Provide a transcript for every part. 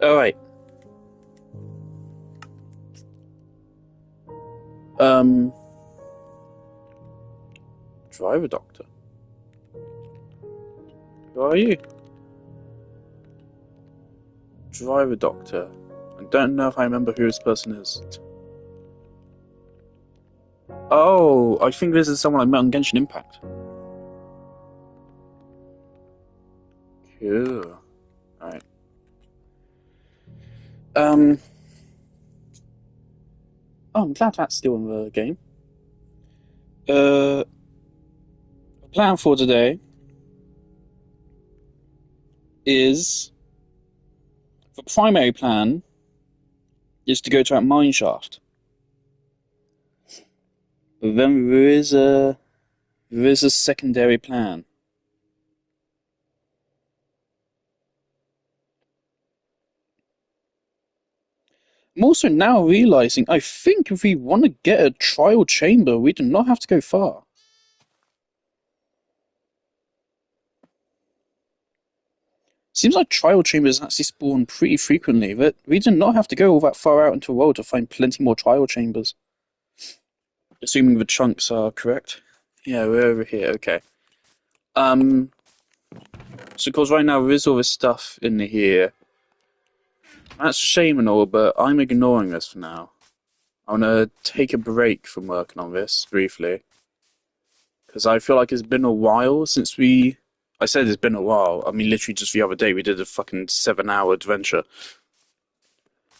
Alright. Um, Driver Doctor. Who are you? Driver Doctor. I don't know if I remember who this person is. Oh, I think this is someone I met on Genshin Impact. Cool. Alright. Oh, I'm glad that's still in the game. The plan for today is the primary plan is to go to that mine shaft. But then there is a secondary plan. I'm also now realizing I think if we want to get a trial chamber, we do not have to go far. Seems like trial chambers actually spawn pretty frequently, but we do not have to go all that far out into the world to find plenty more trial chambers. Assuming the chunks are correct. Yeah, we're over here, okay. So because right now there is all this stuff in here. That's a shame and all, but I'm ignoring this for now. I want to take a break from working on this, briefly. Because I feel like it's been a while since I said it's been a while. I mean, literally just the other day we did a fucking 7-hour adventure.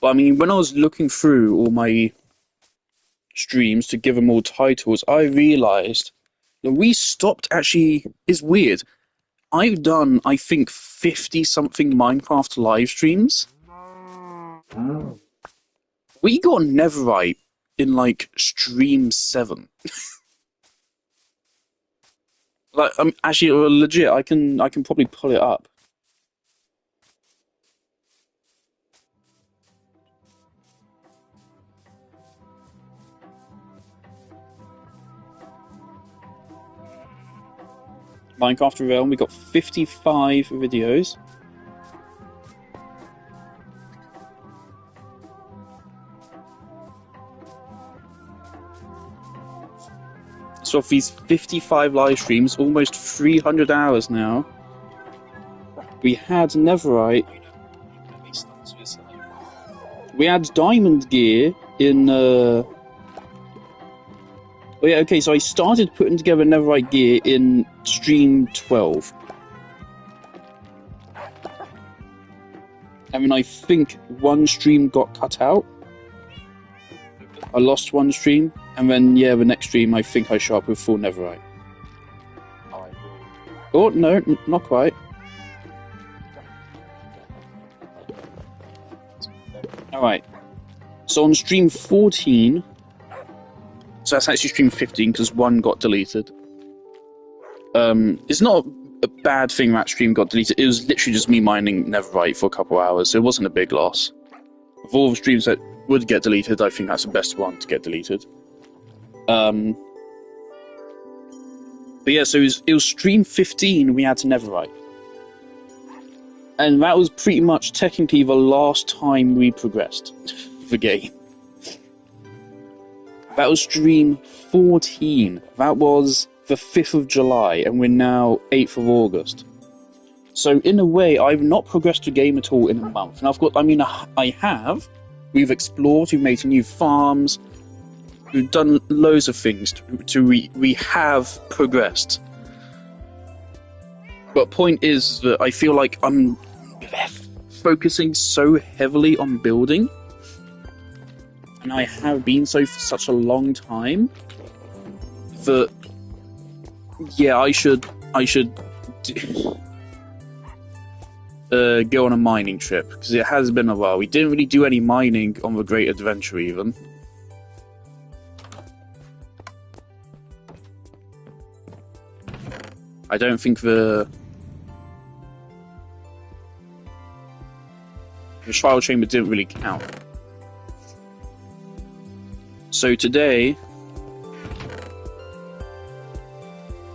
But I mean, when I was looking through all my streams to give them all titles, I realized that we stopped actually. It's weird. I've done, I think, 50-something Minecraft live streams. We got Netherite in, like, stream 7. Like, actually, legit, I can probably pull it up. Minecraft Realm, we got 55 videos. So of these 55 live streams, almost 300 hours now, we had Netherite. We had Diamond Gear in, Oh yeah, okay, so I started putting together Netherite gear in stream 12. I mean, I think one stream got cut out. I lost one stream, and then, yeah, the next stream I think I show up with full Netherite. Oh, no, not quite. Alright. So on stream 14, so that's actually stream 15 because one got deleted. It's not a bad thing that stream got deleted. It was literally just me mining Netherite for a couple of hours, so it wasn't a big loss. Of all the streams that would get deleted, I think that's the best one to get deleted. But yeah, so it was stream 15 we had to Netherite. And that was pretty much technically the last time we progressed the game. That was stream 14. That was the 5th of July, and we're now 8th of August. So in a way, I've not progressed the game at all in a month. And I have. We've explored, we've made some new farms, we've done loads of things we have progressed. But point is that I feel like I'm focusing so heavily on building, and I have been so for such a long time, that yeah, I should go on a mining trip, because it has been a while. We didn't really do any mining on the Great Adventure even. I don't think the trial chamber didn't really count. So today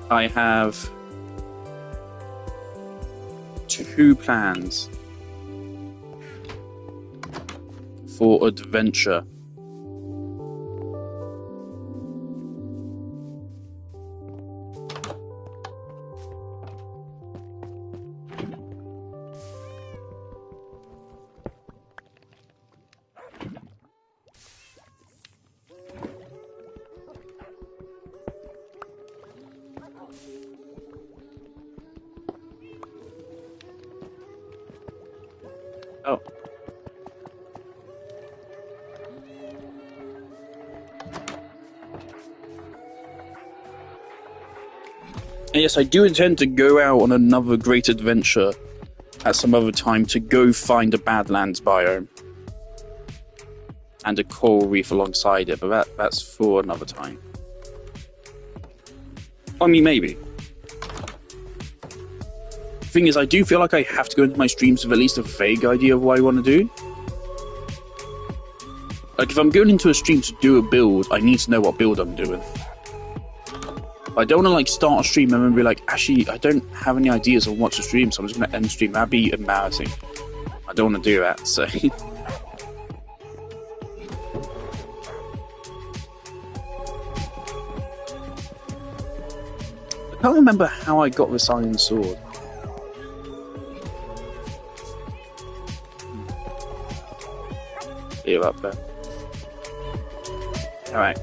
I have 2 plans. for adventure. Oh. And yes, I do intend to go out on another great adventure at some other time to go find a Badlands biome. And a coral reef alongside it, but that's for another time. I mean, maybe. Thing is, I do feel like I have to go into my streams with at least a vague idea of what I want to do. Like, if I'm going into a stream to do a build, I need to know what build I'm doing. I don't want to, like, start a stream and then be like, actually, I don't have any ideas on what to stream, so I'm just going to end the stream. That'd be embarrassing. I don't want to do that, so... I can't remember how I got this iron sword. You're up there. Alright.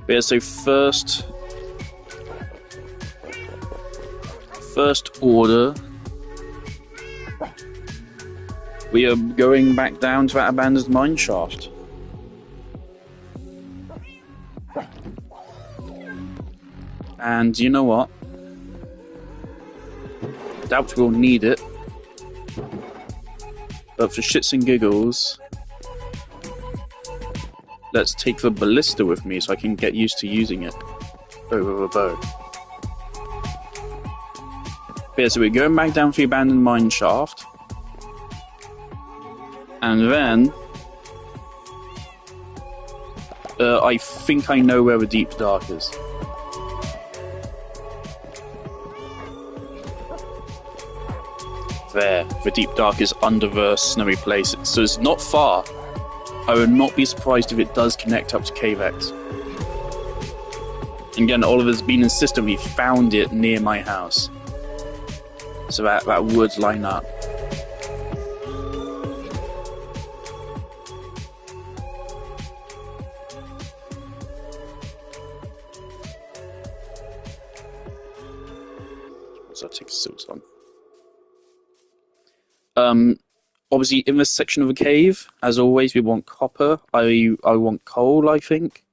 Yeah, so first order, we are going back down to that abandoned mine shaft. And you know what? I doubt we'll need it. But for shits and giggles, let's take the ballista with me so I can get used to using it over a bow. Yeah, so we're going back down to the abandoned mine shaft. And then... I think I know where the deep dark is. There, the deep dark is under the snowy place, so it's not far. I would not be surprised if it does connect up to Cave X. Again, Oliver's been insistent we found it near my house. So that would line up. So I'll take silks on. Obviously, in this section of the cave, as always, we want copper. I want coal, I think.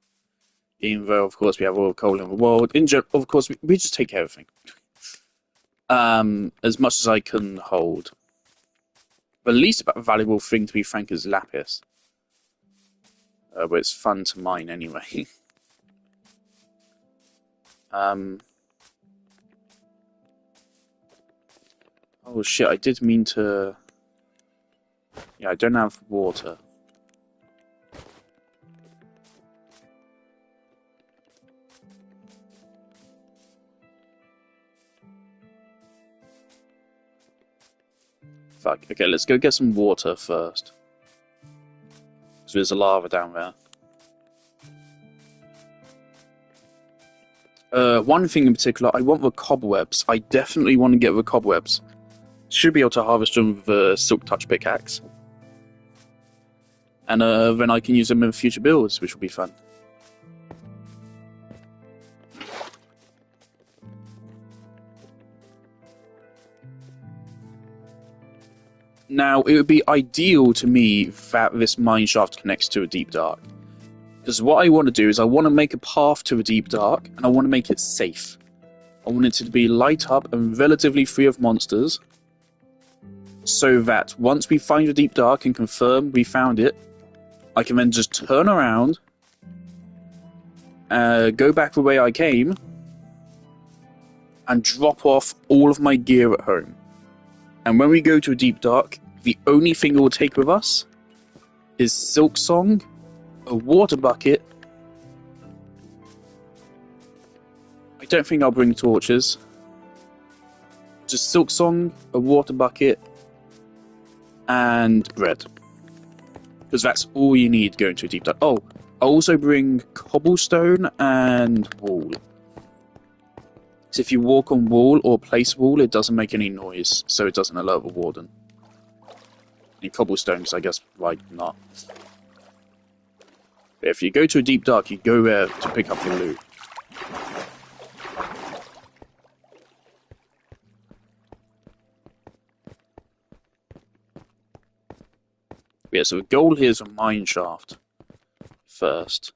Even though, of course, we have all the coal in the world. In general, of course, we just take care of everything. As much as I can hold. The least valuable thing, to be frank, is lapis. But it's fun to mine anyway. Oh shit, I did mean to... Yeah, I don't have water. Fuck, okay, let's go get some water first. Because there's a lava down there. One thing in particular, I want the cobwebs. I definitely want to get the cobwebs. Should be able to harvest them with the Silk Touch pickaxe. And then I can use them in future builds, which will be fun. Now, it would be ideal to me that this mine shaft connects to a deep dark. Because what I want to do is I want to make a path to a deep dark, and I want to make it safe. I want it to be light up and relatively free of monsters, so that once we find a deep dark and confirm we found it, I can then just turn around, go back the way I came, and drop off all of my gear at home. And when we go to a deep dark, the only thing we'll take with us is Silk Song, a water bucket, don't think I'll bring torches. Just silk song, a water bucket, and bread. Because that's all you need going to a deep dive. Oh, I'll also bring cobblestone and wool. So if you walk on wool or place wool, it doesn't make any noise, so it doesn't alert the warden. And cobblestones, I guess, why not? But if you go to a deep dark, you go there to pick up your loot. Yeah, so the goal here is a mine shaft first.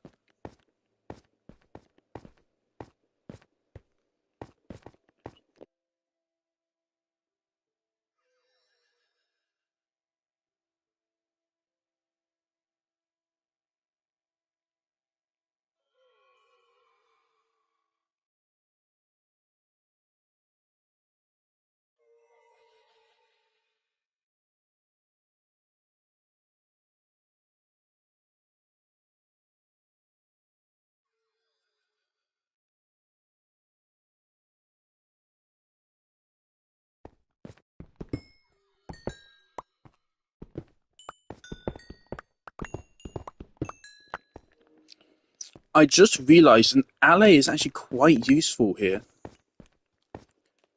I just realised an alley is actually quite useful here.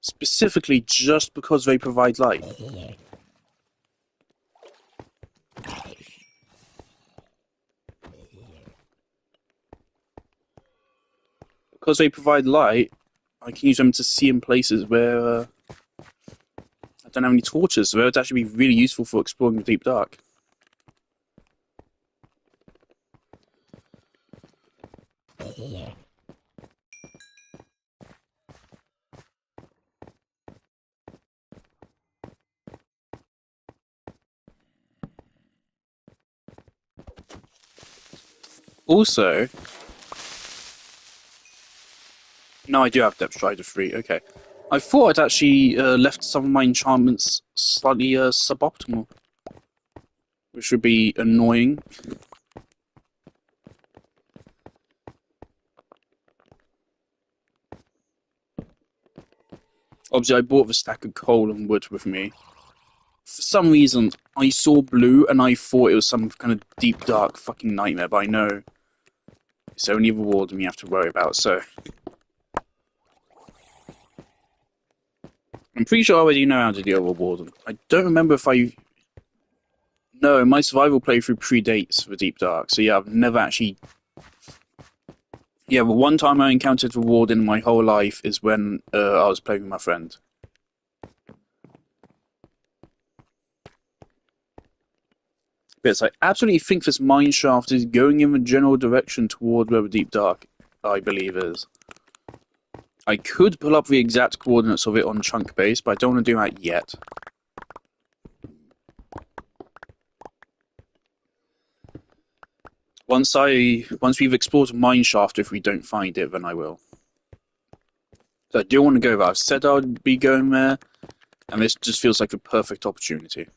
Specifically just because they provide light. Because they provide light, I can use them to see in places where I don't have any torches, so it would actually be really useful for exploring the deep dark. Also, no, I do have Depth Strider 3, okay. I thought I'd actually left some of my enchantments slightly suboptimal, which would be annoying. Obviously, I brought the stack of coal and wood with me. For some reason, I saw blue and I thought it was some kind of deep, dark fucking nightmare, but I know it's only the warden you have to worry about, so... I'm pretty sure I already know how to deal with warden. I don't remember if I... No, my survival playthrough predates the deep dark, so yeah, I've never actually... Yeah, the one time I encountered the warden in my whole life is when I was playing with my friend. But I absolutely think this mine shaft is going in the general direction toward where the deep dark, I believe, is. I could pull up the exact coordinates of it on Chunk Base, but I don't want to do that yet. Once we've explored a mine shaft, if we don't find it, then I will. So I do want to go there. I've said I'd be going there, and this just feels like the perfect opportunity.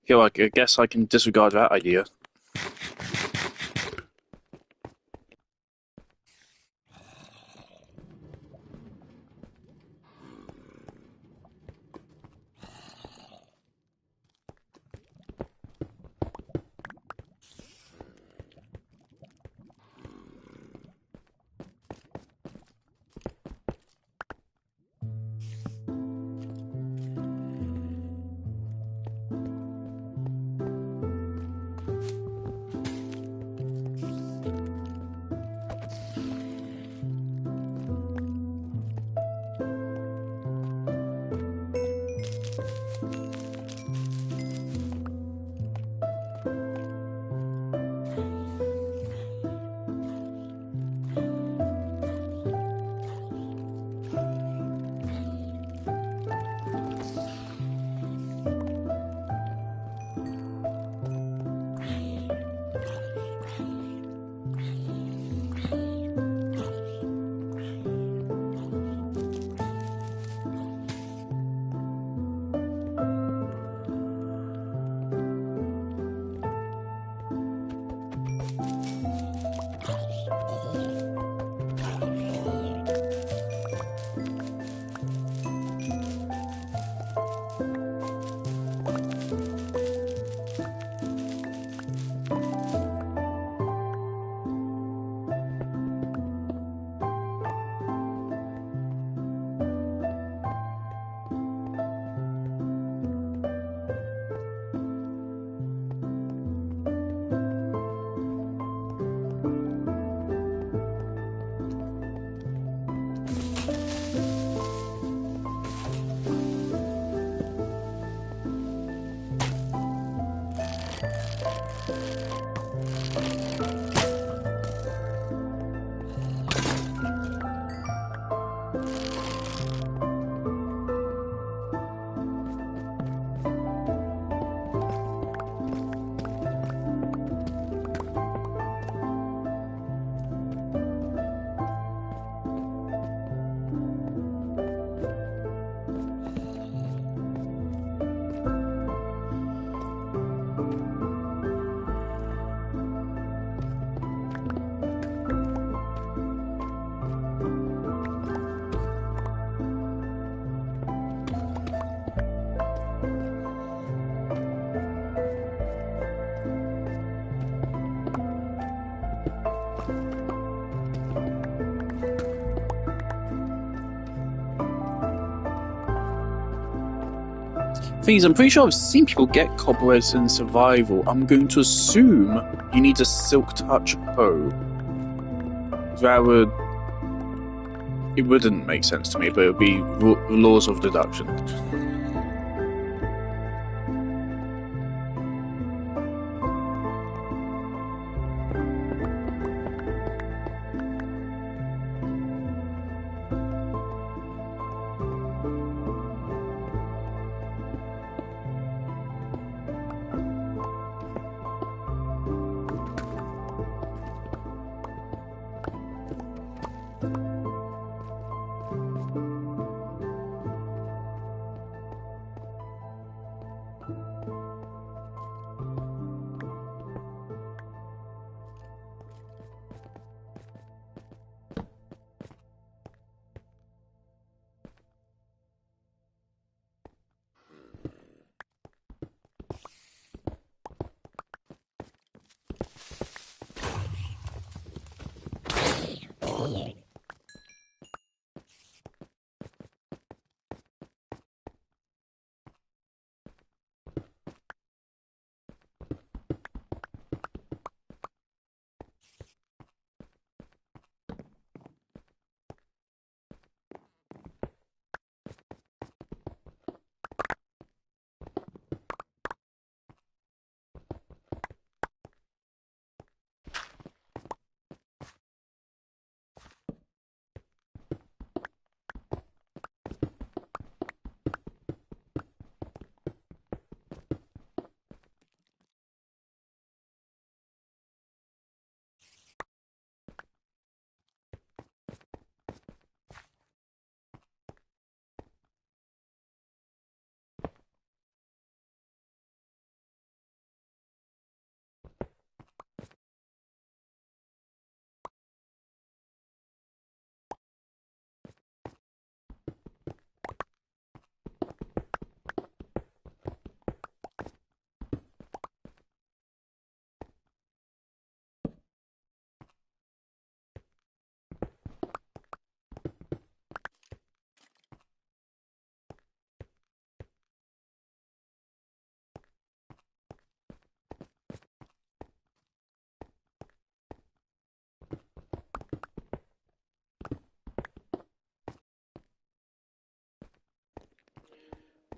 Yeah, well, I guess I can disregard that idea. Thing is, I'm pretty sure I've seen people get cobwebs in survival. I'm going to assume you need a silk touch hoe. That would... It wouldn't make sense to me, but it would be laws of deduction.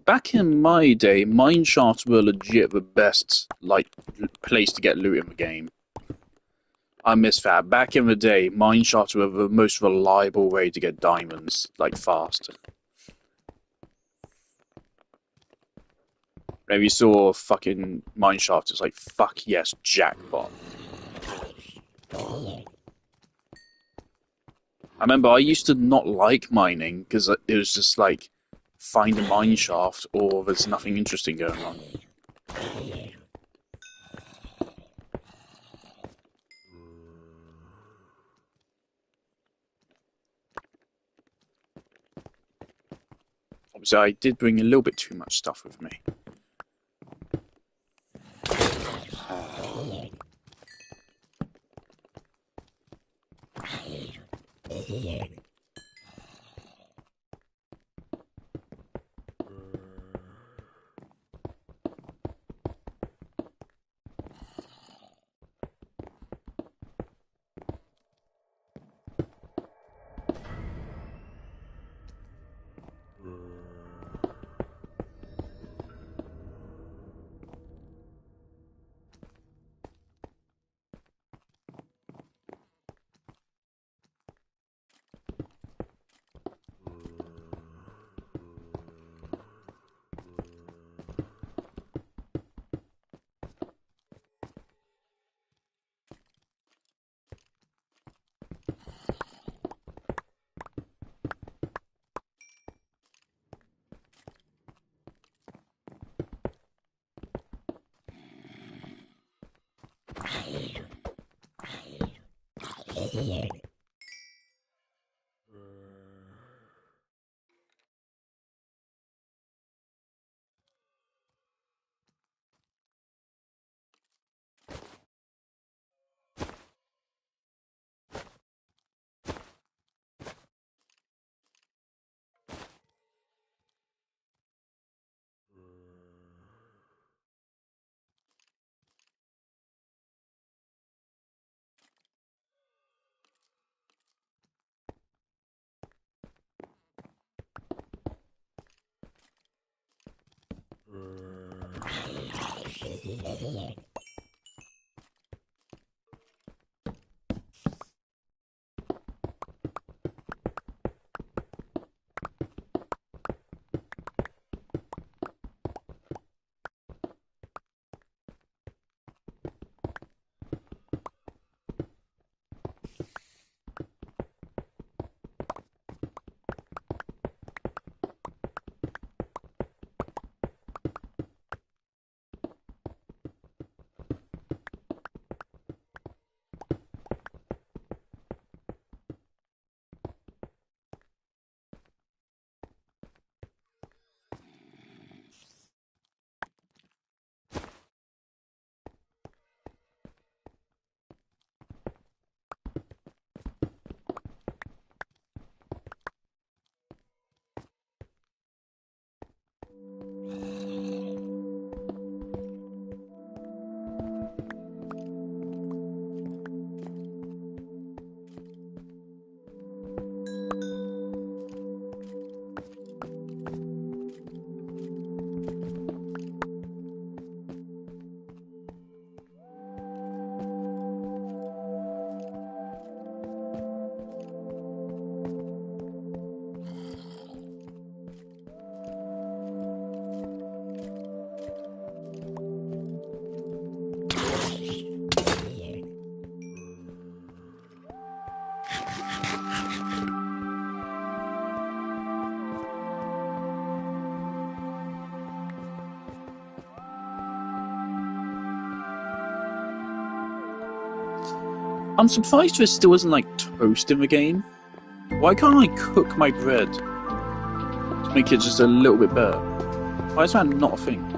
Back in my day, mine shafts were legit the best, like, place to get loot in the game. I miss that. Back in the day, mine shafts were the most reliable way to get diamonds, like, fast. Whenever you saw a fucking mine shaft, it's like, fuck yes, jackpot. I remember I used to not like mining, because it was just like, find a mine shaft, or there's nothing interesting going on. Obviously, I did bring a little bit too much stuff with me. I'm surprised there still isn't like toast in the game. Why can't I cook my bread to make it just a little bit better? Why is that not a thing?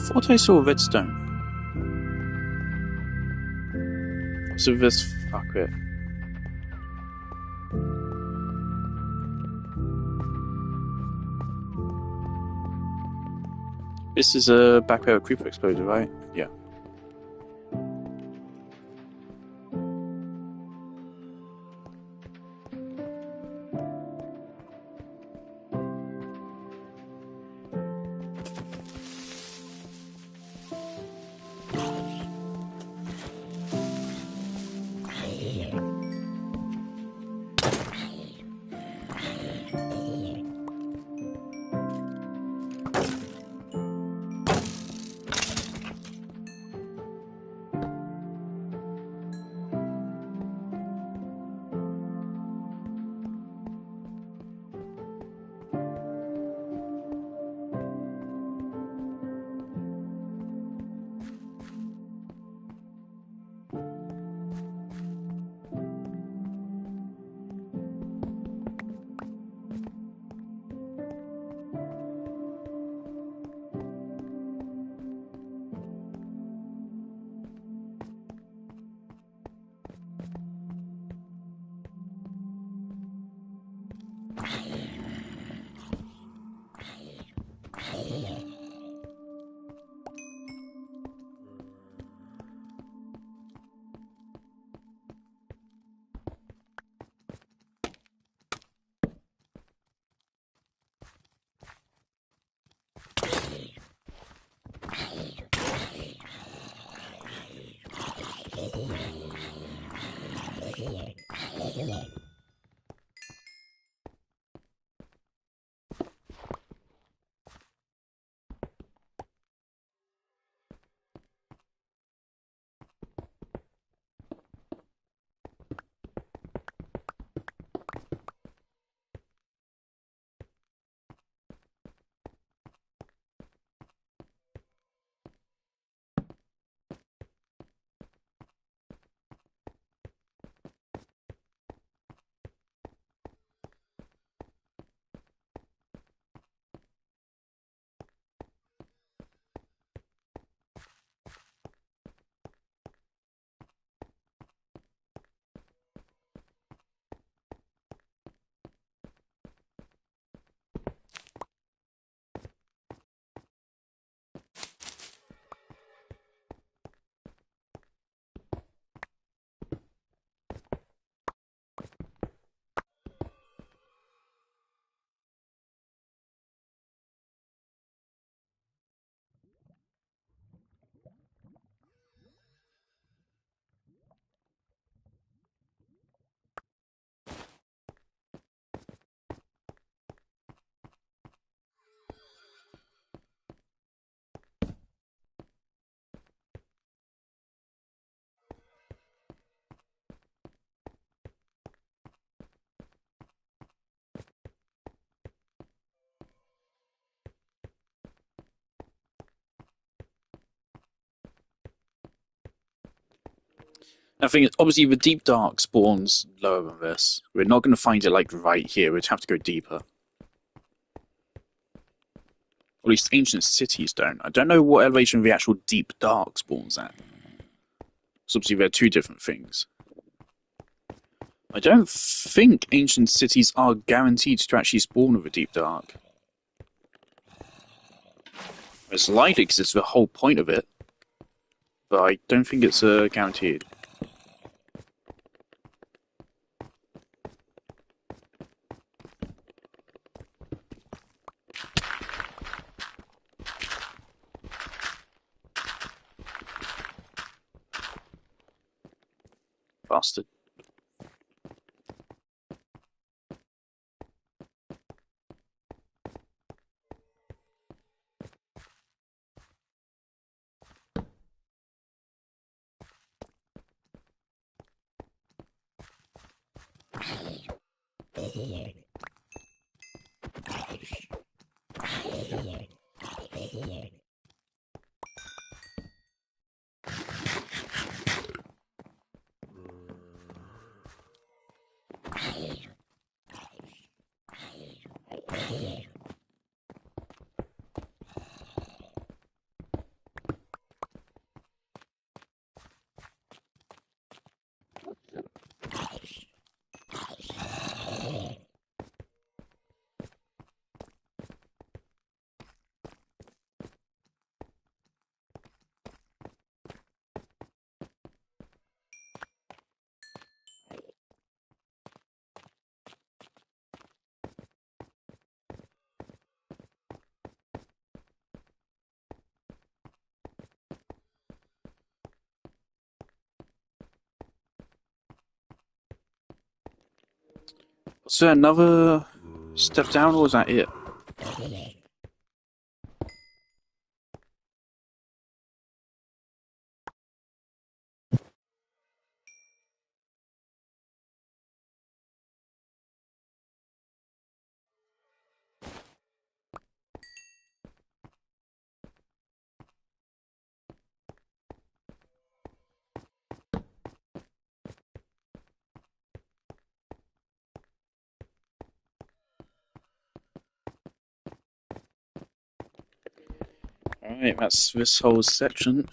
I thought I saw redstone. So this fuck it. This is a back where a creeper exploded, right? Yeah. I think obviously the deep dark spawns lower than this. We're not going to find it like right here. We'd have to go deeper. Or at least ancient cities don't. I don't know what elevation the actual deep dark spawns at. So obviously they're two different things. I don't think ancient cities are guaranteed to actually spawn with a deep dark. It's likely because it's the whole point of it, but I don't think it's guaranteed. Bastard. Was there another step down, or was that it? Alright, that's this whole section.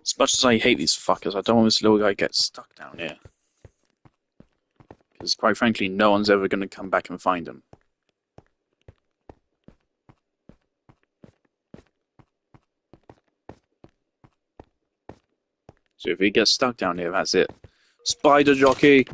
As much as I hate these fuckers, I don't want this little guy to get stuck down here. Because quite frankly, no one's ever going to come back and find him. So if he gets stuck down here, that's it. Spider jockey!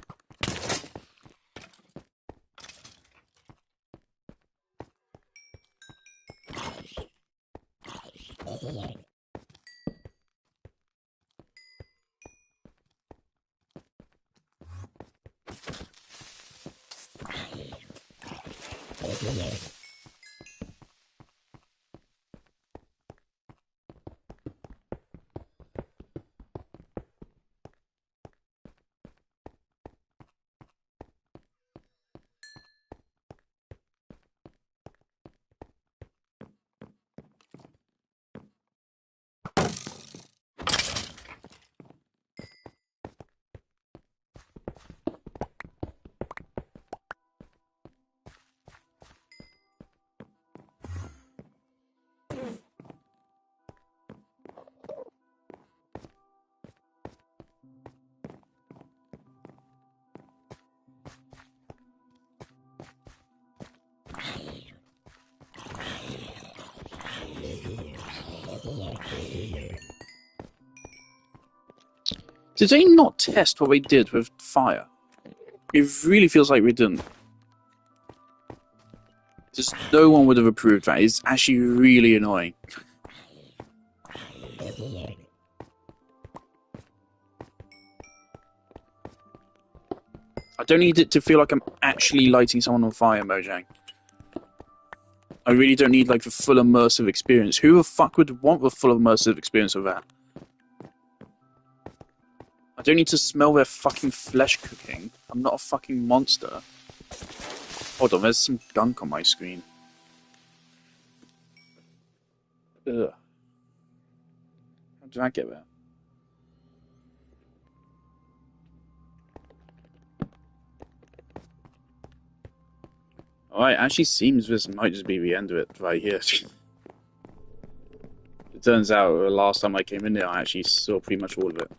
Did they not test what we did with fire? It really feels like we didn't. Just no one would have approved that. It's actually really annoying. I don't need it to feel like I'm actually lighting someone on fire, Mojang. I really don't need like the full immersive experience. Who the fuck would want the full immersive experience of that? I don't need to smell their fucking flesh cooking. I'm not a fucking monster. Hold on, there's some gunk on my screen. Ugh. How did I get there? Alright, actually seems this might just be the end of it right here. It turns out the last time I came in there I actually saw pretty much all of it.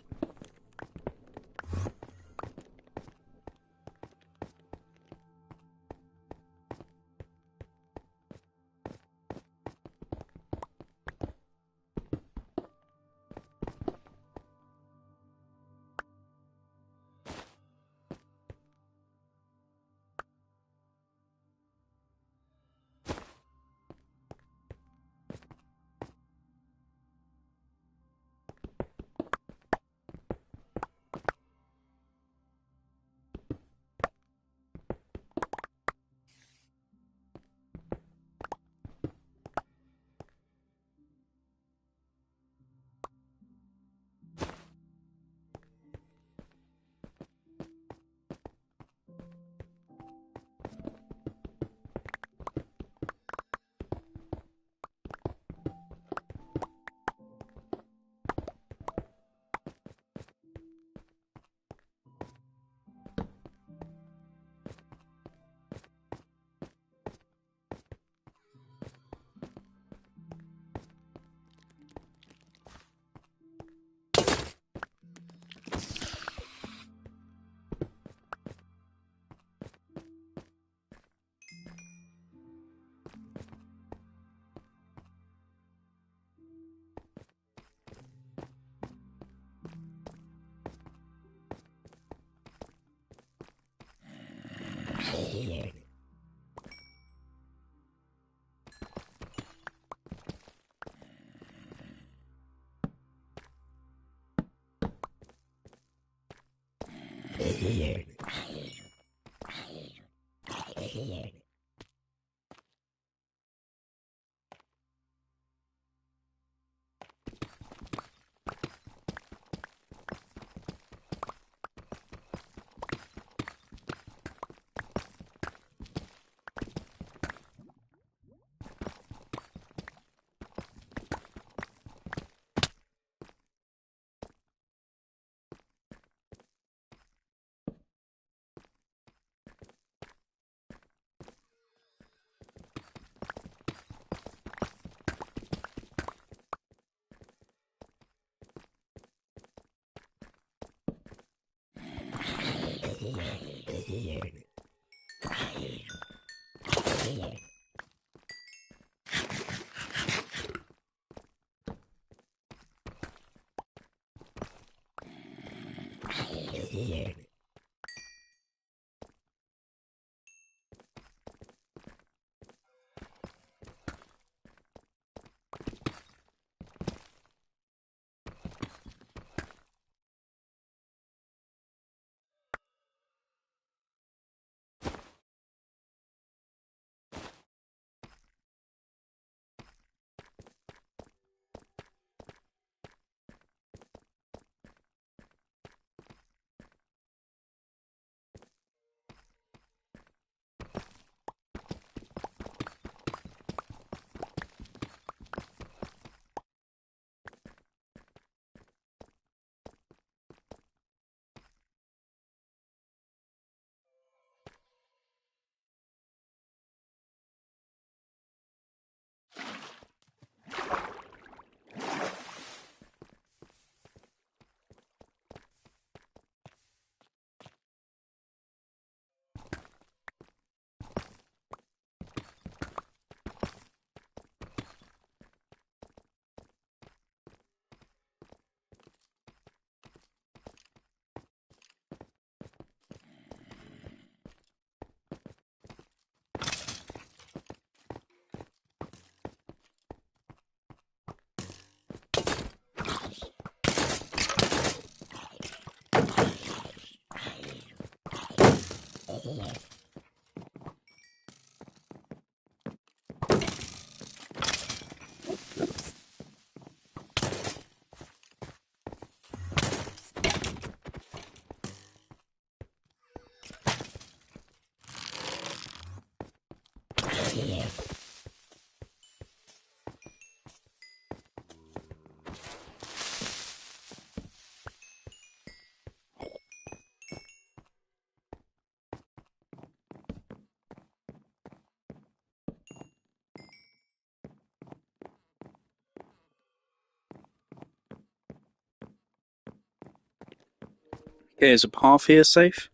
Okay, is a path here safe?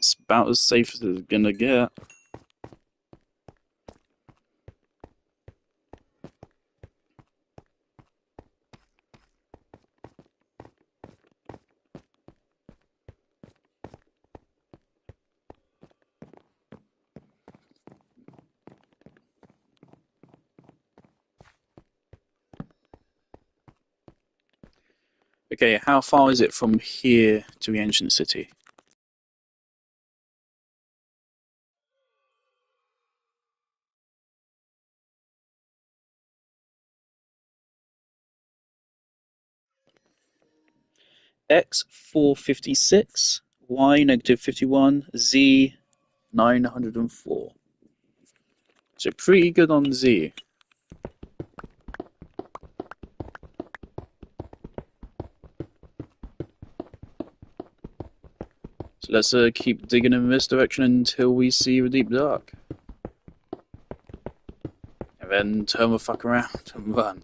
It's about as safe as it's gonna get. Okay, how far is it from here to the ancient city? X 456, Y negative 51, Z 904. So pretty good on Z. So let's keep digging in this direction until we see the deep dark. And then turn the fuck around and run.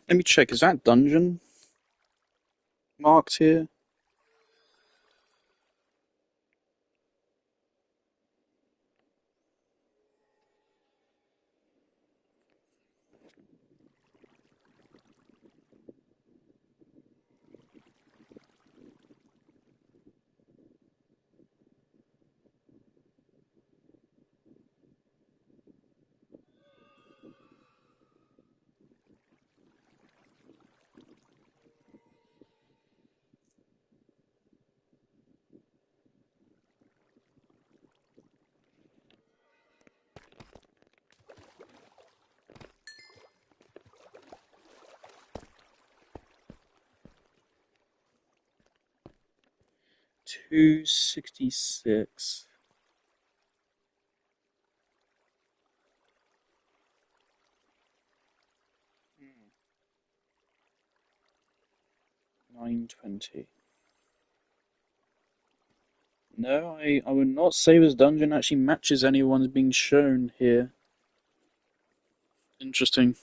Let me check, is that dungeon marked here? $266. 920. No, I would not say this dungeon actually matches anyone's being shown here. Interesting.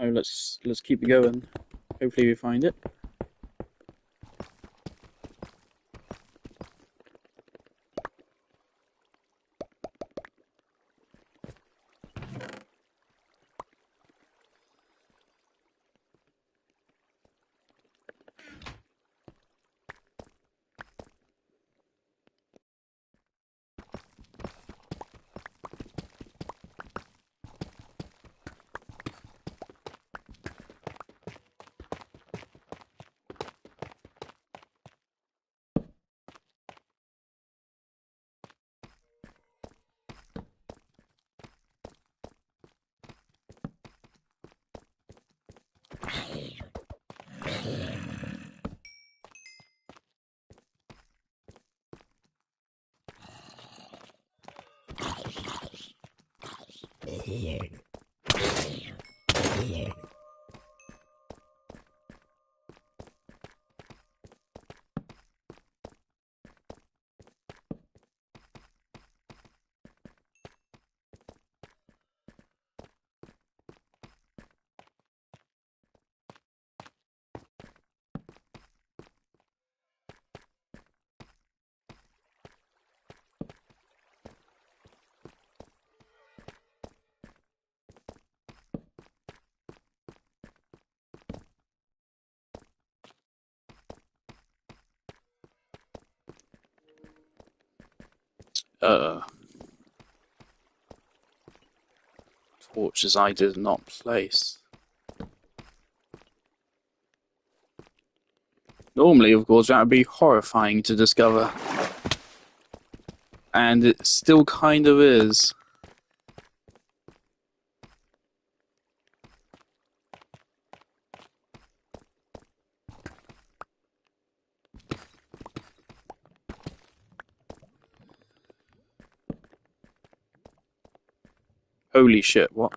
Oh, let's keep going. Hopefully we find it. Torches I did not place. Normally, of course, that would be horrifying to discover. And it still kind of is. Holy shit, what?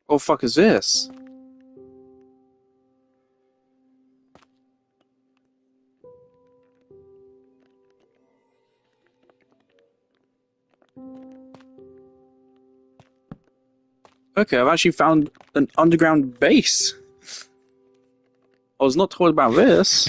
What the fuck is this? Okay, I've actually found an underground base. I was not told about this.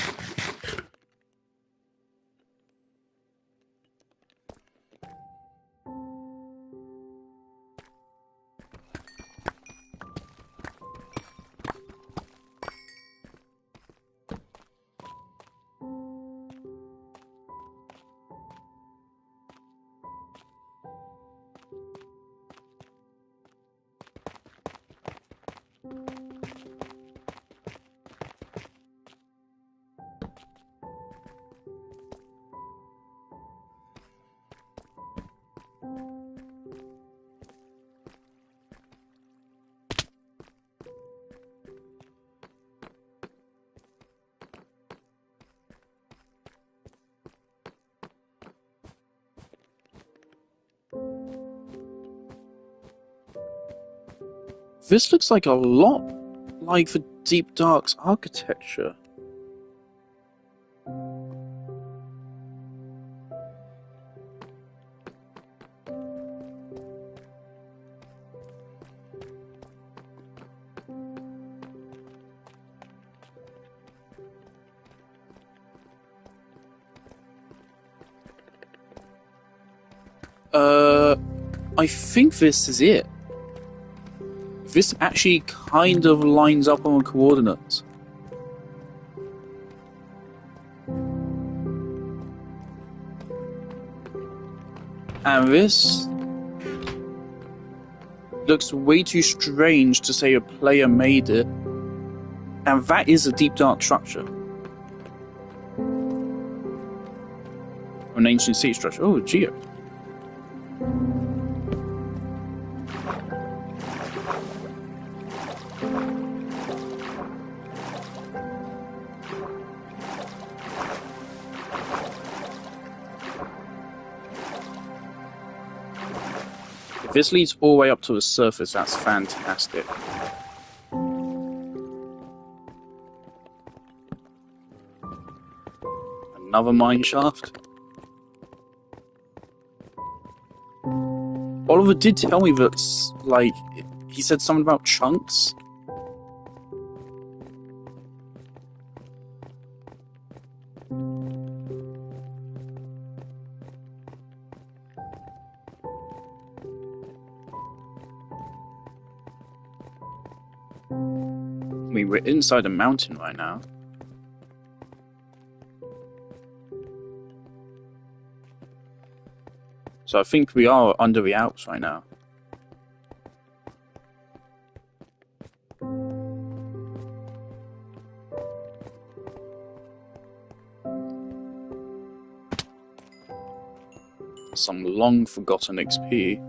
This looks like a lot like the Deep Dark's architecture. I think this is it. This actually kind of lines up on coordinates. And this looks way too strange to say a player made it. And that is a Deep Dark structure. An ancient sea structure. Oh, Geo. If this leads all the way up to the surface, that's fantastic. Another mine shaft. Oliver did tell me that, like, he said something about chunks. I mean, we're inside a mountain right now. So I think we are under the Alps right now. Some long forgotten XP.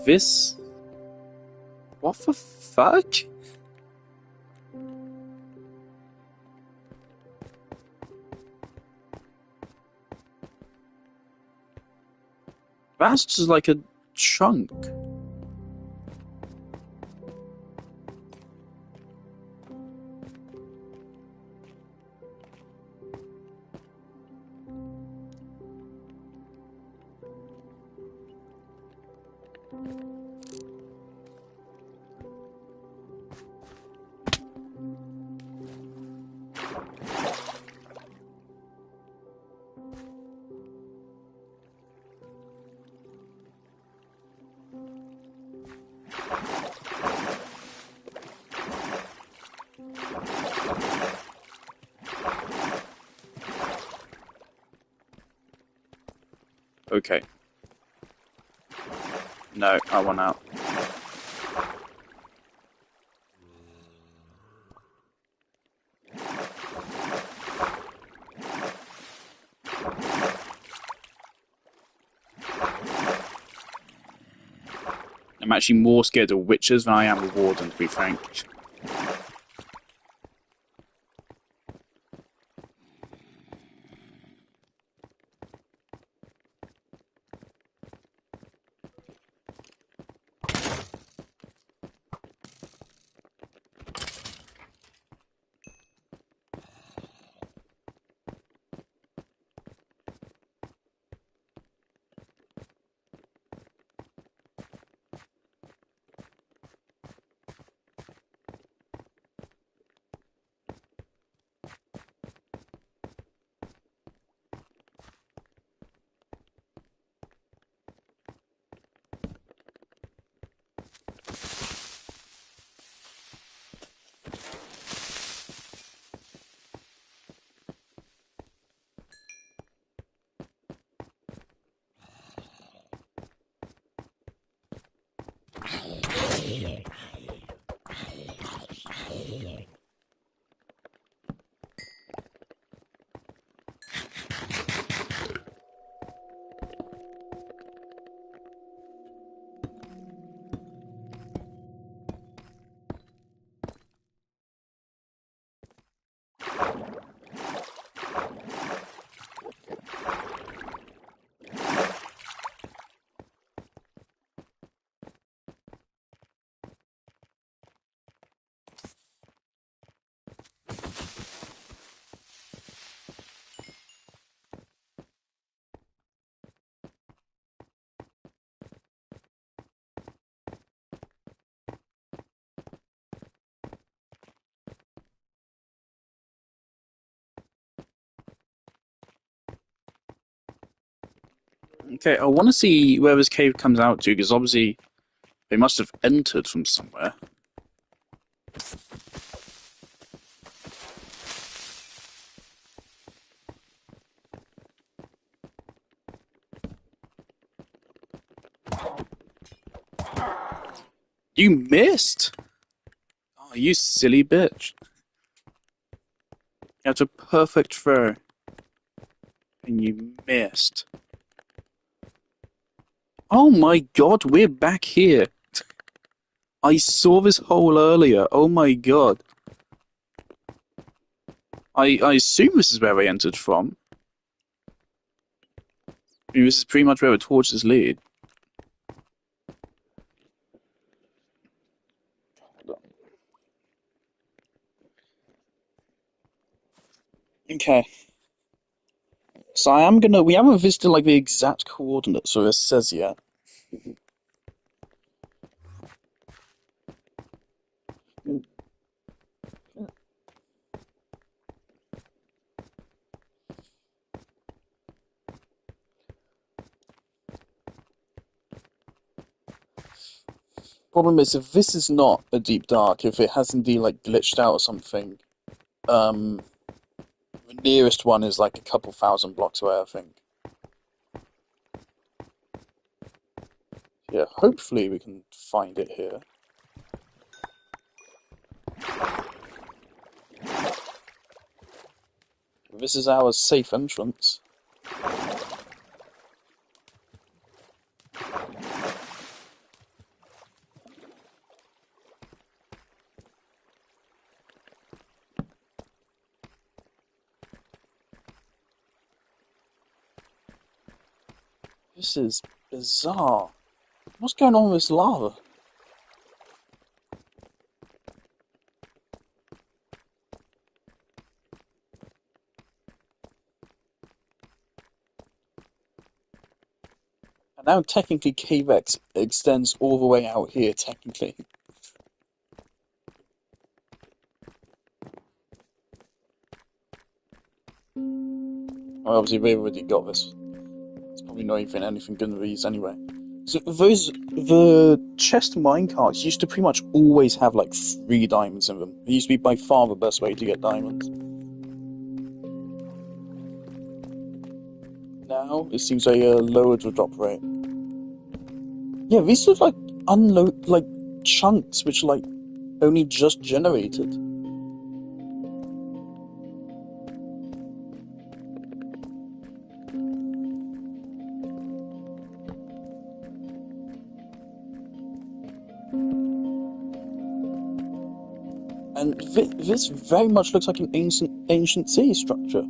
This? What the fuck? That's just like a chunk. Okay. No, I want out. I'm actually more scared of witches than I am of Warden, to be frank. Okay, I want to see where this cave comes out to, because obviously they must have entered from somewhere. You missed! Oh, you silly bitch. You had a perfect throw. And you missed. Oh my god, we're back here. I saw this hole earlier. Oh my god. I assume this is where they entered from. I mean, this is pretty much where the torches lead. Okay. So we haven't visited like the exact coordinates so it says yet. Problem is, if this is not a deep dark, if it has indeed like glitched out or something, the nearest one is like a couple thousand blocks away, I think. Yeah, hopefully we can find it here. This is our safe entrance. This is bizarre. What's going on with this lava? And now technically Cavex extends all the way out here, technically. Well, obviously they've already got this. It's probably not even anything good with these anyway. So the chest minecarts used to pretty much always have like 3 diamonds in them. It used to be by far the best way to get diamonds. Now it seems they lowered the drop rate. Yeah, these are like chunks which like only just generated. And this very much looks like an ancient city structure.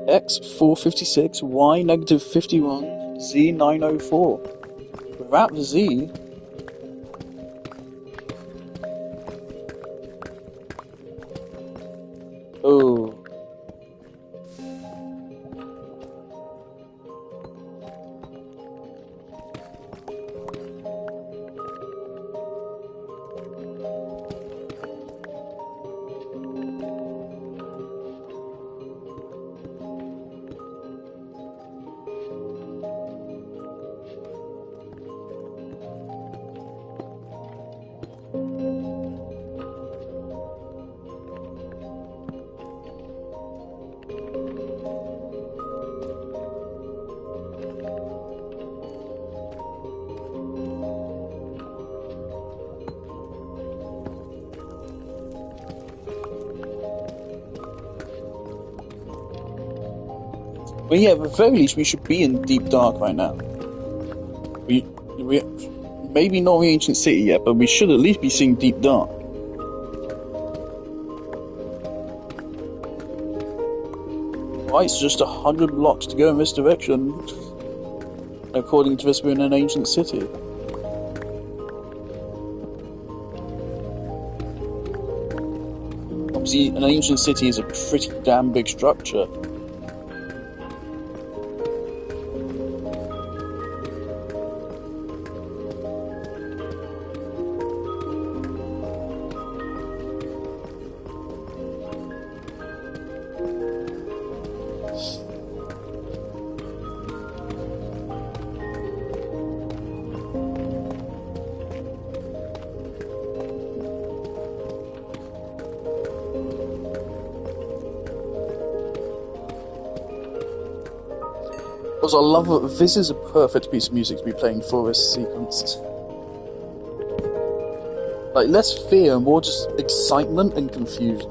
X 456, Y negative 51, Z 904. Without the Z, oh. Well, yeah, at the very least, we should be in Deep Dark right now. We maybe not the ancient city yet, but we should at least be seeing Deep Dark. Right, it's just 100 blocks to go in this direction, according to this, we're in an ancient city. Obviously, an ancient city is a pretty damn big structure. Also, I love that this is a perfect piece of music to be playing for this sequence. Like, less fear and more just excitement and confusion.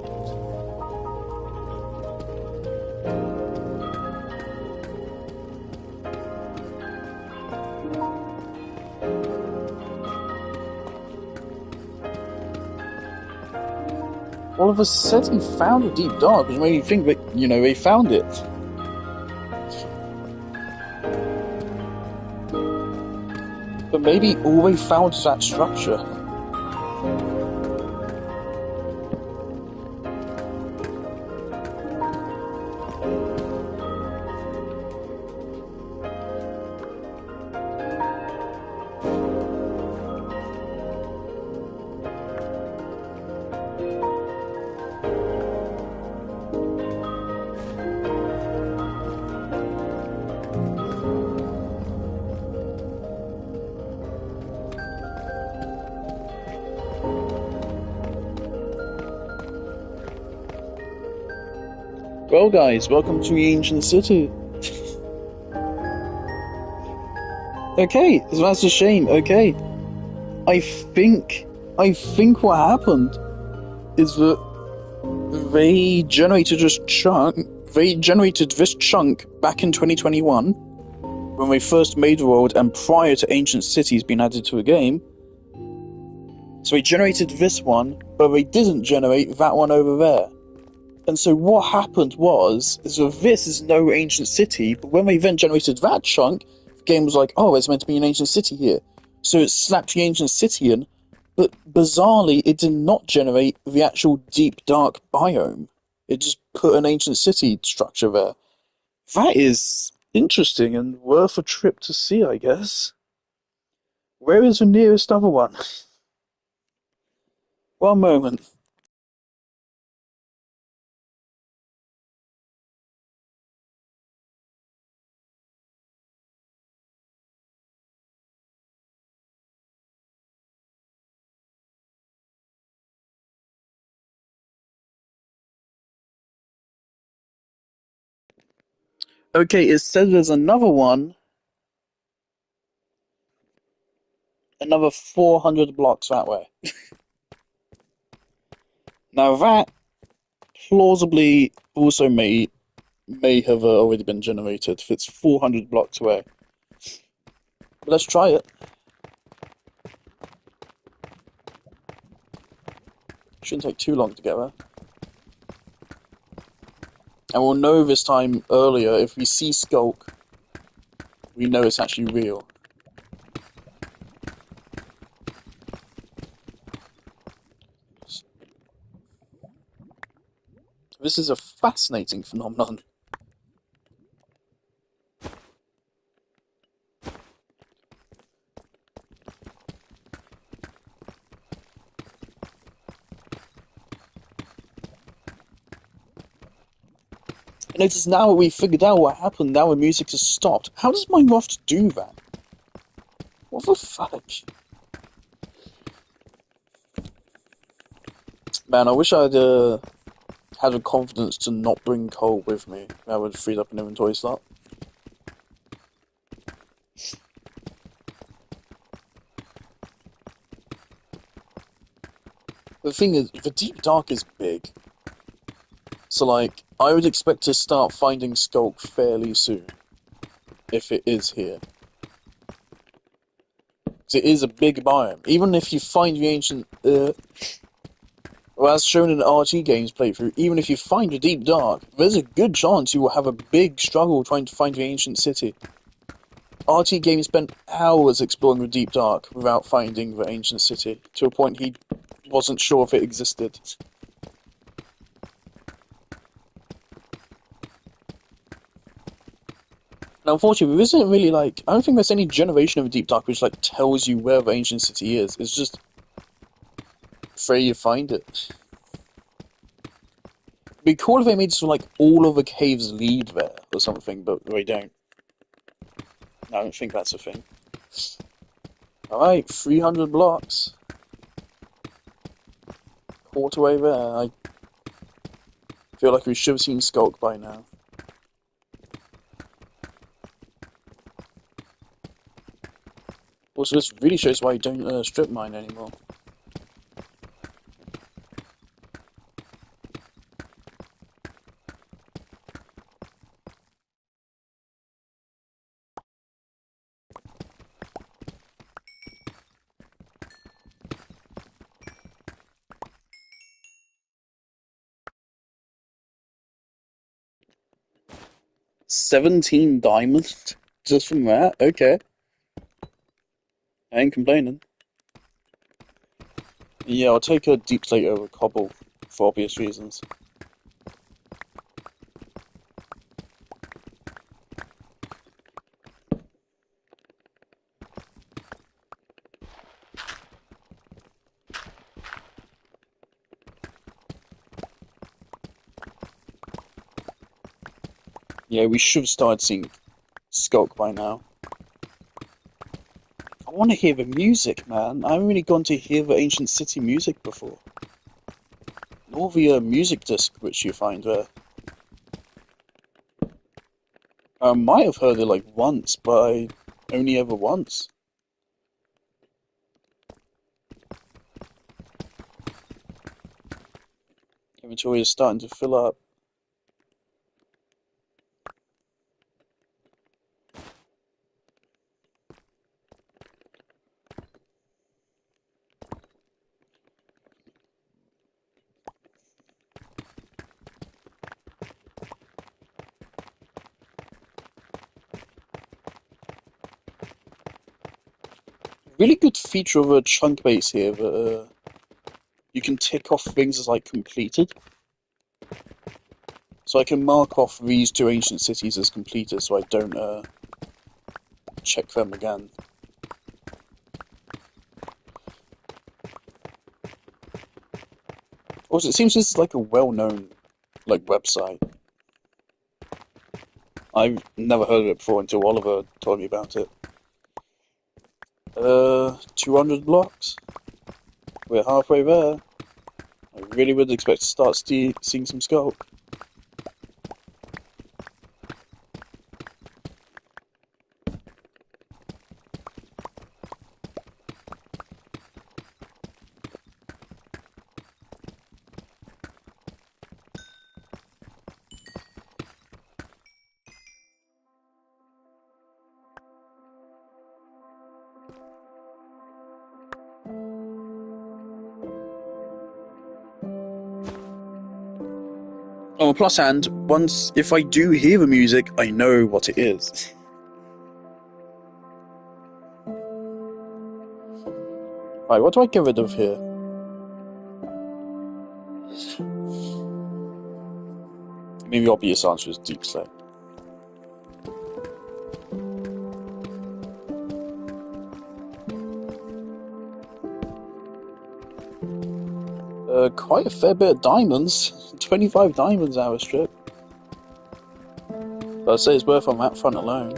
All of a sudden, found a deep dark, which made you think that, you know, they found it. But maybe all they found is that structure. Well, guys, welcome to the ancient city. Okay, so that's a shame. Okay, I think what happened is that they generated this chunk. They generated this chunk back in 2021 when they first made the world, and prior to Ancient Cities being added to the game. So they generated this one, but they didn't generate that one over there. And so what happened was, is that this is no ancient city, but when they then generated that chunk, the game was like, oh, there's meant to be an ancient city here. So it slapped the ancient city in, but bizarrely, it did not generate the actual deep, dark biome. It just put an ancient city structure there. That is interesting and worth a trip to see, I guess. Where is the nearest other one? One moment. Okay, it says there's another one, another 400 blocks that way. Now that plausibly also may have already been generated if it's 400 blocks away. But let's try it. Shouldn't take too long to get there. And we'll know this time earlier, if we see Skulk, we know it's actually real. This is a fascinating phenomenon. And notice now we figured out what happened, now the music has stopped. How does Minecraft do that? What the fuck? Man, I wish I'd had the confidence to not bring coal with me. That would have freed up an inventory slot. The thing is, the Deep Dark is big. So, like, I would expect to start finding Skulk fairly soon. If it is here. Because it is a big biome. Even if you find the ancient... well, as shown in the RT Games playthrough, even if you find the Deep Dark, there's a good chance you will have a big struggle trying to find the ancient city. RT Games spent hours exploring the Deep Dark without finding the ancient city, to a point he wasn't sure if it existed. Now, unfortunately, there isn't really, like, I don't think there's any generation of a Deep Dark which, like, tells you where the ancient city is. It's just where you find it. It'd be cool if they made so, like, all of the caves lead there or something, but they don't. I don't think that's a thing. Alright, 300 blocks. Quarter way there. I feel like we should have seen Skulk by now. Also, this really shows why you don't strip mine anymore. $17 diamonds just from that? Okay. I ain't complaining. Yeah, I'll take a deep slate over cobble for obvious reasons. Yeah, we should have started seeing Skulk by now. I want to hear the music, man. I haven't really gone to hear the Ancient City music before. Nor the music disc which you find there. I might have heard it like once, but I only ever once. Inventory is starting to fill up. Really good feature of a chunk base here that you can tick off things as like completed. So I can mark off these two ancient cities as completed so I don't check them again. Also, it seems this is like a well-known like website. I've never heard of it before until Oliver told me about it. 200 blocks? We're halfway there. I really would expect to start seeing some scope. On a plus hand, once if I do hear the music, I know what it is. Right, what do I get rid of here? Maybe the obvious answer is deep slate. Quite a fair bit of diamonds. 25 diamonds out of strip. But I'd say it's worth on that front alone.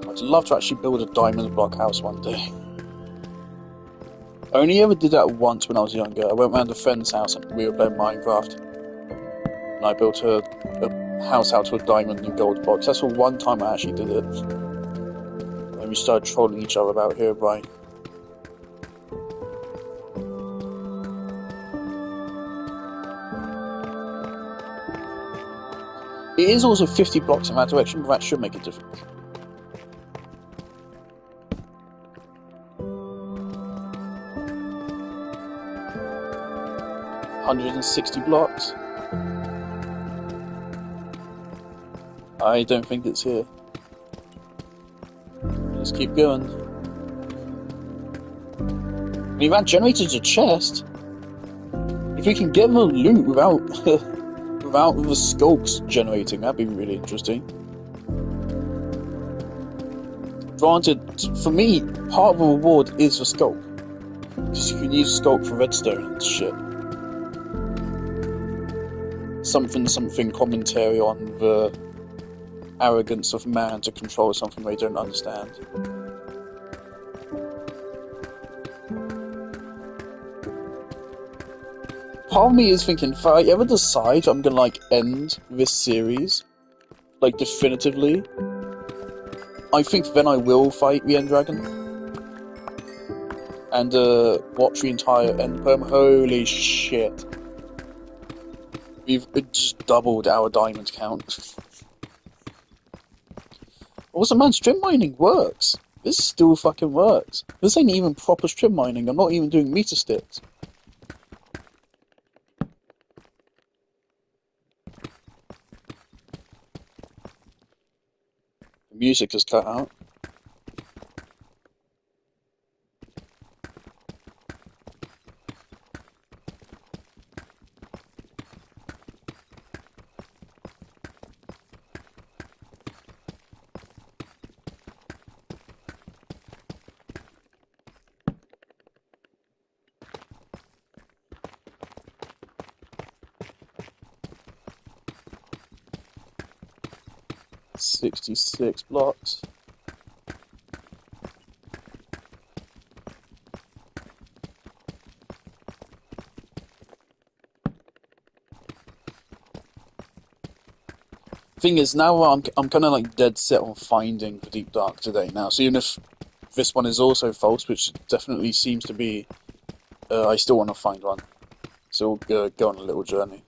I'd love to actually build a diamond block house one day. I only ever did that once when I was younger. I went round a friend's house and we were playing Minecraft. And I built a house out of a diamond and gold box. That's the one time I actually did it. And we started trolling each other about Herobrine. It is also 50 blocks in that direction, but that should make a difference. $160 blocks. I don't think it's here. Let's keep going. I mean, that generated a chest. If we can get the loot without without the skulks generating, that'd be really interesting. Granted, for me, part of the reward is the skulk. Because you can use skulk for redstone and shit. Something commentary on the arrogance of man to control something they don't understand. Part of me is thinking, if I ever decide I'm gonna like end this series, like definitively, I think then I will fight the End Dragon and watch the entire End Perm. Holy shit. We've just doubled our diamond count. Also, man, strip mining works. This still fucking works. This ain't even proper strip mining. I'm not even doing meter sticks. The music is cut out. $66 blocks. Thing is, now I'm kind of like dead set on finding the Deep Dark today now. So even if this one is also false, which definitely seems to be, I still want to find one. So we'll go on a little journey.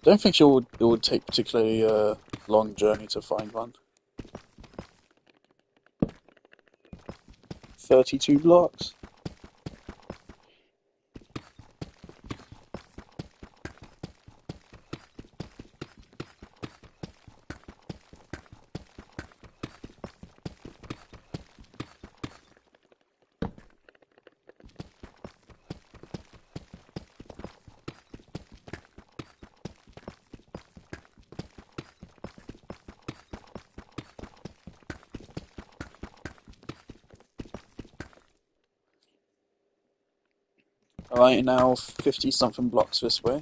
Don't think it would take particularly long journey to find one. 32 blocks. Alright, now 50 something blocks this way.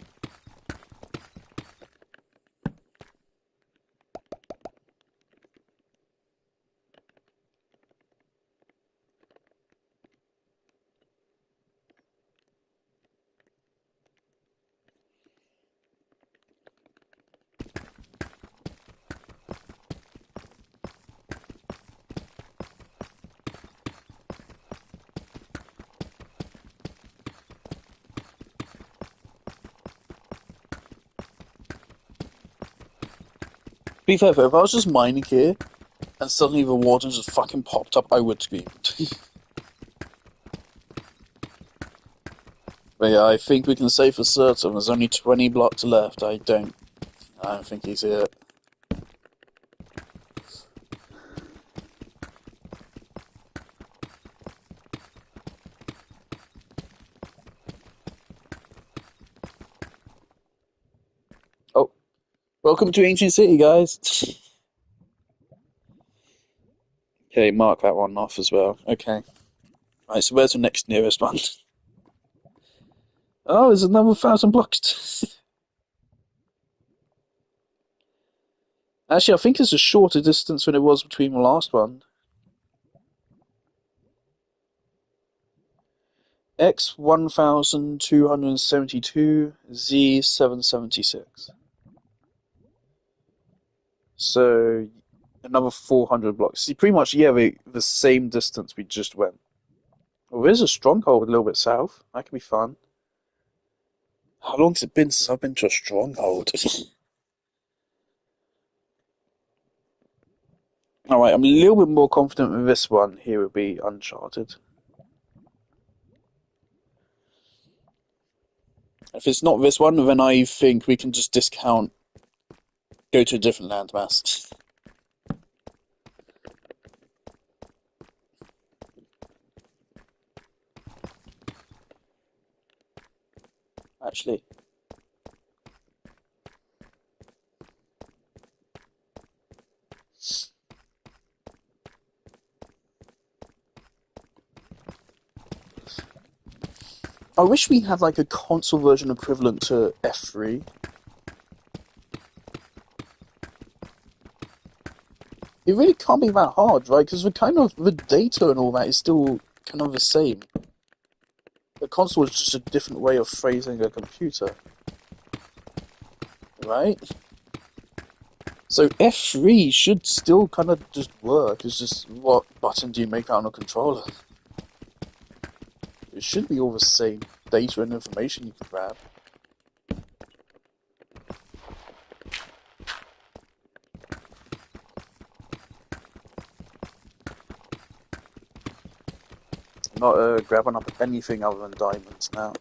To be fair though, if I was just mining here, and suddenly the water just fucking popped up, I would scream. But yeah, I think we can say for certain there's only 20 blocks left. I don't think he's here. Oh, welcome to Ancient City, guys. Okay, mark that one off as well. Okay. Right, so where's the next nearest one? Oh, there's another 1,000 blocks. Actually, I think it's a shorter distance than it was between the last one. X 1272, Z 776. So another 400 blocks. See, pretty much, yeah, the same distance we just went. Oh, there's a stronghold a little bit south. That could be fun. How long's it been since I've been to a stronghold? Alright, I'm a little bit more confident with this one. Here would be Uncharted. If it's not this one, then I think we can just discount, go to a different landmass. Actually. I wish we had like a console version equivalent to F3. It really can't be that hard, right? Because the data and all that is still kind of the same. The console is just a different way of phrasing a computer, right? So F3 should still kind of just work. It's just what button do you make that on a controller? It should be all the same data and information you can grab. I'm not grabbing up anything other than diamonds now.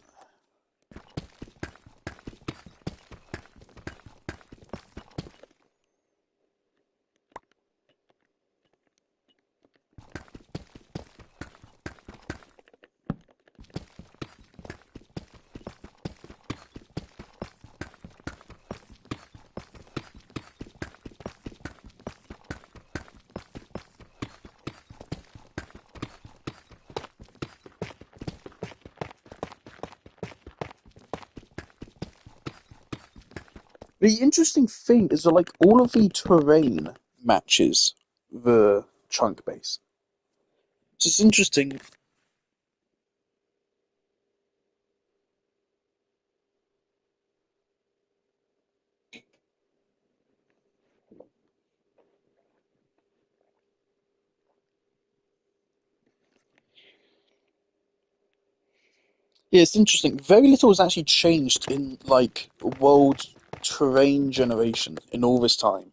The interesting thing is that like all of the terrain matches the chunk base. It's just interesting. Yeah, it's interesting. Very little has actually changed in like world terrain generation in all this time.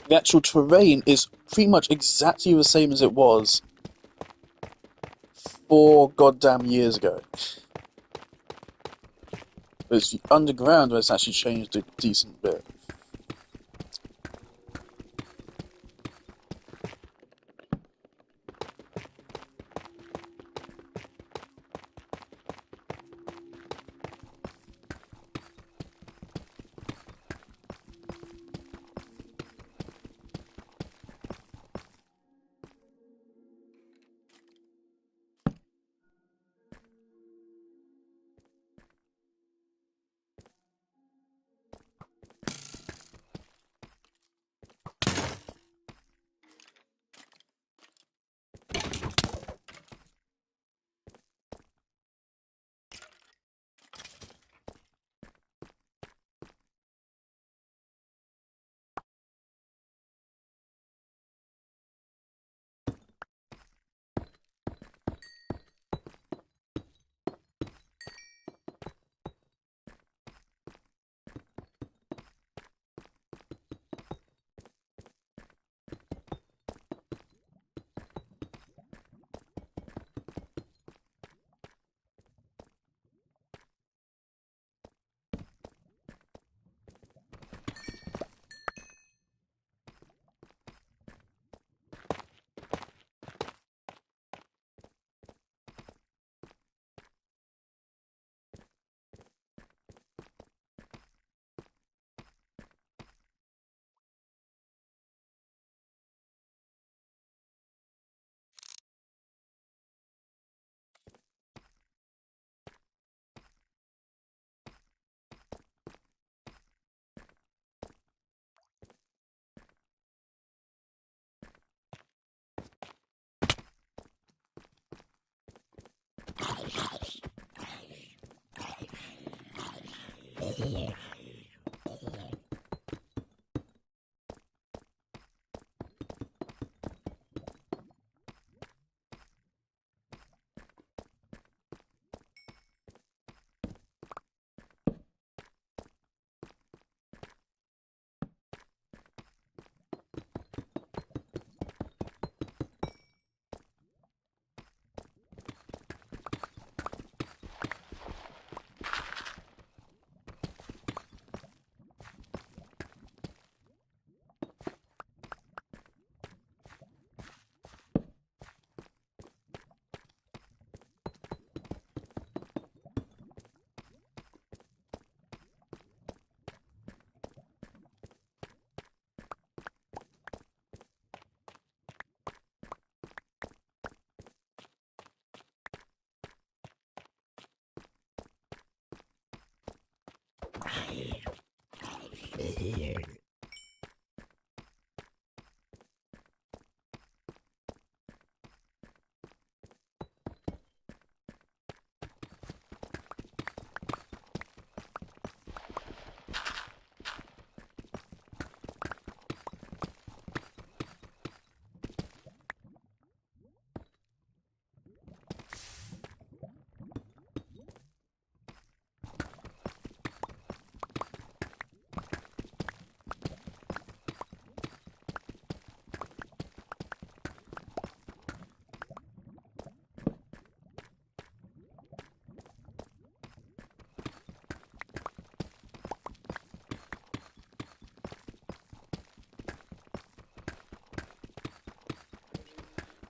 The actual terrain is pretty much exactly the same as it was 4 goddamn years ago. It's underground where it's actually changed a decent bit.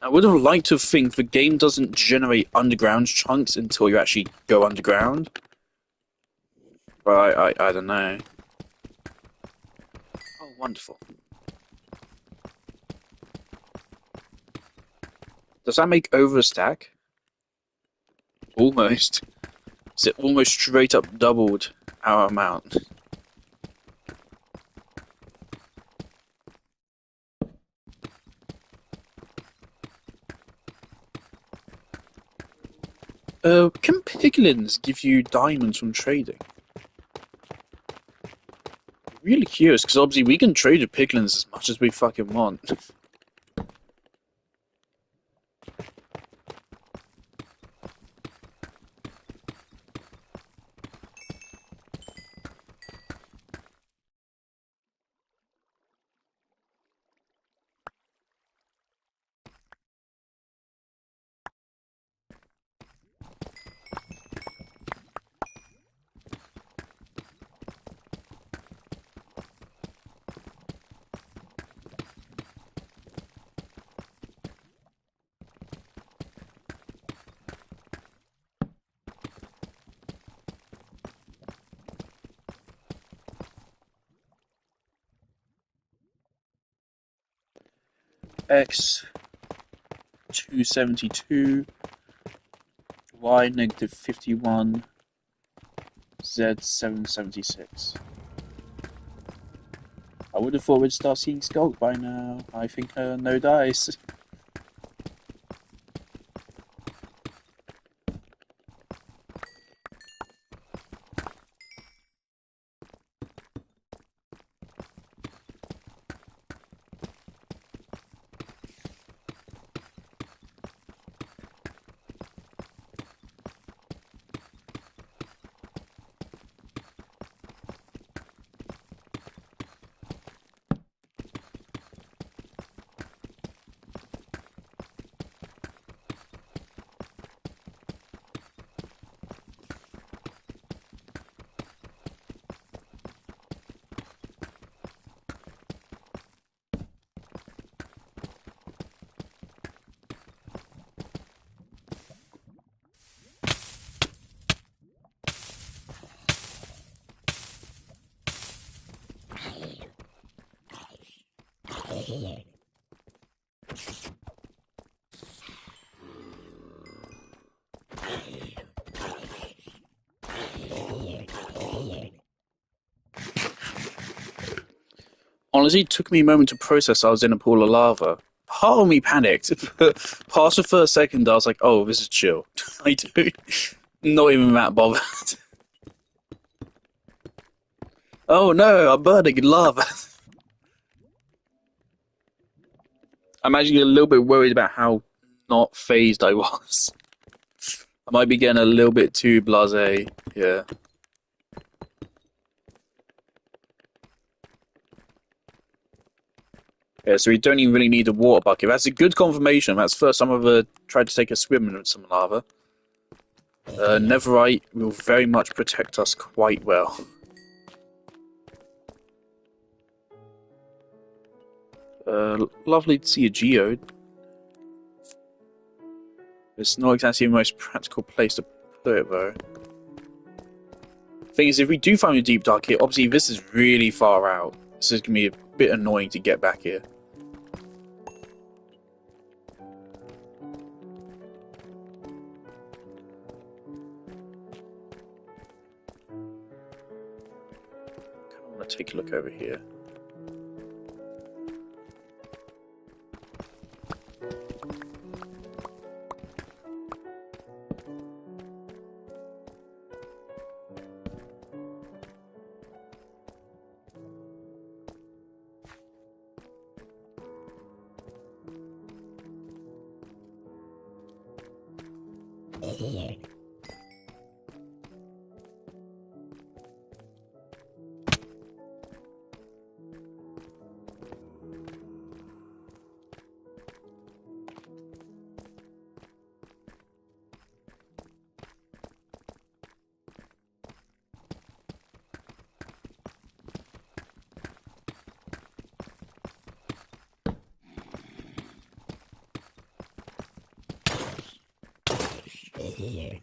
I would have liked to think the game doesn't generate underground chunks until you actually go underground. But I don't know. Oh, wonderful. Does that make over a stack? Almost. Is it almost straight up doubled our amount? Can piglins give you diamonds from trading? Really curious, because obviously we can trade with piglins as much as we fucking want. X 272, Y negative 51, Z 776. I would have thought we'd start seeing Skulk by now. I think no dice. Honestly, it took me a moment to process I was in a pool of lava. Part of me panicked, but past the first second, I was like, oh, this is chill. I don't, not even that bothered. Oh no, I'm burning in lava. I'm actually a little bit worried about how not phased I was. I might be getting a little bit too blasé. Yeah. Yeah, so we don't even really need a water bucket. That's a good confirmation. That's the first time I've ever tried to take a swim in some lava. Netherite will very much protect us quite well. Lovely to see a geode. It's not exactly the most practical place to put it, though. Thing is, if we do find a deep dark here, obviously this is really far out. This is going to be a bit annoying to get back here. I want to take a look over here. here.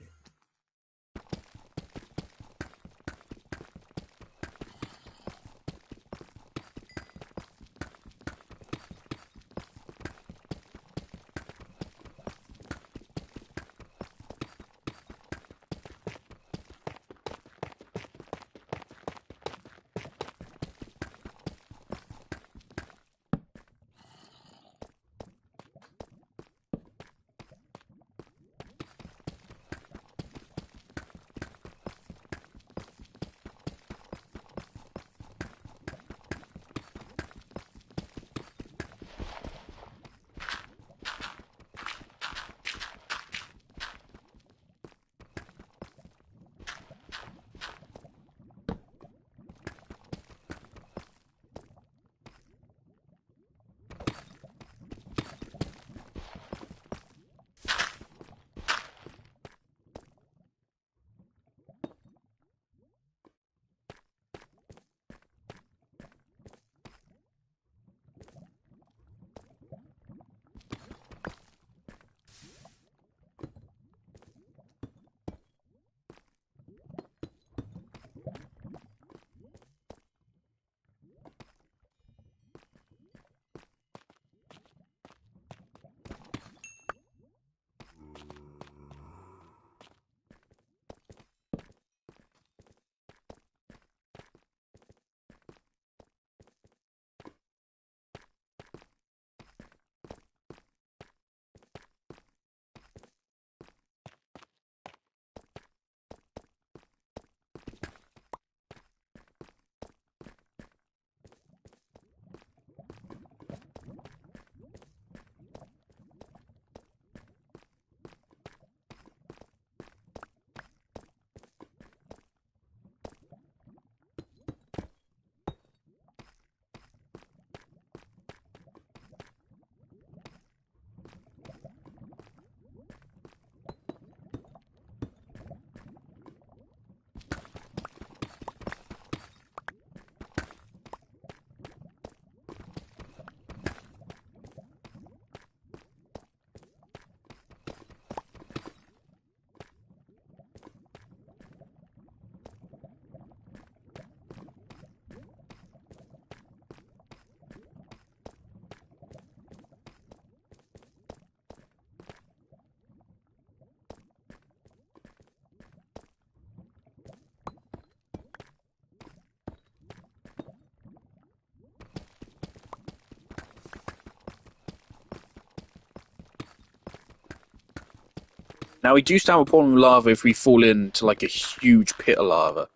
Now, we do still have a problem with lava if we fall into like a huge pit of lava.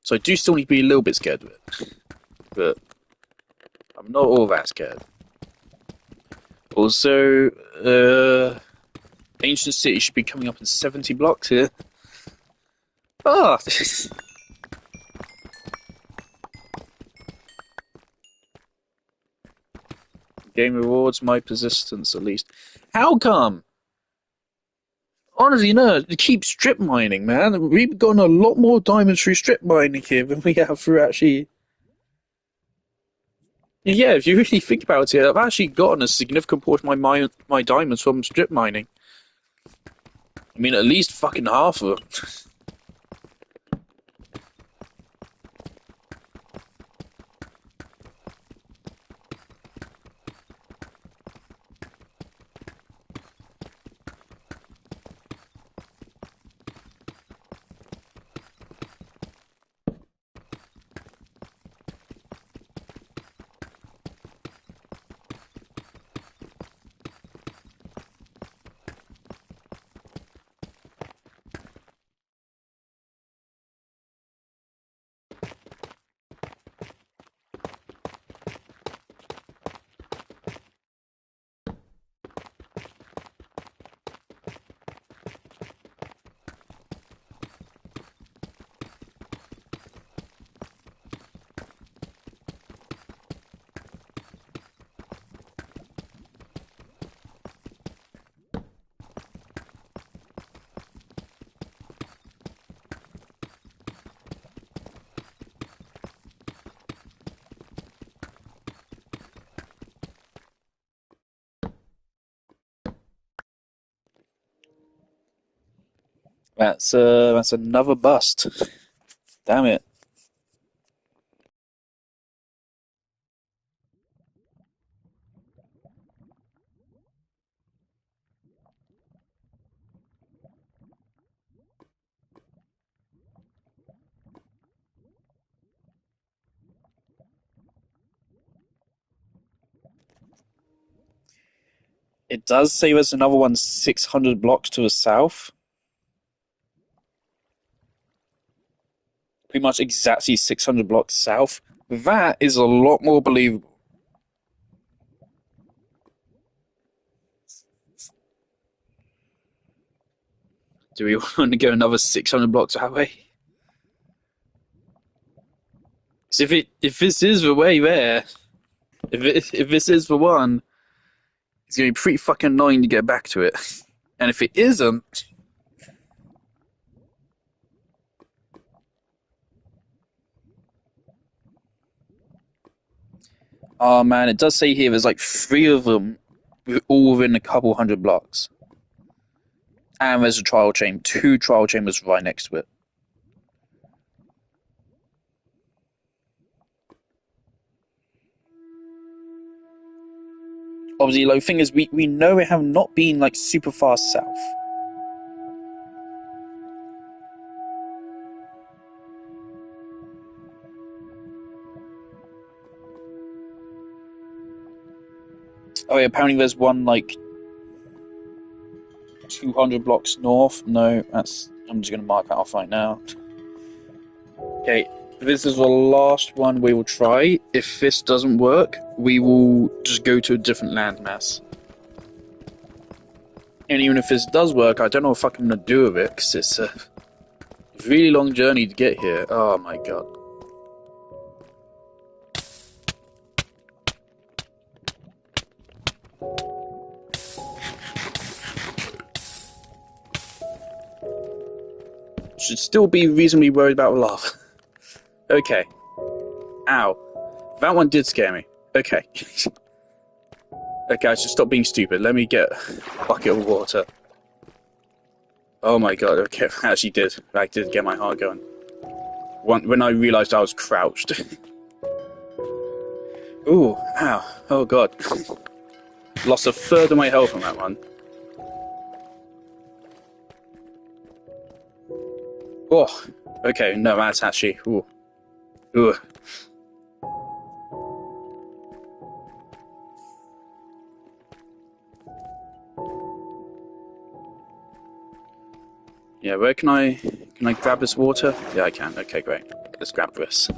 So I do still need to be a little bit scared of it. But I'm not all that scared. Also, Ancient City should be coming up in 70 blocks here. Ah! Game rewards my persistence, at least. How come? Honestly, no, keep strip mining, man. We've gotten a lot more diamonds through strip mining here than we have through actually. Yeah, if you really think about it, I've actually gotten a significant portion of my diamonds from strip mining. I mean, at least fucking half of them. That's another bust. Damn it. It does say there's another one 600 blocks to the south. Pretty much exactly 600 blocks south. That is a lot more believable. Do we want to go another 600 blocks that way? So if this is the way there, if this is the one, it's gonna be pretty fucking annoying to get back to it. And if it isn't, oh man, it does say here there's like three of them, all within a couple hundred blocks. And there's a trial chamber, two trial chambers right next to it. Obviously, like, the thing is, we know we have not been like super far south. Oh yeah, apparently there's one like 200 blocks north. No, that's. I'm just gonna mark that off right now. Okay, this is the last one we will try. If this doesn't work, we will just go to a different landmass. And even if this does work, I don't know what I'm gonna do with it, because it's a really long journey to get here. Oh my god. Should still be reasonably worried about lava. Okay. Ow. That one did scare me. Okay. Okay, I should stop being stupid. Let me get a bucket of water. Oh my god, okay, I actually did. I did get my heart going. When I realised I was crouched. Ooh, ow. Oh god. Lost a third of my health on that one. Oh, okay, no, that's actually... Ooh. Ooh. Yeah, where can I grab this water? Yeah, I can. Okay, great. Let's grab this.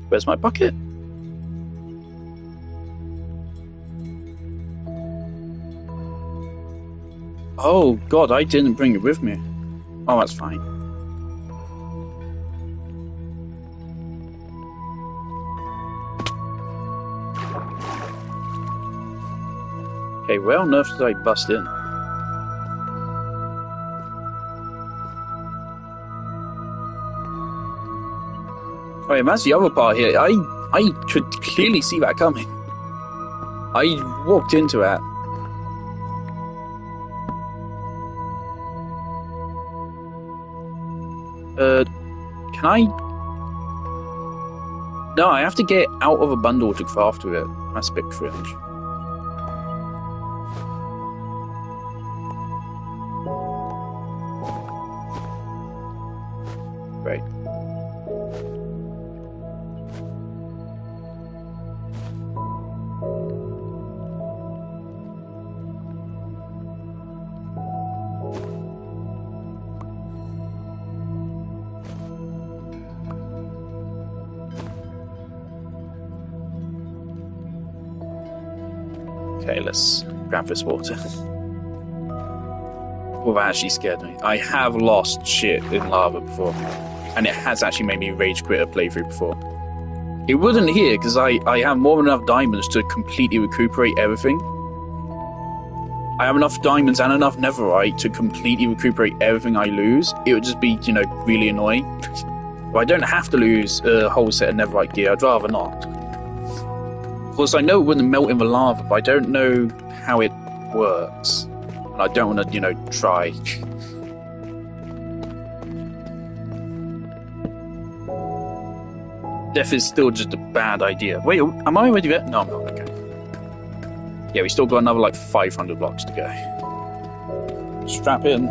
Where's my bucket? Oh god, I didn't bring it with me. Oh, that's fine. Okay, where on earth did I bust in? Oh yeah, that's the other part here. I could clearly see that coming. I walked into it. Can I? No, I have to get out of a bundle to craft with it. That's a bit cringe. Great. Okay, let's grab this water. Oh, that actually scared me. I have lost shit in lava before. And it has actually made me rage quit a playthrough before. It wasn't here, because I have more than enough diamonds to completely recuperate everything. I have enough diamonds and enough netherite to completely recuperate everything I lose, it would just be, really annoying. But I don't have to lose a whole set of netherite gear. I'd rather not. Of course, I know it wouldn't melt in the lava, but I don't know how it works. And I don't want to, try. Death is still just a bad idea. Wait, am I already there? No, I'm not. Okay. Yeah, we still got another, 500 blocks to go. Strap in.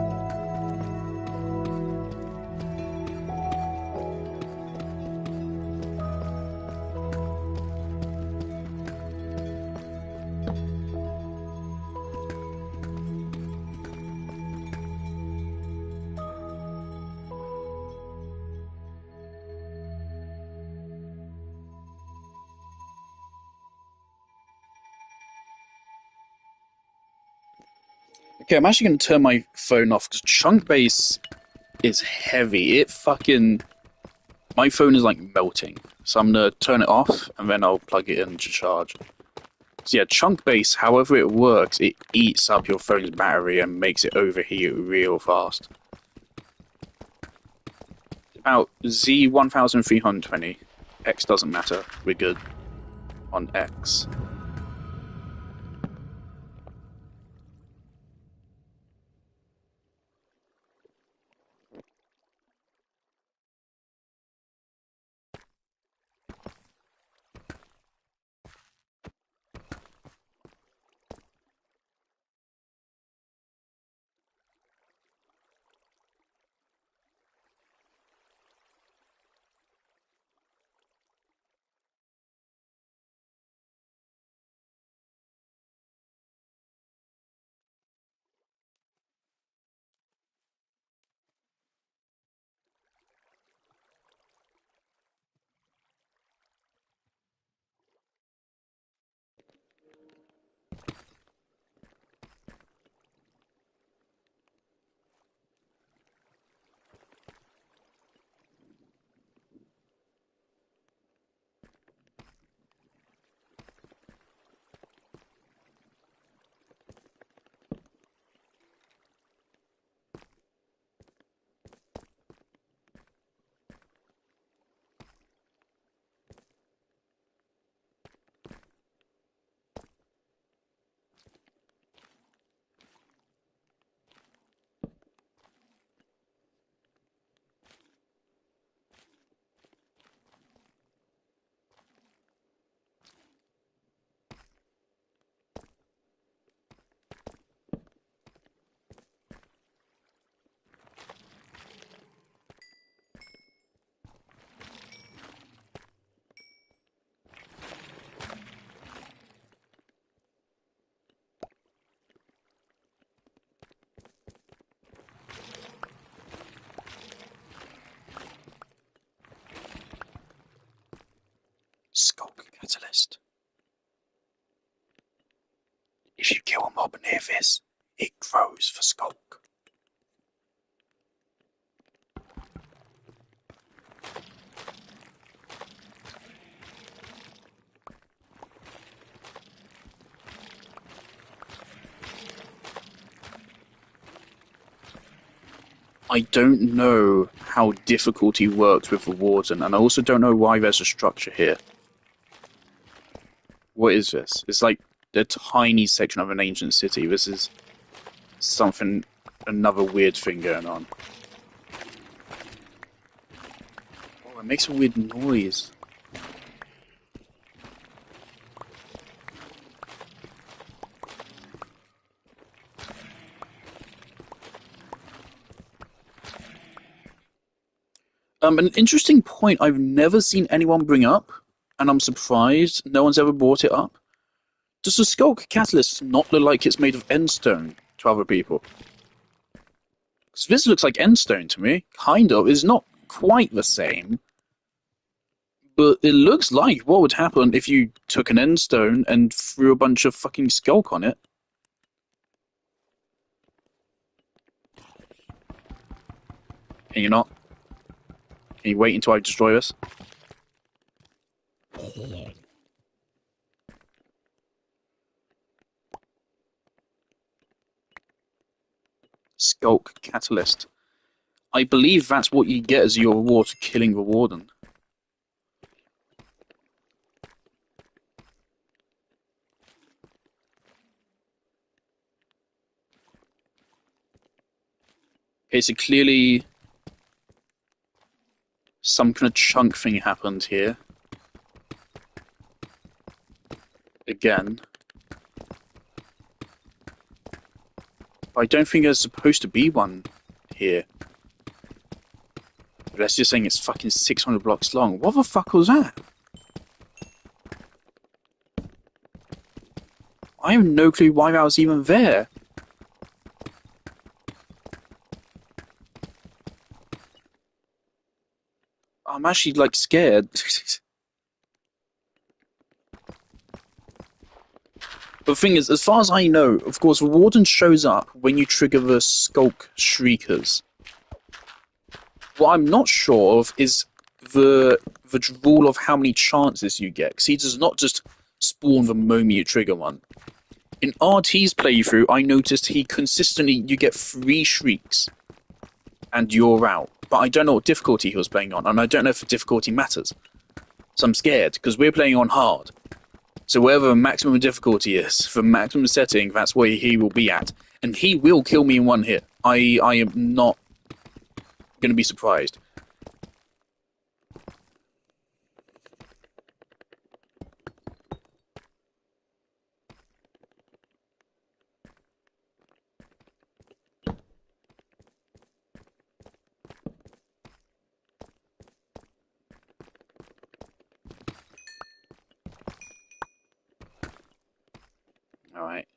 Okay, I'm actually going to turn my phone off because Chunk Base is heavy. My phone is melting. So I'm going to turn it off and then I'll plug it in to charge. So yeah, Chunk Base, however it works, it eats up your phone's battery and makes it overheat real fast. About Z1320. X doesn't matter. We're good on X. Skulk Catalyst. If you kill a mob near this, it grows for Skulk. I don't know how difficulty works with the Warden, and I also don't know why there's a structure here. What is this? It's like a tiny section of an ancient city. This is something, another weird thing going on. Oh, it makes a weird noise. An interesting point I've never seen anyone bring up, and I'm surprised no one's ever brought it up. Does the Skulk Catalyst not look like it's made of endstone to other people? Because this looks like endstone to me. Kind of. It's not quite the same. But it looks like what would happen if you took an endstone and threw a bunch of fucking Skulk on it. Can you not? Can you wait until I destroy this? Skulk Catalyst. I believe that's what you get as your reward for killing the Warden. Okay, so clearly some kind of chunk thing happened here. Again. I don't think there's supposed to be one here. Let's just saying it's fucking 600 blocks long. What the fuck was that? I have no clue why that was even there. I'm actually, like, scared. But the thing is, as far as I know, of course, the Warden shows up when you trigger the Skulk Shriekers. What I'm not sure of is the rule of how many chances you get, because he does not just spawn the moment you trigger one. In RT's playthrough, I noticed you get 3 shrieks, and you're out. But I don't know what difficulty he was playing on, and I don't know if the difficulty matters. So I'm scared, because we're playing on hard. So wherever the maximum difficulty is, for maximum setting, that's where he will be at. And he will kill me in one hit. I am not going to be surprised. Alright.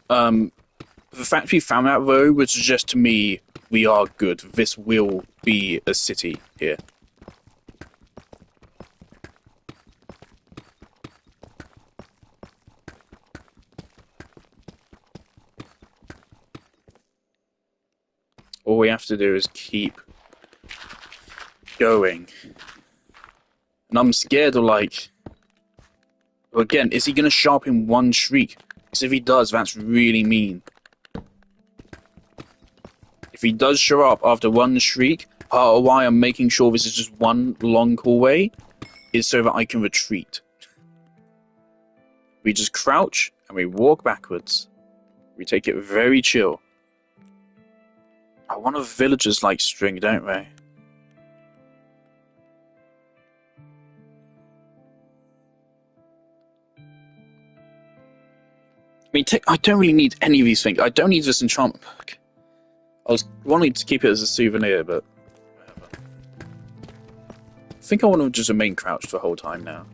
The fact we found that, though, would suggest to me we are good. This will be a city here. All we have to do is keep going. And I'm scared of, like... Again, is he going to show up in one shriek? Because if he does, that's really mean. If he does show up after one shriek, part of why I'm making sure this is just one long hallway is so that I can retreat. We just crouch and we walk backwards. We take it very chill. I want a villagers like string, don't we? I mean, I don't really need any of these things. I don't need this enchantment book. I was wanting to keep it as a souvenir, but whatever. I think I want to just remain crouched the whole time now.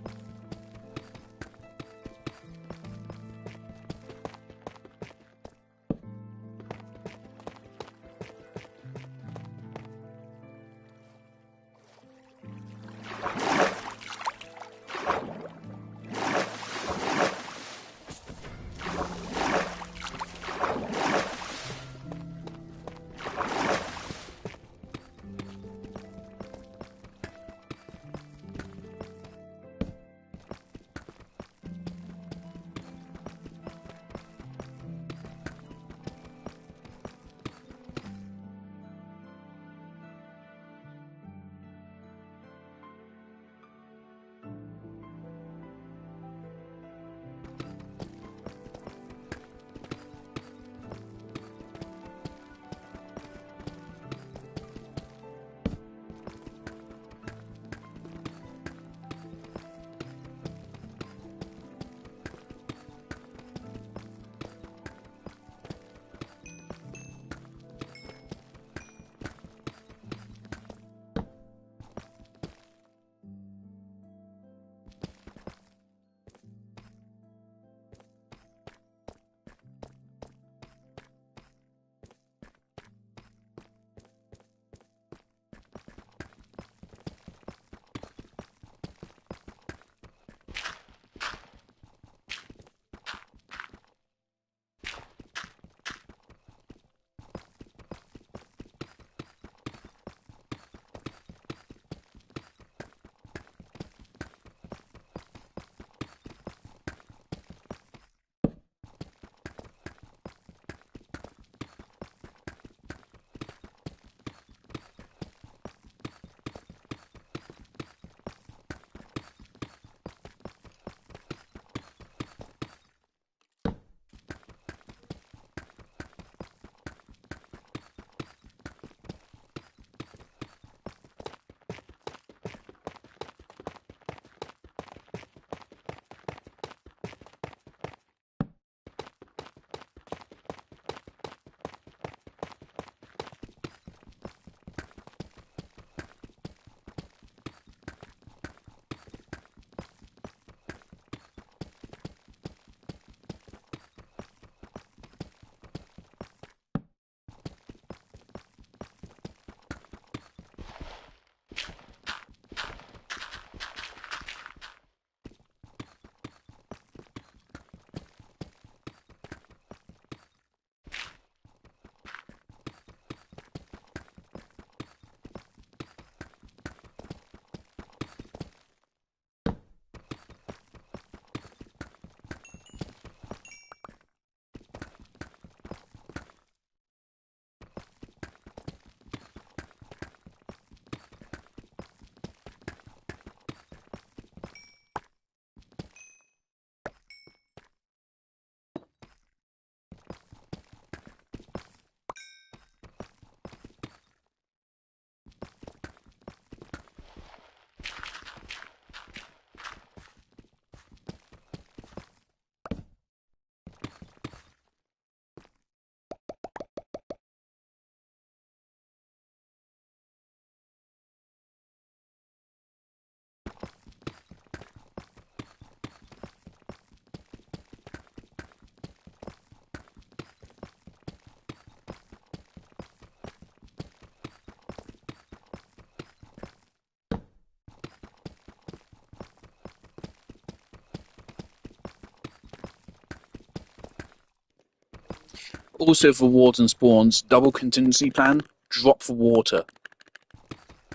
Also, for warden spawns, double contingency plan, drop the water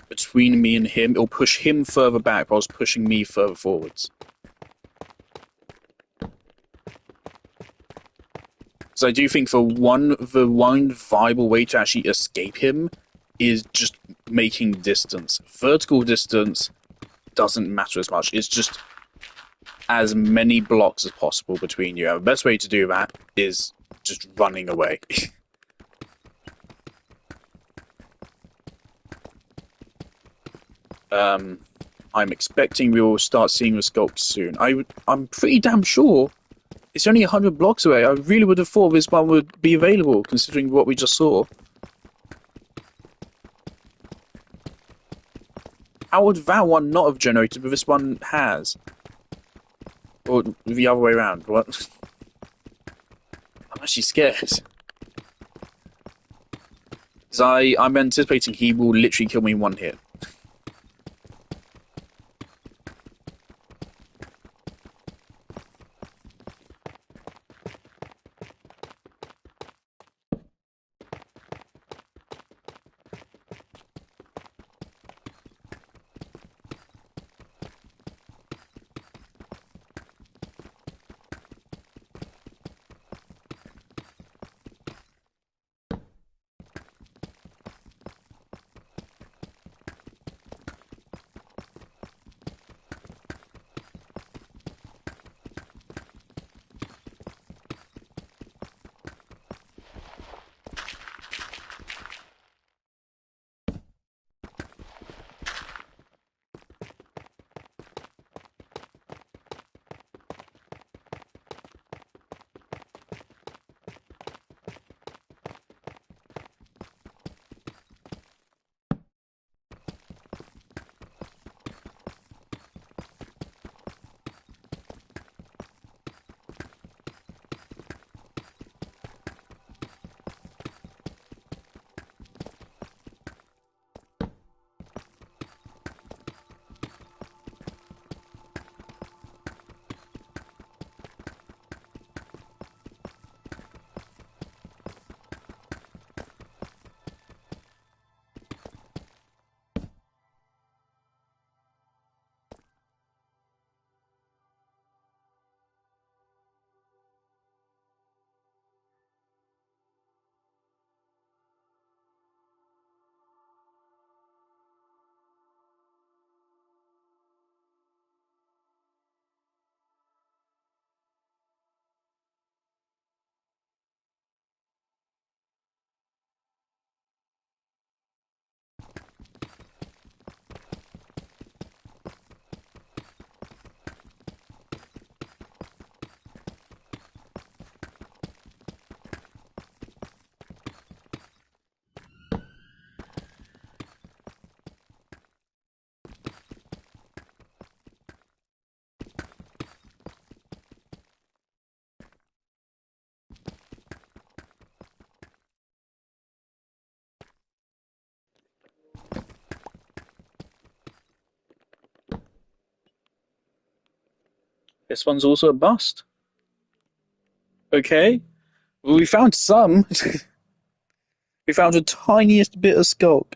between me and him. It'll push him further back whilst pushing me further forwards. So I do think the one viable way to actually escape him is just making distance. Vertical distance doesn't matter as much. It's just as many blocks as possible between you. And the best way to do that is just running away. I'm expecting we will start seeing the sculpt soon. I'm pretty damn sure it's only 100 blocks away. I really would have thought this one would be available, considering what we just saw. How would that one not have generated, but this one has? Or the other way around? What? I'm actually scared. Because I'm anticipating he will literally kill me in one hit. This one's also a bust. Okay. Well, we found some. We found the tiniest bit of sculk.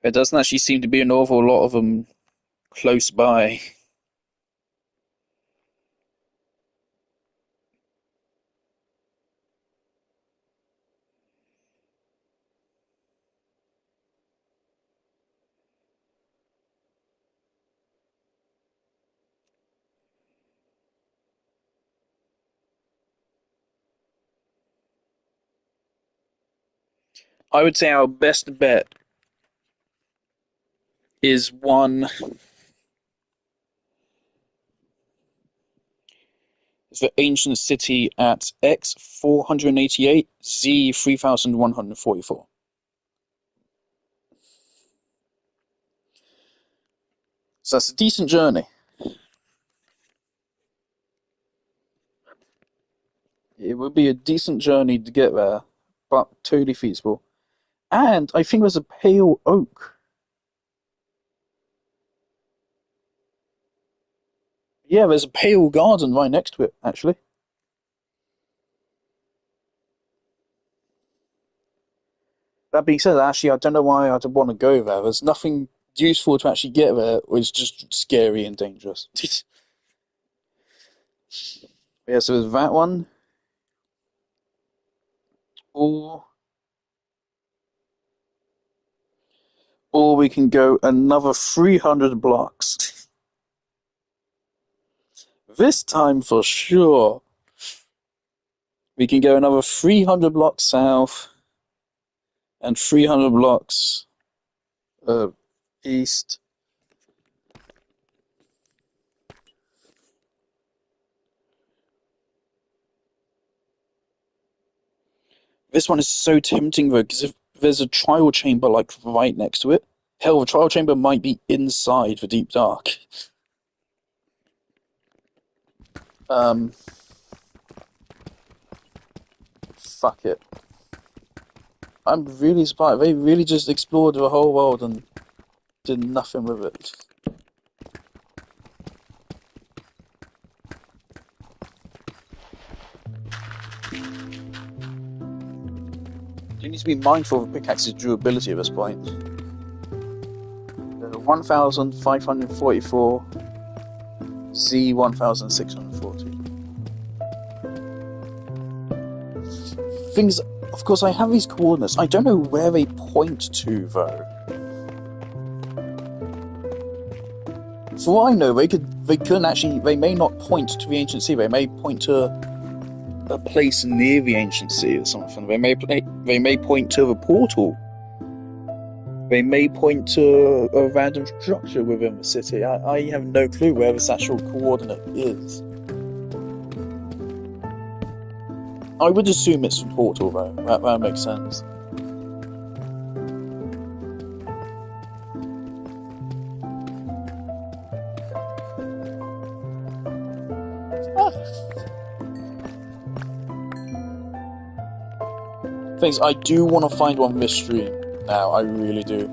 There doesn't actually seem to be an awful lot of them close by. I would say our best bet is one The ancient city at X 488, Z 3144. So that's a decent journey. It would be a decent journey to get there, but totally feasible. And I think there's a pale oak. Yeah, there's a pale garden right next to it, actually. That being said, actually, I don't know why I'd want to go there. There's nothing useful to actually get there. It's just scary and dangerous. Yeah, so there's that one. Or or we can go another 300 blocks. This time for sure. We can go another 300 blocks south and 300 blocks east. This one is so tempting though, because if there's a trial chamber like right next to it, hell, the trial chamber might be inside the deep dark. Fuck it. I'm really surprised. They really just explored the whole world and did nothing with it. You need to be mindful of the pickaxe's durability at this point. 1544, Z 1640. Things, of course, I have these coordinates. I don't know where they point to, though. For all I know, they couldn't actually. They may not point to the ancient sea. They may point to a place near the ancient sea or something. They may point to the portal. They may point to a random structure within the city. I have no clue where this actual coordinate is. I would assume it's the portal, though. That makes sense. Things I do want to find one this stream now, I really do.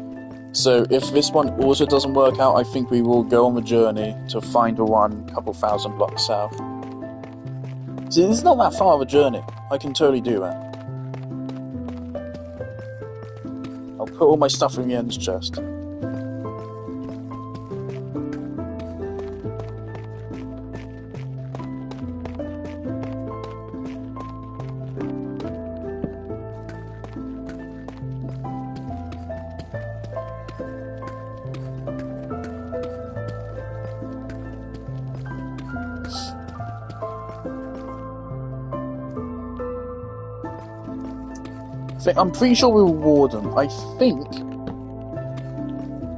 So if this one also doesn't work out, I think we will go on the journey to find the one a couple thousand blocks south. See, it's not that far of a journey. I can totally do that. I'll put all my stuff in the ends chest. I'm pretty sure we were Warden. I think.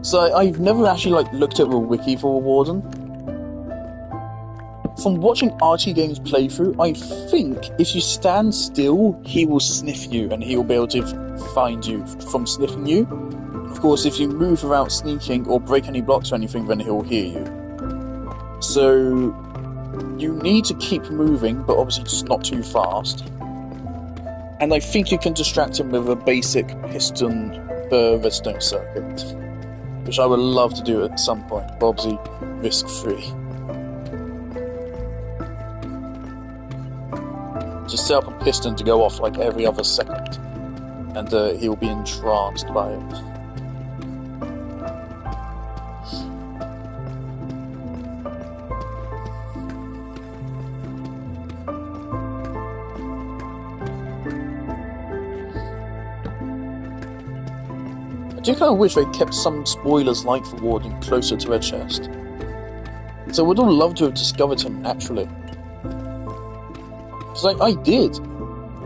So I've never actually looked at the wiki for Warden. From watching Archie Games playthrough, I think if you stand still, he will sniff you and he will be able to find you from sniffing you. Of course, if you move without sneaking or break any blocks or anything, then he'll hear you. So you need to keep moving, but obviously just not too fast. And I think you can distract him with a basic piston redstone circuit, which I would love to do at some point, but obviously risk-free. Just set up a piston to go off like every other second, and he will be entranced by it. I do kind of wish they kept some spoilers like for Warden closer to her chest. So I would have loved to have discovered him naturally. Because I did.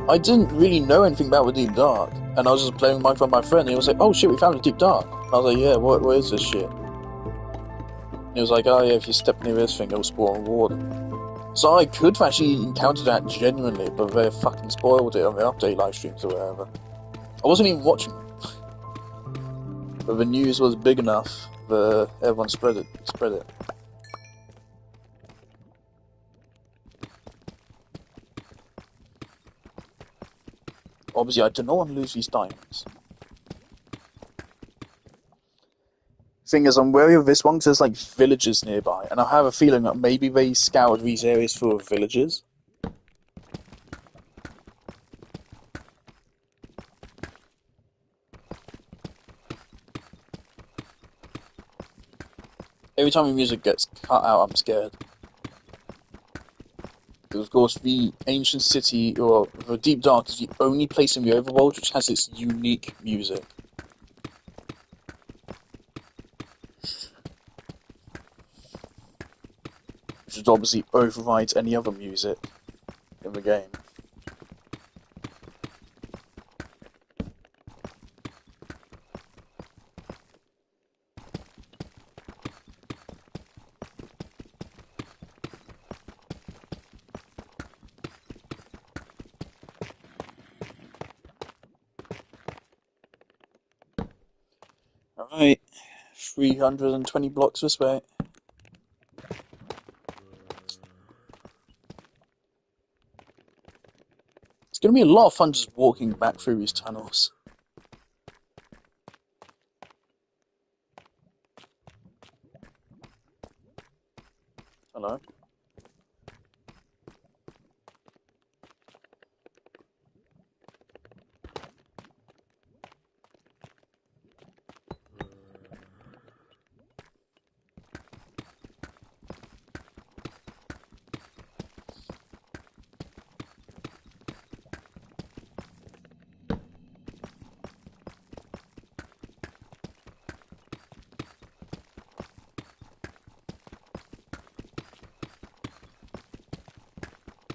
I didn't really know anything about the Deep Dark. And I was just playing with my friend and he was like, oh shit, we found the Deep Dark. And I was like, yeah, what is this shit? And he was like, oh yeah, if you step near this thing, it'll spawn a Warden. So I could have actually encountered that genuinely, but they fucking spoiled it on the update live streams or whatever. I wasn't even watching them, but the news was big enough that everyone spread it. Obviously, I do not want to lose these diamonds. Thing is, I'm wary of this one because there's like villages nearby, and I have a feeling that maybe they scoured these areas full of villages. Every time the music gets cut out, I'm scared. Because, of course, the ancient city, or the Deep Dark, is the only place in the overworld which has its unique music. Which would obviously override any other music in the game. Alright, 320 blocks this way. It's going to be a lot of fun just walking back through these tunnels. Hello.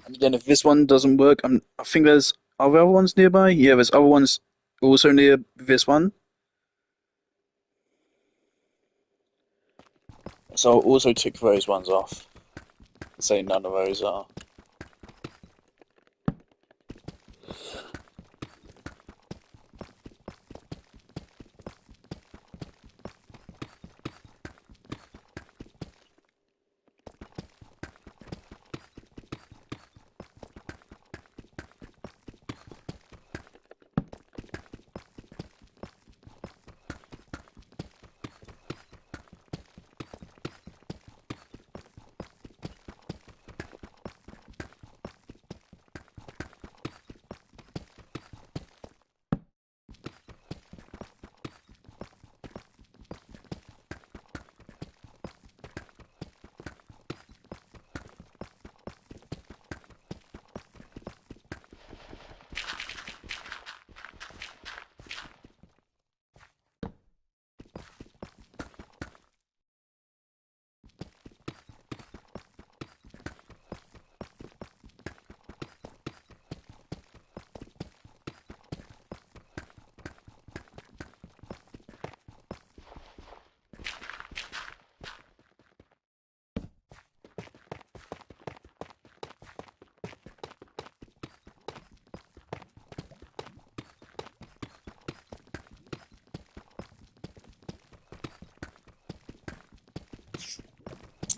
And again, if this one doesn't work, I think there's other ones nearby. Yeah, there's other ones also near this one. So I'll also tick those ones off. Say none of those are.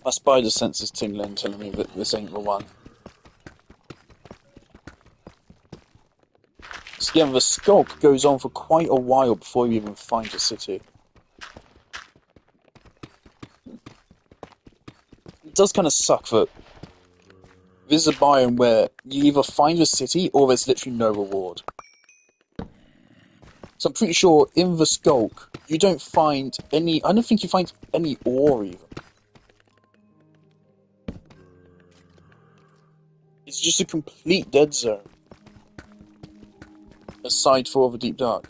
My spider sense is tingling, telling me that this ain't the one. So again, the skulk goes on for quite a while before you even find a city. It does kind of suck that this is a biome where you either find a city or there's literally no reward. So I'm pretty sure in the skulk, you don't find any... I don't think you find any ore even. It's just a complete dead zone. Aside for the Deep Dark.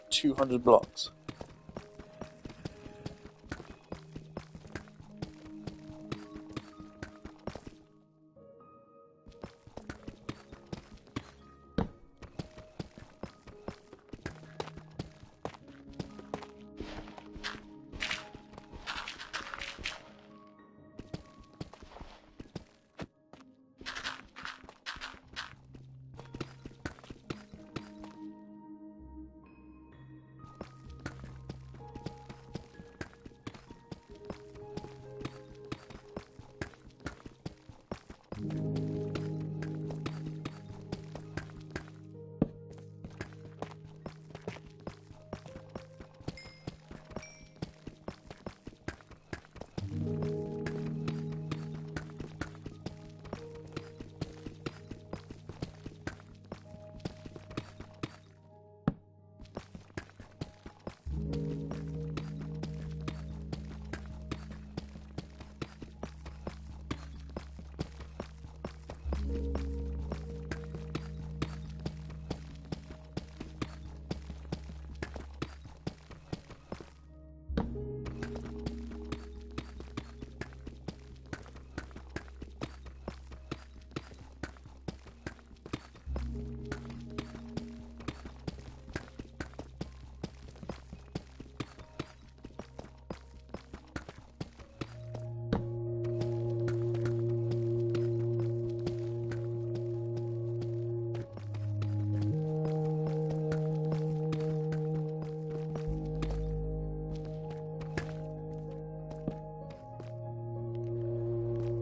200 blocks.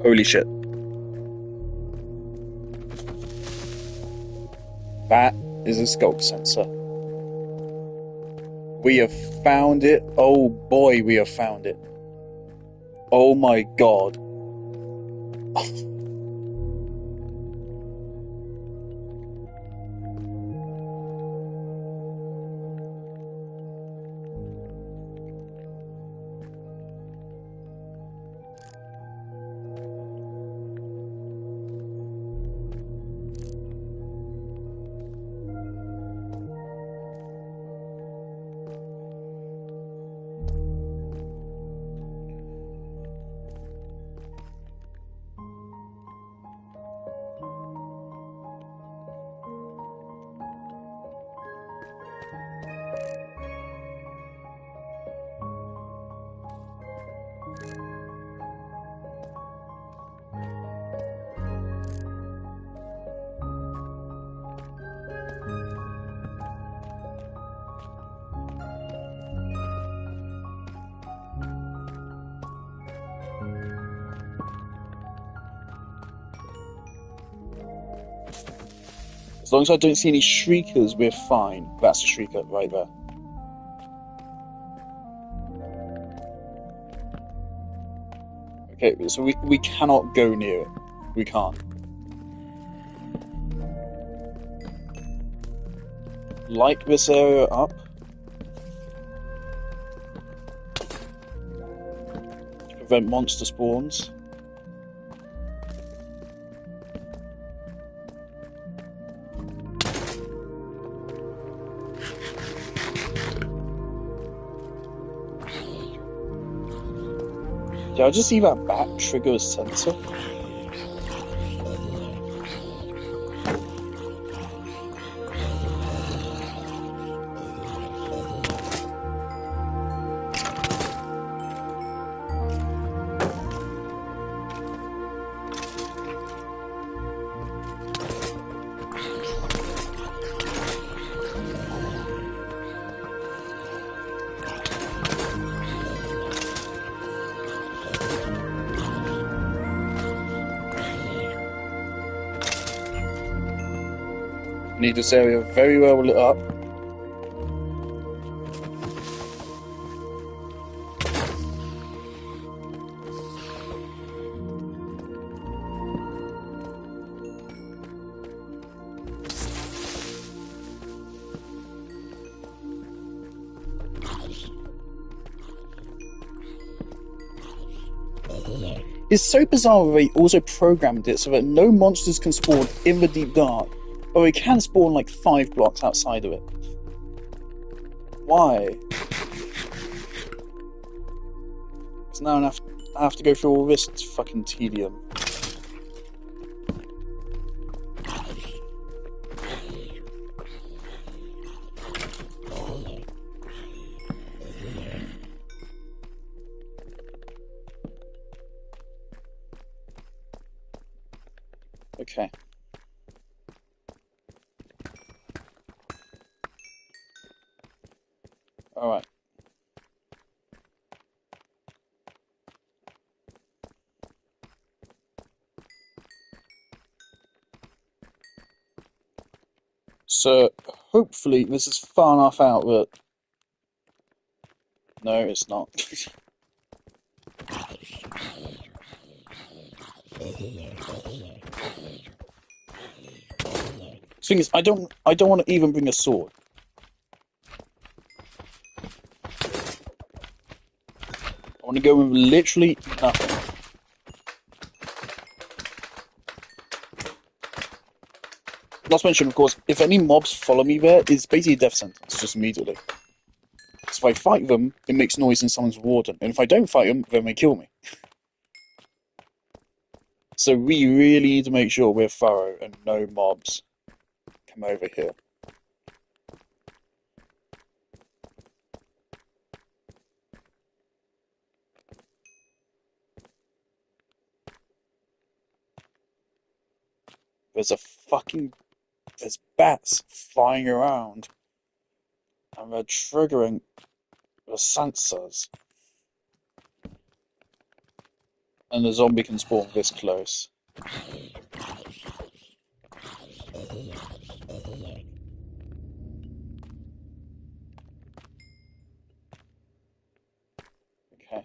Holy shit. That is a sculk sensor. We have found it. Oh boy, we have found it. Oh my god. As long as I don't see any shriekers, we're fine. That's a shrieker right there. Okay, so we cannot go near it. We can't. Light this area up. To prevent monster spawns. Did I just see that bat trigger a sensor? Need this area very well lit up. It's so bizarre that they also programmed it so that no monsters can spawn in the deep dark, but they can spawn like 5 blocks outside of it. Why? So now I have to go through all this fucking tedium. Okay. Alright. So, hopefully this is far enough out that... No, it's not. The thing is, I don't want to even bring a sword. I want to go with literally nothing. Not to mention, of course, if any mobs follow me there, it's basically a death sentence, just immediately. So if I fight them, it makes noise and summons Warden. And if I don't fight them, then they kill me. So we really need to make sure we're thorough and no mobs come over here. There's bats flying around. And they're triggering the sensors. And the zombie can spawn this close. Okay.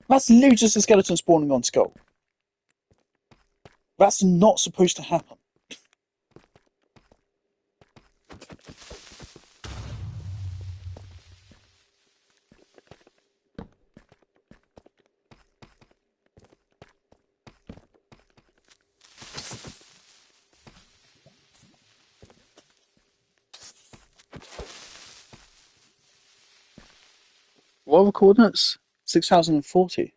That's literally just a skeleton spawning on Skull. That's not supposed to happen. What are the coordinates? 6040.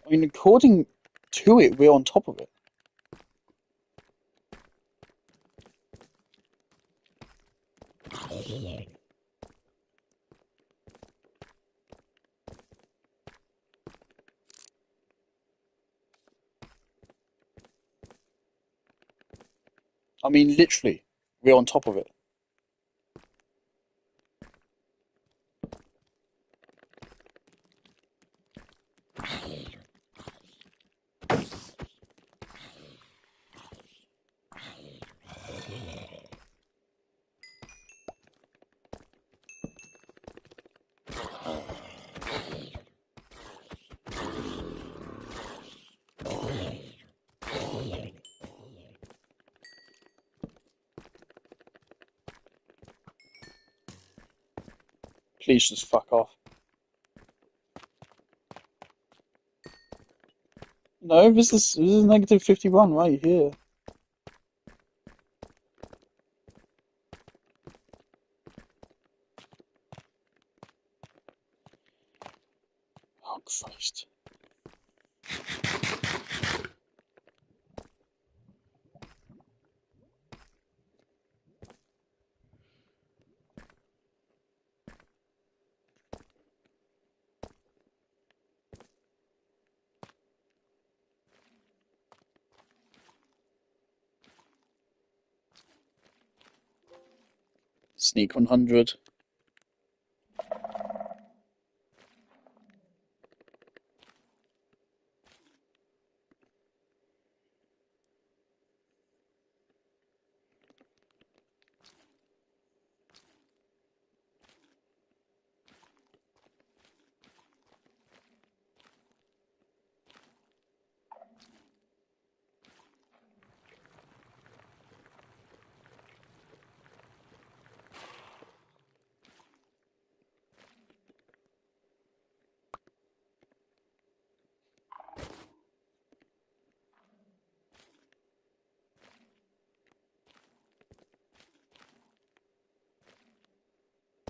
I mean, according to it, we're on top of it. I mean, literally, we're on top of it. Please just fuck off. No, this is negative 51 right here. Oh, Christ. Sneak 100.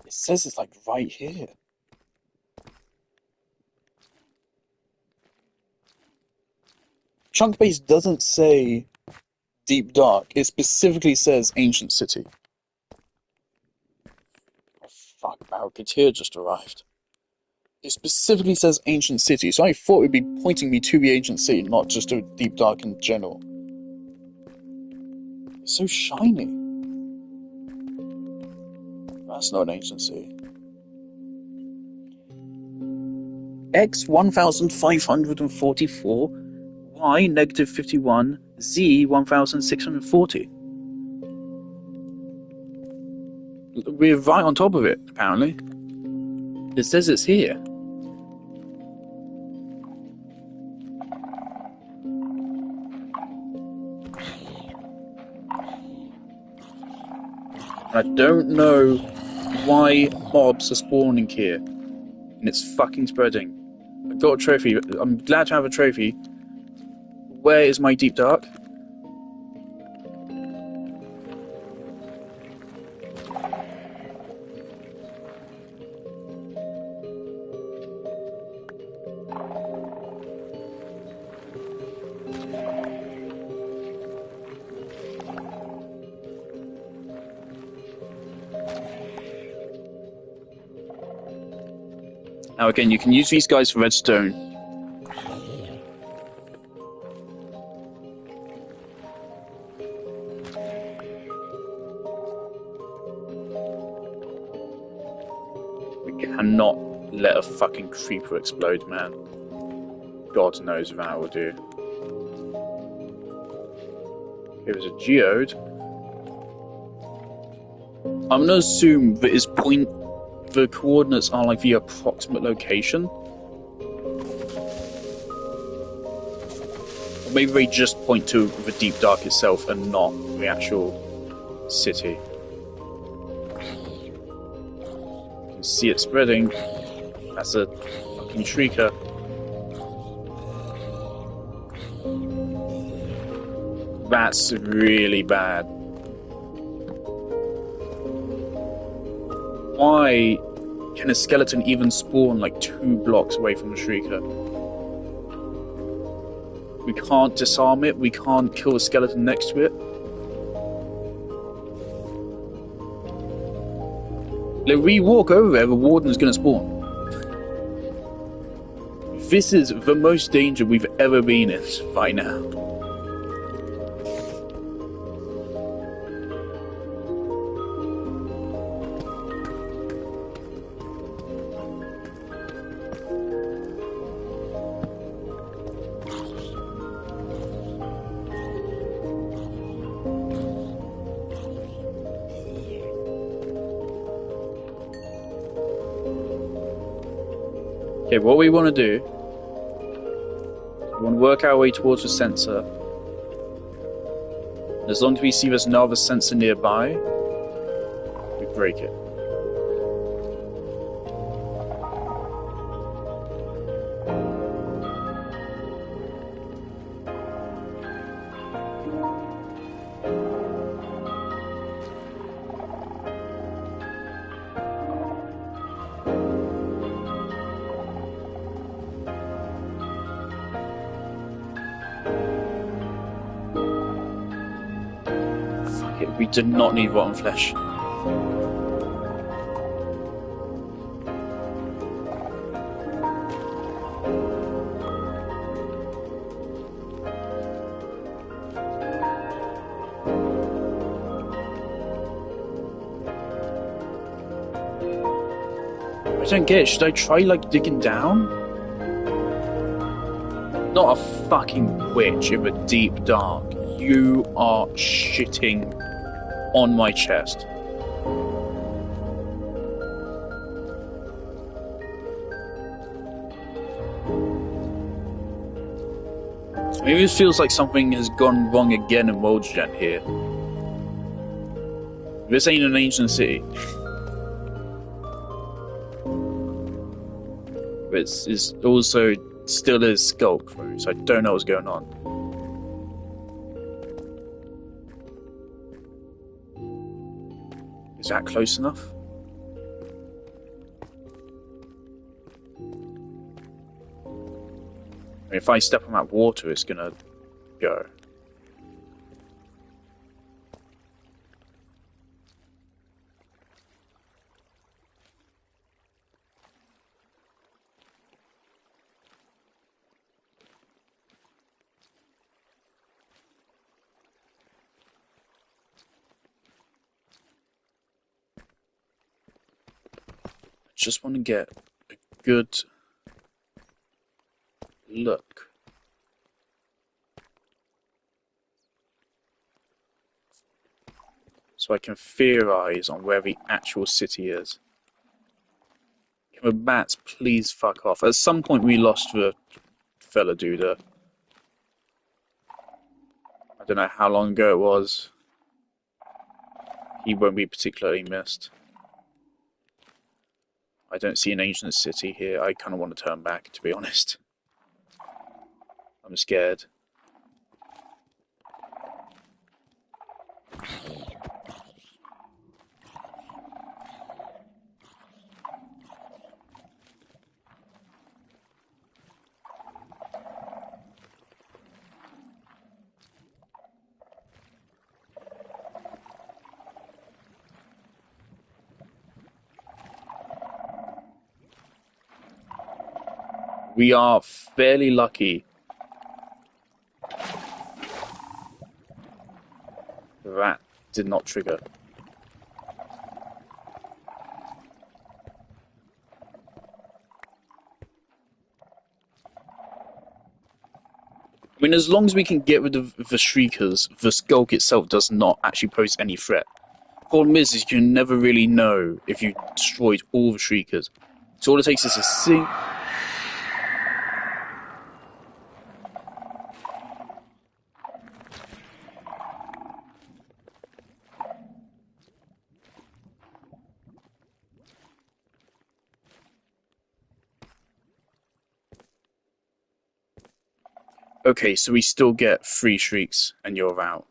It says it's like right here. Chunk Base doesn't say Deep Dark. It specifically says Ancient City. Oh, fuck, Barricade just arrived. It specifically says Ancient City, so I thought it would be pointing me to the Ancient City, not just to Deep Dark in general. It's so shiny. That's not an Ancient City. X 1544, Y negative 51, Z 1640. We're right on top of it, apparently. It says it's here. I don't know why mobs are spawning here. And it's fucking spreading. I've got a trophy. I'm glad to have a trophy. Where is my deep dark? Now again, you can use these guys for redstone. We cannot let a fucking creeper explode, man. God knows what that will do. Here is a geode. I'm gonna assume that his point, the coordinates are like the approximate location. Or maybe they just point to the deep dark itself and not the actual city. You can see it spreading. That's a fucking shrieker. That's really bad. Why can a skeleton even spawn like 2 blocks away from the shrieker? We can't disarm it, we can't kill a skeleton next to it. If we walk over there, the warden's gonna spawn. This is the most danger we've ever been in right now. Okay, what we want to do, we want to work our way towards the sensor. And as long as we see there's no other sensor nearby, we break it. We do not need rotten flesh. I don't get it. Should I try, like, digging down? Not a fucking witch in the deep dark. You are shitting on my chest. Maybe this feels like something has gone wrong again in Worldgen here. This ain't an ancient city. But it's also still is Skulk Crew, so I don't know what's going on. Is that close enough? I mean, if I step on that water, it's gonna go. Just want to get a good look. So I can theorize on where the actual city is. Can the bats please fuck off? At some point we lost the fella dude. I don't know how long ago it was. he won't be particularly missed. I don't see an ancient city here. I kind of want to turn back, to be honest. I'm scared. We are fairly lucky that did not trigger. I mean, as long as we can get rid of the Shriekers, the Skulk itself does not actually pose any threat. Problem is you can never really know if you destroyed all the Shriekers. So all it takes is a Okay, so we still get 3 Shrieks and you're out.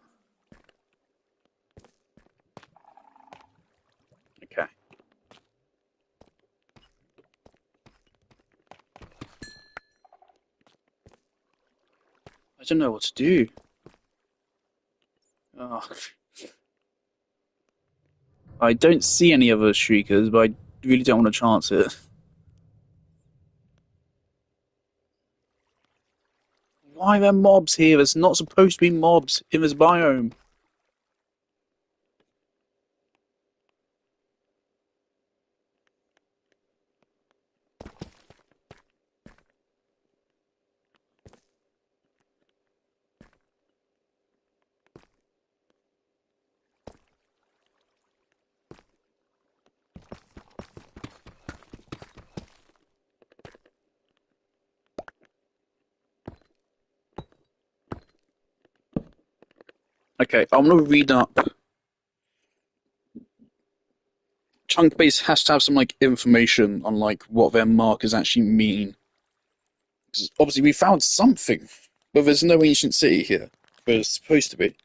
Okay. I don't know what to do. Oh. I don't see any other Shriekers, but I really don't want to chance it. Why are there mobs here? There's not supposed to be mobs in this biome. Okay, I'm gonna read up. Chunk base has to have some like information on like what their markers actually mean. 'Cause obviously we found something, but there's no ancient city here. There's supposed to be.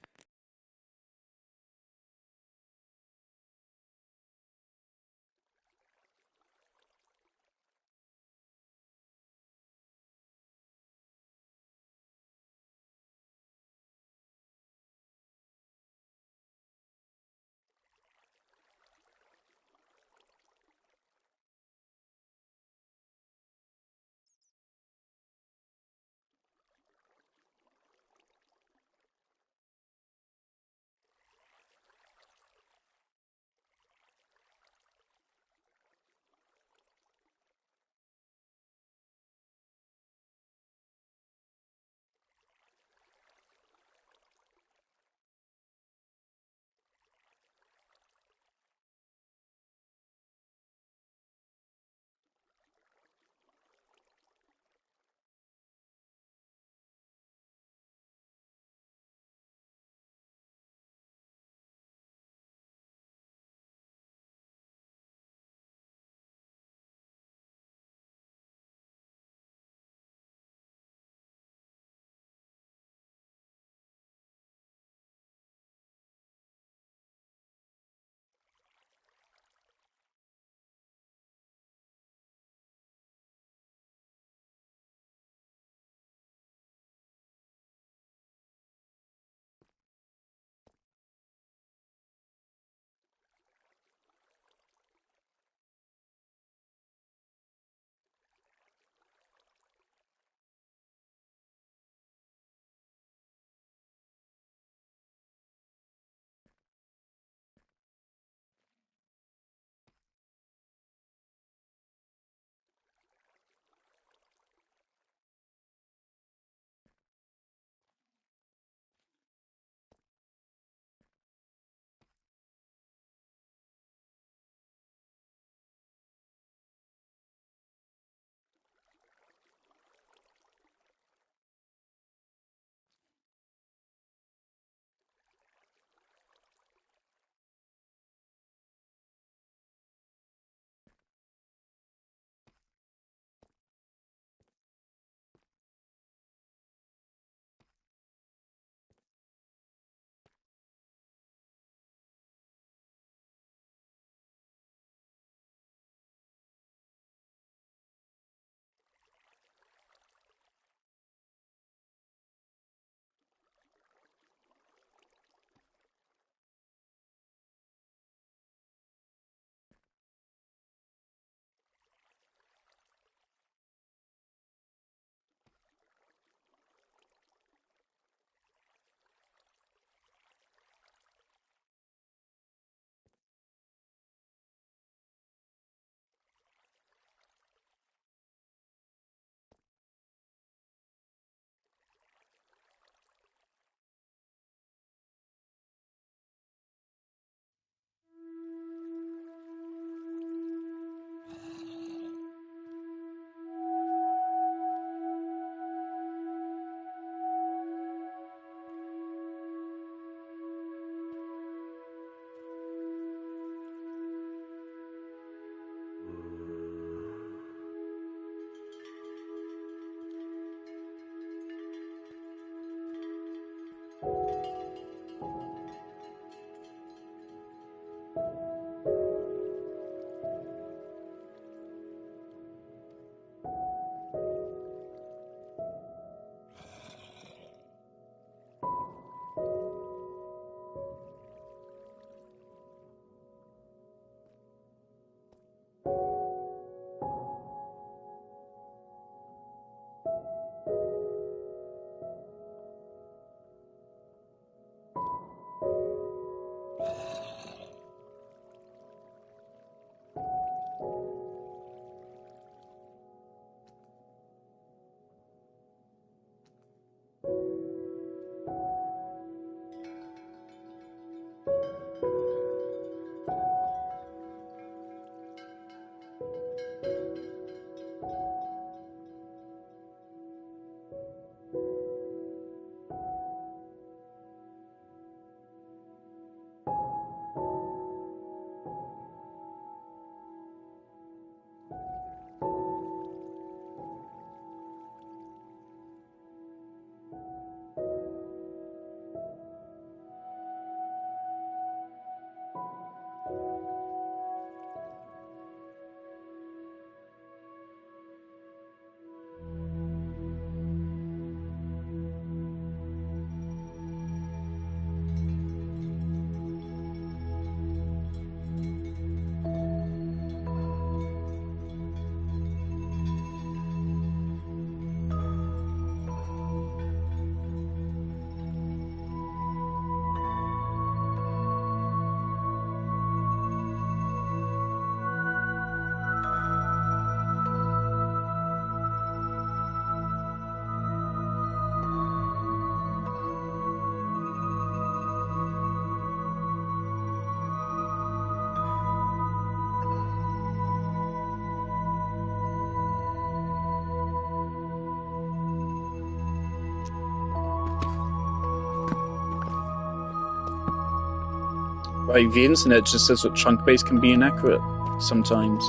Right, the internet just says that chunk base can be inaccurate sometimes.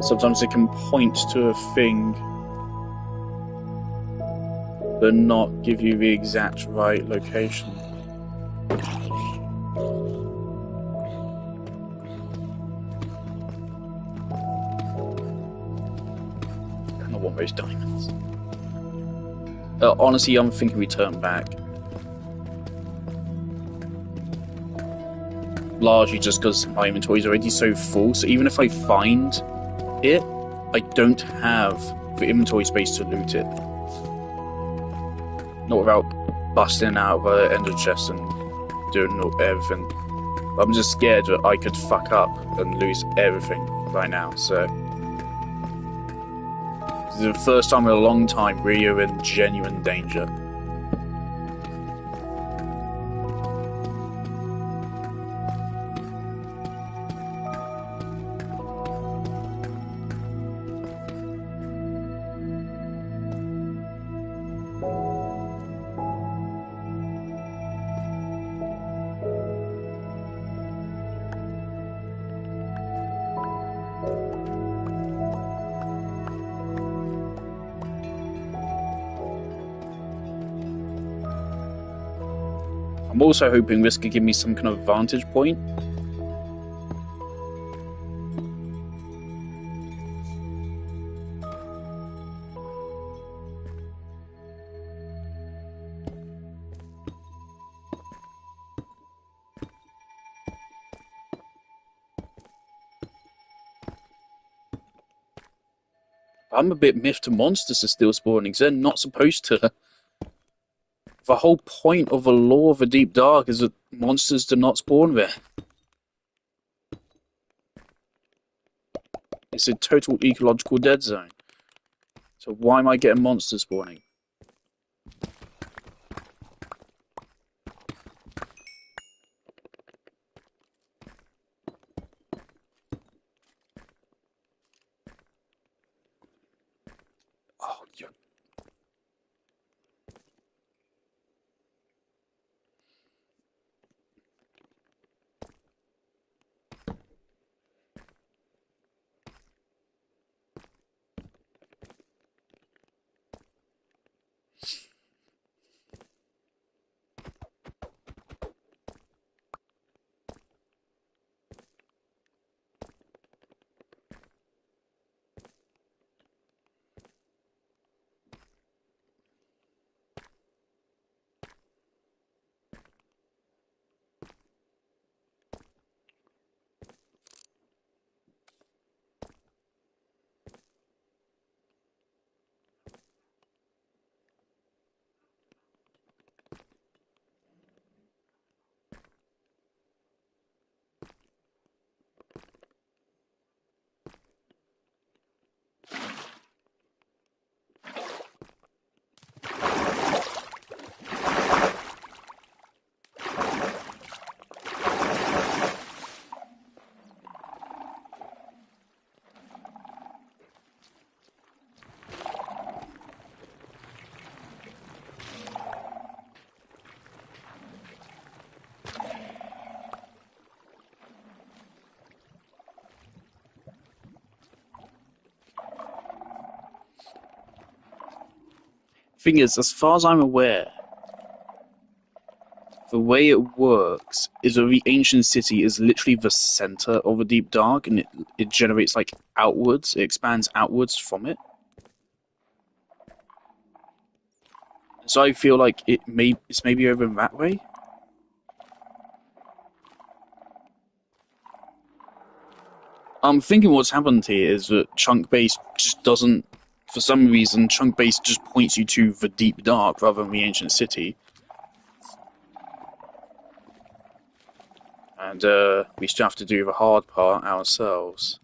Sometimes it can point to a thing but not give you the exact right location. I kind of want those diamonds. Honestly, I'm thinking we turn back. Largely just because my inventory is already so full, so even if I find it, I don't have the inventory space to loot it. Not without busting out of an ender chest and doing everything. I'm just scared that I could fuck up and lose everything right now, so... This is the first time in a long time we are in genuine danger. I'm also hoping this could give me some kind of vantage point. I'm a bit miffed to monsters are still spawning, because they're not supposed to. The whole point of the law of the Deep Dark is that monsters do not spawn there. It's a total ecological dead zone. So why am I getting monsters spawning? Oh, yeah. Thing is, as far as I'm aware, the way it works is that the ancient city is literally the center of the Deep Dark, and it generates like outwards, it expands outwards from it. So I feel like it's maybe over that way. I'm thinking what's happened here is that Chunk Base just doesn't, for some reason, Chunk Base just points you to the Deep Dark rather than the ancient city. And we still have to do the hard part ourselves.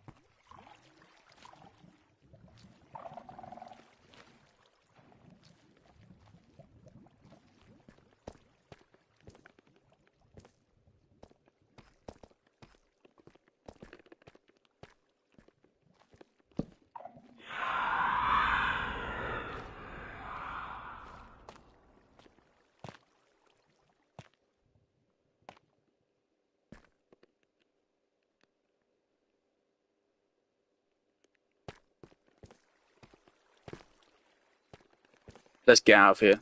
Let's get out of here.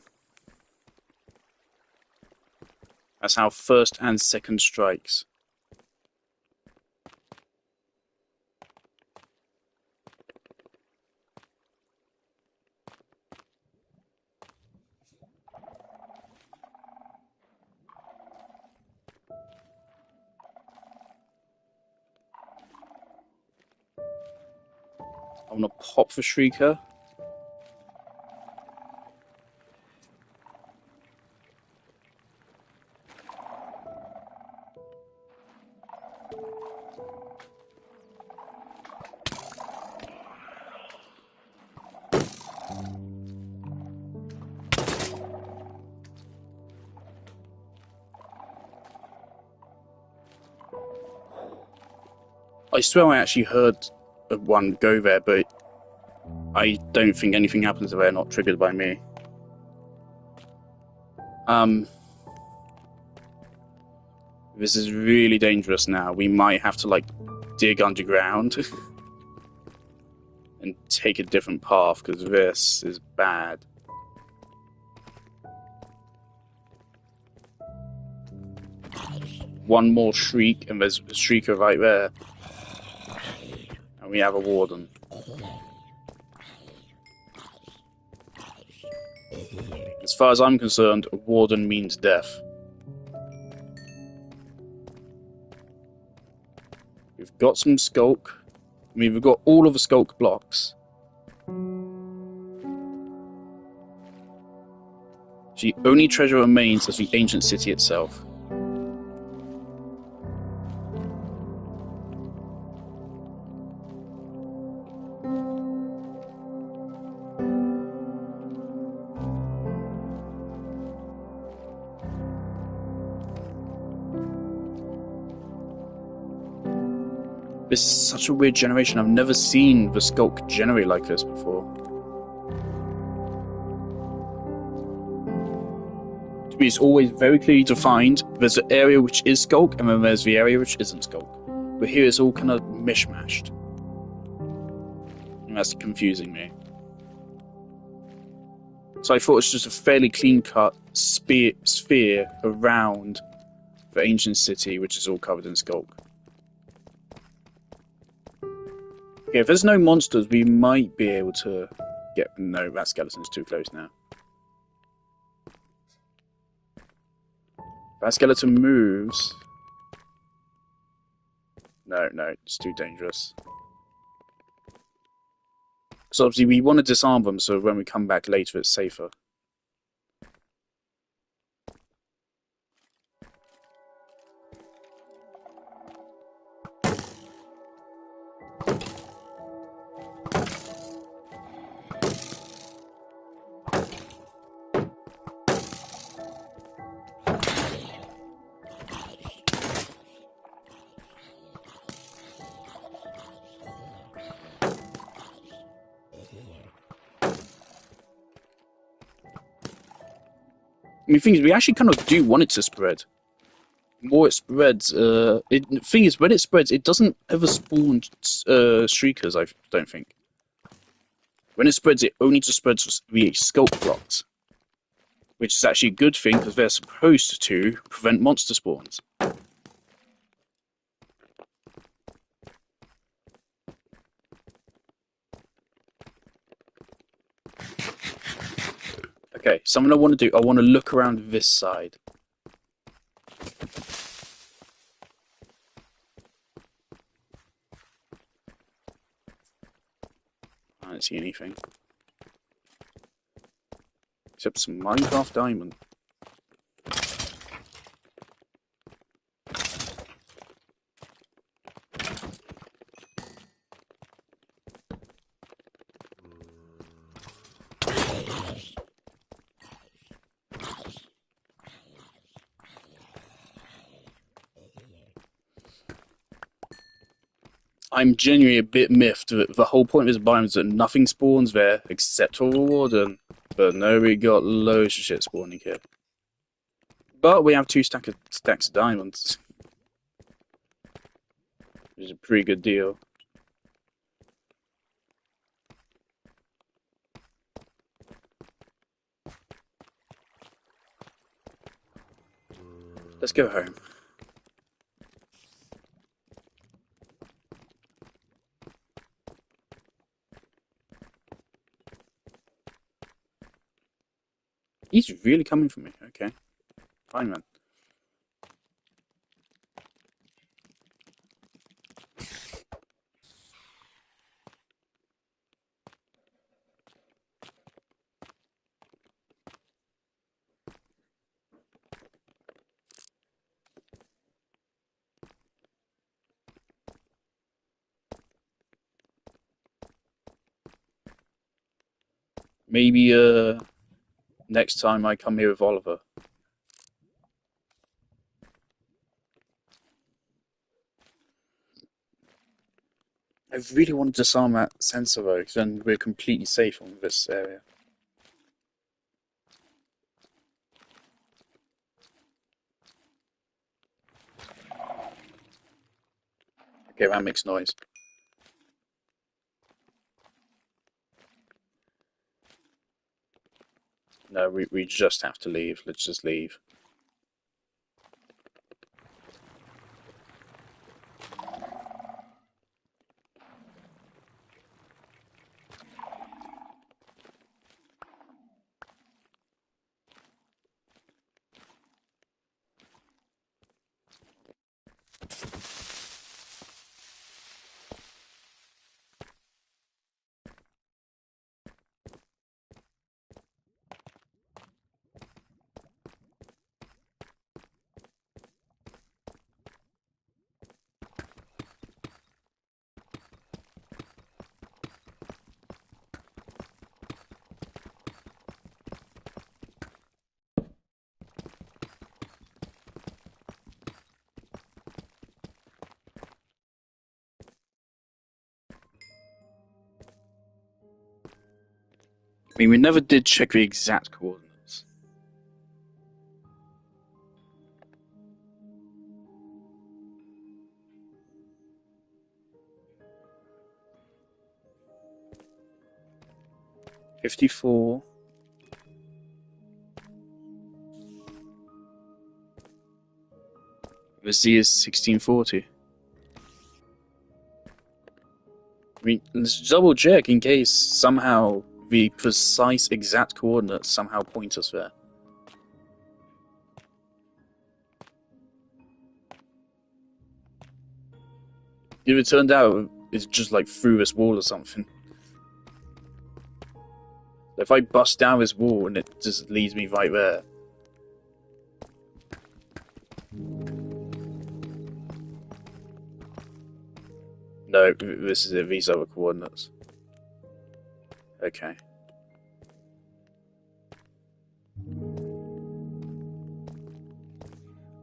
That's our first and second strikes. I want to pop for Shrieker. I swear I actually heard one go there, but I don't think anything happens if they're not triggered by me. This is really dangerous now. We might have to, like, dig underground and take a different path, because this is bad. One more shriek, and there's a shrieker right there. And we have a warden. As far as I'm concerned, a warden means death. We've got some skulk. I mean, we've got all of the skulk blocks. The only treasure remains is the ancient city itself. This is such a weird generation. I've never seen the skulk generate like this before. To me, it's always very clearly defined. There's an area which is skulk, and then there's the area which isn't skulk. But here it's all kind of mishmashed. And that's confusing me. So I thought it's just a fairly clean-cut sphere around the ancient city, which is all covered in skulk. Okay, if there's no monsters, we might be able to get... No, that skeleton's too close now. That skeleton moves... No, it's too dangerous. So obviously we want to disarm them, so when we come back later it's safer. I mean, the thing is, we actually kind of do want it to spread. The more it spreads, the thing is, when it spreads, it doesn't ever spawn shriekers, I don't think. When it spreads, it only just spreads the skulk blocks. Which is actually a good thing, because they're supposed to prevent monster spawns. Okay, something I want to do, I want to look around this side. I don't see anything. Except some Minecraft diamond. I'm genuinely a bit miffed that the whole point of this biome is that nothing spawns there except for the warden. But no, we got loads of shit spawning here. But we have 2 stacks of diamonds. Which is a pretty good deal. Let's go home. He's really coming for me. Okay. Fine, man. Maybe, next time I come here with Oliver. I really want to disarm that sensor though, because then we're completely safe on this area. Okay, that makes noise. No, we just have to leave. Let's just leave. I mean, we never did check the exact coordinates. $54. The Z is 1640. I mean, let's double check in case somehow the precise exact coordinates somehow point us there. If it turned out it's just like through this wall or something. If I bust down this wall and it just leads me right there. No, this is it, these other coordinates. Okay.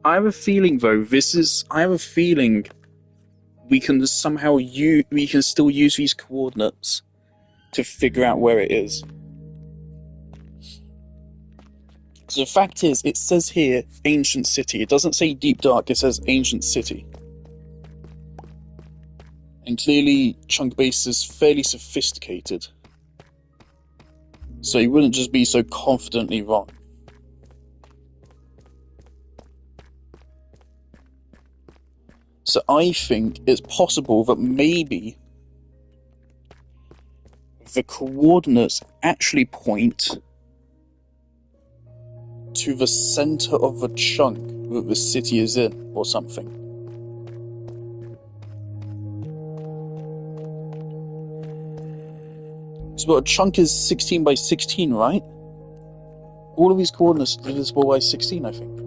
I have a feeling though, I have a feeling we can somehow we can still use these coordinates to figure out where it is. So the fact is, it says here, ancient city. It doesn't say deep dark, it says ancient city. And clearly, Chunk Base is fairly sophisticated. So he wouldn't just be so confidently wrong. So I think it's possible that maybe the coordinates actually point to the center of the chunk that the city is in, or something. So a chunk is 16 by 16, right? All of these coordinates are divisible by 16, I think.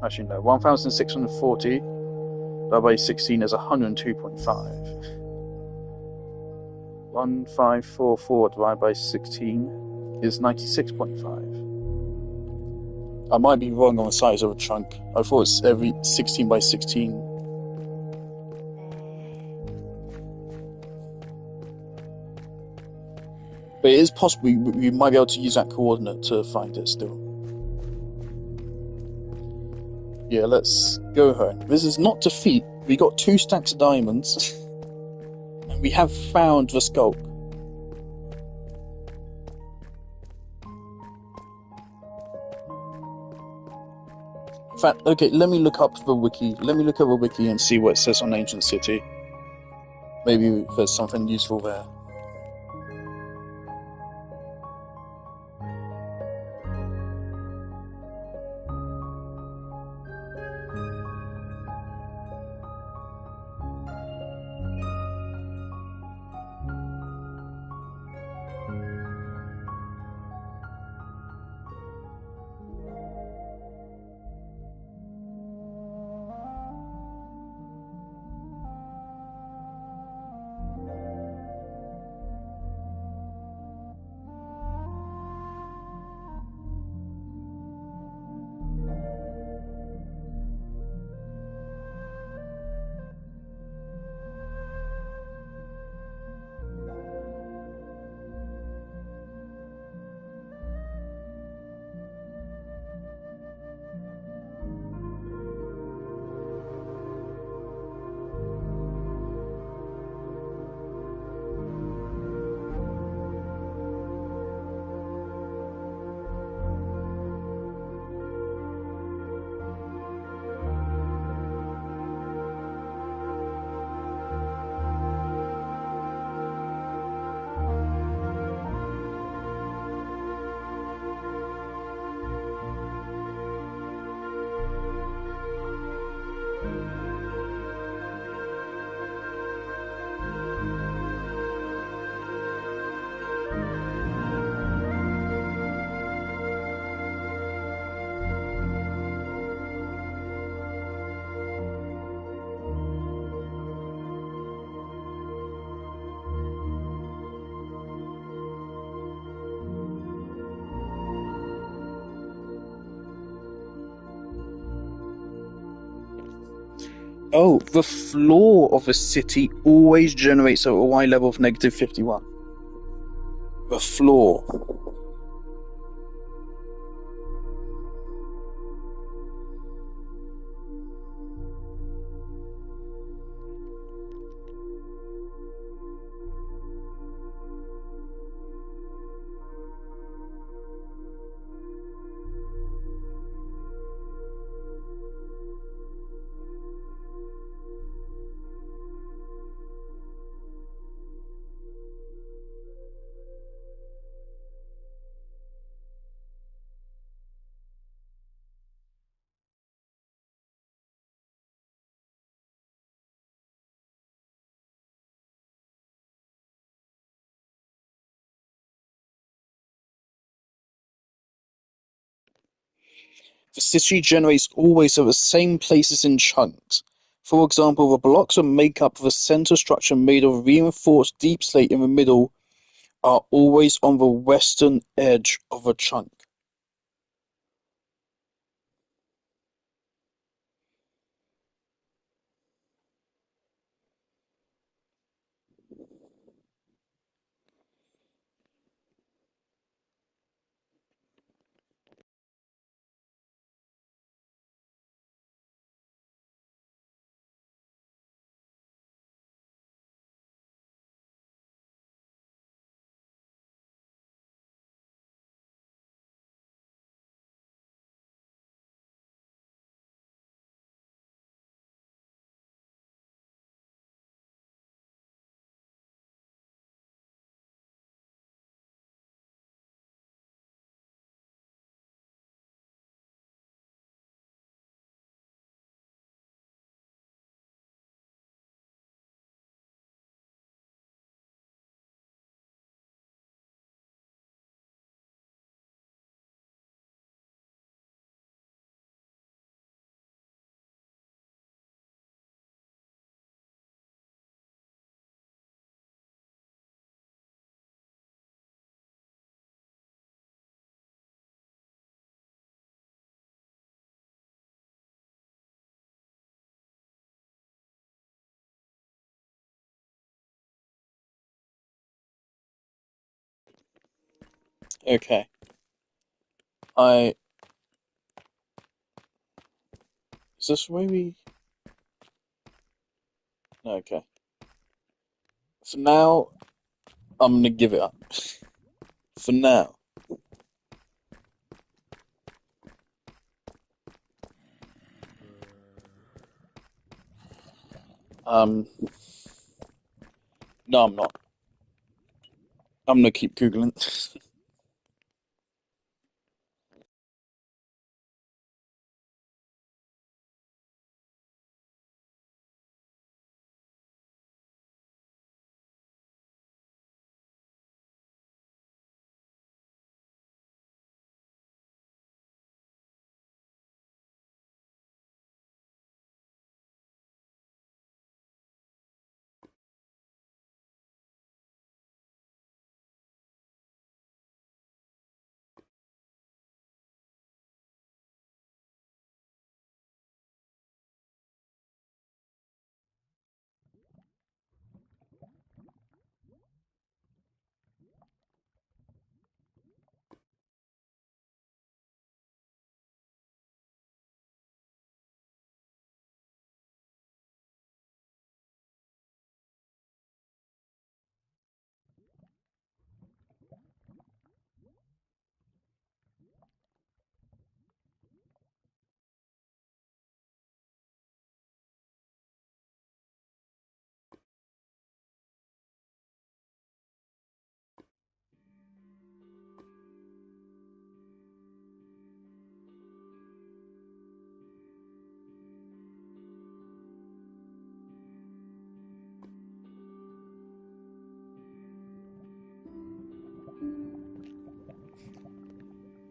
Actually, no. 1,640 divided by 16 is 102.5. 1,544 divided by 16 is 96.5. I might be wrong on the size of a chunk. I thought it's every 16 by 16. But it is possible we might be able to use that coordinate to find it still. Yeah, let's go home. This is not defeat. We got 2 stacks of diamonds. And we have found the sculk. fact, okay, let me look up the wiki. Let me look at the wiki and see what it says on Ancient City. Maybe there's something useful there. Oh, the floor of a city always generates a Y level of -51. The floor. The city generates always at the same places in chunks. For example, the blocks that make up the center structure made of reinforced deep slate in the middle are always on the western edge of a chunk. Okay. I Is this where we no, okay. For now, I'm gonna give it up. For now. Um, no, I'm not. I'm gonna keep googling.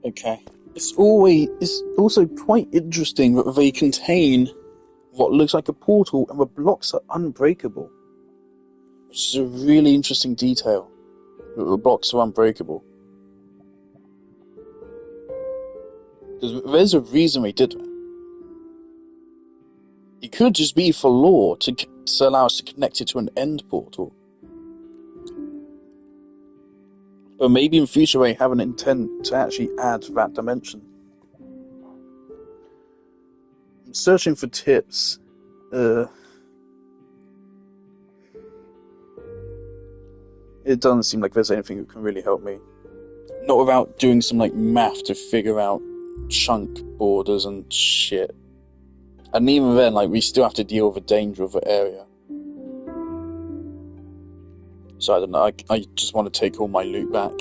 Okay. It's also quite interesting that they contain what looks like a portal and the blocks are unbreakable. Which is a really interesting detail. That the blocks are unbreakable. Because there's a reason they did that. It could just be for lore to allow us to connect it to an end portal. But maybe in future they have an intent to actually add that dimension. I'm searching for tips. It doesn't seem like there's anything that can really help me. Not without doing some like math to figure out chunk borders and shit. And even then, like we still have to deal with the danger of the area. So I don't know. I just want to take all my loot back.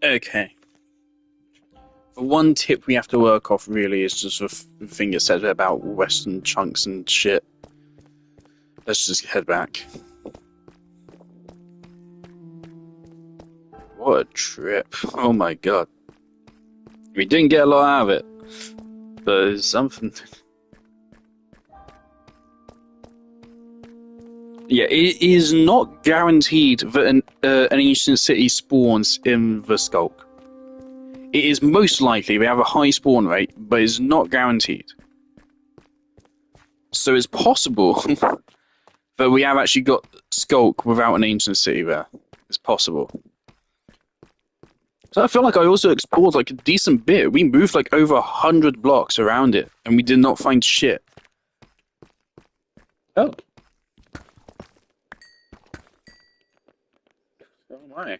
Okay. The one tip we have to work off really is just the thing it says about Western chunks and shit. Let's just head back. What a trip. Oh my god. We didn't get a lot out of it, but it's something. Yeah, it is not guaranteed that an ancient city spawns in the Skulk. It is most likely they have a high spawn rate, but it's not guaranteed. So it's possible that we have actually got Skulk without an ancient city there. It's possible. So I feel like I also explored like a decent bit. We moved like over 100 blocks around it, and we did not find shit. Oh. Oh my.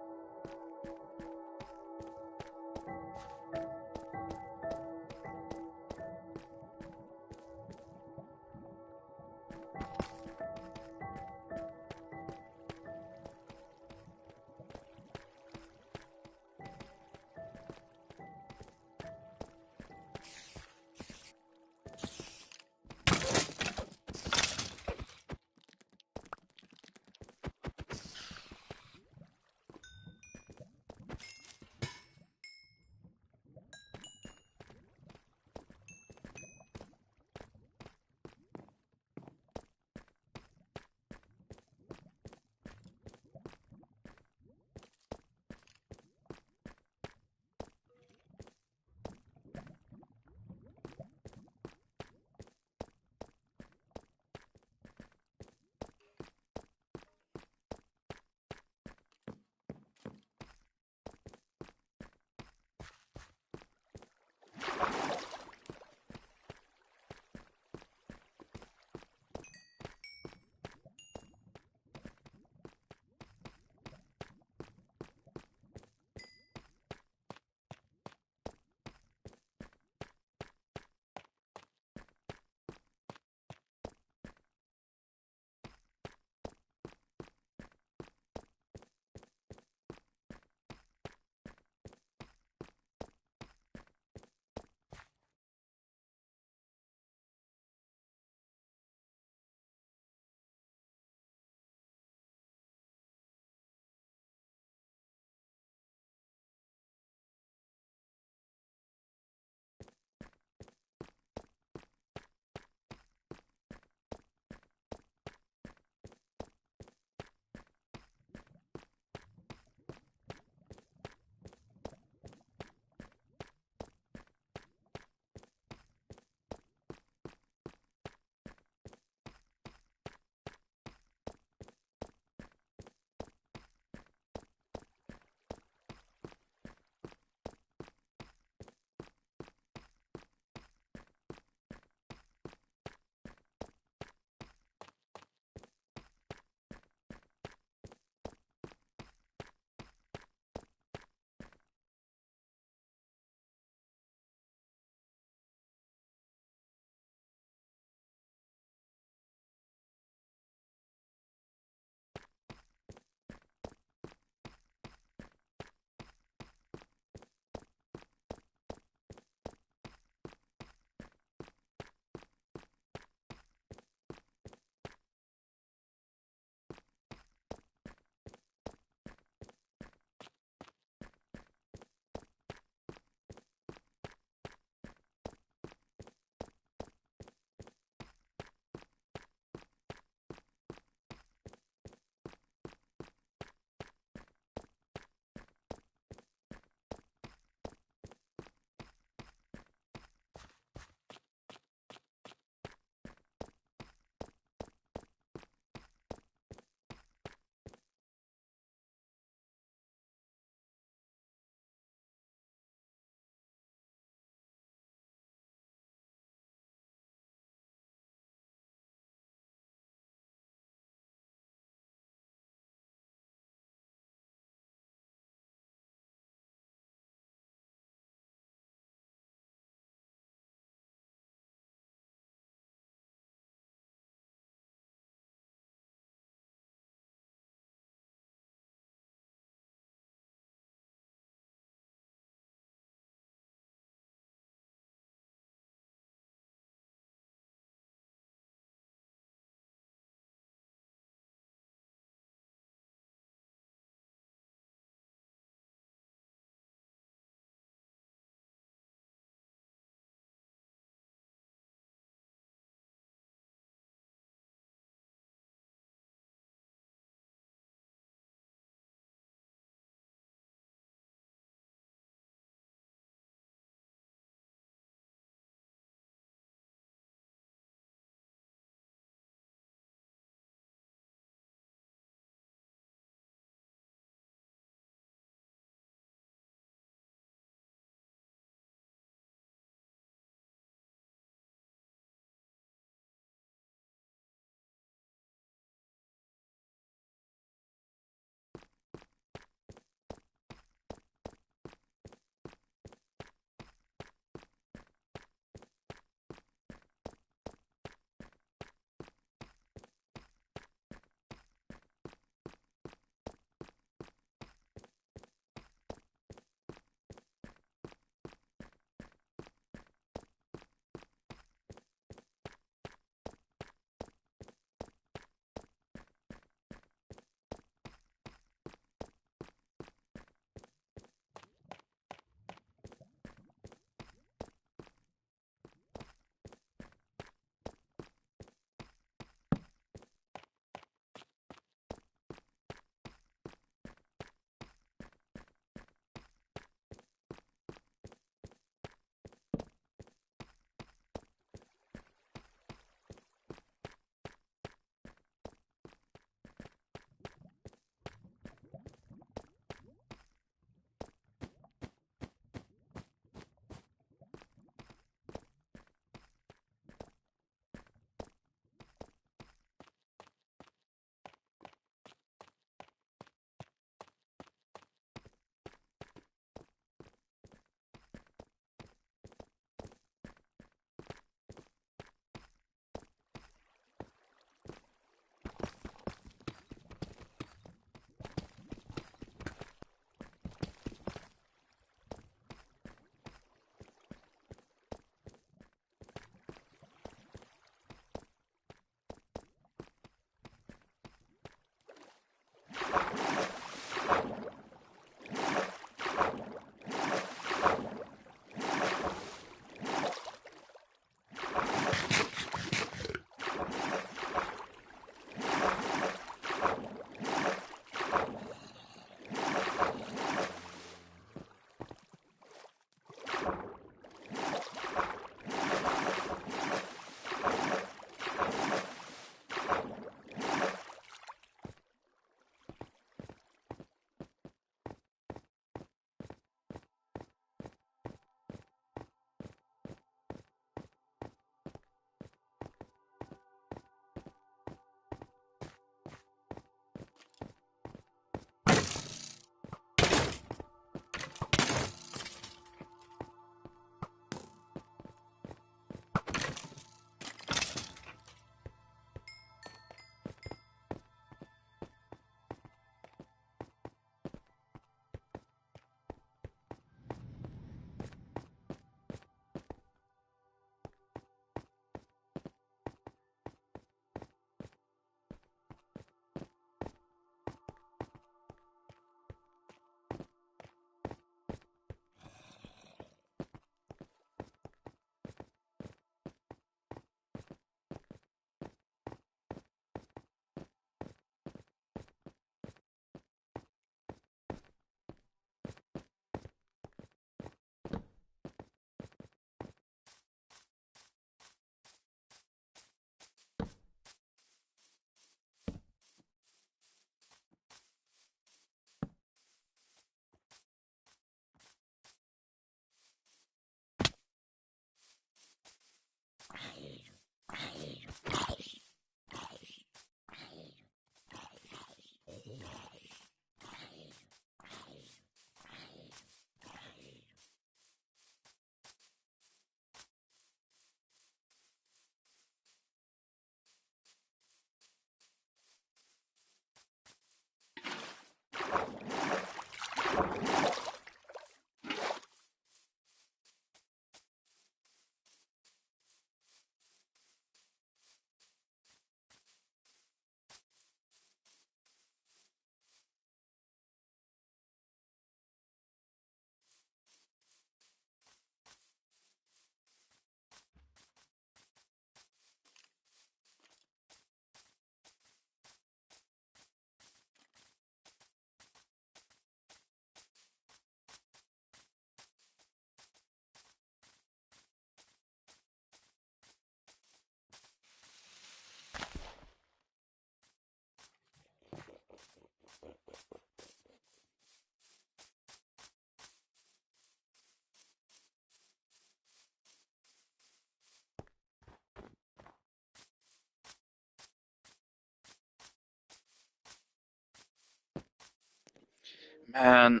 Man,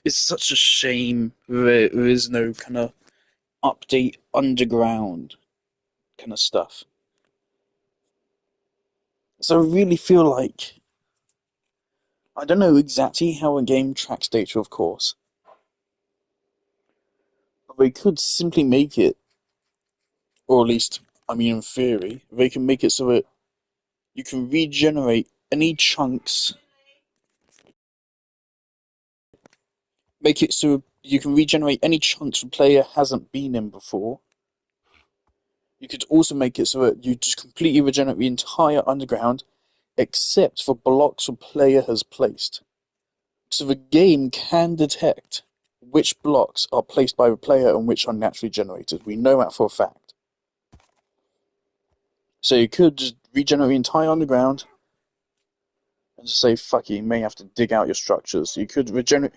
it's such a shame there is no kind of update underground kind of stuff. So I really feel like I don't know exactly how a game tracks data, of course, but they could simply make it, or at least, I mean, in theory, they can make it so that you can regenerate any chunks, make it so you can regenerate any chunks the player hasn't been in before. You could also make it so that you just completely regenerate the entire underground except for blocks the player has placed. So the game can detect which blocks are placed by the player and which are naturally generated. We know that for a fact. So you could just regenerate the entire underground and just say, fuck it, you may have to dig out your structures. You could regenerate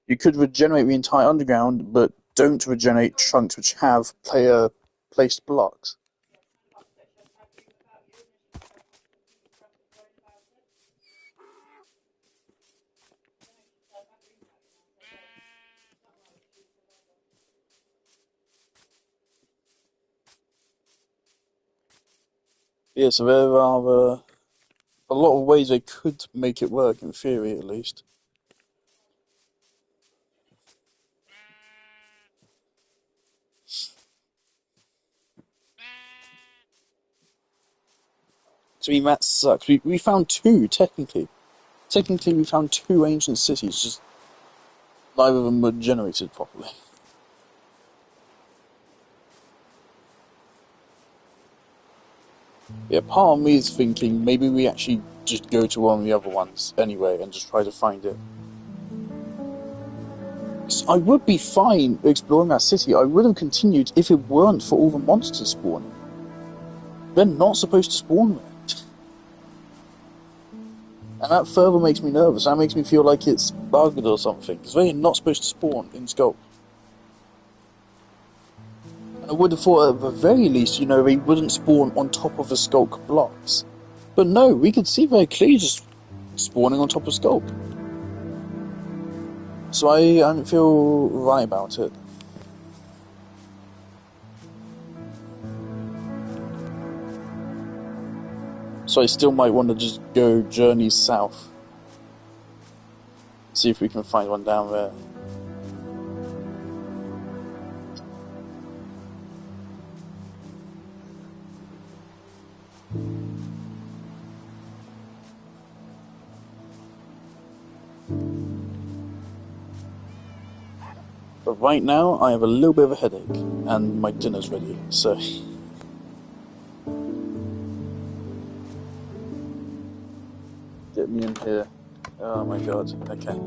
the entire underground, but don't regenerate chunks which have player placed blocks. Yeah, so there are a lot of ways they could make it work, in theory at least. To me, that sucks. We found two, technically. Technically, we found two ancient cities, just neither of them were generated properly. Yeah, part of me is thinking maybe we actually just go to one of the other ones anyway and just try to find it. I would be fine exploring that city. I would have continued if it weren't for all the monsters spawning. They're not supposed to spawn there. And that further makes me nervous. That makes me feel like it's bugged or something. Because they're not supposed to spawn in Sculpt. I would have thought at the very least, they wouldn't spawn on top of the Skulk blocks. But no, we could see very clearly just spawning on top of Skulk. So I don't feel right about it. So I still might want to just go journey south. See if we can find one down there. But right now, I have a little bit of a headache, and my dinner's ready, so... Get me in here. Oh my god, okay.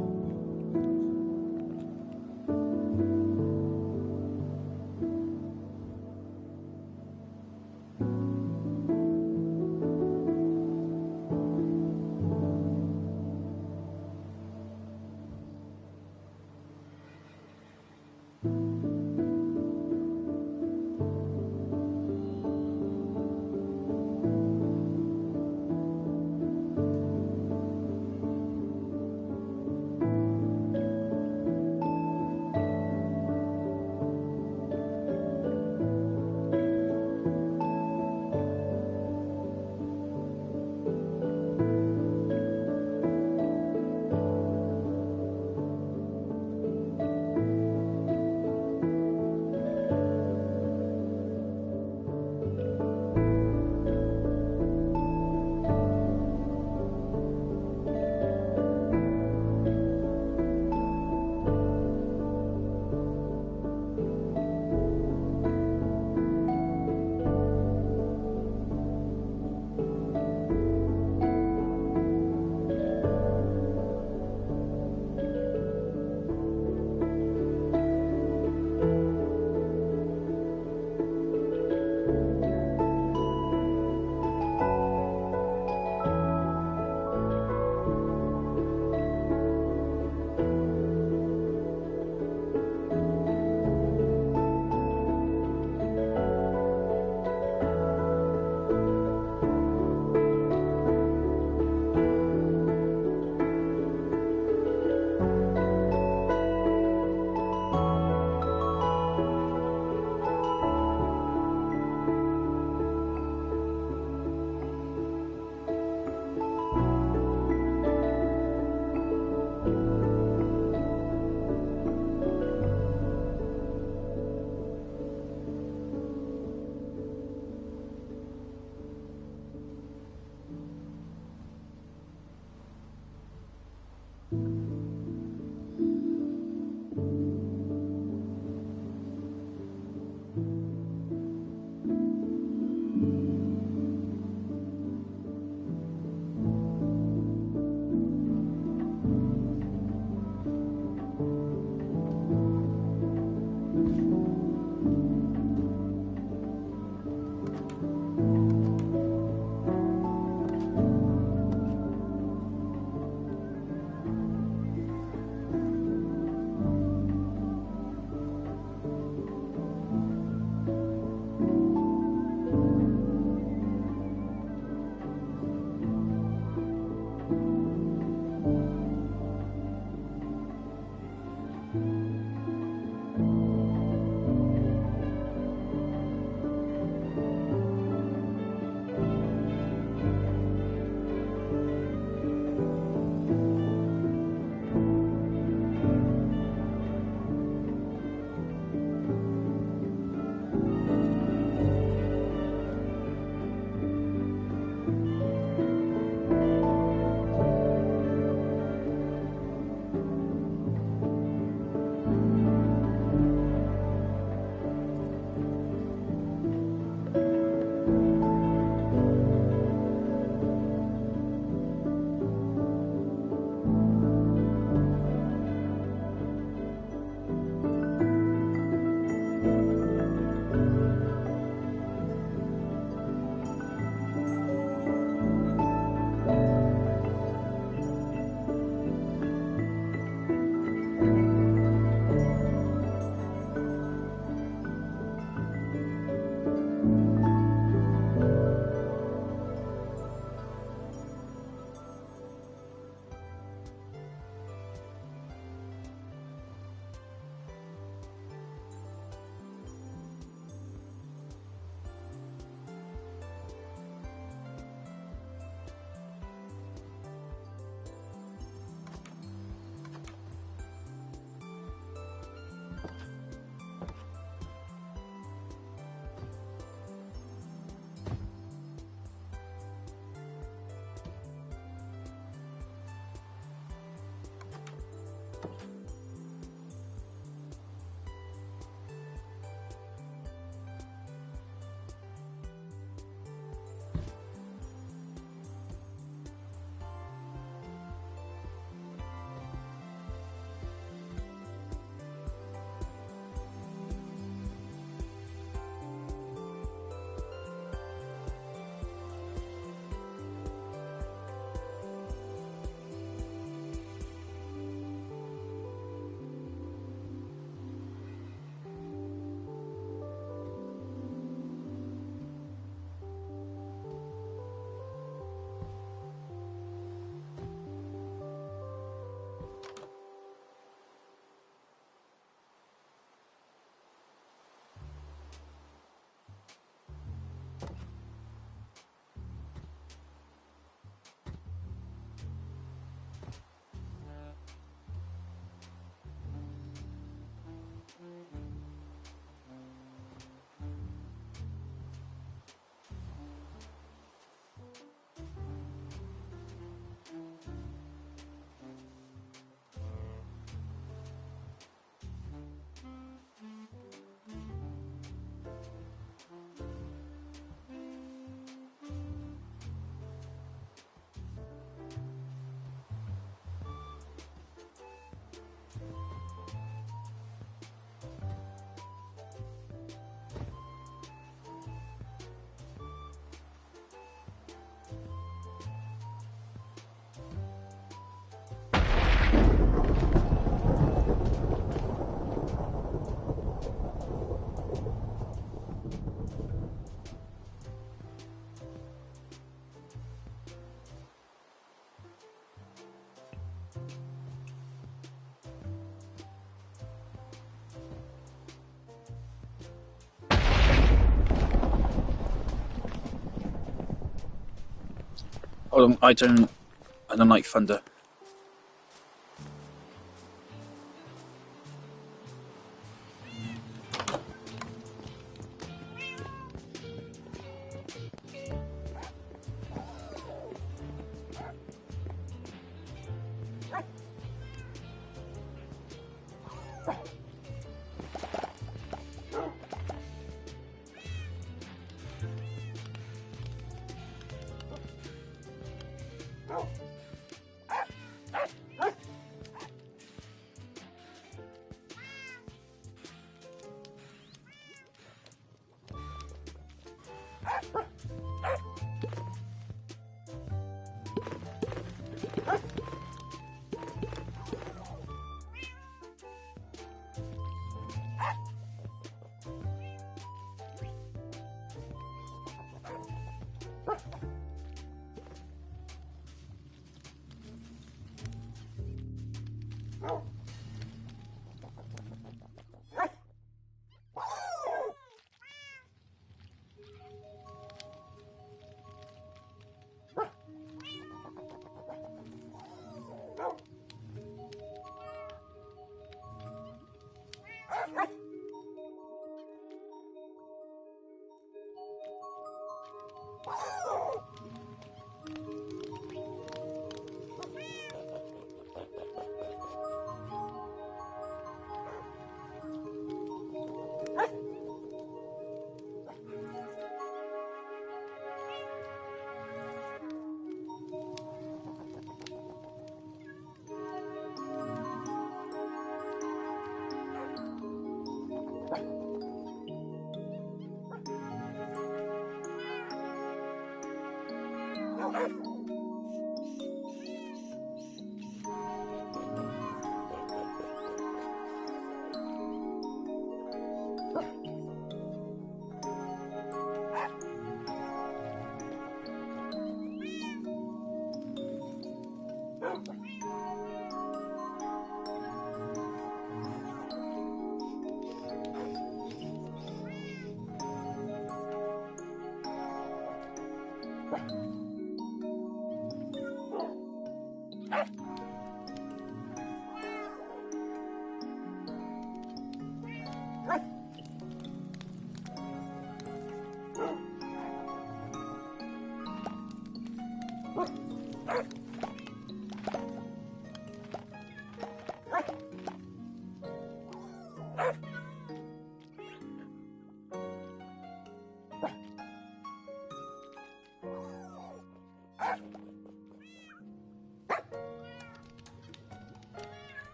Hold on, I don't like thunder.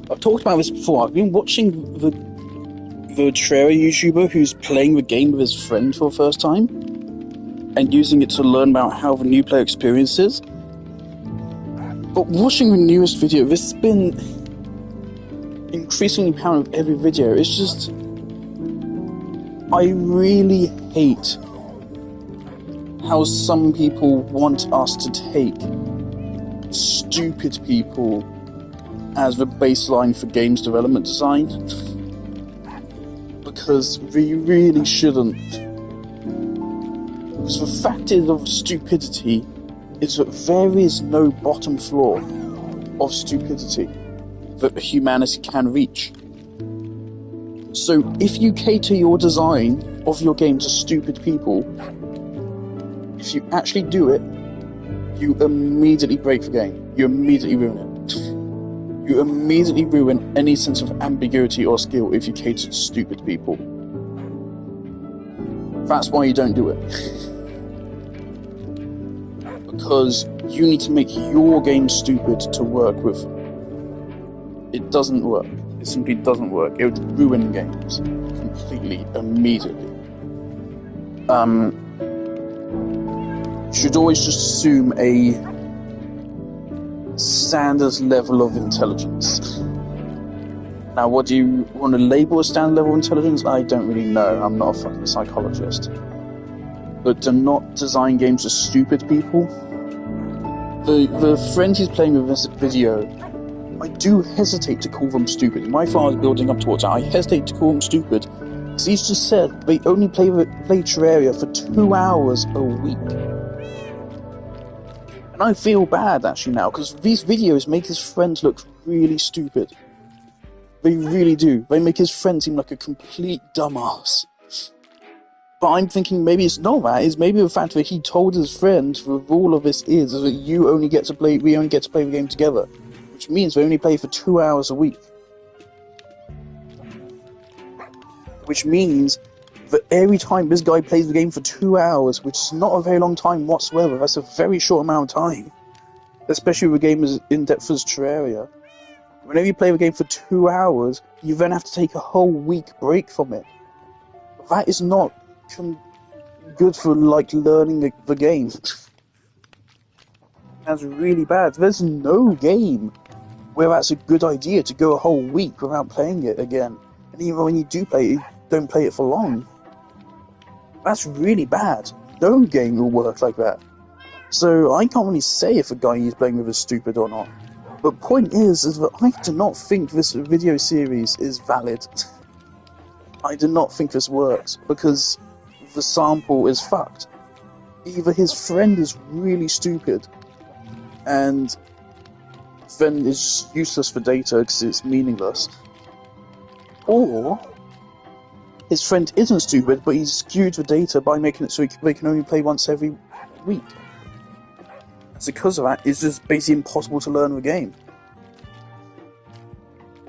I've talked about this before. I've been watching the Terraria YouTuber who's playing the game with his friend for the first time and using it to learn about how the new player experience is. But watching the newest video, this has been increasingly apparent with every video. It's just, I really hate how some people want us to take stupid people as the baseline for games development design, because we really shouldn't. Because the fact is of stupidity is that there is no bottom floor of stupidity that humanity can reach. So if you cater your design of your game to stupid people, if you actually do it, you immediately break the game. You immediately ruin it. You immediately ruin any sense of ambiguity or skill if you cater to stupid people. That's why you don't do it. Because you need to make your game stupid to work with. It doesn't work. It simply doesn't work. It would ruin games completely, immediately. You should always just assume a standard level of intelligence. Now, what do you want to label as standard level of intelligence? I don't really know. I'm not a fucking psychologist. But do not design games for stupid people. The friend he's playing with this video, I do hesitate to call them stupid. My father's building up towards that. I hesitate to call them stupid because he's just said they only play Terraria for 2 hours a week. And I feel bad, actually, now, because these videos make his friends look really stupid. They really do. They make his friend seem like a complete dumbass. But I'm thinking maybe it's not that. It's maybe the fact that he told his friend the rule of this is that we only get to play the game together. Which means we only play for 2 hours a week. Which means that every time this guy plays the game for 2 hours, which is not a very long time whatsoever, that's a very short amount of time, especially with a game as in-depth as Terraria. Whenever you play the game for 2 hours, you then have to take a whole week break from it. That is not good for, like, learning the game. That's really bad. There's no game where that's a good idea to go a whole week without playing it again. And even when you do play it, you don't play it for long. That's really bad. No game will work like that. So I can't really say if a guy he's playing with is stupid or not. But point is that I do not think this video series is valid. I do not think this works, because the sample is fucked. either his friend is really stupid and then is useless for data because it's meaningless, or his friend isn't stupid, but he's skewed the data by making it so they can only play once every week. And because of that, it's just basically impossible to learn the game.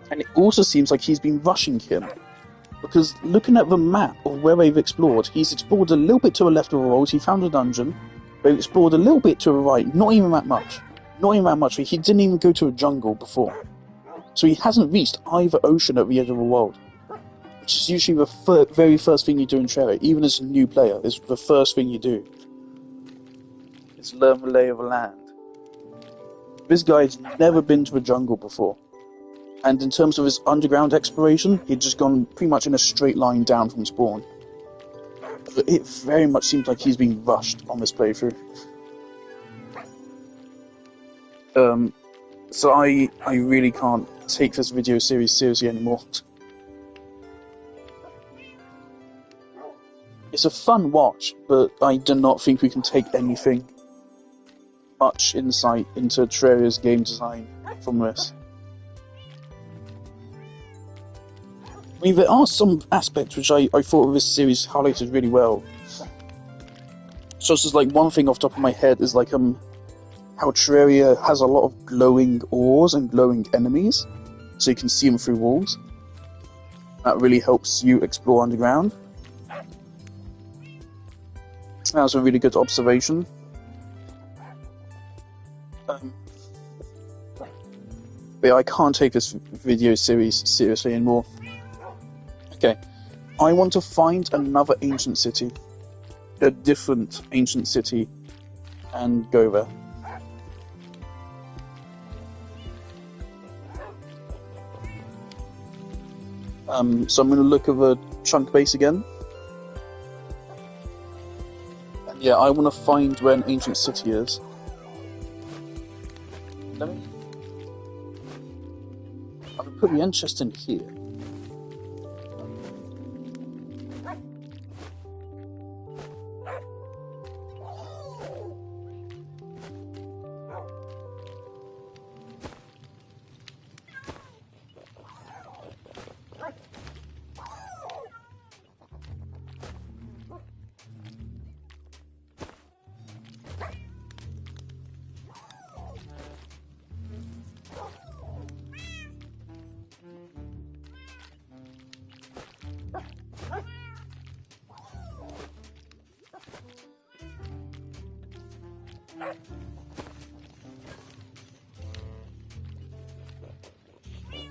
And it also seems like he's been rushing him, because looking at the map of where they've explored, he's explored a little bit to the left of the world, he found a dungeon, they've explored a little bit to the right, not even that much. Not even that much, he didn't even go to a jungle before. So he hasn't reached either ocean at the edge of the world. Which is usually the very first thing you do in Terraria, even as a new player, is the first thing you do. Is learn the lay of the land. This guy's never been to a jungle before. And in terms of his underground exploration, he'd just gone pretty much in a straight line down from spawn. It very much seems like he's been rushed on this playthrough. So I really can't take this video series seriously anymore. It's a fun watch, but I do not think we can take anything much insight into Terraria's game design from this. I mean, there are some aspects which I thought this series highlighted really well. So it's just like one thing off the top of my head is like how Terraria has a lot of glowing ores and glowing enemies, so you can see them through walls. That really helps you explore underground. That was a really good observation. But yeah, I can't take this video series seriously anymore. Okay, I want to find another ancient city, a different ancient city, and go there. So I'm going to look at the chunk base again. And yeah, I want to find where an ancient city is. I'm going to put the end chest in here.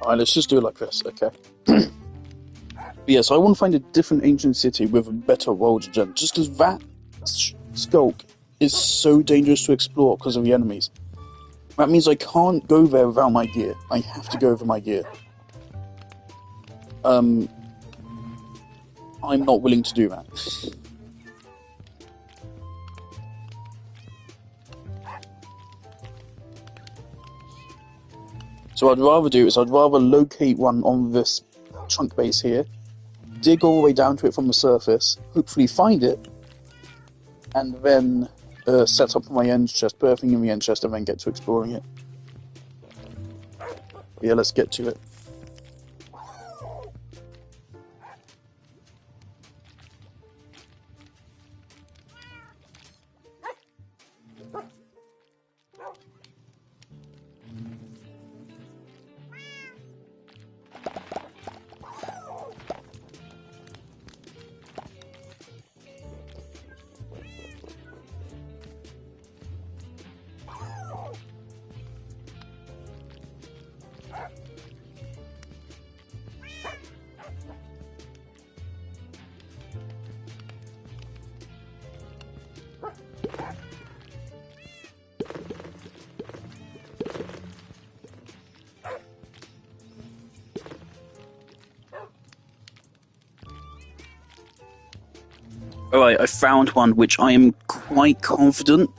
Alright, let's just do it like this, okay? Yeah, so I want to find a different ancient city with a better world gen, just because that skulk is so dangerous to explore because of the enemies. That means I can't go there without my gear. I have to go with my gear. I'm not willing to do that. So what I'd rather do is I'd rather locate one on this chunk base here, dig all the way down to it from the surface, hopefully find it, and then set up my end chest, put everything in the end chest, and then get to exploring it. Yeah, let's get to it. Alright, I found one which I am quite confident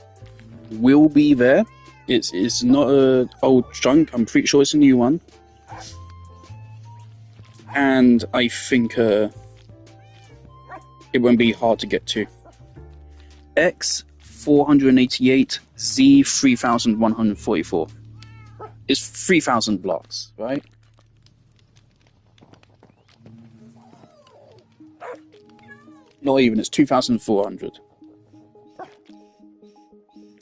will be there. It's not an old chunk, I'm pretty sure it's a new one. And I think it won't be hard to get to. X 3,488, Z 3,144. It's 3,000 blocks, right? Not even, it's 2,400.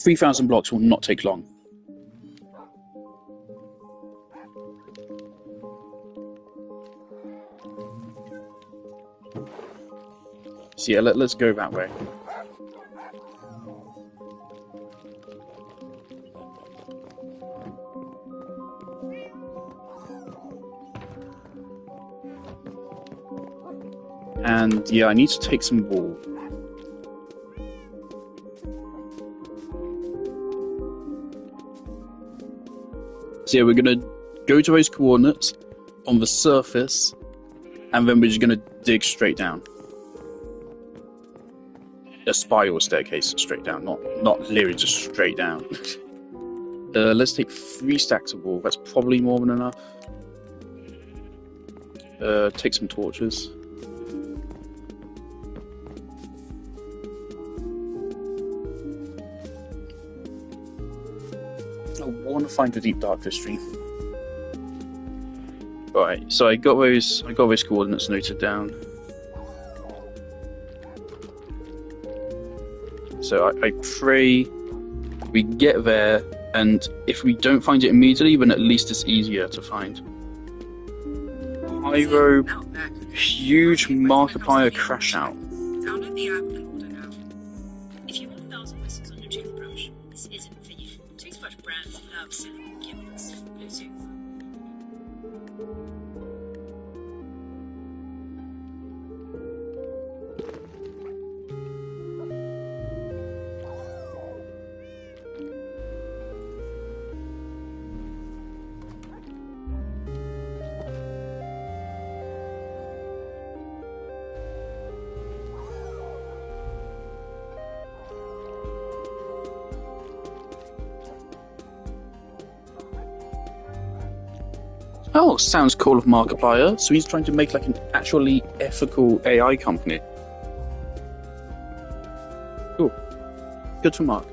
3,000 blocks will not take long. So yeah, let's go that way. And yeah, I need to take some wool. So yeah, we're gonna go to those coordinates on the surface, and then we're just gonna dig straight down. A spiral staircase straight down, not literally just straight down. Let's take 3 stacks of wool. That's probably more than enough. Take some torches. I want to find the deep dark history. Alright, so I got those coordinates noted down. So I pray we get there, and if we don't find it immediately, then at least it's easier to find. Pyro, huge Markiplier crash out. Download the app and order now. If you want 1,000 whistles on your toothbrush, this isn't for you. Toothbrush brands love silicone gimmicks. Bluetooth. Oh, sounds cool of Markiplier. So he's trying to make like an actually ethical AI company. Cool. Good for Mark.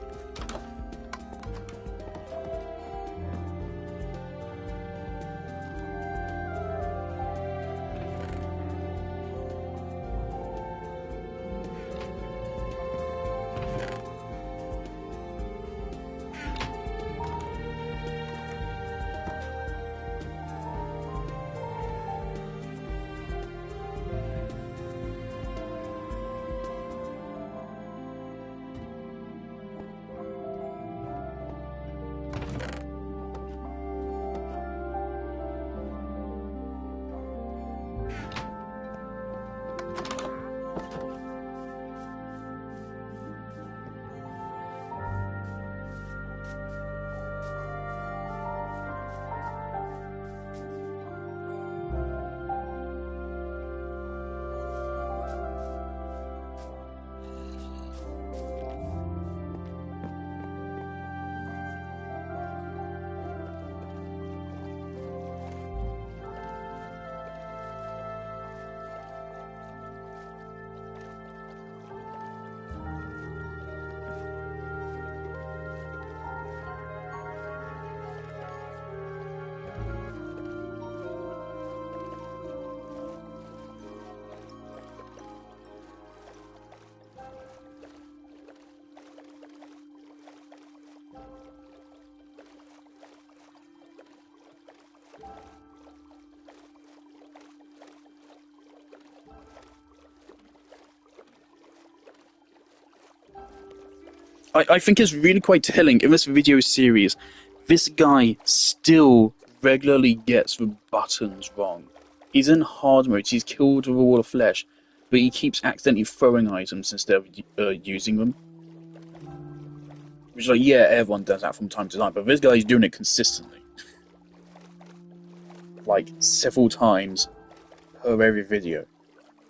I think it's really quite telling in this video series. This guy still regularly gets the buttons wrong. He's in hard mode, he's killed with a wall of flesh, but he keeps accidentally throwing items instead of using them. Which is like, yeah, everyone does that from time to time, but this guy's doing it consistently. Like, several times per every video.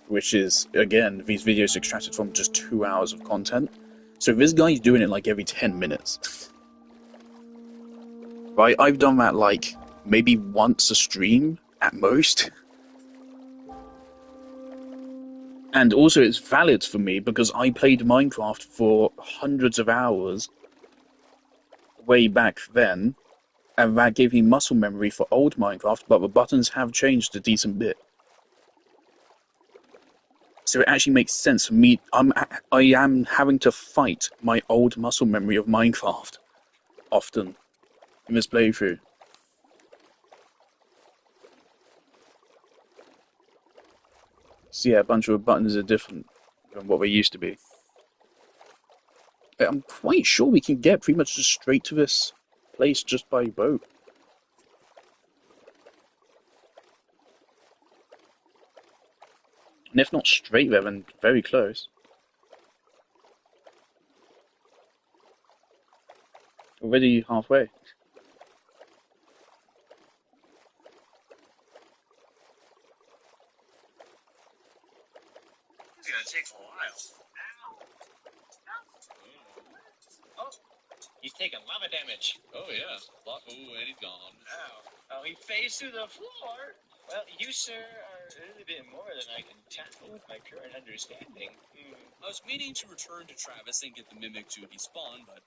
Which is, again, these videos extracted from just 2 hours of content. So this guy's doing it like every 10 minutes. Right, I've done that like maybe once a stream at most. And also it's valid for me because I played Minecraft for hundreds of hours way back then, and that gave me muscle memory for old Minecraft, but the buttons have changed a decent bit. So it actually makes sense for me. I am having to fight my old muscle memory of Minecraft often in this playthrough. So yeah, a bunch of buttons are different than what they used to be. But I'm quite sure we can get pretty much just straight to this place just by boat. And if not straight there, then very close. Already halfway. It's gonna take a while. Oh, he's taking lava damage. Oh yeah. Oh, and he's gone. Ow. Oh, he phased through the floor. Well, you, sir, are a little bit more than I can tackle with my current understanding. I was meaning to return to Travis and get the mimic to despawn, but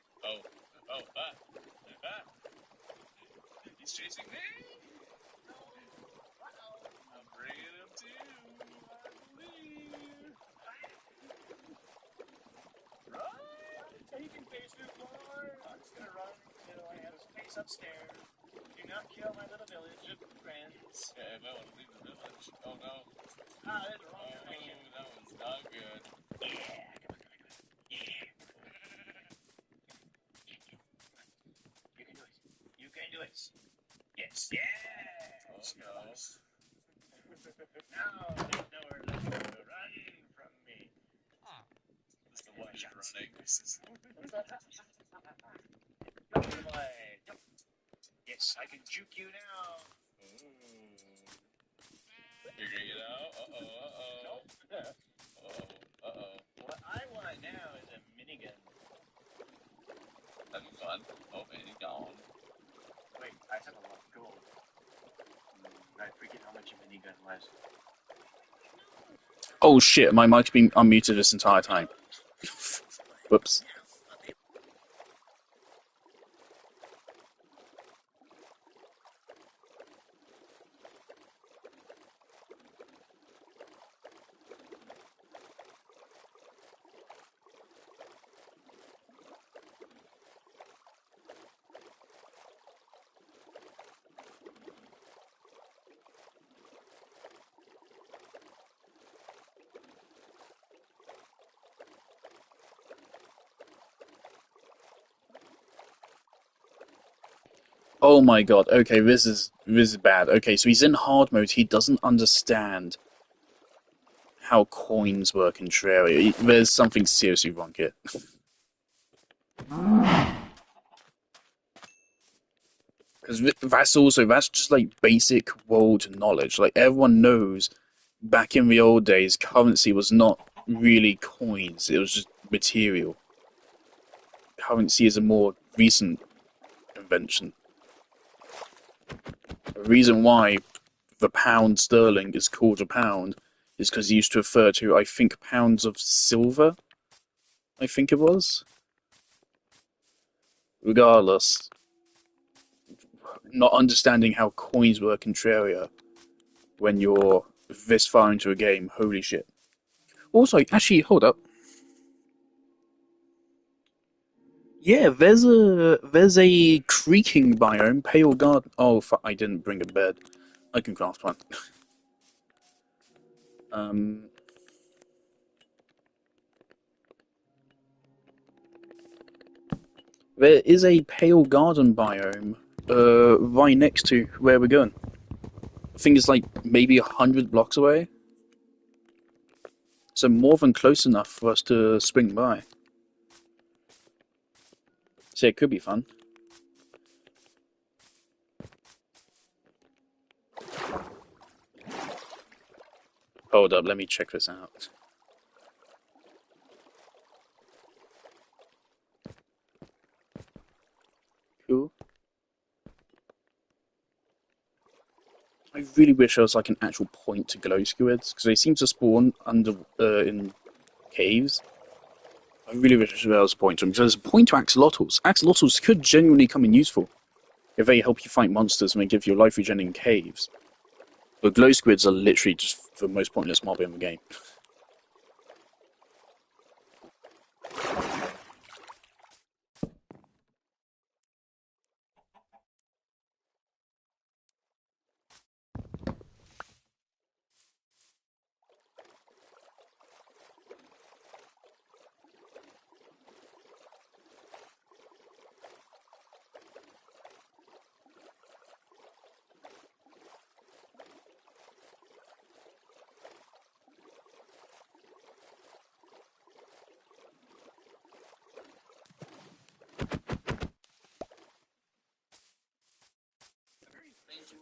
he's chasing me. I'm bringing him to you, I believe. Run! So he can phase through the floor. I'm just gonna run until I have space upstairs. Do not kill my little village of friends. Yeah, if I want to leave the village. Oh no. Ah, there's the wrong direction. That one's not good. Yeah, come on. Yeah. You can do it. You can do it. Yes. Yeah. Oh no. Now there's nowhere left to run from me. That's the one you're running. Good boy. Yes, I can juke you now. You're gonna get out? Nope. What I want now is a minigun. That'd be fun. Oh, and he's gone. Wait, I have a lot of gold. I forget how much a minigun was. Oh shit, my mic's been unmuted this entire time. Whoops. Oh my god, okay, this is bad. Okay, so he's in hard mode, he doesn't understand how coins work in Terraria. There's something seriously wrong here. Because that's just like basic world knowledge. Like everyone knows back in the old days, currency was not really coins, it was just material. Currency is a more recent invention. The reason why the pound sterling is called a pound is because it used to refer to, I think, pounds of silver. I think it was. Regardless, not understanding how coins work in Terraria when you're this far into a game, holy shit. Also, actually, hold up. Yeah, there's a creaking biome, Pale Garden. Oh, fuck, I didn't bring a bed. I can craft one. There is a Pale Garden biome right next to where we're going. I think it's like maybe 100 blocks away. So more than close enough for us to swing by. So it could be fun. Hold up, let me check this out. Cool. I really wish there was like an actual point to glow squids, because they seem to spawn under in caves. I really wish there was a point to them, because there's a point to axolotls. Axolotls could genuinely come in useful if they help you fight monsters and they give you life regen in caves. But glow squids are literally just the most pointless mob in the game.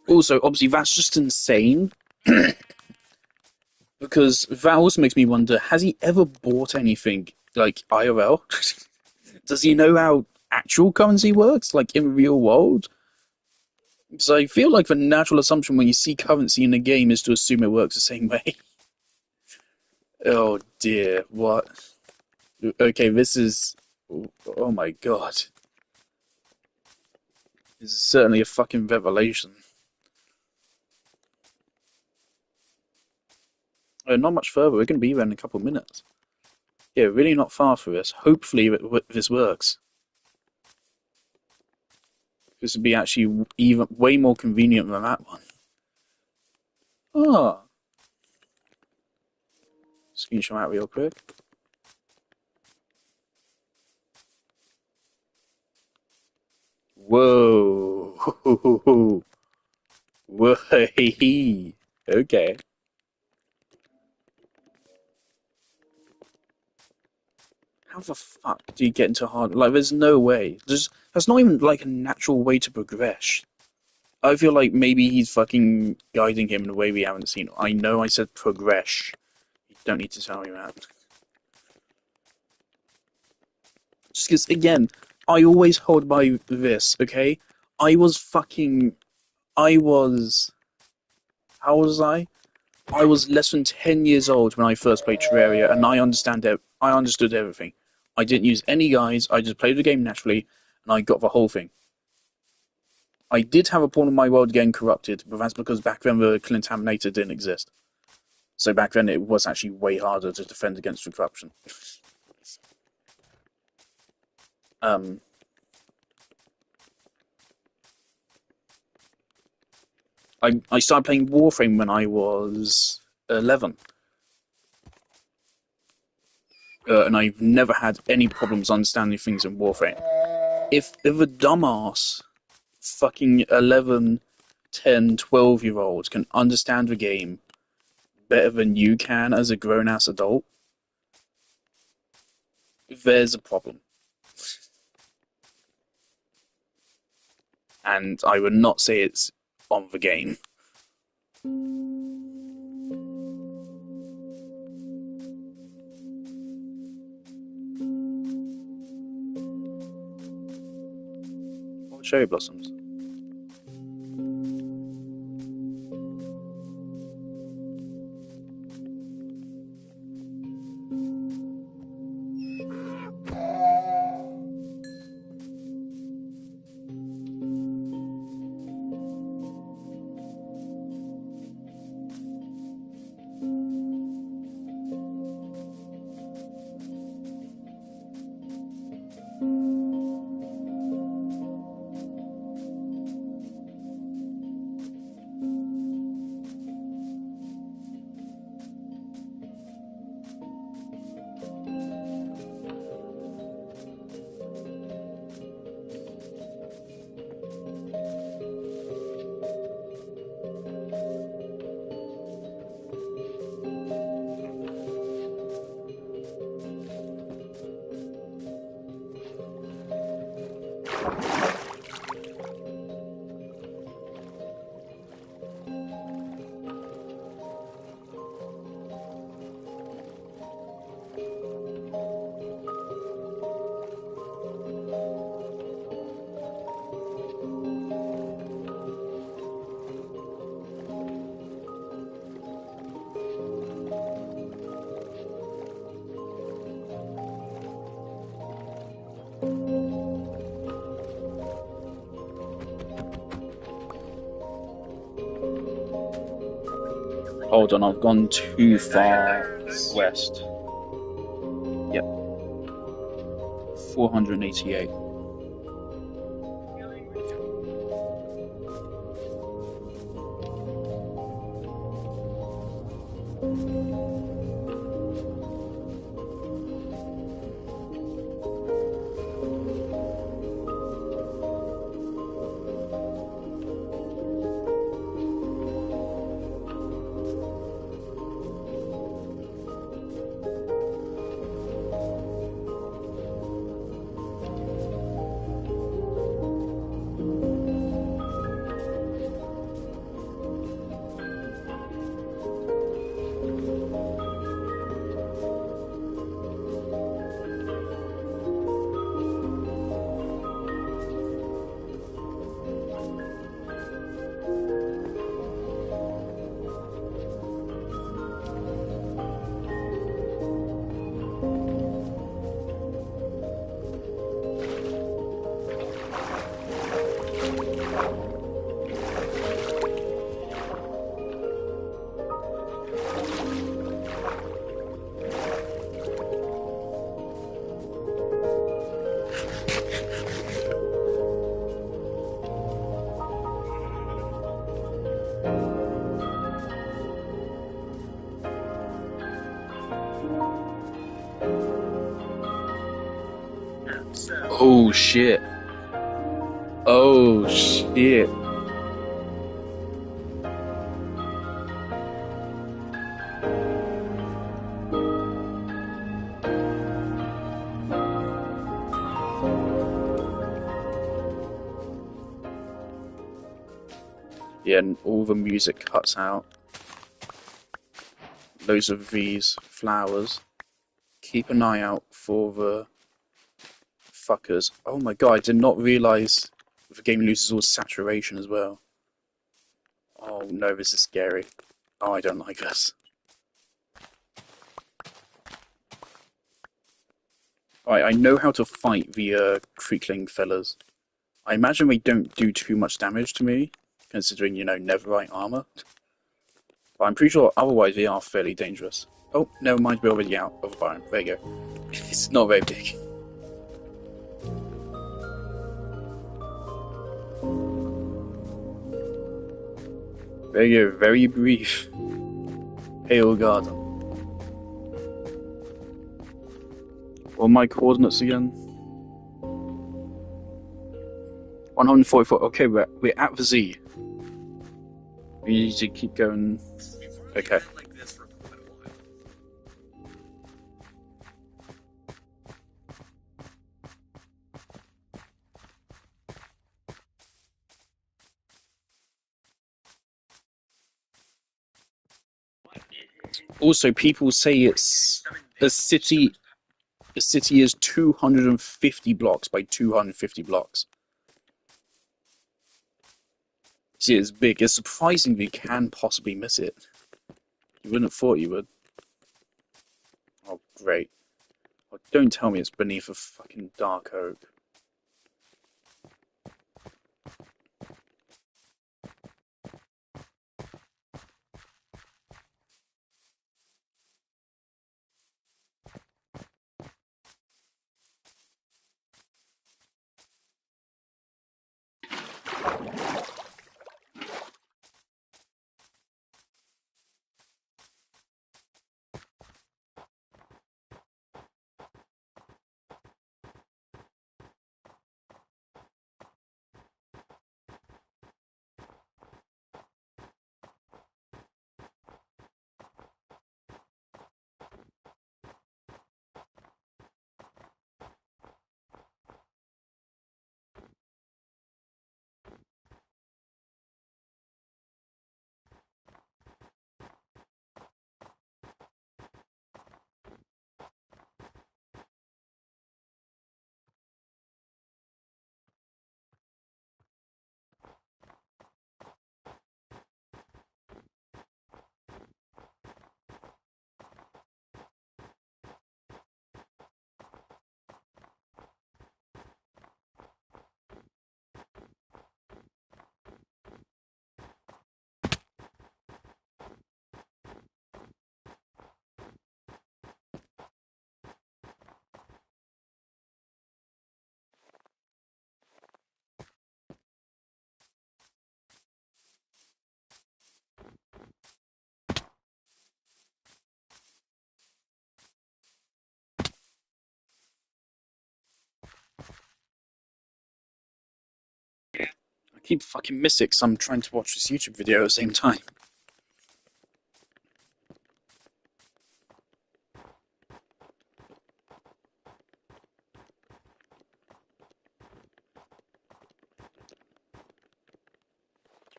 Also, obviously, that's just insane. Because that also makes me wonder, has he ever bought anything, like, IRL? Does he know how actual currency works, like, in the real world? Because I feel like the natural assumption when you see currency in a game is to assume it works the same way. Oh dear, what? Okay, this is... Oh my god. This is certainly a fucking revelation. Not much further, we're going to be there in a couple of minutes. Yeah, really not far for this. Hopefully this works. This would be actually even way more convenient than that one. Ah. Screenshot out real quick. Whoa. Whoa. Okay. How the fuck do you get into hard... Like, there's no way. That's not even, like, a natural way to progress. I feel like maybe he's fucking guiding him in a way we haven't seen. I know I said progress. You don't need to tell me that. Just because, again, I always hold by this, okay? I was... How was I? I was less than 10 years old when I first played Terraria, and I understood everything. I didn't use any guides, I just played the game naturally, and I got the whole thing. I did have a point of my world getting corrupted, but that's because back then the Contaminator didn't exist. So back then it was actually way harder to defend against the corruption. I started playing Warframe when I was 11. And I've never had any problems understanding things in Warframe. If a dumbass fucking 11, 10, 12-year-olds can understand the game better than you can as a grown-ass adult, there's a problem. And I would not say it's on the game. Or cherry blossoms. Hold on, I've gone too far west. Yep. 488. Oh shit. Oh shit. Yeah, and all the music cuts out. Loads of these flowers. Keep an eye out for the fuckers. Oh my god, I did not realise the game loses all saturation as well. Oh no, this is scary. Oh, I don't like this. Alright, I know how to fight the creekling fellas. I imagine they don't do too much damage to me, considering, you know, netherite armor. But I'm pretty sure otherwise they are fairly dangerous. Oh, never mind, we're already out of the biome. There you go. It's not very big. There you go, very brief. Pale Garden. What are my coordinates again? 144. Okay, we're at the Z. We need to keep going. Okay. Like this for quite a while. Also, people say it's a city. The city is 250 blocks by 250 blocks. See, it's big. It's surprising you can possibly miss it. You wouldn't have thought you would. Oh, great. Oh, don't tell me it's beneath a fucking dark oak. keep fucking missing 'cause I'm trying to watch this YouTube video at the same time.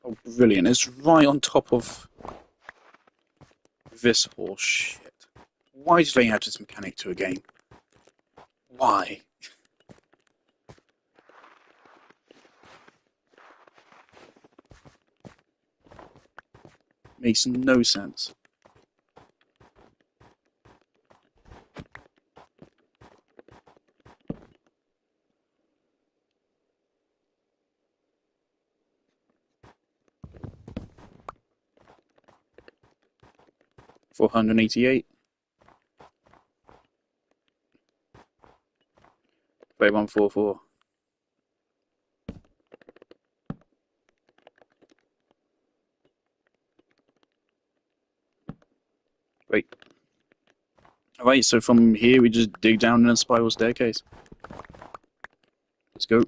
Oh, brilliant. It's right on top of this horse shit. Why did they add this mechanic to a game? Why? Makes no sense. $488. Play 144. Wait. Alright, so from here we just dig down in a spiral staircase. Let's go.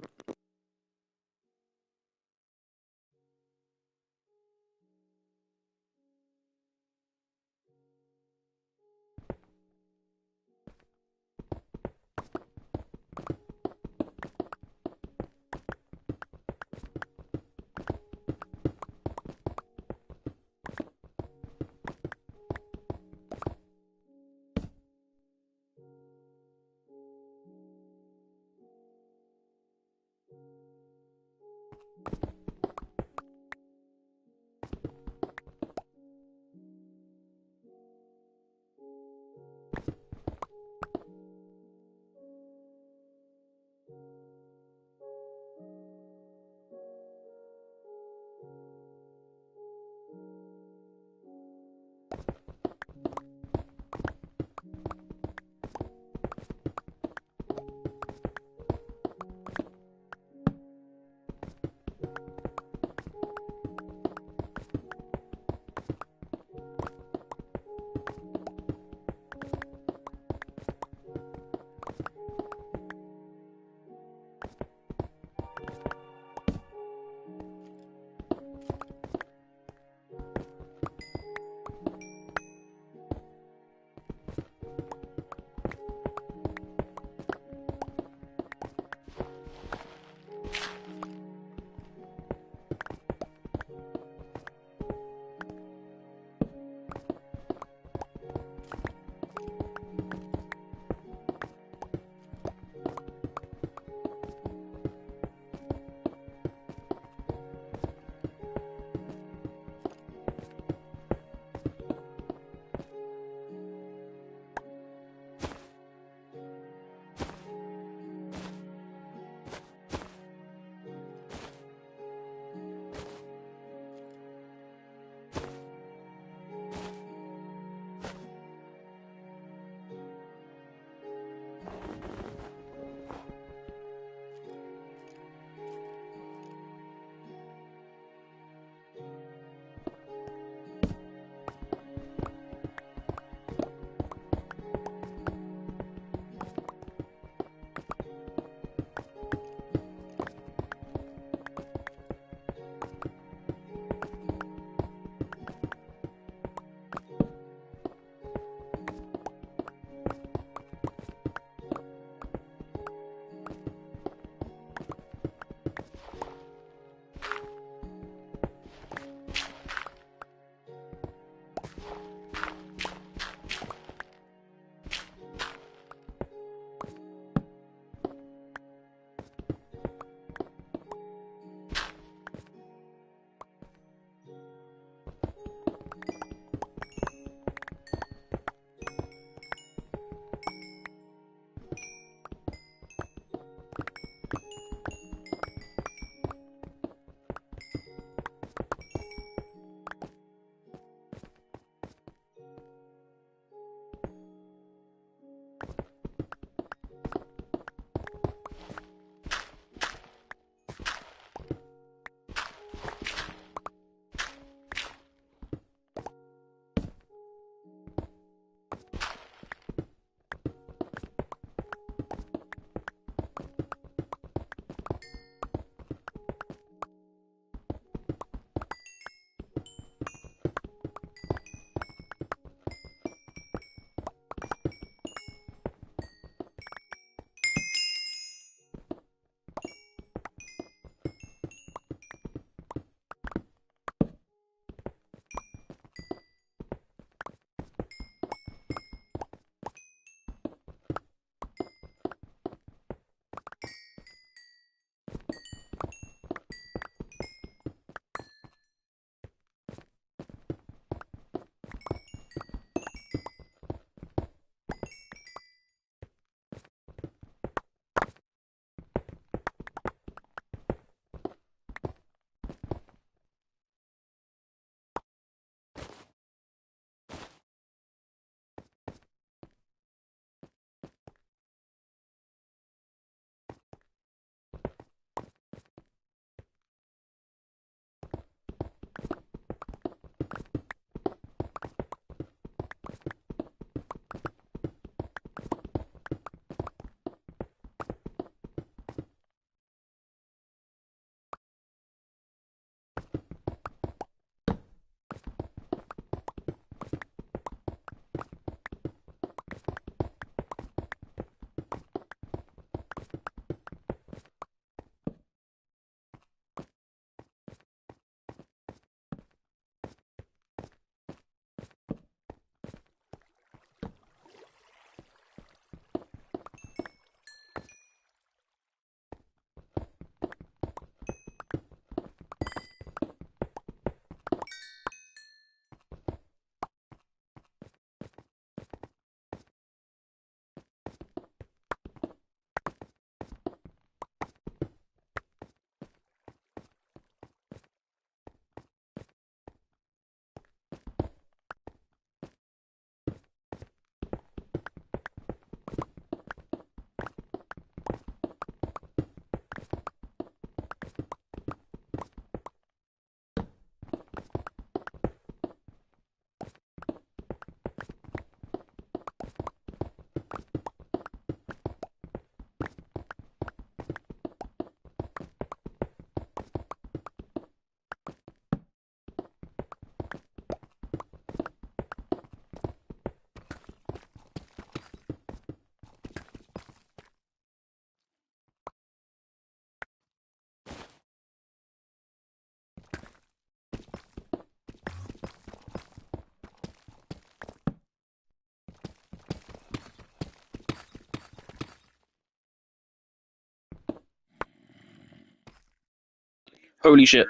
Holy shit.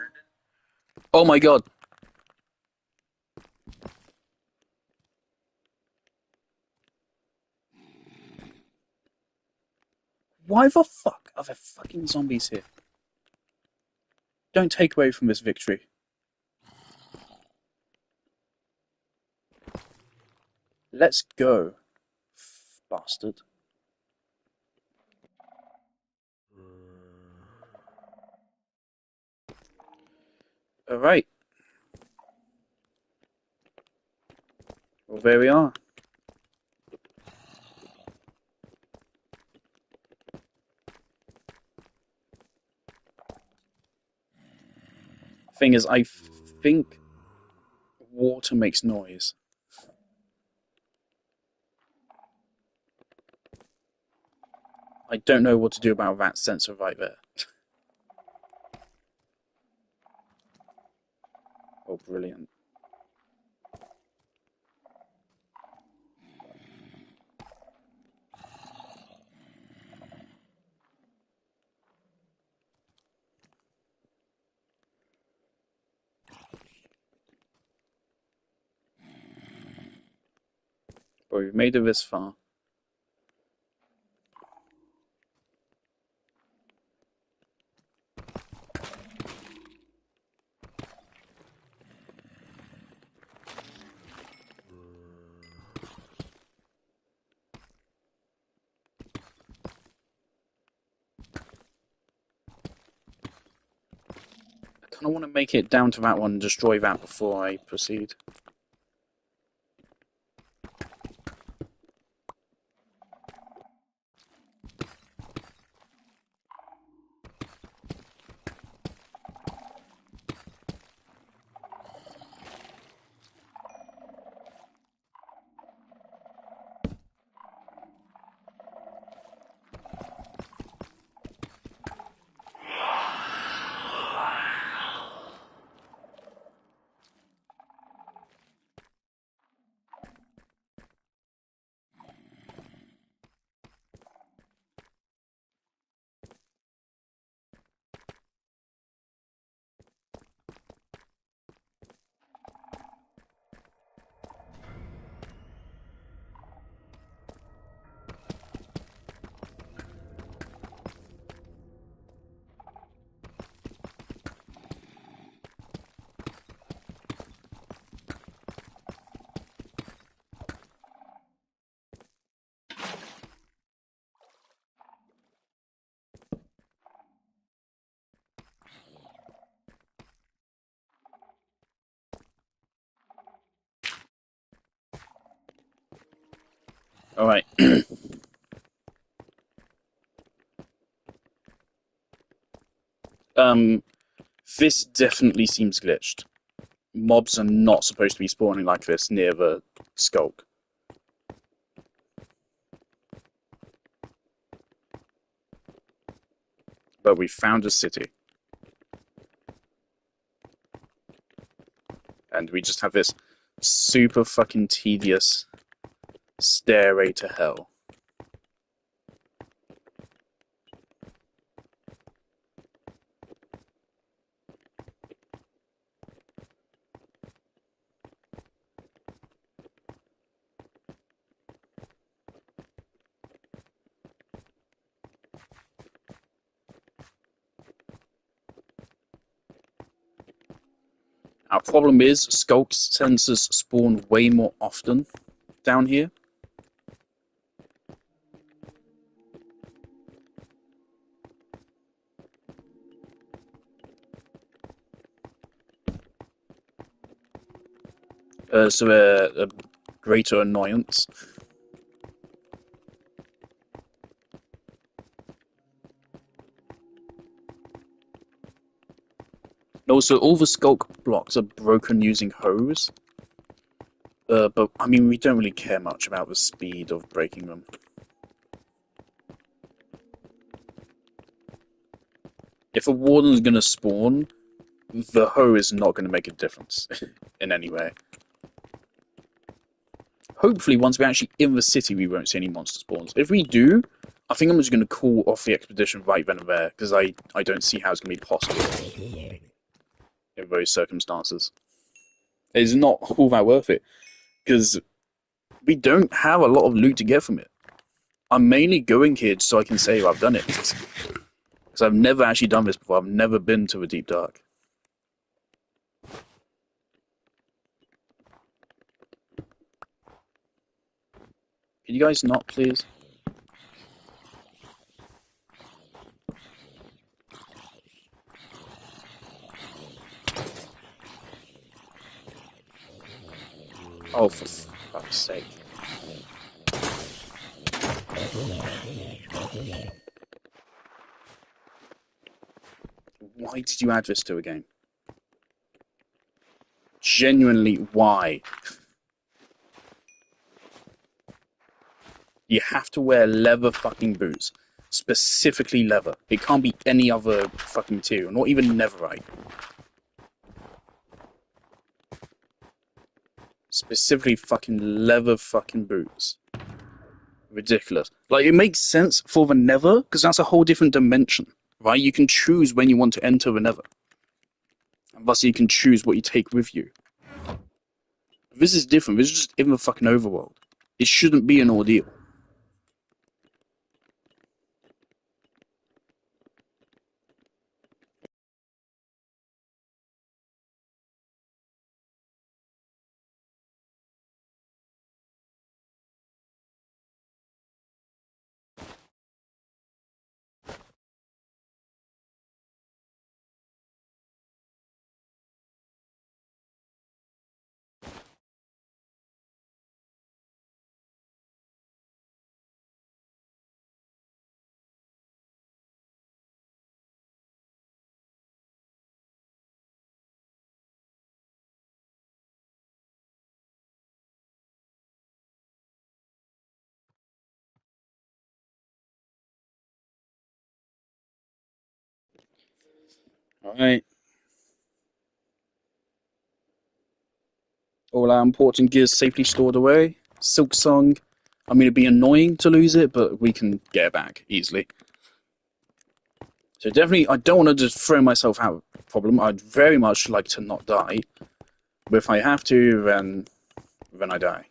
Oh my god. Why the fuck are there fucking zombies here? Don't take away from this victory. Let's go. Bastard. Alright. Well, there we are. Thing is, I think water makes noise. I don't know what to do about that sensor right there. Oh, brilliant. Well, we've made it this far. I kind of want to make it down to that one and destroy that before I proceed. Alright. This definitely seems glitched. Mobs are not supposed to be spawning like this near the skulk. But we found a city. And we just have this super fucking tedious stairway to hell. Our problem is skulk sensors spawn way more often down here. So they're a greater annoyance. Also, all the skulk blocks are broken using hose. But, I mean, we don't really care much about the speed of breaking them. If a warden's going to spawn, the hoe is not going to make a difference in any way. Hopefully, once we're actually in the city, we won't see any monster spawns. If we do, I think I'm just going to call off the expedition right then and there, because I don't see how it's going to be possible in those circumstances. It's not all that worth it, because we don't have a lot of loot to get from it. I'm mainly going here so I can say I've done it, because I've never actually done this before. I've never been to the Deep Dark. Can you guys not, please? Oh, for fuck's sake. Why did you add this to a game? Genuinely, why? You have to wear leather fucking boots. Specifically leather. It can't be any other fucking material, not even netherite. Specifically fucking leather fucking boots. Ridiculous. Like, it makes sense for the nether, because that's a whole different dimension, right? You can choose when you want to enter the nether. And thus you can choose what you take with you. This is different. This is just in the fucking overworld. It shouldn't be an ordeal. Alright. All our important gear safely stored away. Silksong. I mean, it'd be annoying to lose it, but we can get it back easily. So definitely, I don't want to just throw myself out of the problem. I'd very much like to not die. But if I have to, then I die.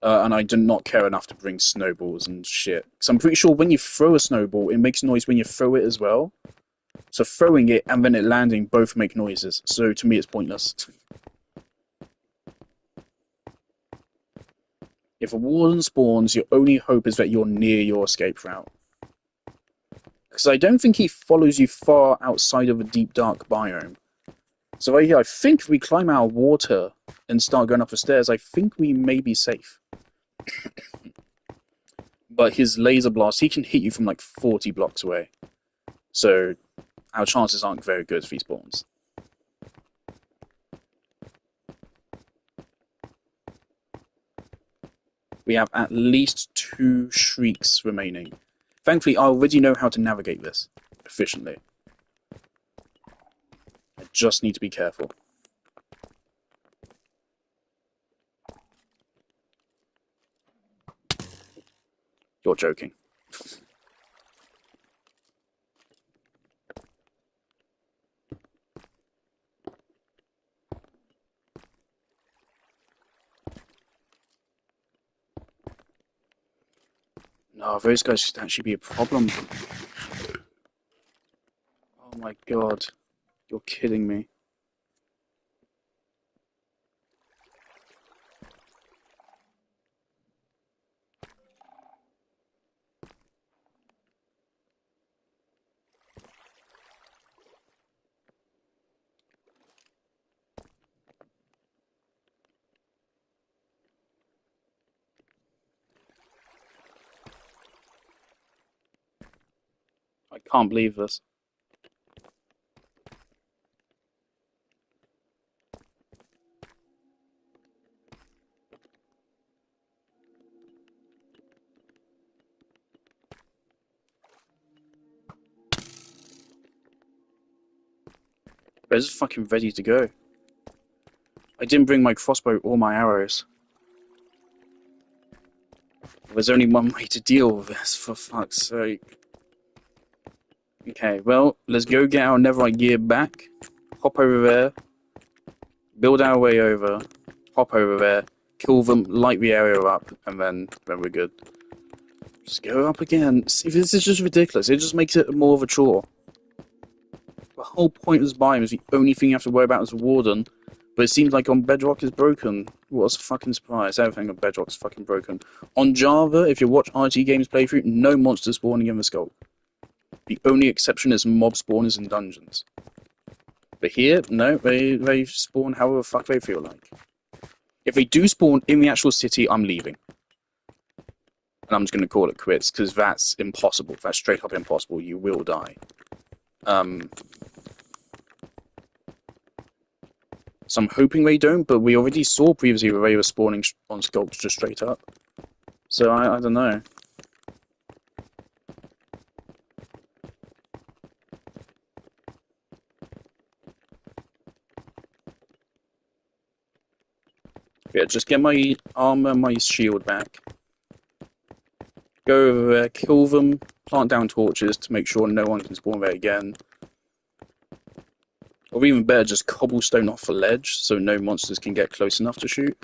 And I do not care enough to bring snowballs and shit. Because I'm pretty sure when you throw a snowball, it makes noise when you throw it as well. So throwing it and then it landing both make noises. So to me, it's pointless. If a warden spawns, your only hope is that you're near your escape route. Because I don't think he follows you far outside of a deep dark biome. So I think if we climb out of water and start going up the stairs, I think we may be safe. But his laser blast, he can hit you from like 40 blocks away. So our chances aren't very good if he spawns. We have at least 2 shrieks remaining. Thankfully, I already know how to navigate this efficiently. I just need to be careful. You're joking. No, those guys should actually be a problem. Oh my god. You're kidding me. I can't believe this. They're just fucking ready to go. I didn't bring my crossbow or my arrows. There's only one way to deal with this, for fuck's sake. Okay, well, let's go get our netherite gear back. Hop over there. Build our way over. Hop over there. Kill them, light the area up, and then we're good. Just go up again. See, this is just ridiculous. It just makes it more of a chore. The whole point of this biome is the only thing you have to worry about is the warden. But it seems like on Bedrock is broken. What a fucking surprise. Everything on Bedrock is fucking broken. On Java, if you watch RT Games playthrough, no monsters spawning in the scope. The only exception is mob spawners in dungeons. But here, no, they spawn however the fuck they feel like. If they do spawn in the actual city, I'm leaving. And I'm just going to call it quits, because that's impossible. That's straight up impossible. You will die. So I'm hoping they don't, but we already saw previously that they were spawning on sculpts just straight up. So I don't know. Yeah, just get my armor, my shield back. Go over there, kill them, plant down torches to make sure no one can spawn there again. Or even better, just cobblestone off the ledge so no monsters can get close enough to shoot.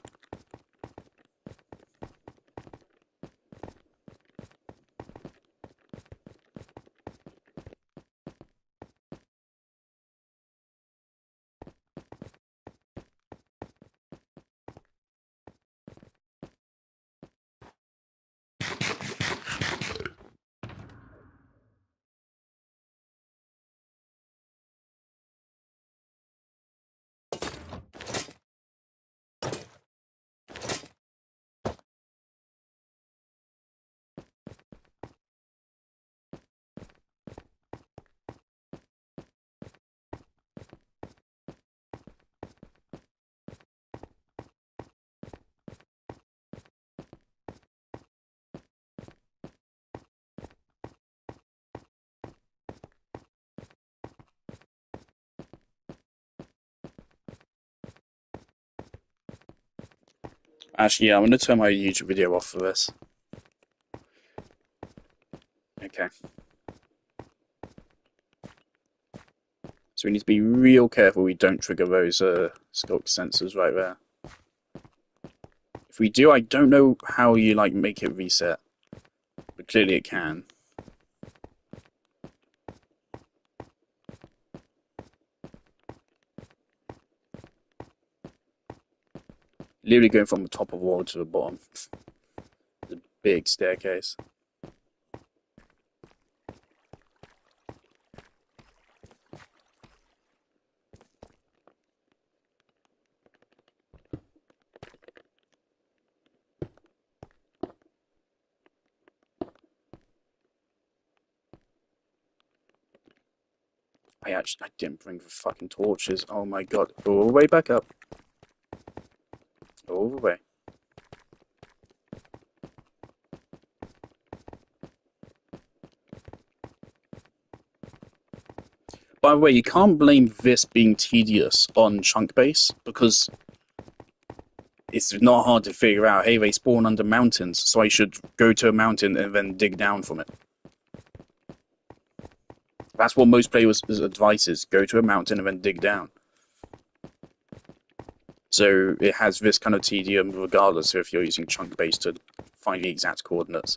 Actually, yeah, I'm going to turn my YouTube video off for this. Okay. So we need to be real careful we don't trigger those sculk sensors right there. If we do, I don't know how you make it reset, but clearly it can. Literally going from the top of the wall to the bottom. It's a big staircase. I didn't bring the fucking torches. Oh my god. All the way back up. All the way. By the way, you can't blame this being tedious on Chunk Base, because it's not hard to figure out, hey, they spawn under mountains, so I should go to a mountain and then dig down from it. That's what most players' advice is. Go to a mountain and then dig down. So it has this kind of tedium regardless if you're using Chunk Base to find the exact coordinates.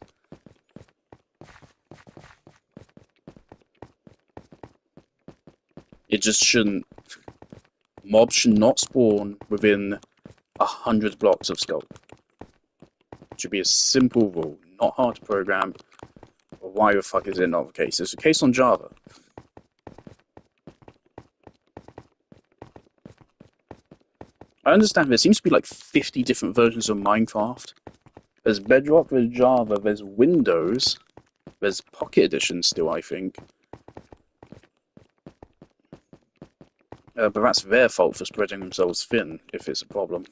It just shouldn't... Mobs should not spawn within 100 blocks of sculk. It should be a simple rule, not hard to program. Why the fuck is it not the case? It's the case on Java. I understand there seems to be like 50 different versions of Minecraft. There's Bedrock, there's Java, there's Windows, there's Pocket Edition still, I think. But that's their fault for spreading themselves thin, if it's a problem.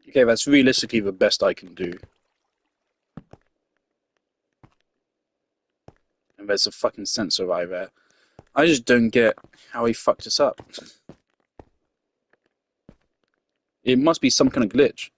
Okay, that's realistically the best I can do. And there's a fucking sensor right there. I just don't get how he fucked us up. It must be some kind of glitch.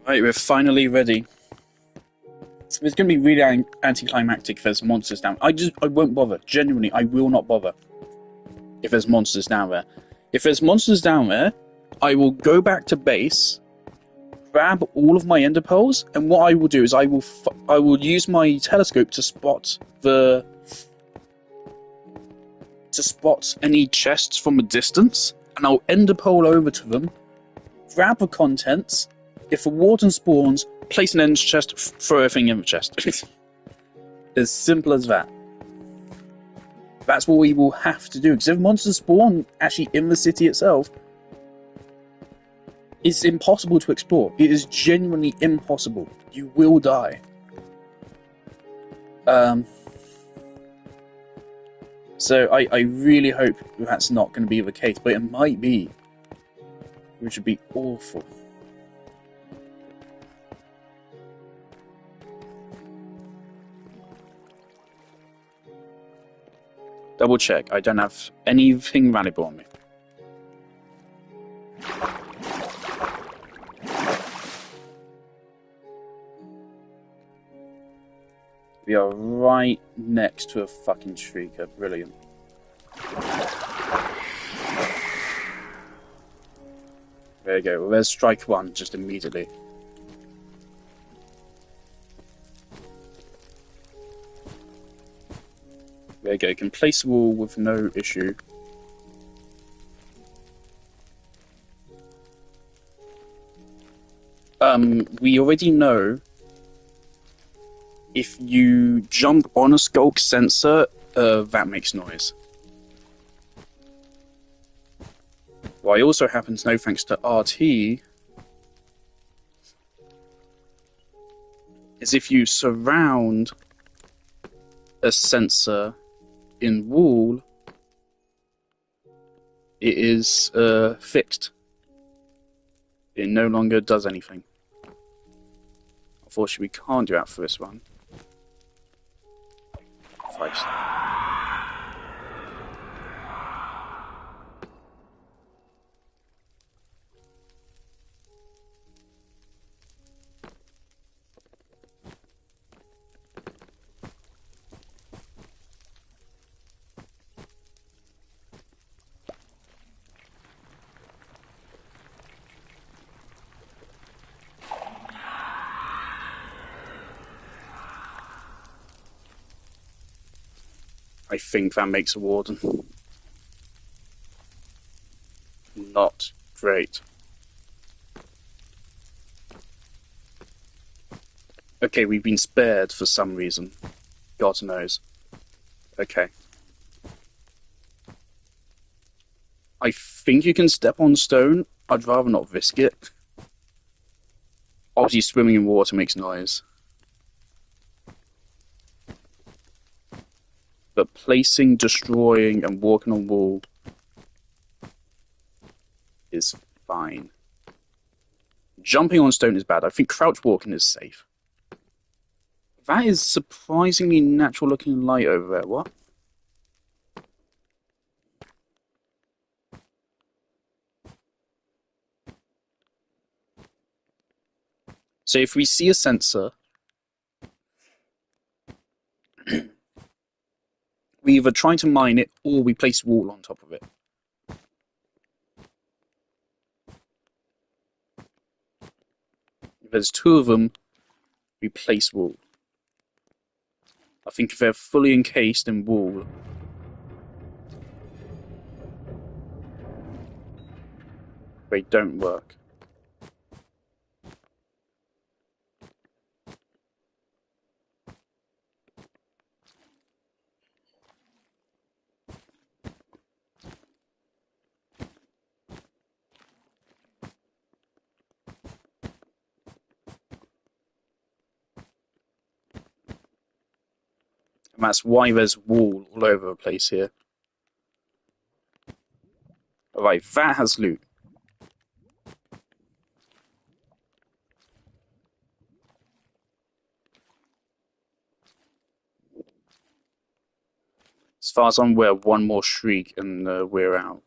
Right, we're finally ready. It's going to be really anticlimactic if there's monsters down. I won't bother. Genuinely, I will not bother if there's monsters down there. If there's monsters down there, I will go back to base, grab all of my ender pearls, and what I will do is I will use my telescope to spot any chests from a distance, and I'll ender pearl over to them, grab the contents. If a warden spawns, place an ender chest, throw everything in the chest. As simple as that. That's what we will have to do, because if monsters spawn actually in the city itself, it's impossible to explore. It is genuinely impossible. You will die. So I really hope that's not going to be the case, but it might be, which would be awful. Double check, I don't have anything valuable on me. We are right next to a fucking shrieker. Brilliant. There you go. Well, there's strike one just immediately. There you go. Can place a wall with no issue. We already know if you jump on a skulk sensor, that makes noise. What I also happen to know, thanks to RT, is if you surround a sensor in wall, it is fixed. It no longer does anything. Unfortunately, we can't do that for this one. Christ. I think that makes a warden. Not great. Okay, we've been spared for some reason. God knows. Okay. I think you can step on stone. I'd rather not risk it. Obviously, swimming in water makes noise. But placing, destroying, and walking on wall is fine. Jumping on stone is bad. I think crouch walking is safe. That is surprisingly natural looking light over there. What? So if we see a sensor, we either try to mine it or we place wall on top of it. If there's two of them, we place wall. I think if they're fully encased in wall, they don't work. And that's why there's wall all over the place here. Alright, that has loot. As far as I'm aware, one more shriek and we're out.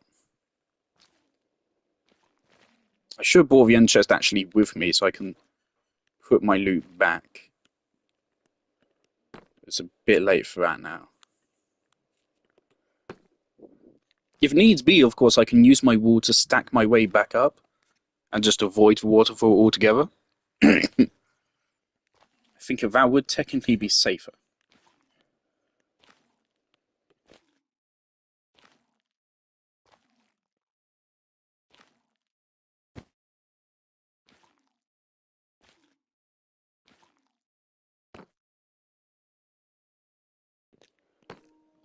I should have brought the end chest actually with me so I can put my loot back. It's a bit late for that now. If needs be, of course, I can use my wool to stack my way back up and just avoid the waterfall altogether. I think that would technically be safer.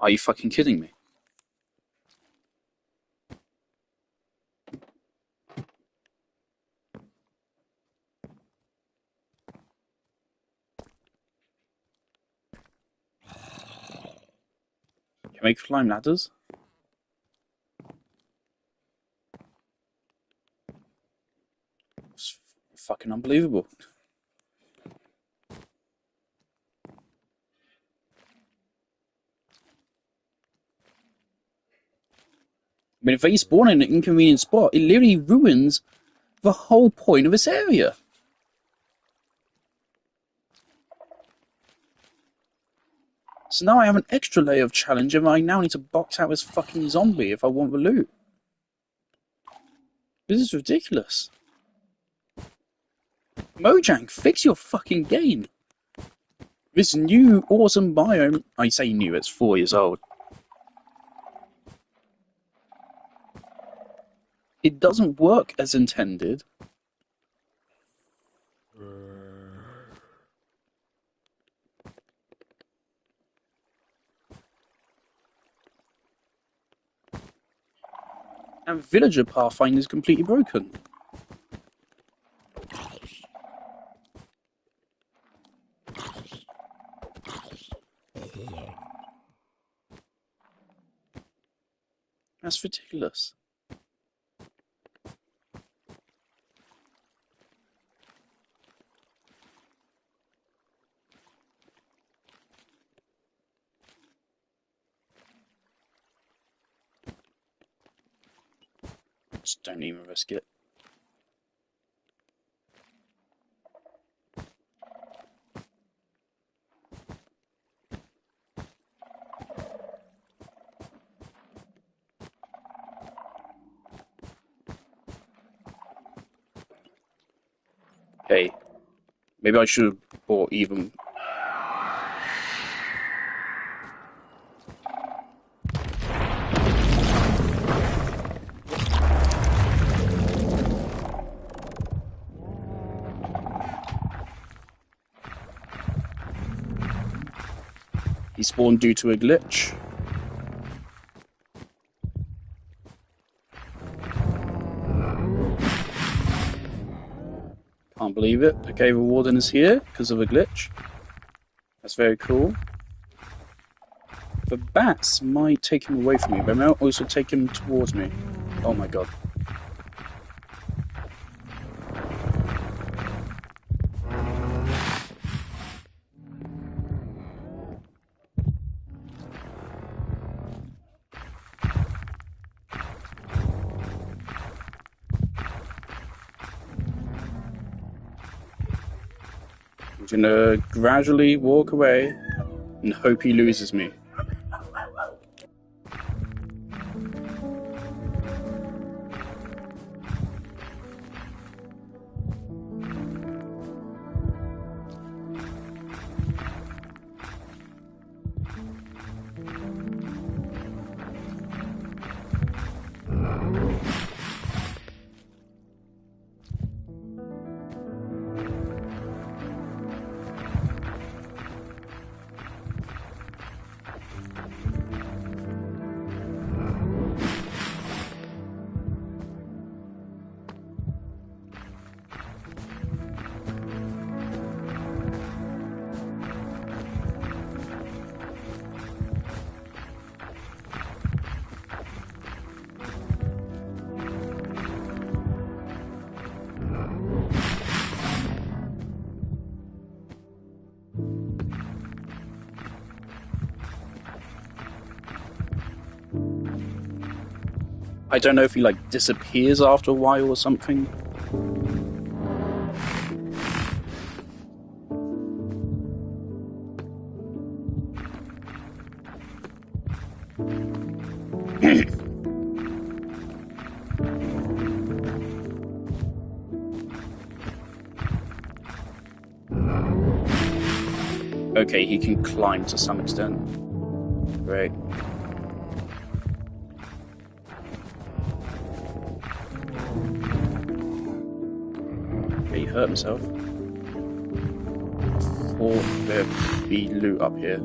Are you fucking kidding me? Can we climb ladders? It's fucking unbelievable. I mean, if they spawn in an inconvenient spot, it literally ruins the whole point of this area. So now I have an extra layer of challenge, and I now need to box out this fucking zombie if I want the loot. This is ridiculous. Mojang, fix your fucking game. This new awesome biome, I say new, it's 4 years old. It doesn't work as intended. And villager pathfinding is completely broken. That's ridiculous. Just don't even risk it. Hey, maybe I should have bought even. He spawned due to a glitch. Can't believe it. Okay, the warden is here because of a glitch. That's very cool. The bats might take him away from me, but they might also take him towards me. Oh my god. I'm gonna gradually walk away and hope he loses me. I don't know if he like disappears after a while or something. Okay, he can climb to some extent. Great. Okay, he hurt himself. Thought there'd be loot up here.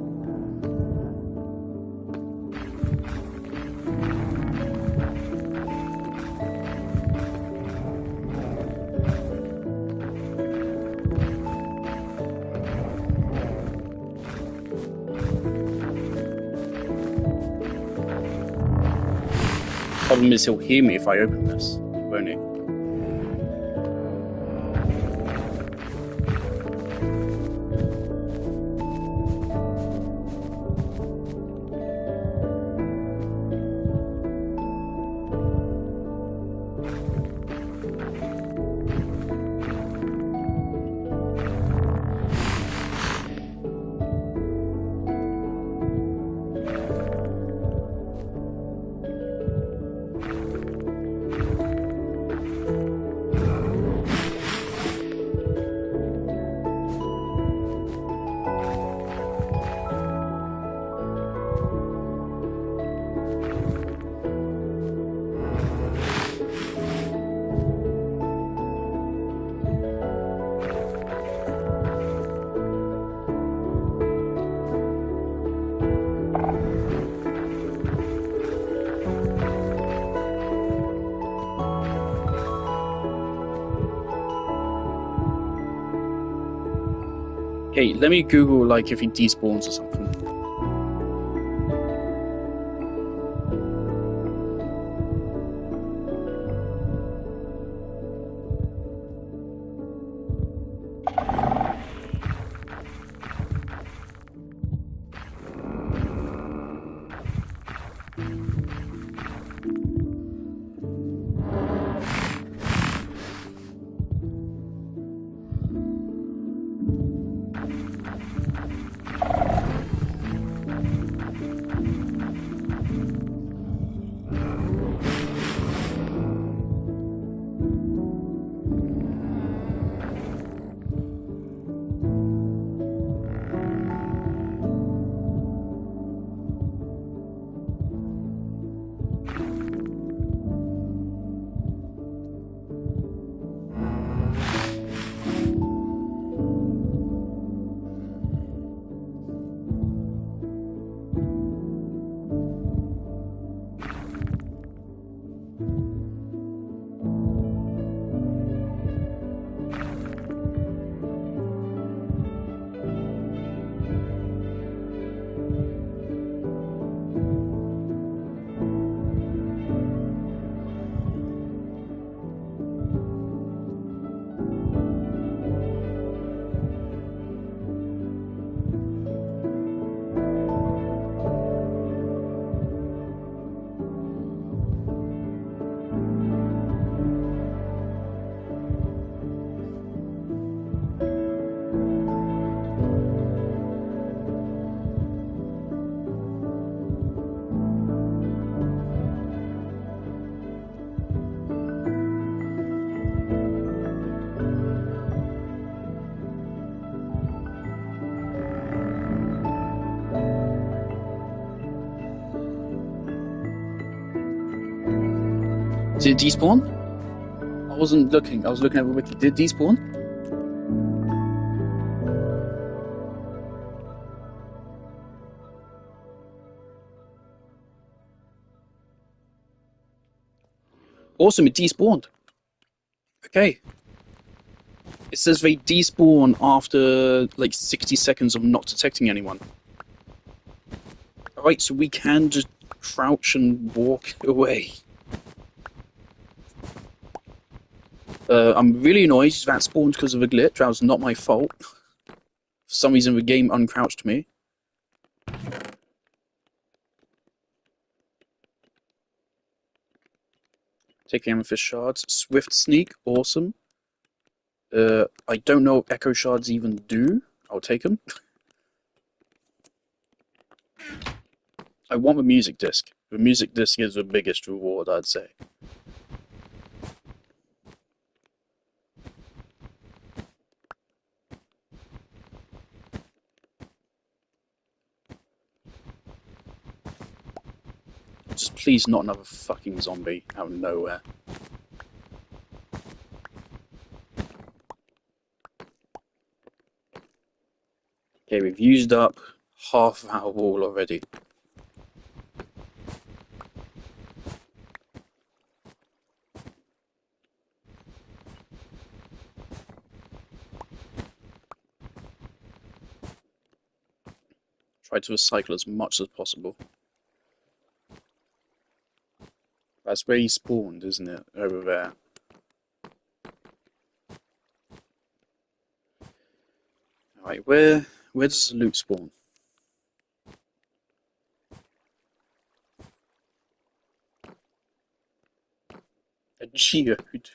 Problem is, he'll hear me if I open this, won't he? Okay, let me Google like if he despawns or something. Did it despawn? I wasn't looking. I was looking at the wiki. Did it despawn? Awesome, it despawned. Okay. It says they despawn after like 60 seconds of not detecting anyone. Alright, so we can just crouch and walk away. I'm really annoyed that spawned because of a glitch. That was not my fault. For some reason the game uncrouched me. Take the amethyst shards. Swift sneak, awesome. I don't know what echo shards even do. I'll take them. I want the music disc. The music disc is the biggest reward, I'd say. Just please not another fucking zombie out of nowhere. Okay, we've used up half of our wall already. Try to recycle as much as possible. That's where he spawned, isn't it? Over there. Alright, where does the loot spawn? A geode.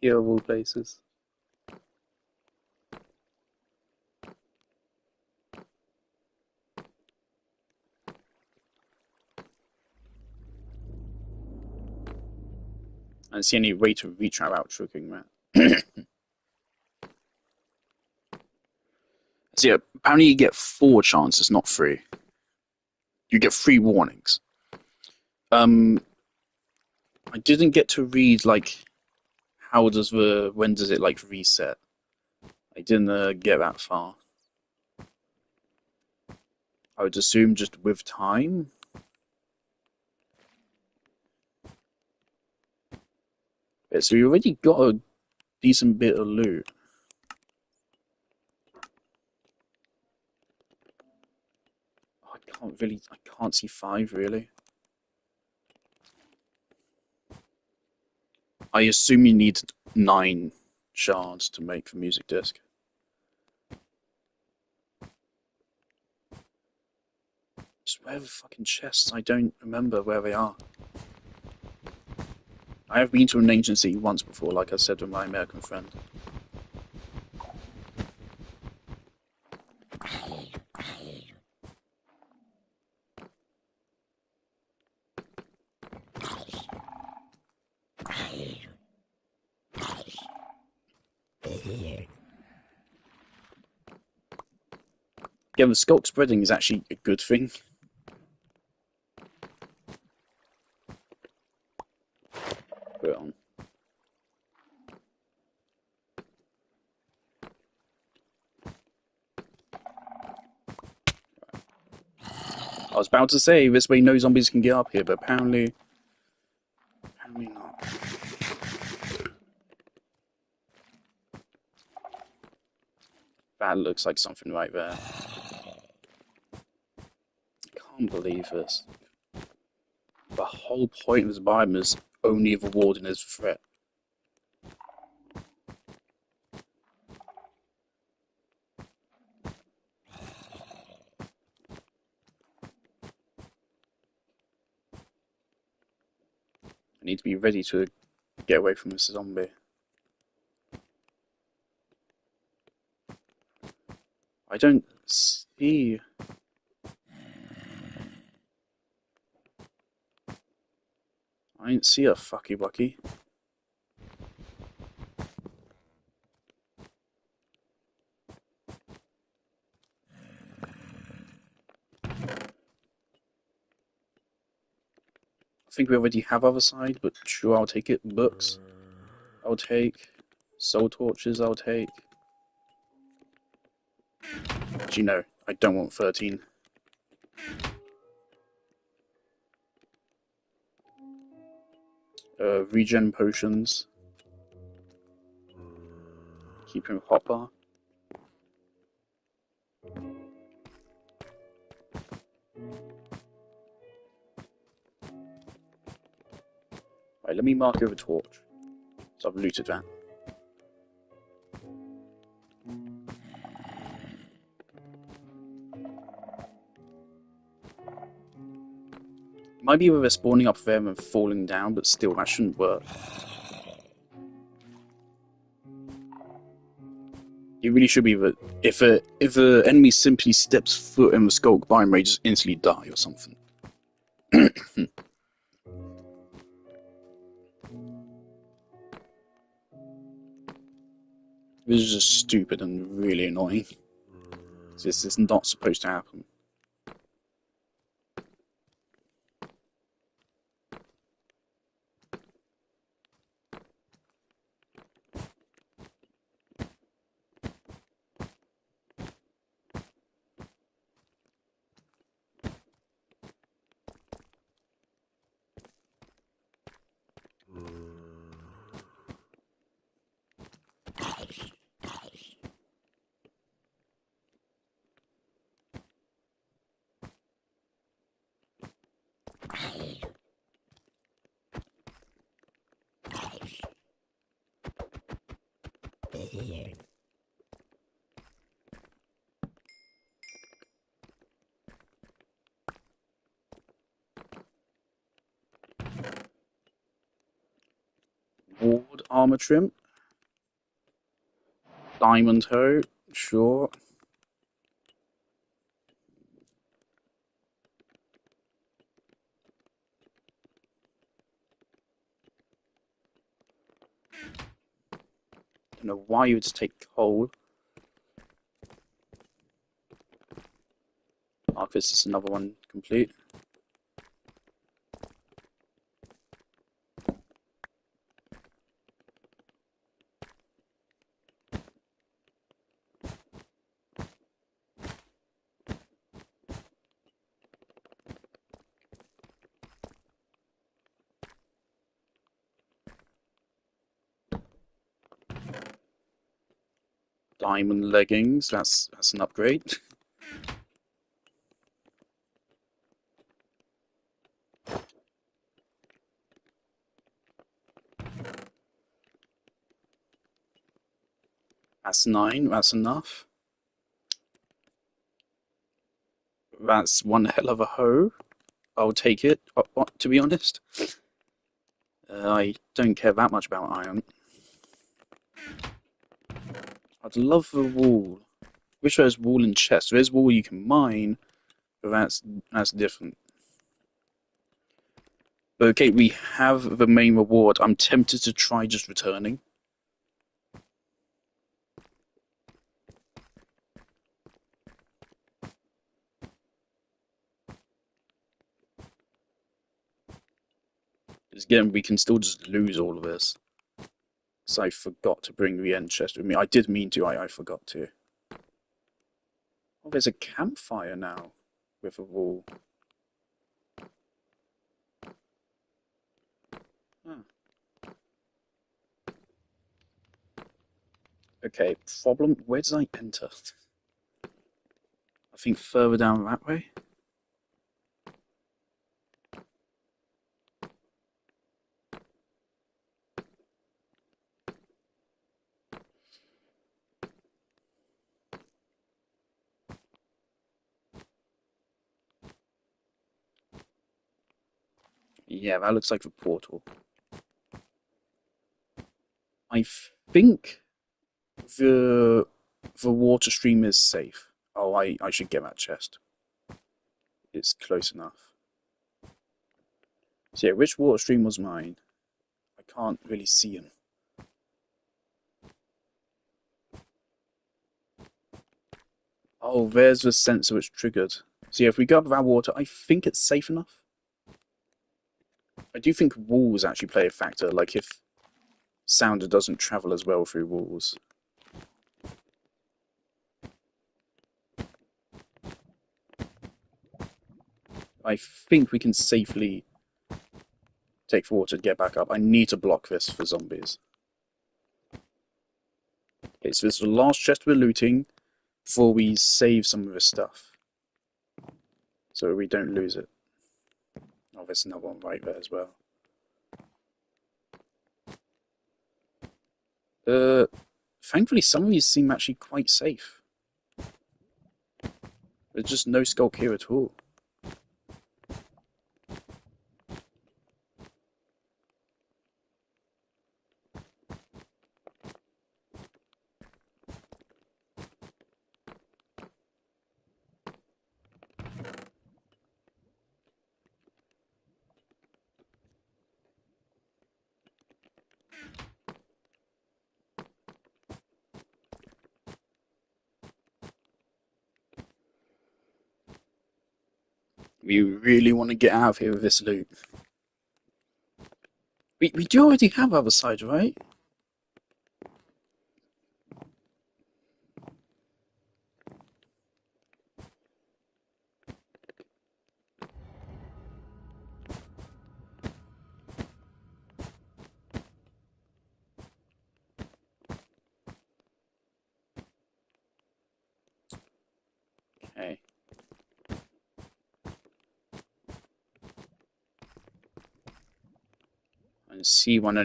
Here of all places. I don't see any way to reach without tricking that. So yeah, apparently you get 4 chances, not 3. You get 3 warnings. I didn't get to read like when does it like reset? I didn't get that far. I would assume just with time. Yeah, so you already got a decent bit of loot. I can't see 5 really. I assume you need 9 shards to make the music disc. Just where are the fucking chests? I don't remember where they are. I have been to an agency once before, like I said with my American friend. Yeah, the skulk spreading is actually a good thing. Put it on. I was about to say, this way no zombies can get up here, but apparently not. That looks like something right there. I can't believe this. The whole point of this biome is only the warden is a threat. I need to be ready to get away from this zombie. I don't see... I didn't see a fucky wucky. I think we already have other side, but sure, I'll take it. Books, I'll take. Soul torches, I'll take. Do you know, I don't want 13. Regen potions. Keep him hopper. Right, let me mark over torch. So I've looted that. Might be where they're spawning up there and falling down, but still, that shouldn't work. It really should be that if a enemy simply steps foot in the Skulk biome, they just instantly die or something. This is just stupid and really annoying. This is not supposed to happen. Ward armor trim. Diamond hoe, sure. Don't know why you would take coal. Marcus is another one complete. Diamond leggings, that's an upgrade. That's 9, that's enough. That's one hell of a hoe. I'll take it, to be honest. I don't care that much about iron. I'd love the wool. Wish there's wool in chests. There's wool you can mine, but that's different. But okay, we have the main reward. I'm tempted to try just returning. Because again, we can still just lose all of this. So I forgot to bring the end chest with me. I did mean to, I forgot to. Oh, there's a campfire now with a wall. Huh. Okay, problem. Where did I enter? I think further down that way. Yeah, that looks like the portal. I think the water stream is safe. Oh, I should get that chest. It's close enough. So yeah, which water stream was mine? I can't really see him. Oh, there's the sensor which triggered. So yeah, if we go up that water, I think it's safe enough. I do think walls actually play a factor, like if sounder doesn't travel as well through walls. I think we can safely take the water to get back up. I need to block this for zombies. Okay, so this is the last chest we're looting before we save some of this stuff. So we don't lose it. Oh, there's another one right there as well. Thankfully some of these seem actually quite safe. There's just no skulk here at all. We really want to get out of here with this loot. We do already have other side, right? Okay. I don't see one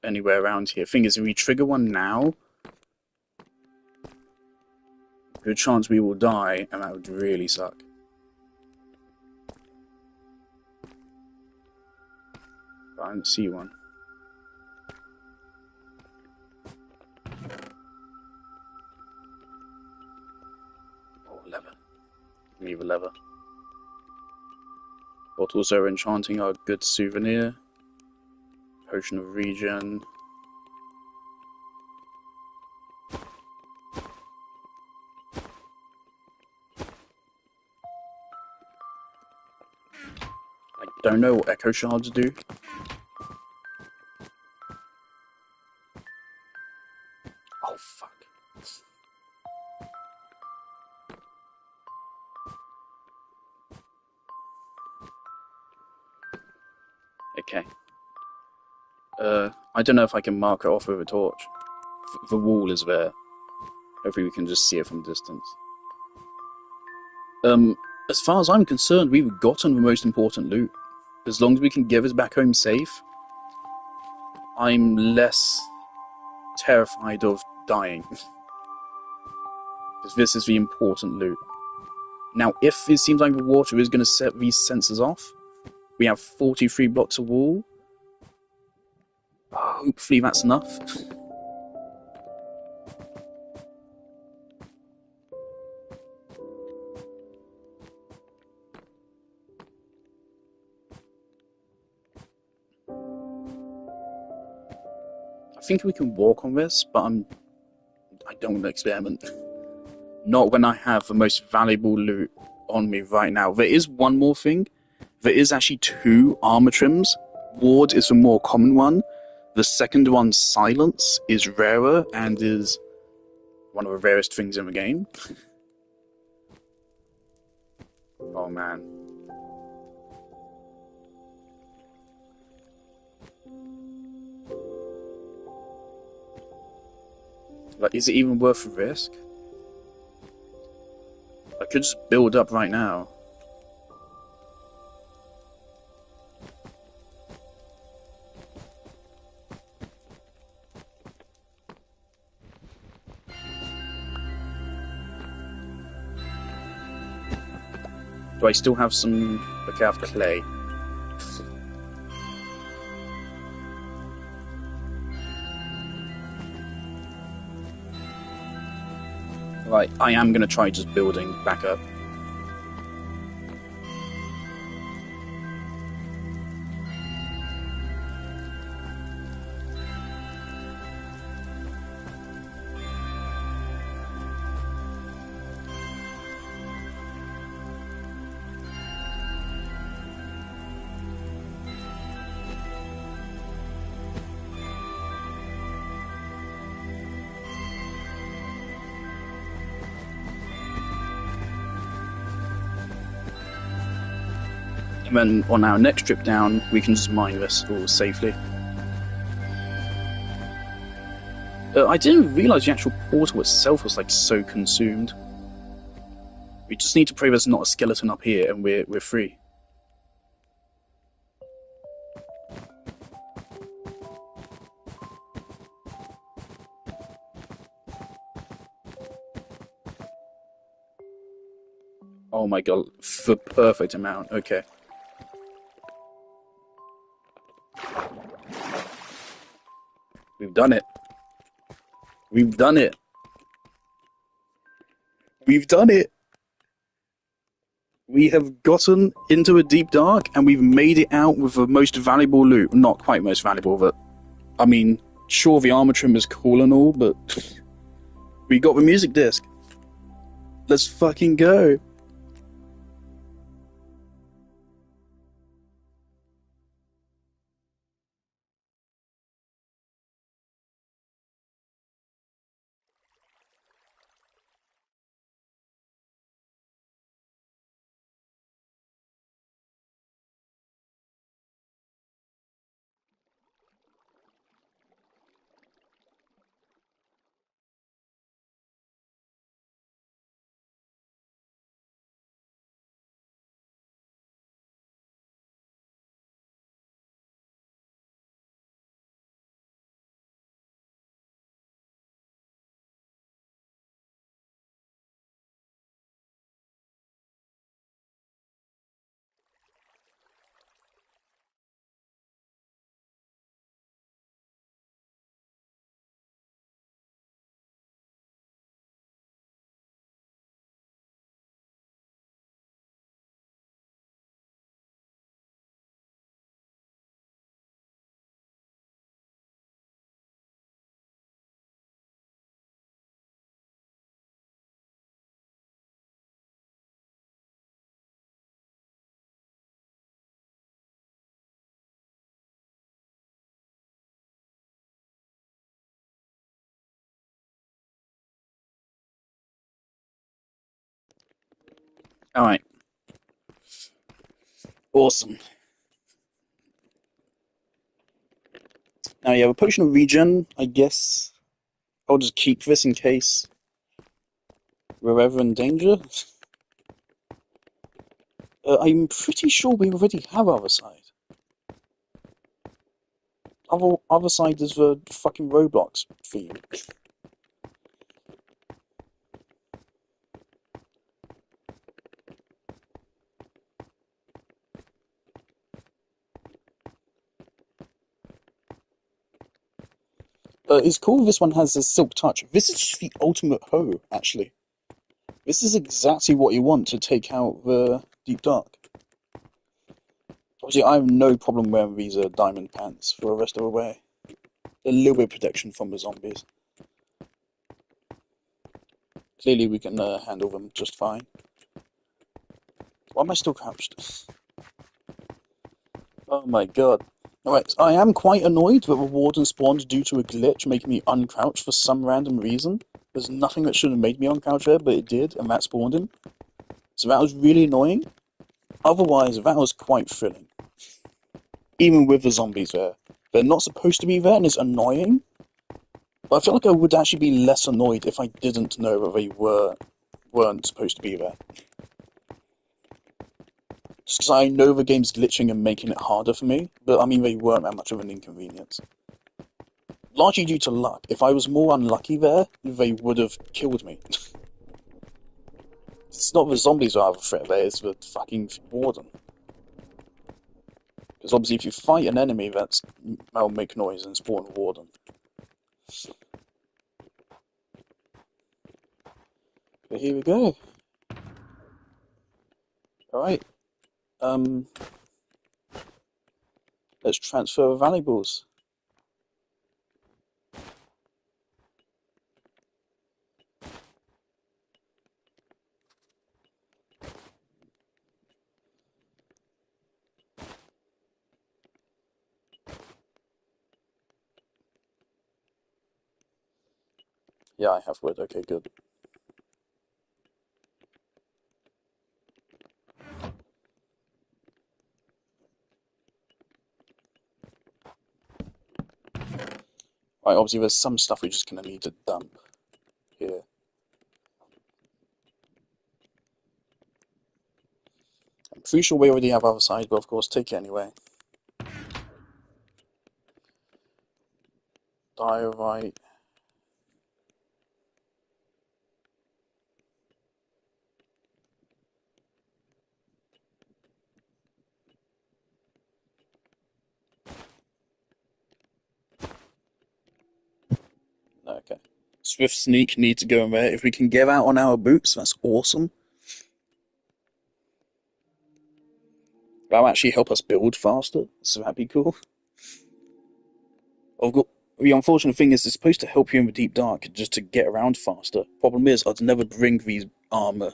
anywhere around here. Thing is, if we trigger one now, good chance we will die, and that would really suck. But I don't see one. Oh, leather. Leave a leather. Bottles are enchanting are a good souvenir. Potion of regen. I don't know what echo shards do. Oh fuck. Okay. I don't know if I can mark it off with a torch. The wall is there. Hopefully we can just see it from a distance. As far as I'm concerned, we've gotten the most important loot. As long as we can get us back home safe, I'm less terrified of dying. Because this is the important loot. Now, if it seems like the water is going to set these sensors off, we have 43 blocks of wall. Hopefully that's enough. I think we can walk on this, but I don't want to experiment. Not when I have the most valuable loot on me right now. There is one more thing. There is actually 2 armor trims. Ward is the more common one. The second one, Silence, is rarer and is one of the rarest things in the game. Oh man. Like, is it even worth the risk? I could just build up right now. Do I still have some... Okay, I have clay. Right, I am going to try just building back up. And then on our next trip down, we can just mine this all safely. I didn't realise the actual portal itself was like so consumed. We just need to pray there's not a skeleton up here and we're free. Oh my god, the perfect amount, okay. We've done it. We've done it. We've done it. We have gotten into a deep dark and we've made it out with the most valuable loot. Not quite most valuable, but I mean, sure, the armor trim is cool and all, but we got the music disc. Let's fucking go. Alright. Awesome. Now, yeah, a potion of regen, I guess I'll just keep this in case we're ever in danger. I'm pretty sure we already have Other Side. Other Side is the fucking Roblox theme. It's cool this one has a silk touch. This is just the ultimate hoe, actually. This is exactly what you want to take out the Deep Dark. Obviously, I have no problem wearing these diamond pants for the rest of the way. A little bit of protection from the zombies. Clearly, we can handle them just fine. Why am I still crouched? Oh my god. Alright, I am quite annoyed that the warden spawned due to a glitch making me uncrouch for some random reason. There's nothing that should have made me uncrouch there, but it did, and that spawned him. So that was really annoying. Otherwise, that was quite thrilling. Even with the zombies there. They're not supposed to be there, and it's annoying. But I feel like I would actually be less annoyed if I didn't know that they weren't supposed to be there. Just because I know the game's glitching and making it harder for me, but I mean, they weren't that much of an inconvenience. Largely due to luck. If I was more unlucky there, they would have killed me. It's not the zombies who have a threat there, it's the fucking warden. Because obviously if you fight an enemy, that'll make noise and spawn a warden. But here we go. Alright. Let's transfer valuables. Yeah, I have wood. Okay, good. Right, obviously there's some stuff we're just gonna need to dump here. I'm pretty sure we already have Other Side, but of course take it anyway. Diorite. Okay. Swift Sneak needs to go in there. If we can get out on our boots, that's awesome. That'll actually help us build faster, so that'd be cool. I've got, the unfortunate thing is it's supposed to help you in the Deep Dark just to get around faster. Problem is, I'd never bring this armor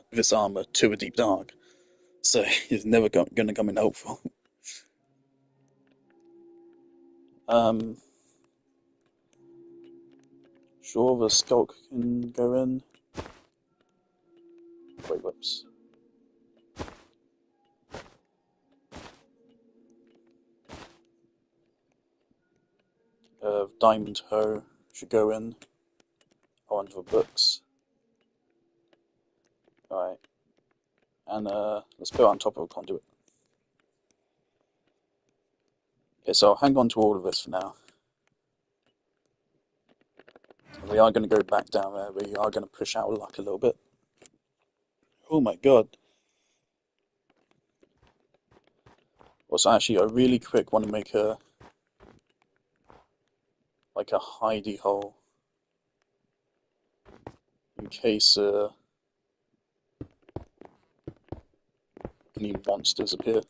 to the Deep Dark, so it's never going to come in helpful. Um, sure, the Skulk can go in. Wait, whoops. Diamond Hoe should go in. Under the books. Alright. And let's put it on top of a conduit. Okay, so I'll hang on to all of this for now. We are going to go back down there. We are going to push out luck a little bit. Oh my god. Also, actually, I really quick want to make a hidey hole in case any monsters appear.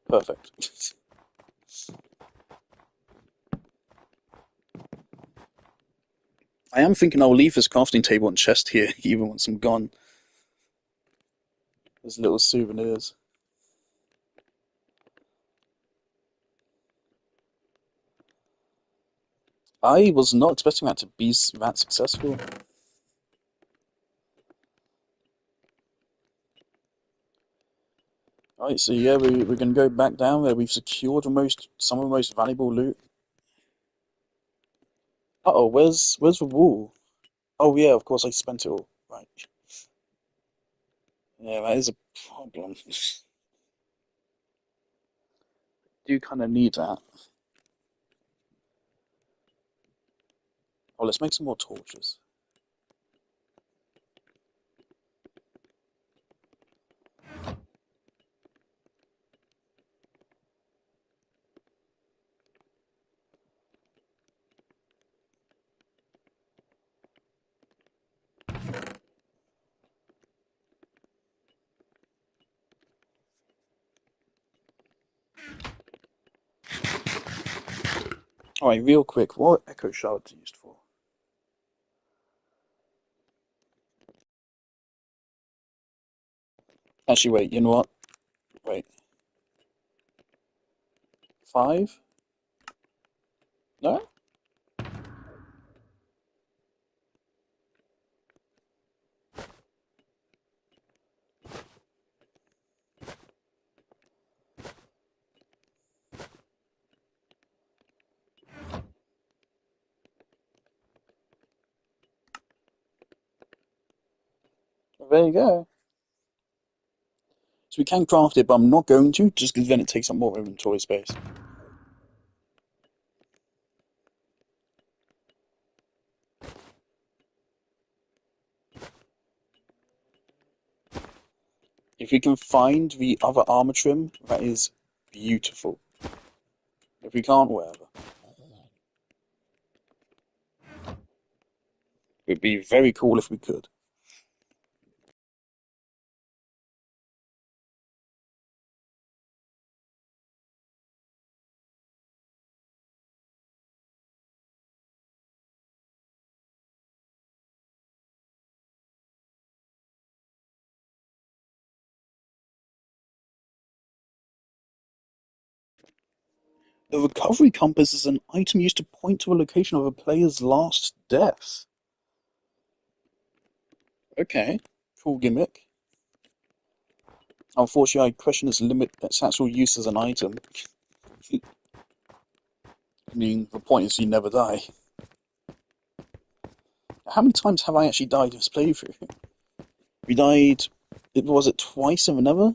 Perfect. I am thinking I'll leave this crafting table and chest here, even once I'm gone. As little souvenirs. I was not expecting that to be that successful. Alright, so yeah, we're gonna go back down there. We've secured some of the most valuable loot. Uh-oh, where's the wall? Oh yeah, of course I spent it all. Right. Yeah, that is a problem. Do kind of need that. Oh, let's make some more torches. Alright, real quick, what are echo shards used for? Actually, wait, you know what? Wait. 5? No? There you go. So we can craft it, but I'm not going to, just because then it takes up more inventory space. If we can find the other armor trim, that is beautiful. If we can't, whatever. It'd be very cool if we could. The recovery compass is an item used to point to a location of a player's last death. Okay, cool gimmick. Unfortunately, I question its actual use as an item. I mean, the point is you never die. How many times have I actually died in this playthrough? We died, was it twice in the Nether?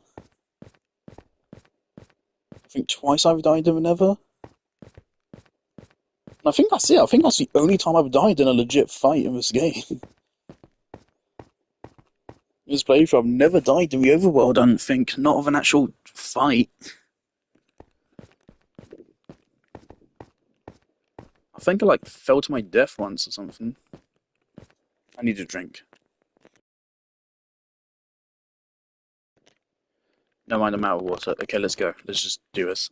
I think twice I've died in the Nether. And I think that's it. I think that's the only time I've died in a legit fight in this game. In this playthrough, I've never died in the overworld, I don't think. Not of an actual fight. I think I like fell to my death once or something. I need a drink. Never mind, I'm out of water. Okay, let's go. Let's just do this.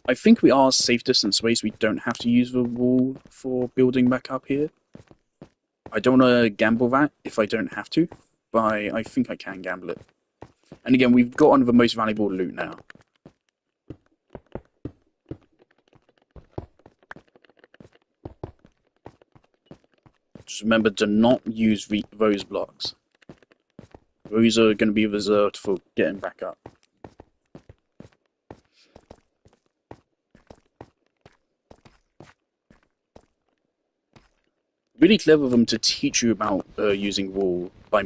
I think we are safe distance away, so we don't have to use the wall for building back up here. I don't want to gamble that if I don't have to, but I think I can gamble it. And again, we've got one of the most valuable loot now. Just remember, do not use those blocks. Those are going to be reserved for getting back up. Really clever of them to teach you about using wall by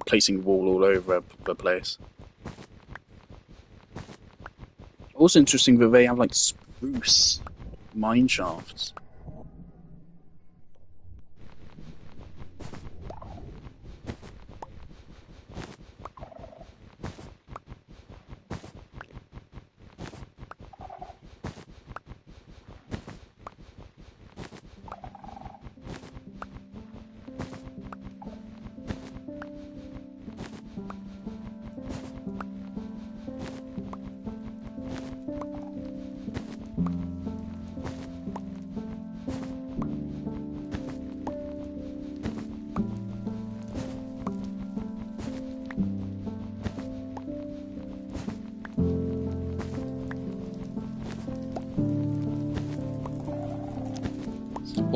placing wall all over the place. Also interesting that they have like spruce mine shafts.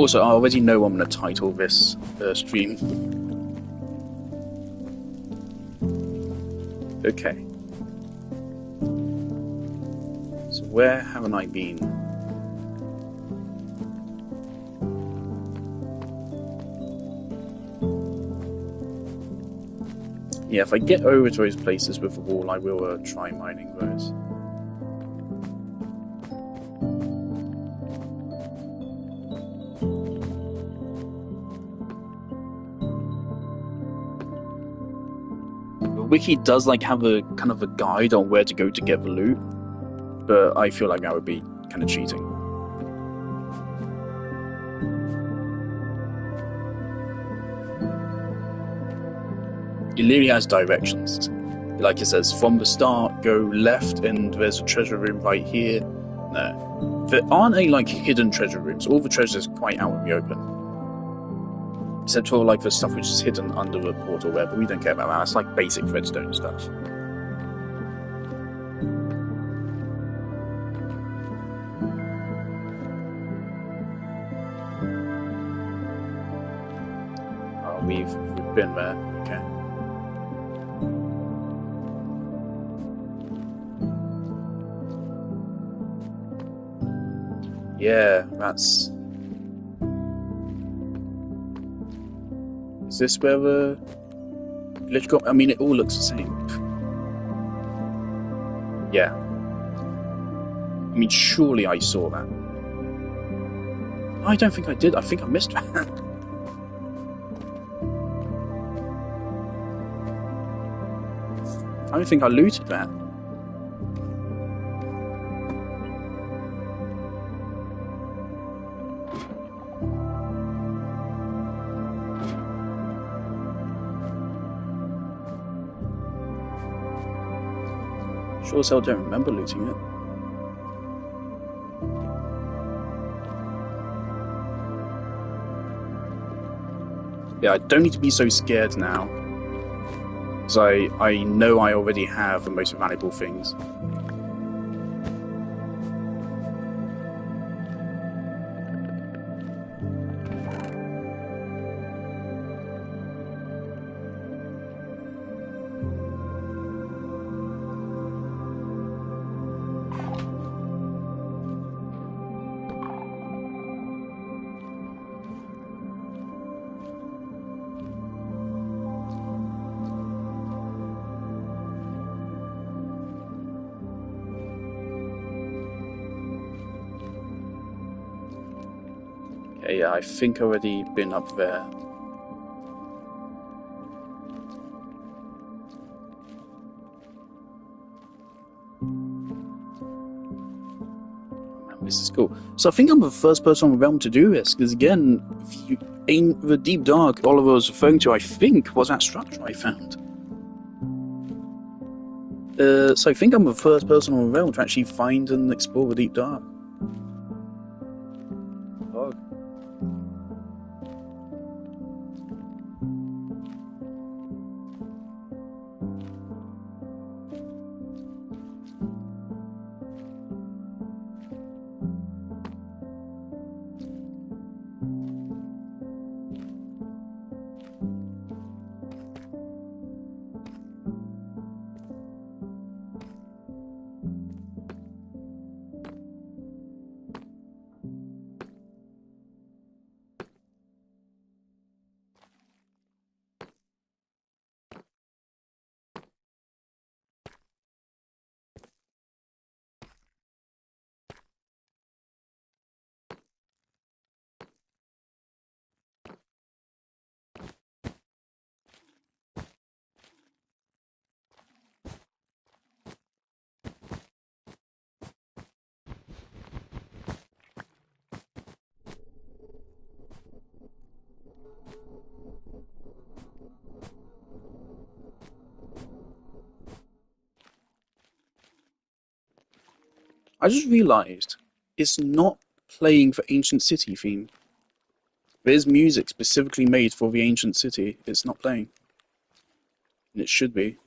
Also, I already know I'm going to title this stream. Okay. So where haven't I been? Yeah, if I get over to those places with the wall, I will try mining those. The wiki does like have a kind of a guide on where to go to get the loot, but I feel like that would be kind of cheating. It literally has directions. Like it says, from the start, go left, and there's a treasure room right here. No. There aren't any, like, hidden treasure rooms. All the treasure is quite out in the open. Except for, like, the stuff which is hidden under the portal web, but we don't care about that. That's, like, basic redstone stuff. Oh, we've been there. Okay. Yeah, that's... Is this where the glitch got? I mean, it all looks the same. Yeah. I mean, surely I saw that. I don't think I did. I think I missed that. I don't think I looted that. Sure as hell don't remember looting it. Yeah, I don't need to be so scared now. Because I know I already have the most valuable things. Okay, yeah, I think I've already been up there. This is cool. So I think I'm the first person on the realm to do this, because again, if you aim the deep dark Oliver was referring to, I think, was that structure I found. So I think I'm the first person on the realm to actually find and explore the deep dark. Oh. I just realised it's not playing for Ancient City theme. There's music specifically made for the Ancient City. It's not playing. And it should be.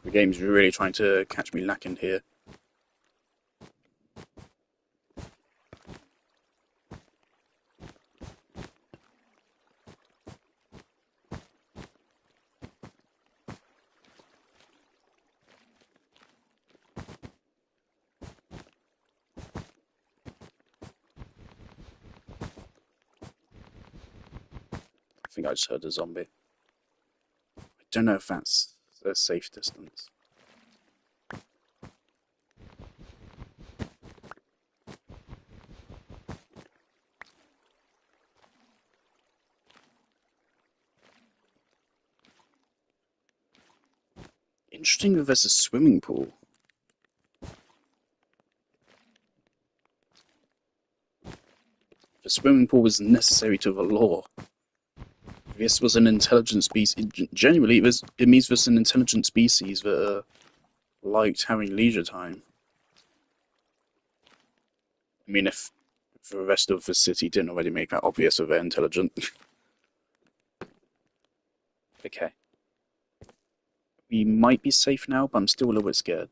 The game's really trying to catch me lacking here. I think I just heard a zombie. I don't know if that's a safe distance. Interesting that there's a swimming pool. The swimming pool was necessary to the lore. This was an intelligent species. Genuinely, it means there's an intelligent species that liked having leisure time. I mean, if the rest of the city didn't already make that obvious that they're intelligent. Okay. We might be safe now, but I'm still a little bit scared.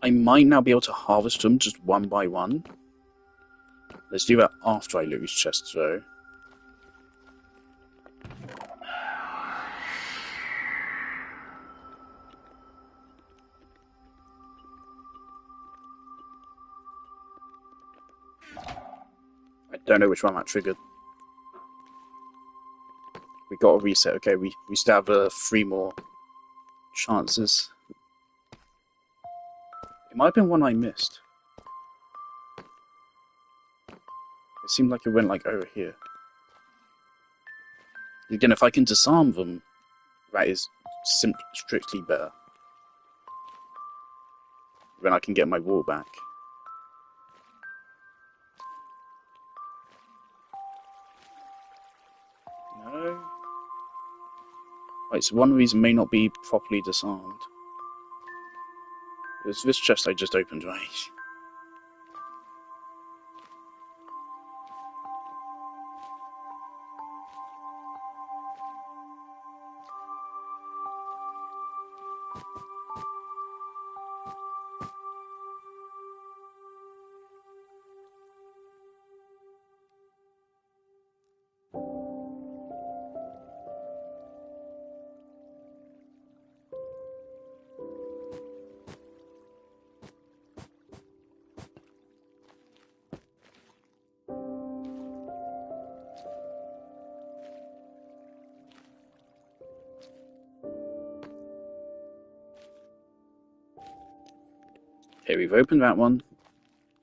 I might now be able to harvest them just one by one. Let's do that after I lose chests, though. I don't know which one that triggered. We got to reset. Okay, we still have 3 more chances. It might have been one I missed. It seemed like it went like over here. Again, if I can disarm them, that is strictly better. Then I can get my wall back. No. Right, so one of these may not be properly disarmed. There's this chest I just opened, right? Okay, we've opened that one.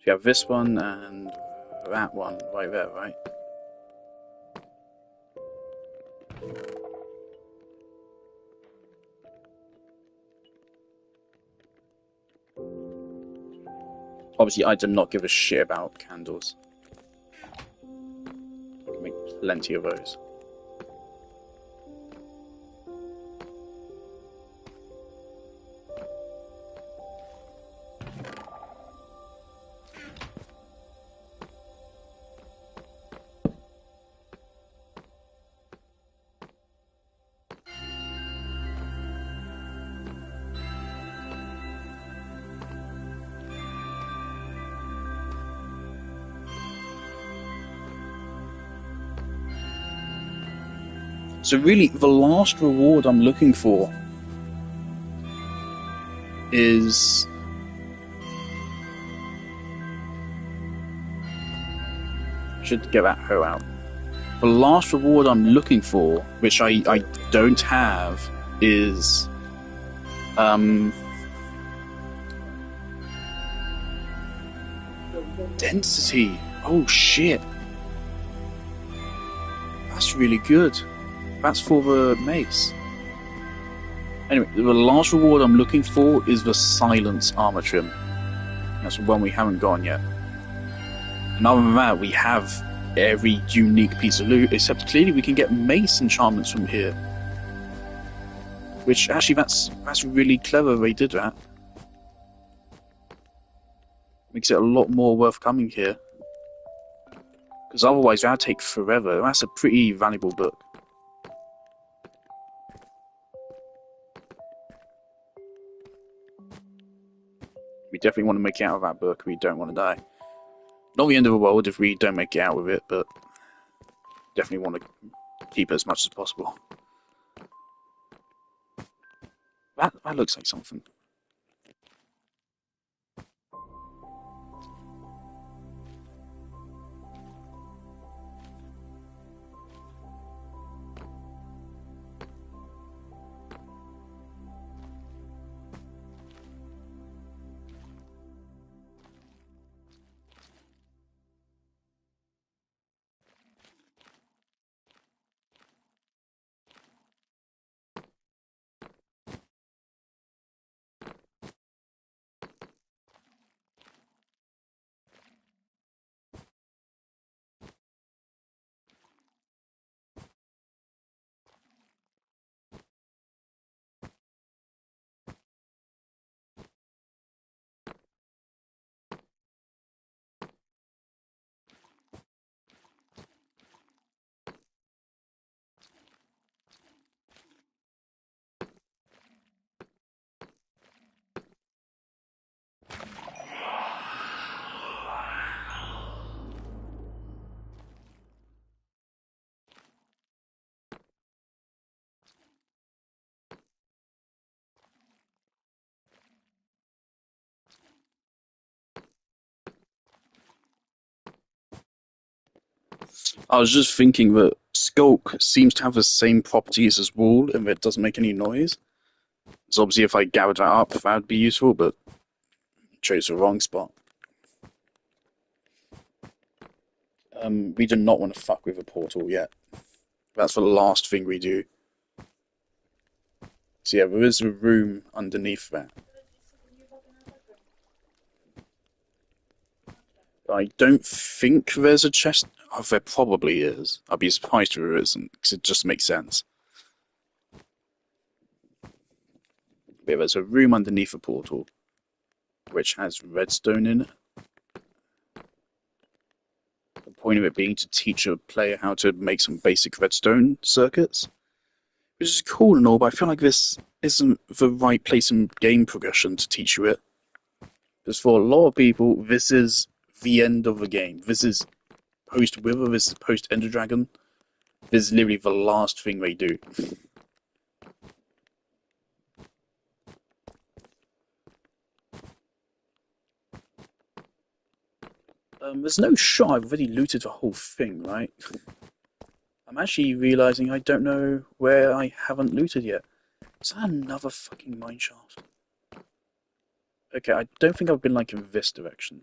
We have this one and that one right there, right? Obviously, I do not give a shit about candles. I can make plenty of those. So really, the last reward I'm looking for is... should get that hoe out. The last reward I'm looking for, which I don't have, is... density. Oh shit. That's really good. That's for the mace. Anyway, the last reward I'm looking for is the silence armor trim. That's the one we haven't gotten yet. And other than that, we have every unique piece of loot, except clearly we can get mace enchantments from here. Which, actually, that's really clever they did that. Makes it a lot more worth coming here. Because otherwise, that'd take forever. That's a pretty valuable book. We definitely want to make it out of that book. We don't want to die. Not the end of the world if we don't make it out with it, but definitely want to keep it as much as possible. That looks like something. I was just thinking that Skulk seems to have the same properties as Wool, and it doesn't make any noise. So obviously if I gathered that up, that would be useful, but chose the wrong spot. We do not want to fuck with a portal yet. That's the last thing we do. So yeah, there is a room underneath that. I don't think there's a chest. Oh, there probably is. I'd be surprised if there isn't, because it just makes sense. But yeah, there's a room underneath the portal, which has redstone in it. The point of it being to teach a player how to make some basic redstone circuits. Which is cool and all, but I feel like this isn't the right place in game progression to teach you it. Because for a lot of people, this is the end of the game. This is post-Wither, this is post-Ender Dragon. This is literally the last thing they do. There's no shot, I've already looted the whole thing, right? I'm actually realizing I don't know where I haven't looted yet. Is that another fucking mineshaft? Okay, I don't think I've been like in this direction.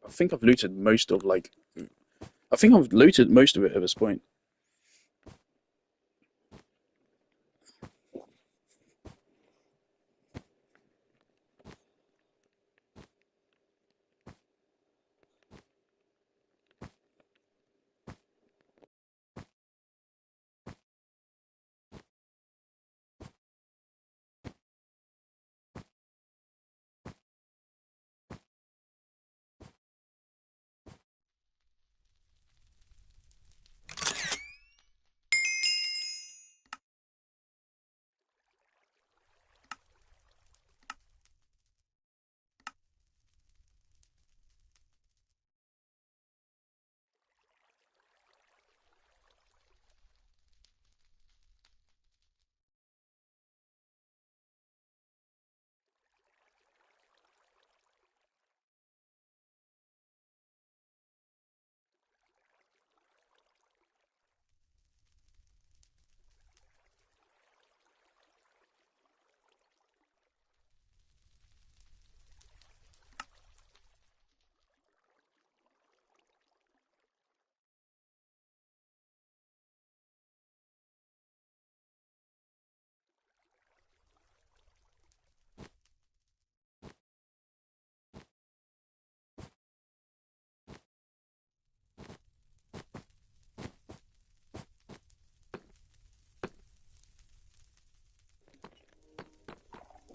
I think I've looted most of like... I think I've looted most of it at this point.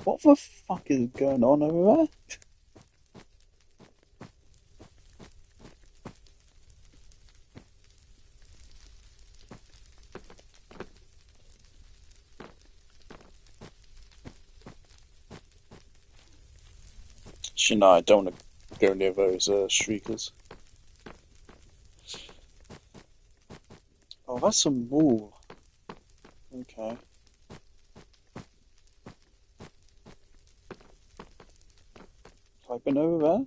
What the fuck is going on over there? Actually, no, I don't want to go near those shriekers. Oh, that's some wool. Okay. Typing over there?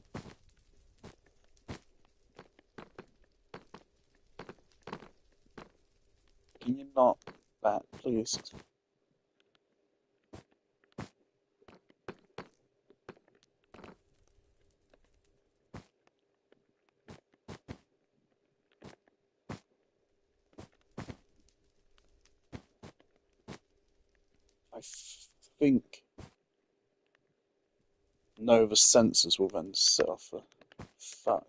Can you not that, please? I think no, the sensors will then set off the fuck.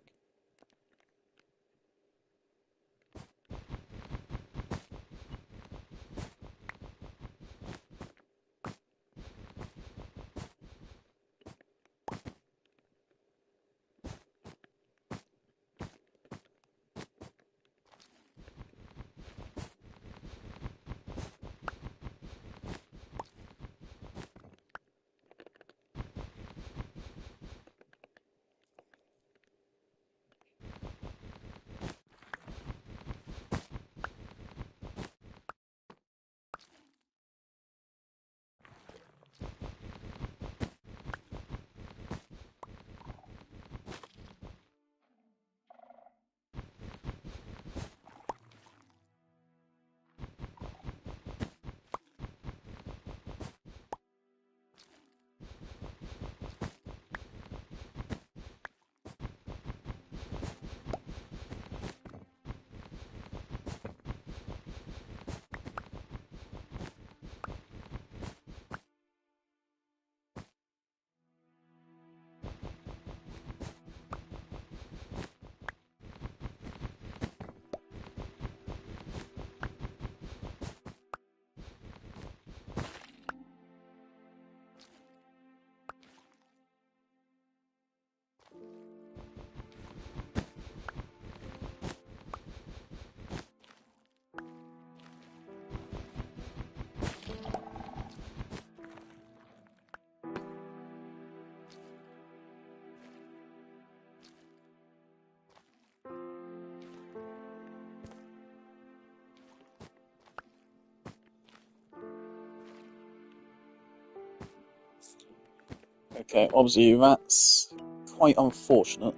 Okay, obviously that's quite unfortunate.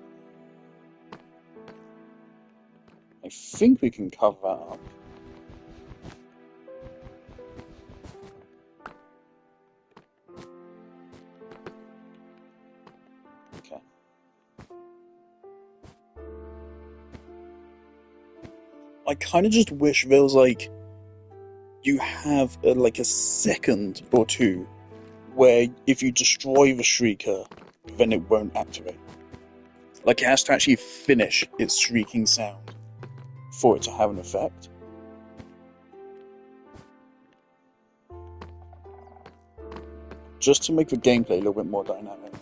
I think we can cover that up. Okay. I kind of just wish there was like you have like a second or two where if you destroy the shrieker, then it won't activate. Like it has to actually finish its shrieking sound for it to have an effect. Just to make the gameplay a little bit more dynamic.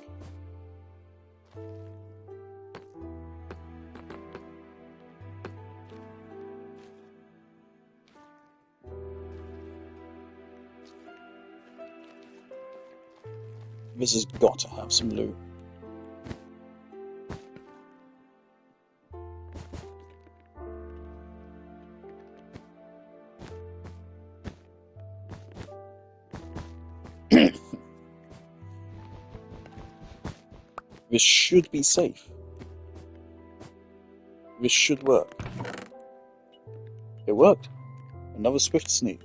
This has got to have some loot. This should be safe. This should work. It worked. Another swift sneak.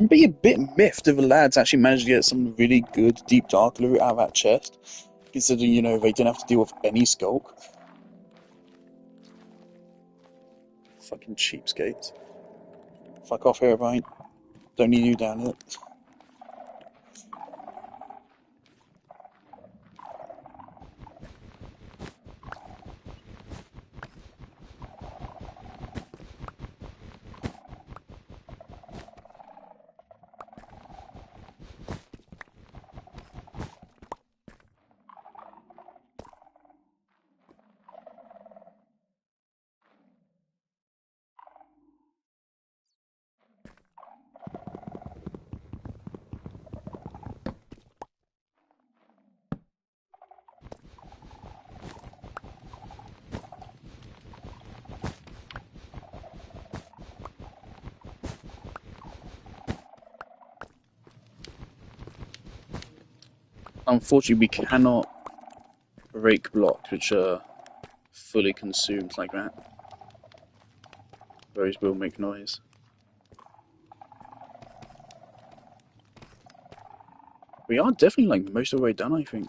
I'd be a bit miffed if the lads actually managed to get some really good deep dark loot out of that chest, considering, you know, they didn't have to deal with any skulk. Fucking cheapskates. Fuck off, Herobrine. Don't need you down here. Unfortunately, we cannot break blocks which are fully consumed like that. Those will make noise. We are definitely like most of the way done, I think.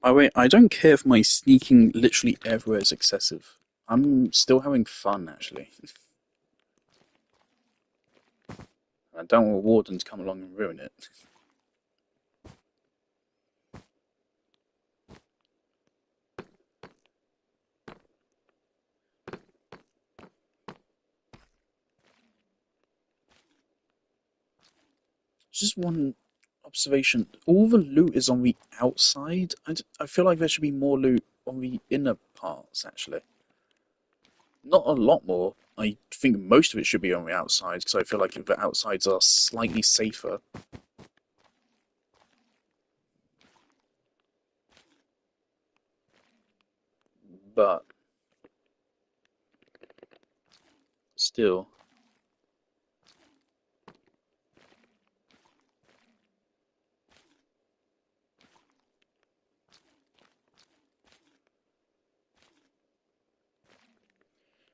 I don't care if my sneaking literally everywhere is excessive. I'm still having fun, actually. I don't want Warden to come along and ruin it. Just one observation. All the loot is on the outside. I feel like there should be more loot on the inner parts, actually. Not a lot more. I think most of it should be on the outside, because I feel like the outsides are slightly safer. But still.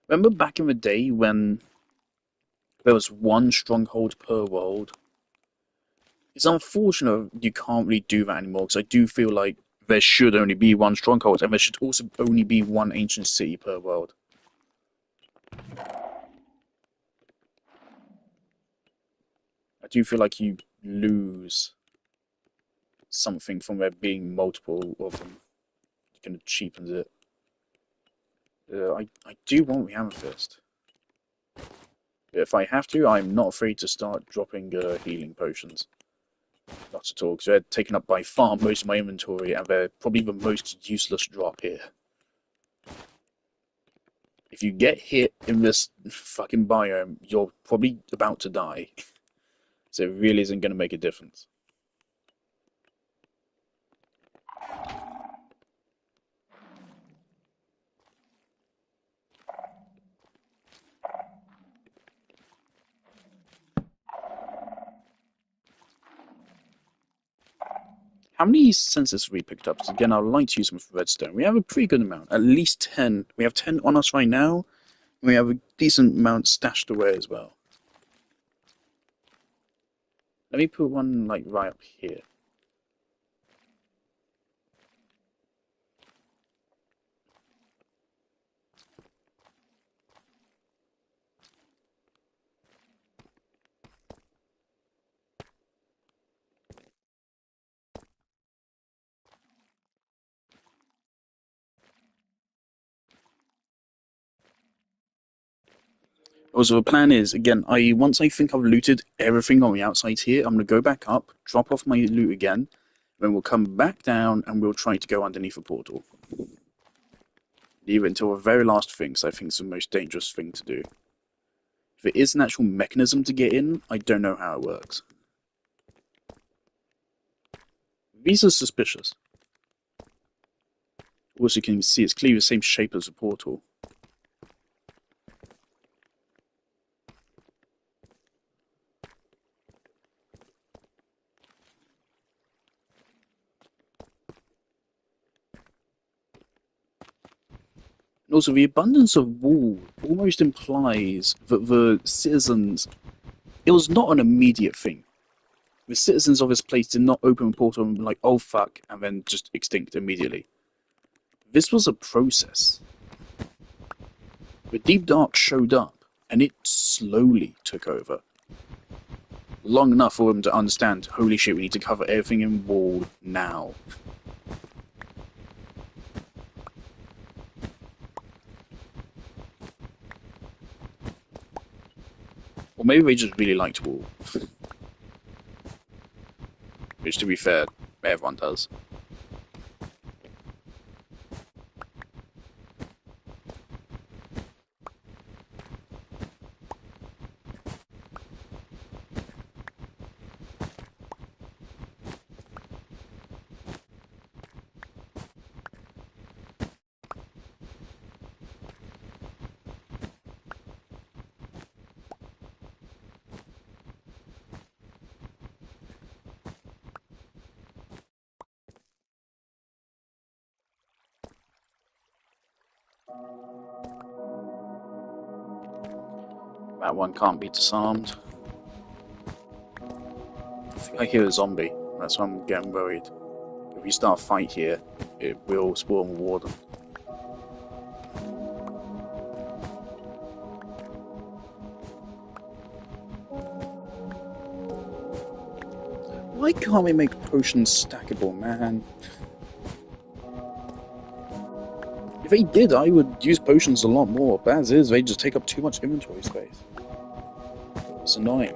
Remember back in the day when there was one stronghold per world? It's unfortunate you can't really do that anymore, because I do feel like there should only be one stronghold, and there should also only be one ancient city per world. I do feel like you lose something from there being multiple of them. It kind of cheapens it. I do want the amethyst. If I have to, I'm not afraid to start dropping healing potions. Not at all, because they're taking up by far most of my inventory, and they're probably the most useless drop here. If you get hit in this fucking biome, you're probably about to die. So it really isn't going to make a difference. How many sensors have we picked up? Again, I'd like to use them for redstone. We have a pretty good amount, at least 10. We have 10 on us right now, and we have a decent amount stashed away as well. Let me put one like right up here. Also, the plan is, again, once I think I've looted everything on the outside here, I'm going to go back up, drop off my loot again, then we'll come back down and we'll try to go underneath the portal. Leave it until the very last thing, because I think it's the most dangerous thing to do. If it is an actual mechanism to get in, I don't know how it works. These are suspicious. Also, you can see it's clearly the same shape as the portal. And also, the abundance of wool almost implies that the citizens... It was not an immediate thing. The citizens of this place did not open a portal and be like, oh fuck, and then just extinct immediately. This was a process. The Deep Dark showed up, and it slowly took over. Long enough for them to understand, holy shit, we need to cover everything in wall now. Or maybe they just really liked wall. Which, to be fair, everyone does. That one can't be disarmed. I think I hear a zombie. That's why I'm getting worried. If we start a fight here, it will spawn a warden. Why can't we make potions stackable, man? If they did, I would use potions a lot more. But as is, they just take up too much inventory space. It's annoying.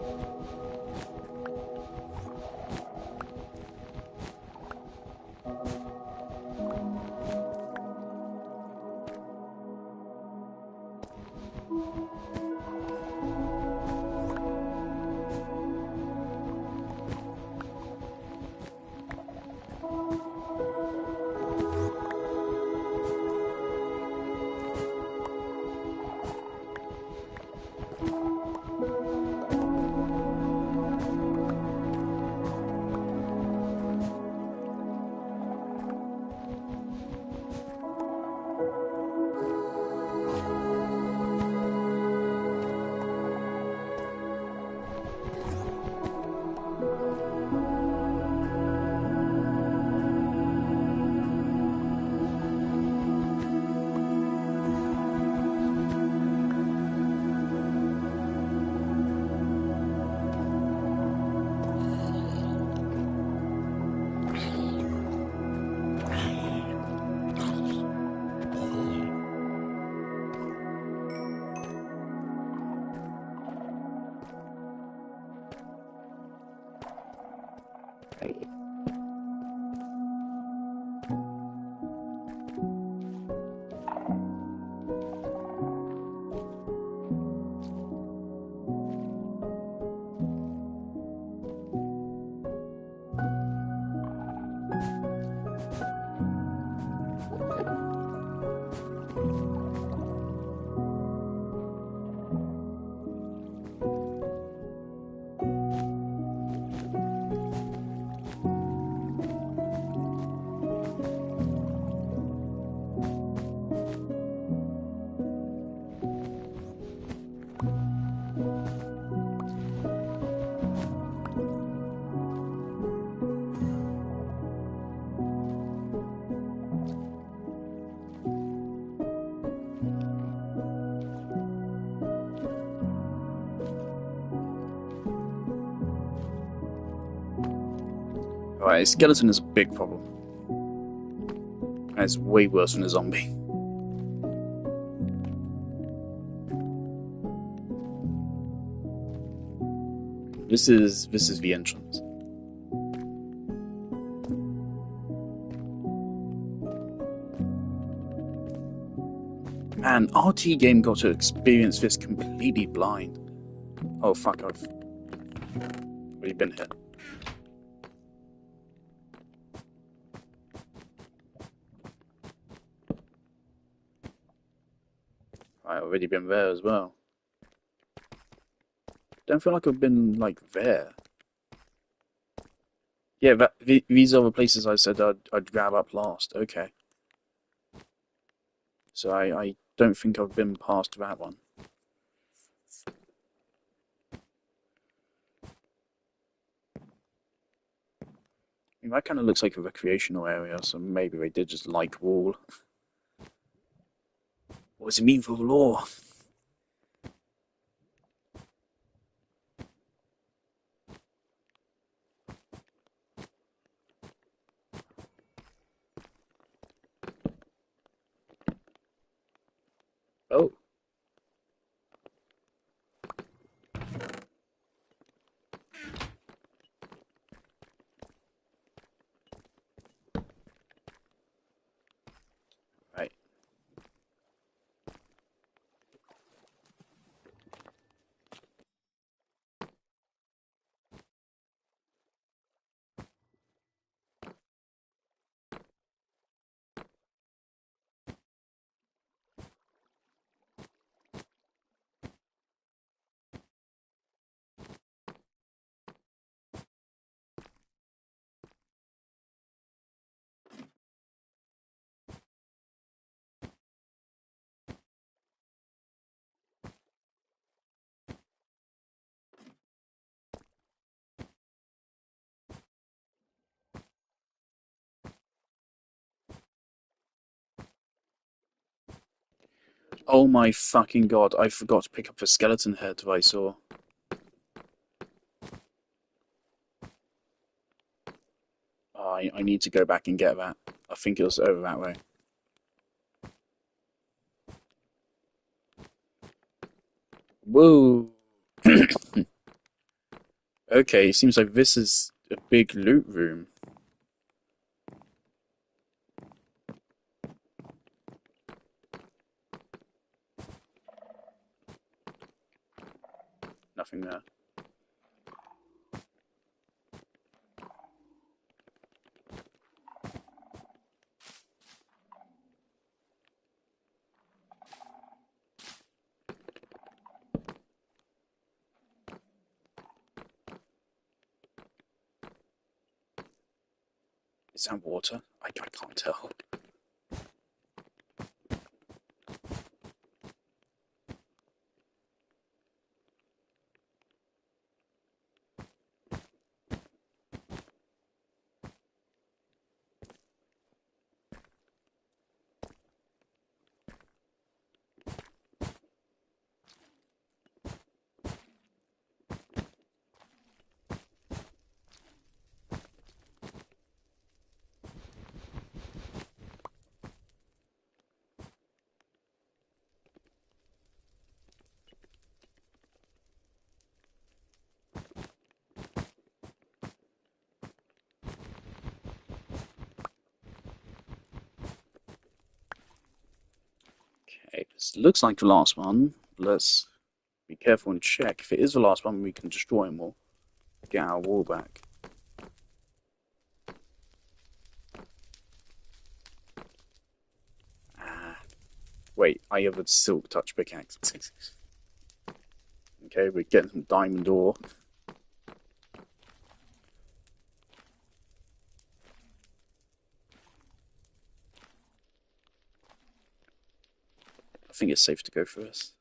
Alright, a skeleton is a big problem. And it's way worse than a zombie. This is the entrance. Man, RT game got to experience this completely blind. Oh fuck, I've already been here. I've already been there as well. Don't feel like I've been, like, there. Yeah, these are the places I said I'd grab up last. Okay. So I don't think I've been past that one. I mean, that kind of looks like a recreational area, so maybe they did just like wall. What does it mean for the law? Oh. Right. Oh my fucking god, I forgot to pick up a skeleton head I saw. Oh, I need to go back and get that. I think it was over that way. Whoa! Okay, seems like this is a big loot room. Nothing there. Is that water? I can't tell. Okay, this looks like the last one. Let's be careful and check. If it is the last one, we can destroy them all. Get our wall back. Ah, wait, I have a silk touch pickaxe. Okay, we're getting some diamond ore. I think it's safe to go for this.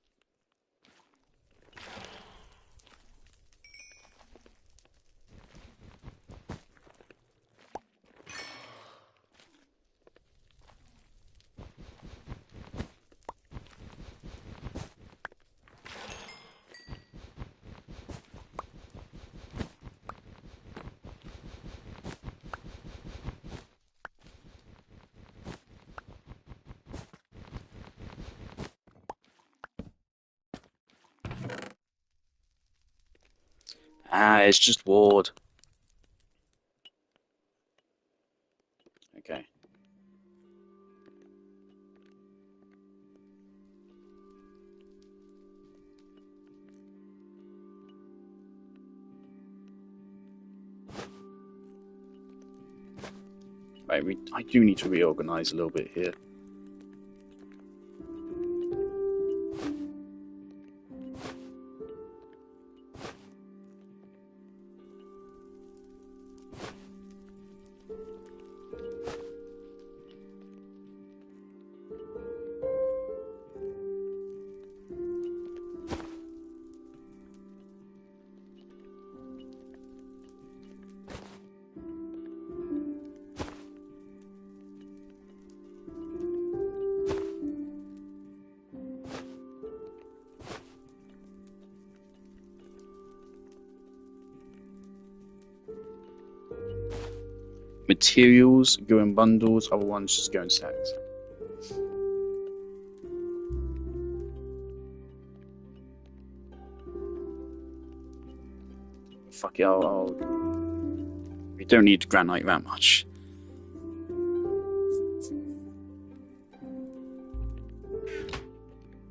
Ah, it's just Ward. Okay. Right, I do need to reorganize a little bit here. Materials go in bundles, other ones just go in sacks. Fuck it, we don't need granite that much.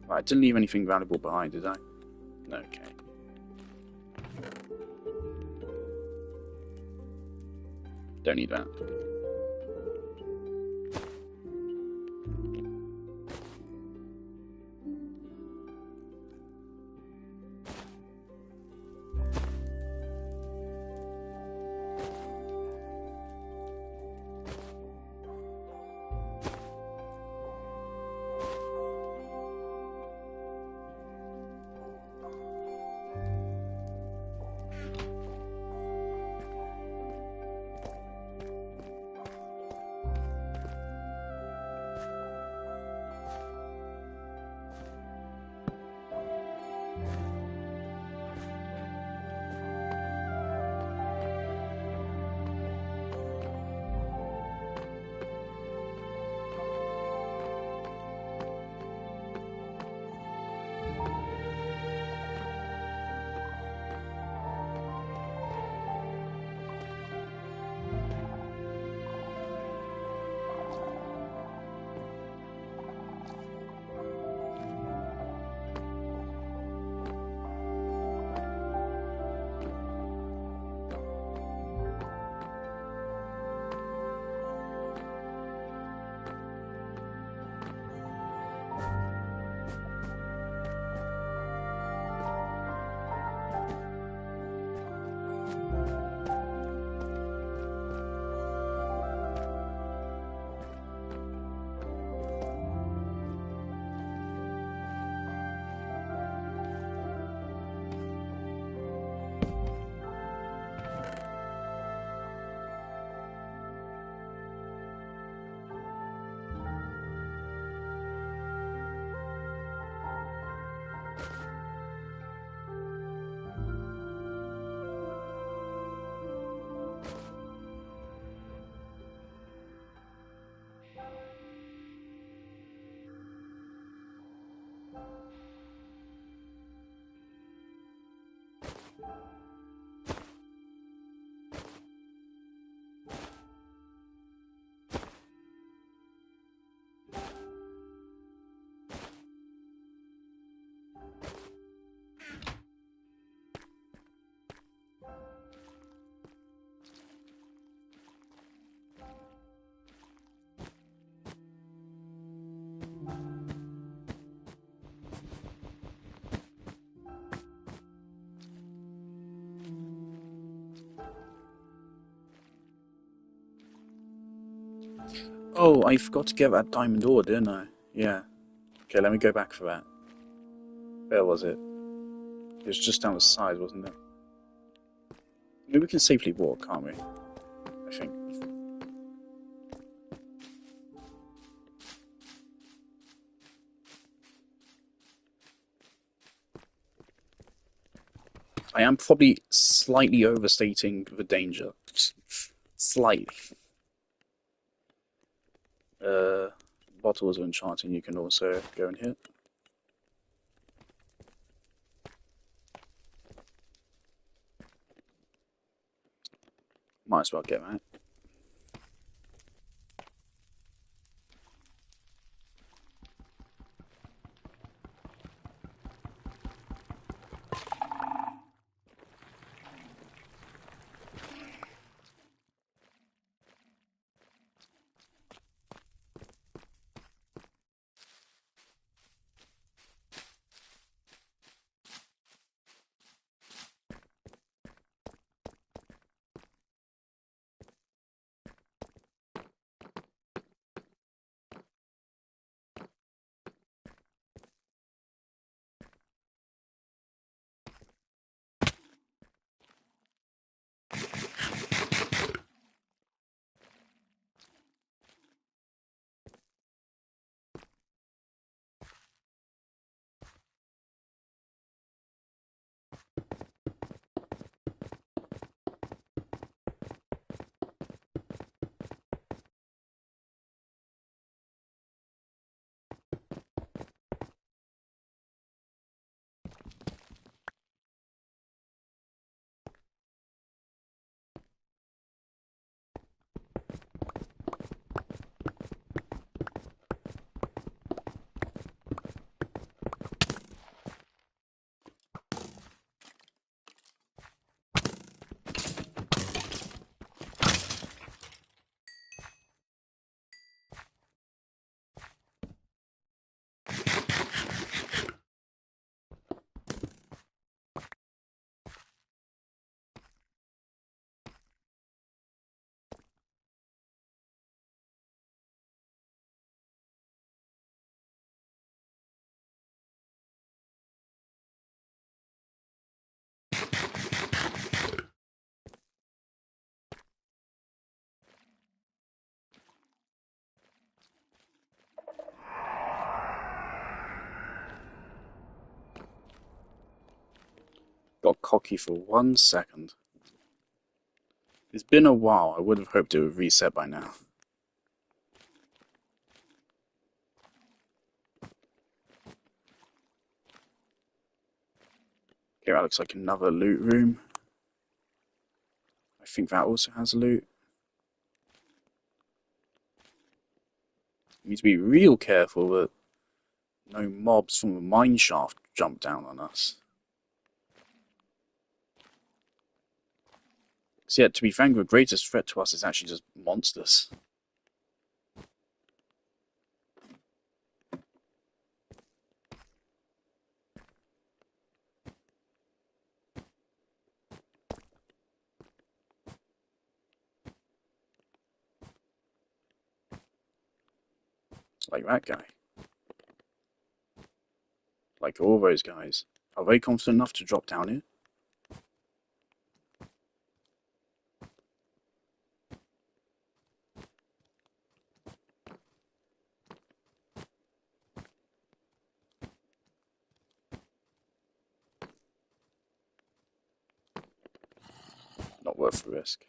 Right, I didn't leave anything valuable behind, did I? No, okay. Don't need that. Oh, I forgot to get that diamond ore, didn't I? Yeah. Okay, let me go back for that. Where was it? It was just down the side, wasn't it? Maybe we can safely walk, can't we? I think. I am probably slightly overstating the danger. Slightly. Bottles of enchanting you can also go and hit. Might as well get that. Got cocky for 1 second. It's been a while. I would have hoped it would reset by now. Okay, that looks like another loot room. I think that also has loot. We need to be real careful that no mobs from the mine shaft jump down on us. So yeah, to be frank, the greatest threat to us is actually just monsters. Like that guy. Like all those guys. Are they confident enough to drop down here? Not worth the risk.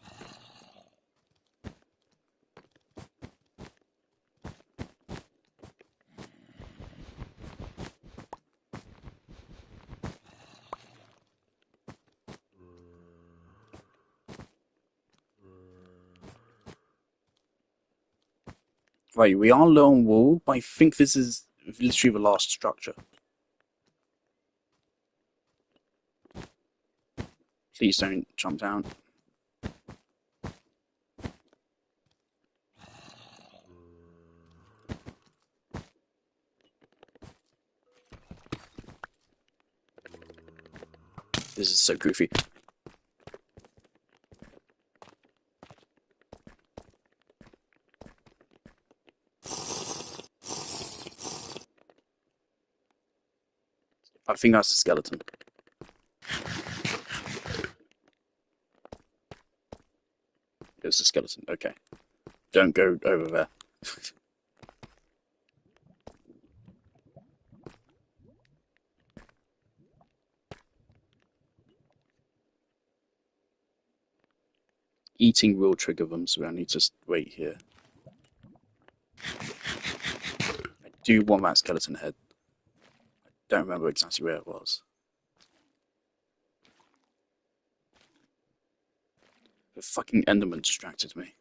Right, we are low on wool, but I think this is literally the last structure. Please don't jump down. This is so goofy. I think that's a skeleton. It's a skeleton. Okay. Don't go over there. Eating will trigger them, so I need to wait here. I do want that skeleton head. I don't remember exactly where it was. The fucking Enderman distracted me.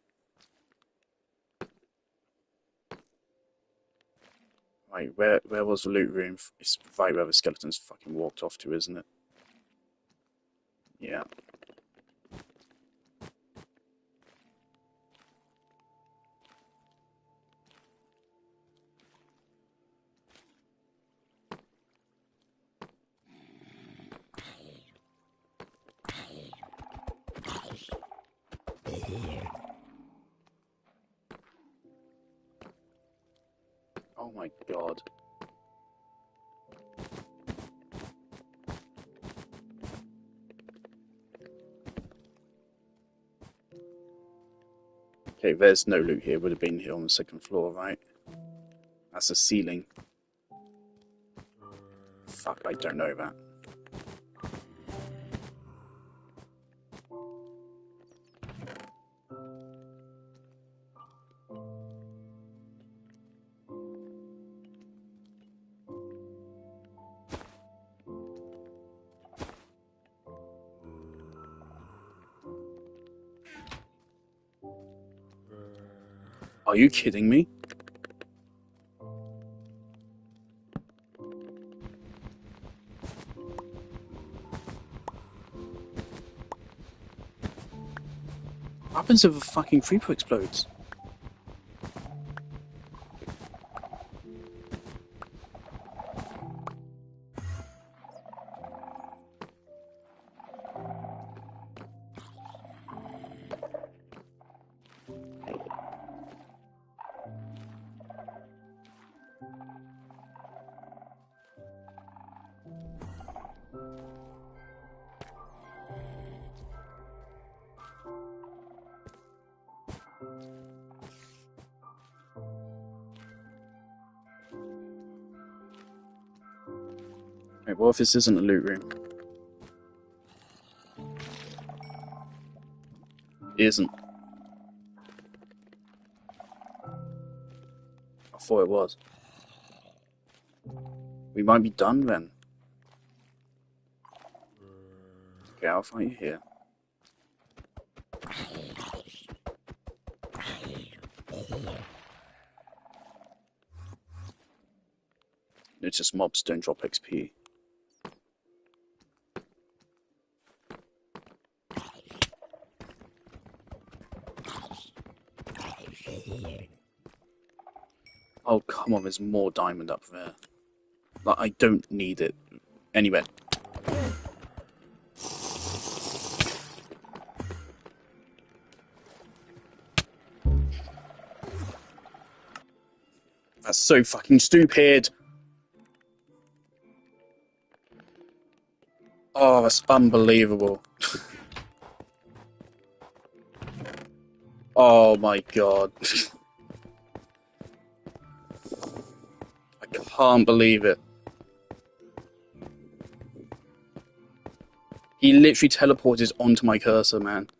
Right, where was the loot room? It's right where the skeleton's fucking walked off to, isn't it? Yeah. Oh my god. Okay, there's no loot here. Would have been here on the second floor, right? That's the ceiling. Fuck, I don't know that. Are you kidding me? What happens if a fucking creeper explodes? Wait, what if this isn't a loot room? It isn't. I thought it was. We might be done then. Okay, I'll fight you here. It's just mobs don't drop XP. Oh, come on, there's more diamond up there. Like, I don't need it. Anyway. That's so fucking stupid. Oh, that's unbelievable. Oh my god. I can't believe it. He literally teleported onto my cursor, man.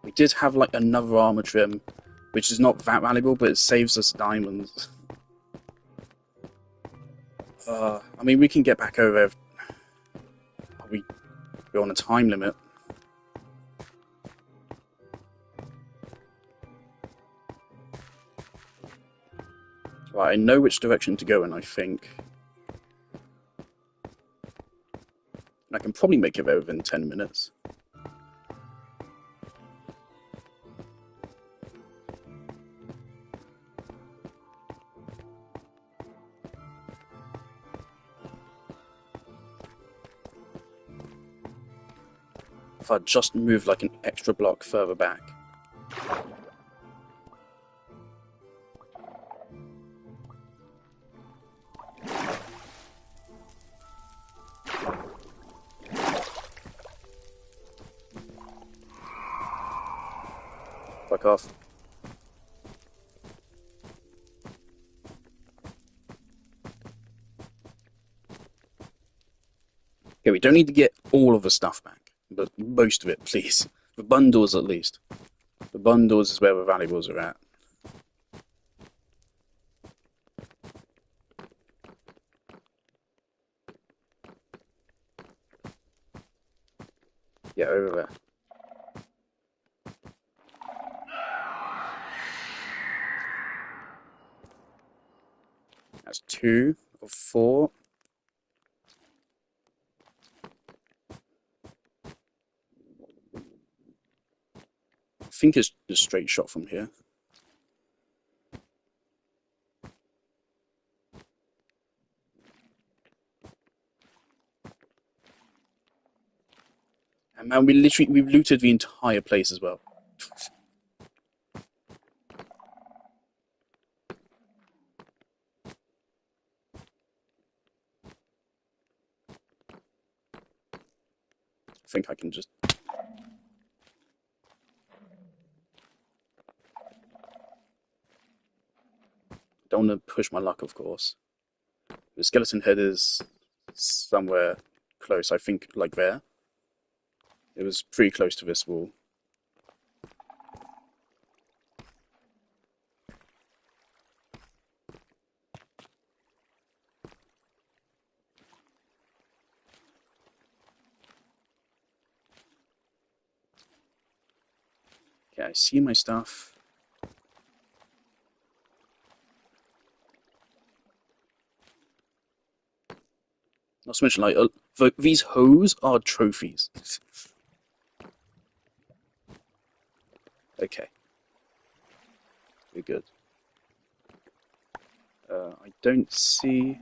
We did have like another armor trim, which is not that valuable, but it saves us diamonds. I mean, we can get back over. We're on a time limit. Right, I know which direction to go in, I think. I can probably make it there within 10 minutes. If I just moved like an extra block further back. Fuck off. Okay, we don't need to get all of the stuff back, but most of it, please. The bundles, at least. The bundles is where the valuables are at. Yeah, over there. That's 2 of 4. I think it's a straight shot from here. And man, we've looted the entire place as well. I think I can just... Don't want to push my luck, of course. The skeleton head is somewhere close, I think, like there. It was pretty close to this wall. Okay, I see my stuff. Not to mention, like, these hoes are trophies. Okay. We're good. I don't see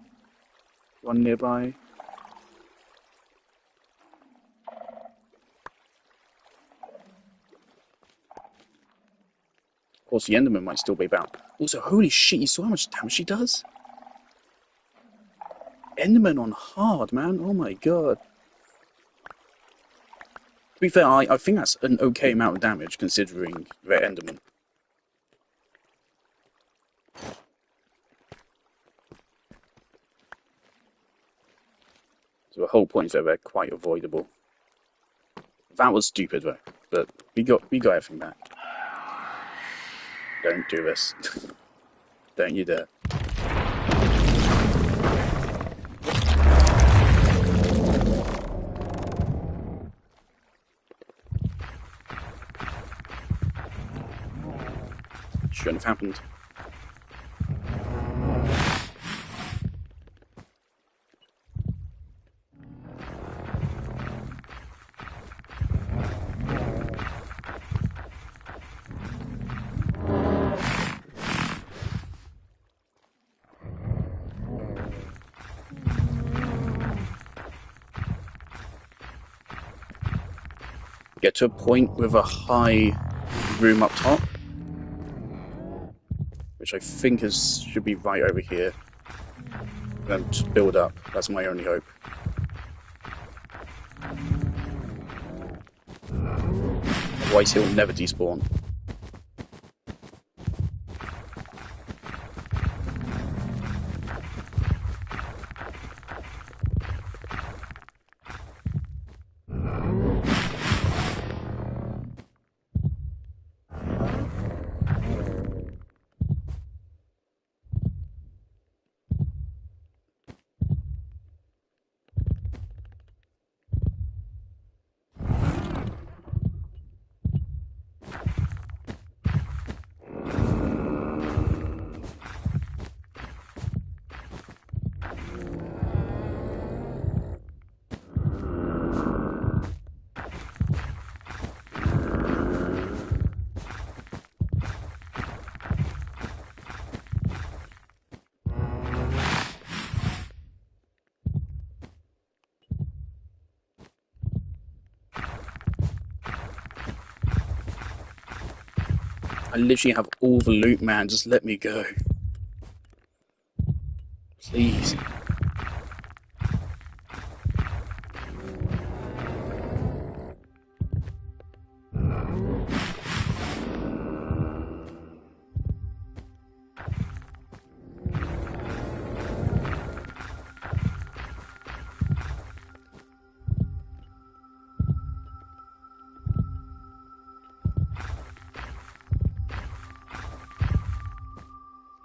one nearby. Of course, the Enderman might still be about. Also, holy shit, you saw how much damage she does? Enderman on hard, man. Oh my god. To be fair, I think that's an okay amount of damage considering they're Enderman. So the whole point is that they're quite avoidable. That was stupid though, but we got everything back. Don't do this. Don't you dare. Shouldn't have happened. Get to a point with a high room up top, which I think should be right over here. And just build up. That's my only hope. Otherwise he'll never despawn. I literally have all the loot, man. Just let me go. Please.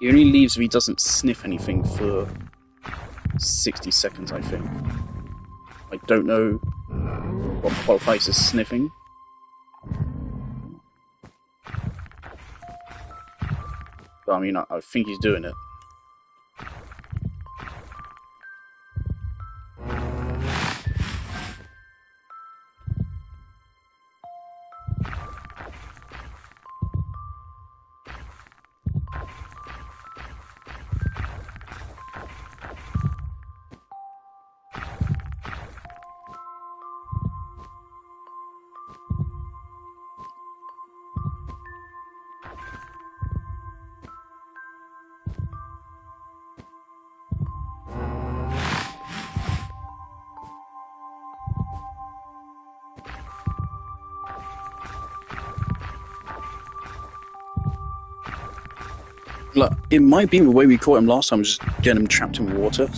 He only leaves if he doesn't sniff anything for 60 seconds, I think. I don't know what qualifies as sniffing. But I mean, I think he's doing it. Look, it might be the way we caught him last time, just getting him trapped in water. Do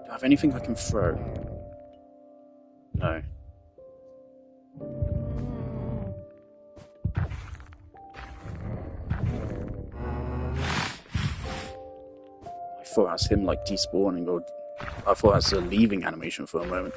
I have anything I can throw? No. I thought that's him like despawning, or I thought that's a leaving animation for a moment.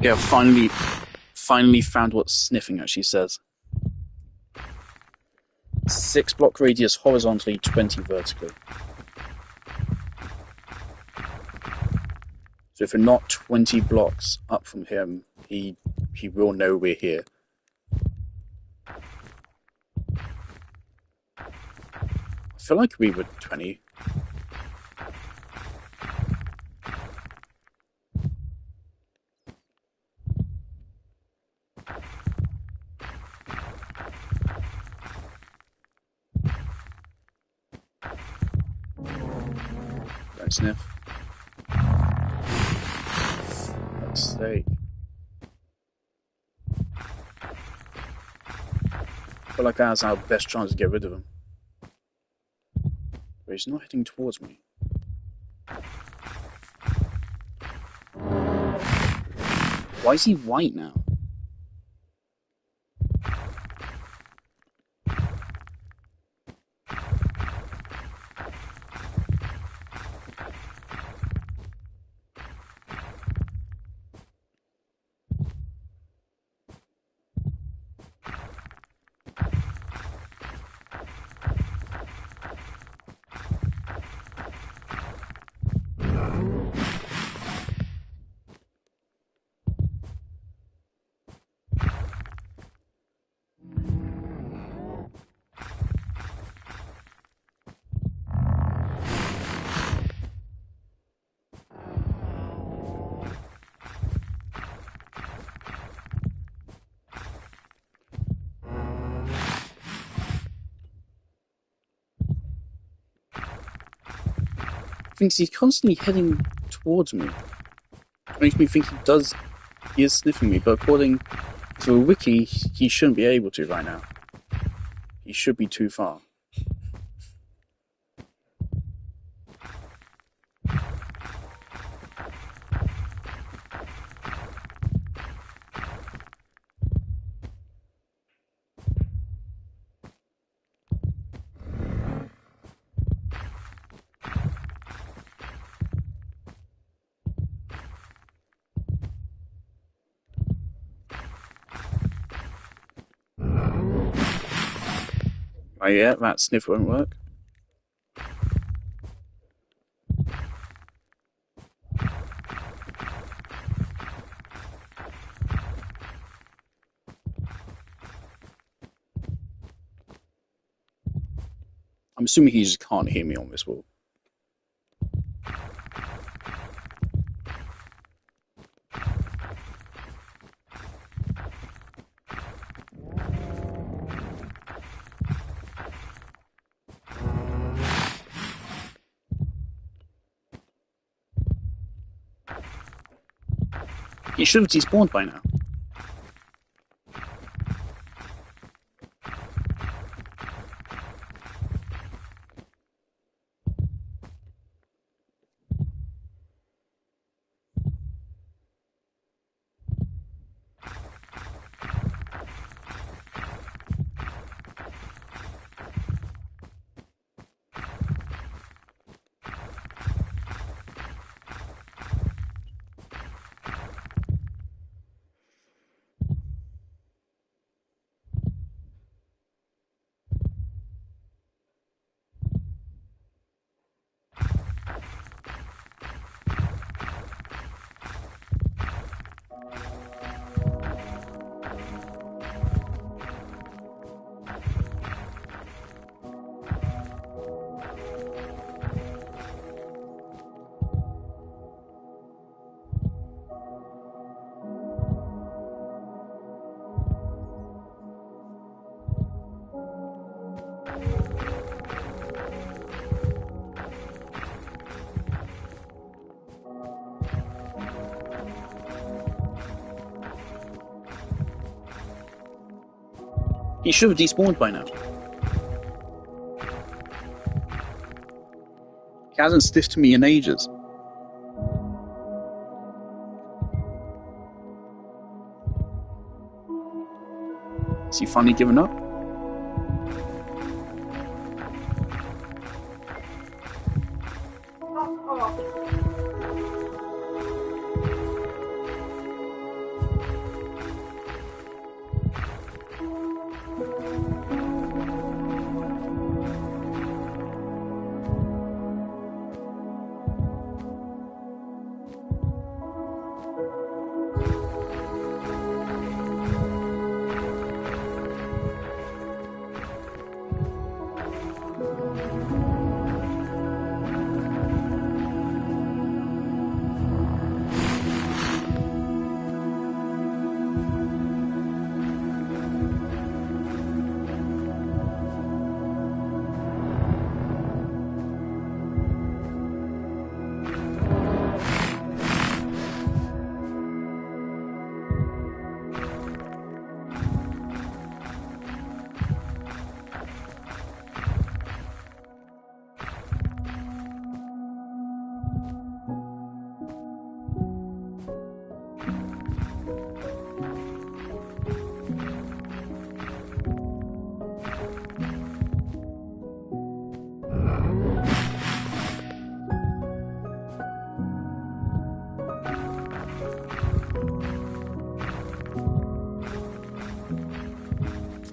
Yeah, finally found what sniffing actually says. 6 block radius horizontally, 20 vertically. So if we're not 20 blocks up from him, he will know we're here. I feel like we were 20. Don't sniff. For fuck's sake. I feel like that's our best chance to get rid of him. But he's not heading towards me. Why is he white now? Thinks he's constantly heading towards me. Which makes me think he is sniffing me, but according to a wiki, he shouldn't be able to right now. He should be too far. Oh yeah, that sniff won't work. I'm assuming he just can't hear me on this wall. He should have despawned by now. He should have despawned by now. He hasn't stiffed me in ages. Has he finally given up?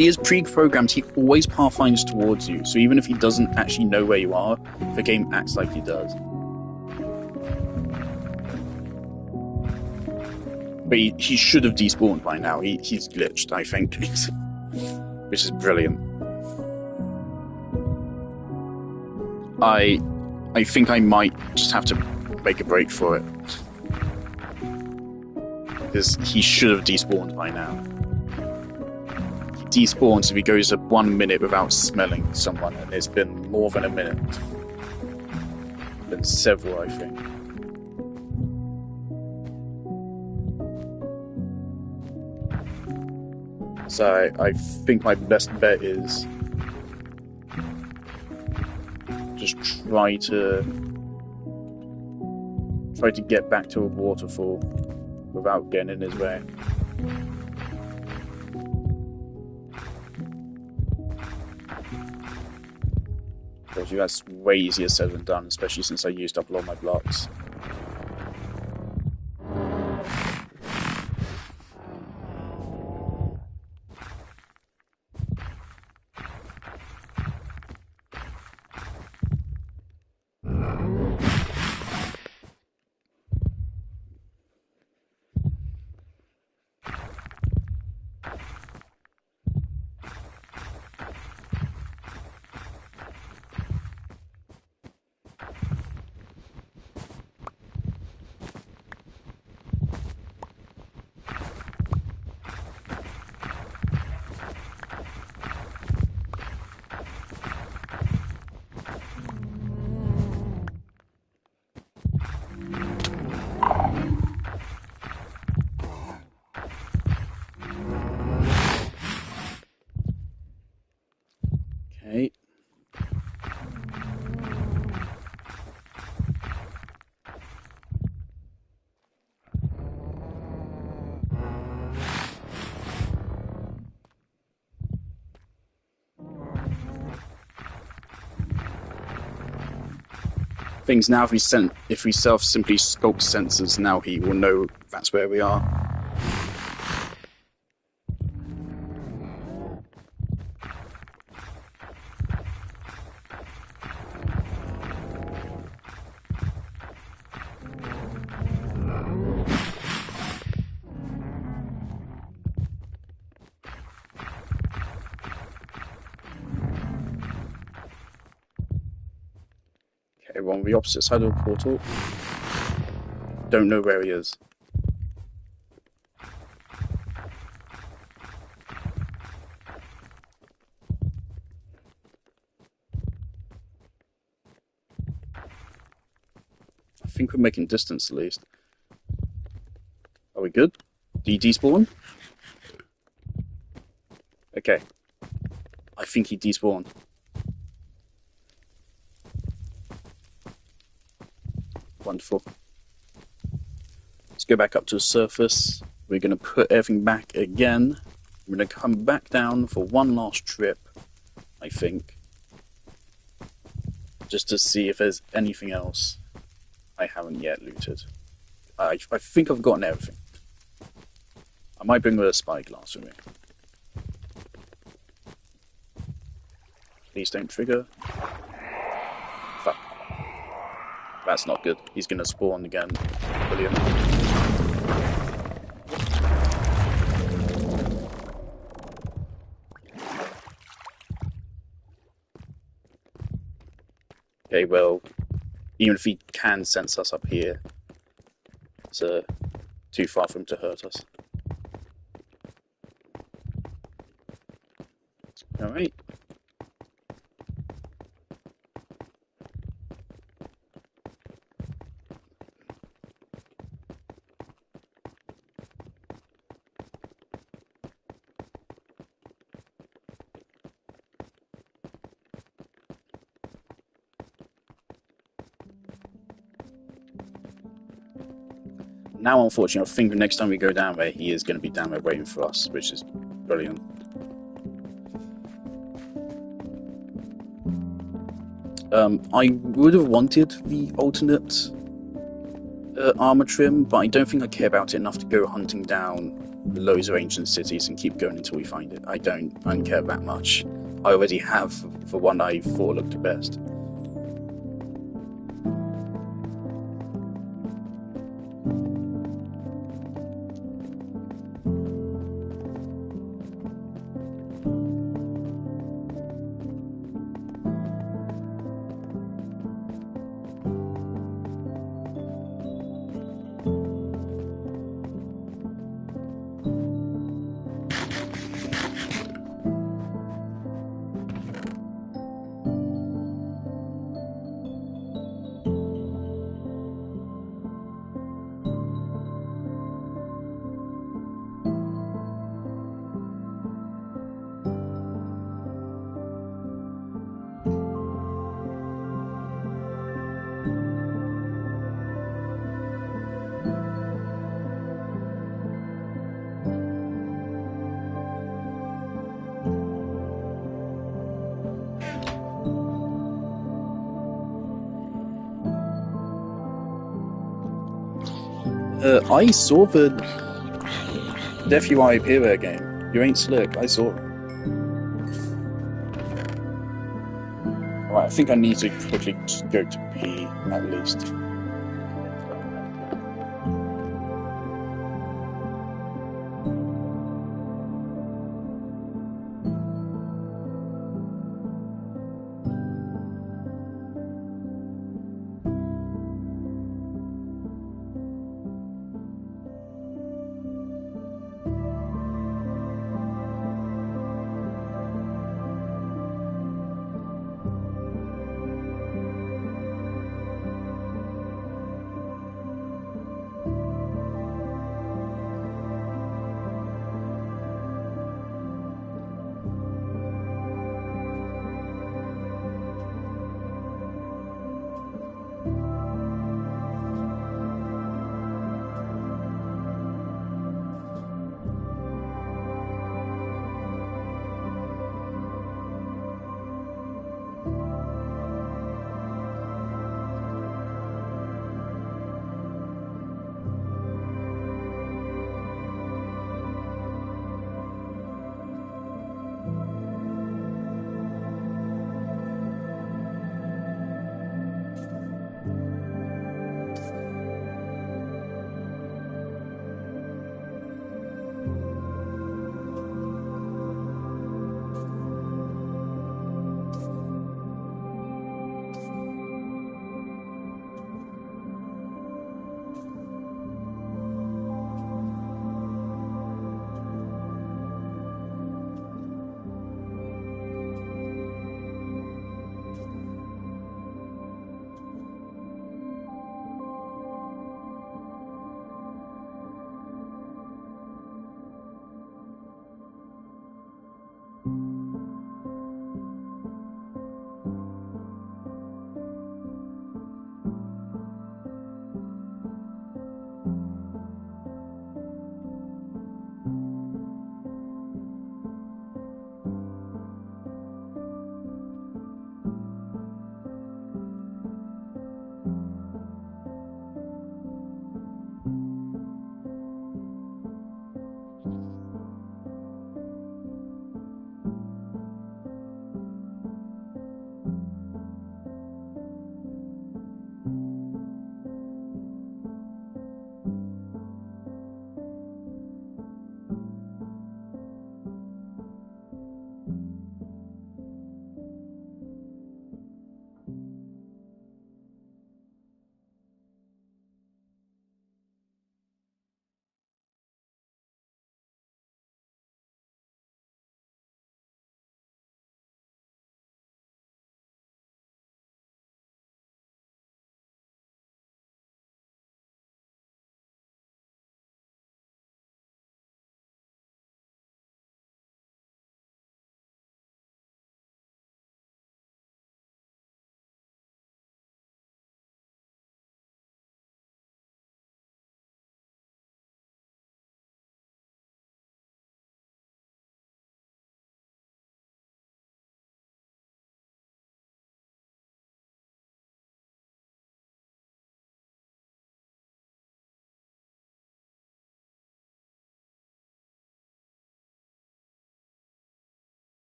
he is pre-programmed. He always pathfinds towards you. So even if he doesn't actually know where you are, the game acts like he does. But he should have despawned by now. He's glitched, I think. Which is brilliant. I think I might just have to make a break for it. Because he should have despawned by now. He despawns if he goes 1 minute without smelling someone, and it's been more than a minute. Been several, I think. So I think my best bet is just try to get back to a waterfall without getting in his way. Because that's way easier said than done, especially since I used up a lot of my blocks. Okay. Things now, if we simply sculpt sensors, now he will know that's where we are. Okay, we're on the opposite side of the portal. Don't know where he is. I think we're making distance at least. Are we good? Do you despawn? Okay. I think he despawned. Wonderful. Let's go back up to the surface. We're going to put everything back again. We're going to come back down for one last trip, I think. Just to see if there's anything else I haven't yet looted. I think I've gotten everything. I might bring a spyglass with me. Please don't trigger. Fuck. That's not good. He's gonna spawn again. Brilliant. Okay, well, even if he can sense us up here, it's too far for him to hurt us. Alright. Now, unfortunately, I think the next time we go down there, he is going to be down there waiting for us, which is brilliant. I would have wanted the alternate armor trim, but I don't think I care about it enough to go hunting down loads of ancient cities and keep going until we find it. I don't care that much. I already have the one I thought looked the best. I saw the Death UI Hero game. You ain't slick, I saw it. Alright, I think I need to quickly just go to pee, at least.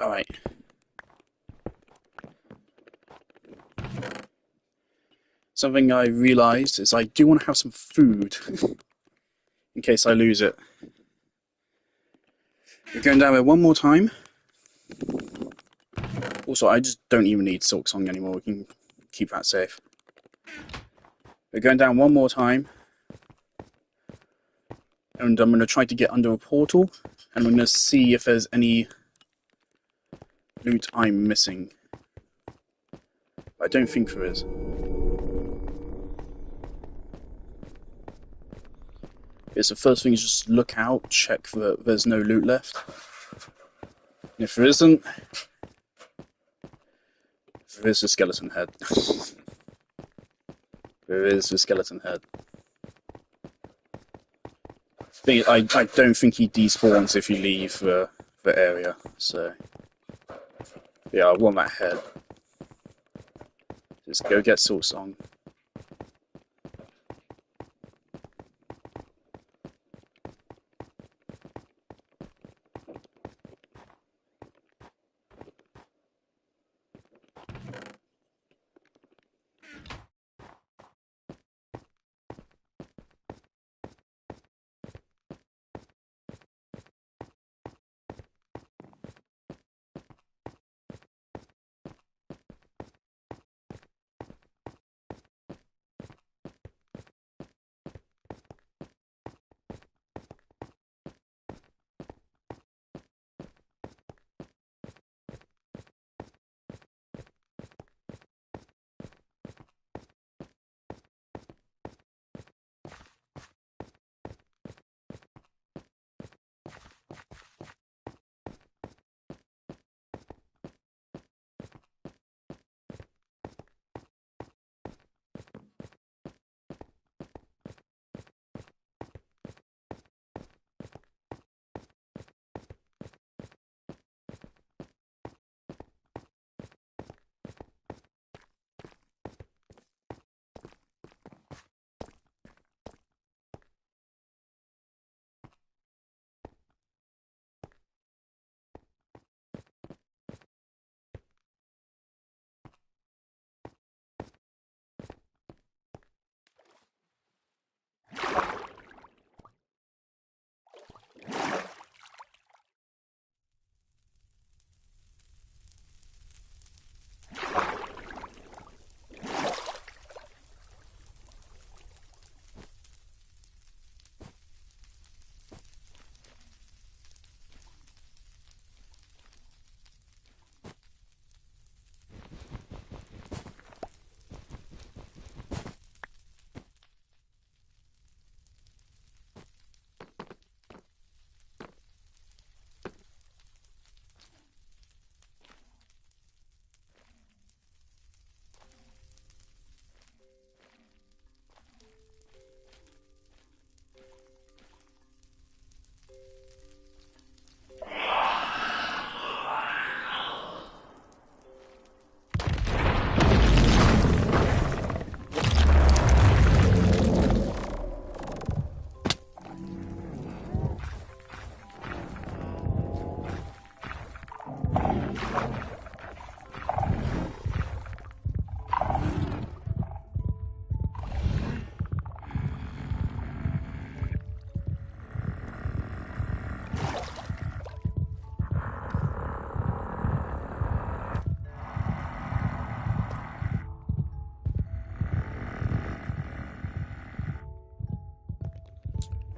Alright. Something I realised is I do want to have some food in case I lose it. We're going down there one more time. Also, I just don't even need Silksong anymore. We can keep that safe. We're going down one more time. And I'm going to try to get under a portal. And I'm going to see if there's any loot I'm missing. I don't think there is. It's the first thing is just look out, check that there's no loot left. And if there isn't, there is a skeleton head. There is a skeleton head. I don't think he despawns if you leave the area, so yeah, I want that head. Just go get Silksong.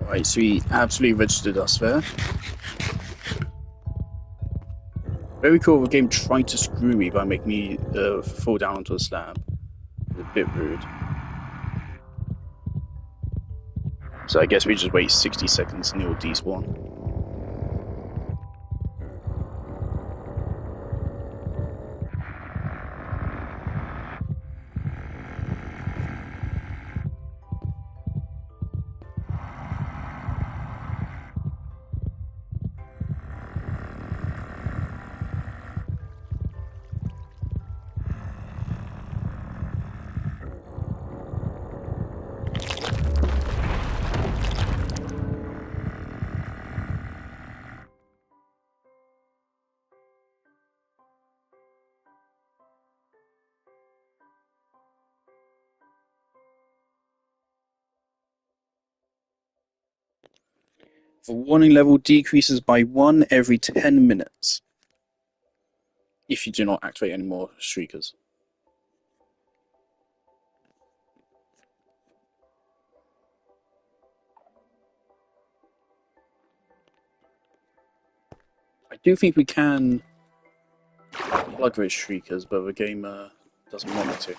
Right, so he absolutely registered us there. Very cool, the game tried to screw me by making me fall down onto a slab. It's a bit rude. So I guess we just wait 60 seconds and it will despawn. The warning level decreases by 1 every 10 minutes if you do not activate any more Shriekers. I do think we can plug those Shriekers, but the game doesn't want me to.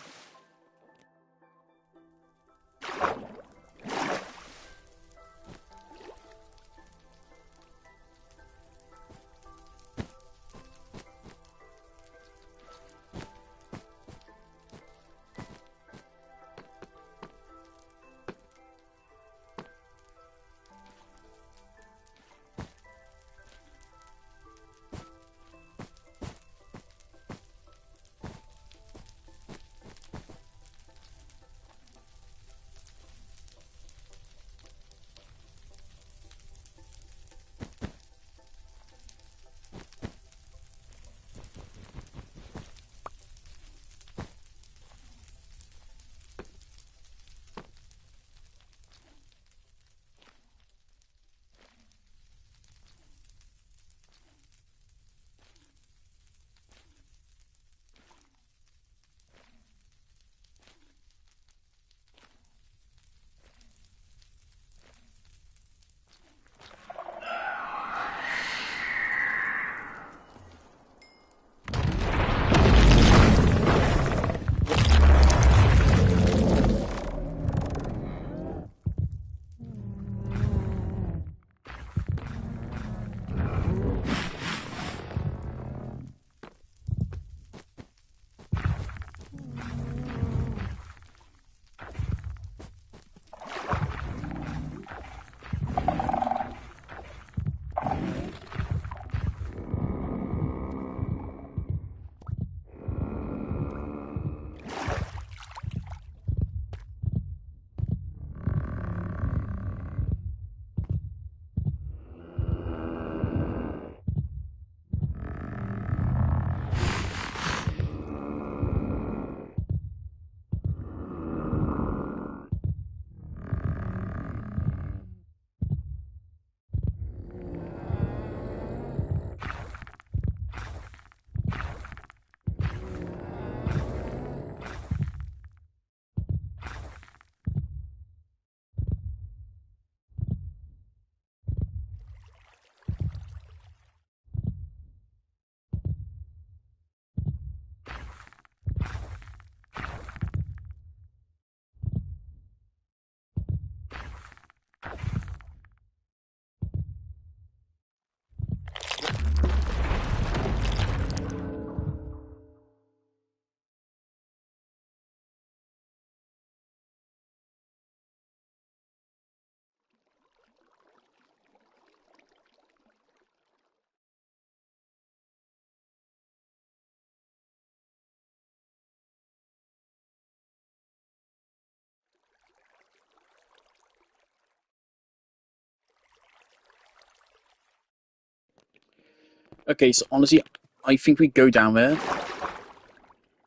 Okay, so honestly, I think we go down there,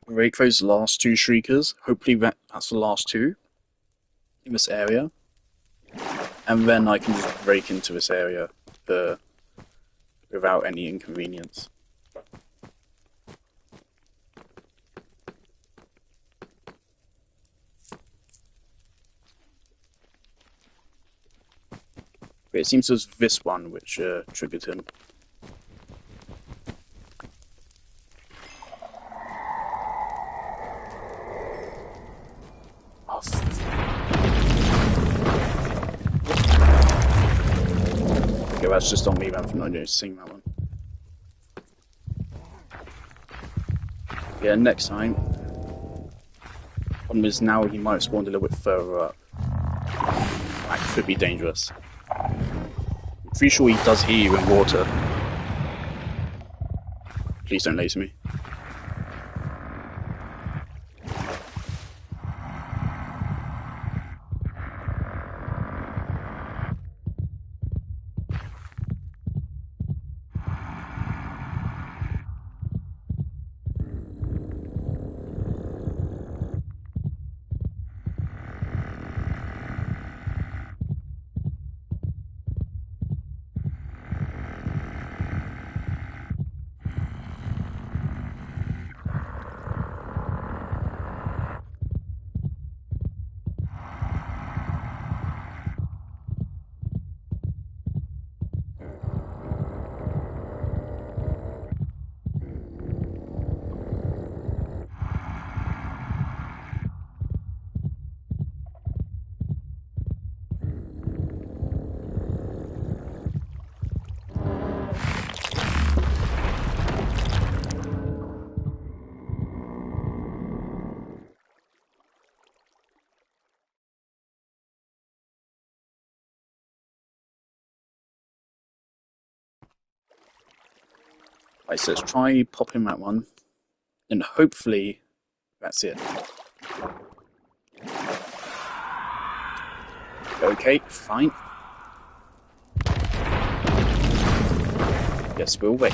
break those last 2 Shriekers. Hopefully that's the last 2 in this area. And then I can just break into this area without any inconvenience. But it seems it was this one which triggered him. Oh, okay, that's just on me then for not noticing that one. Yeah, next time. Problem is now he might have spawned a little bit further up. That could be dangerous. I'm pretty sure he does hear you in water. Please don't laser me. Right, so let's try popping that one, and hopefully that's it. Okay, fine. Yes, we'll wait.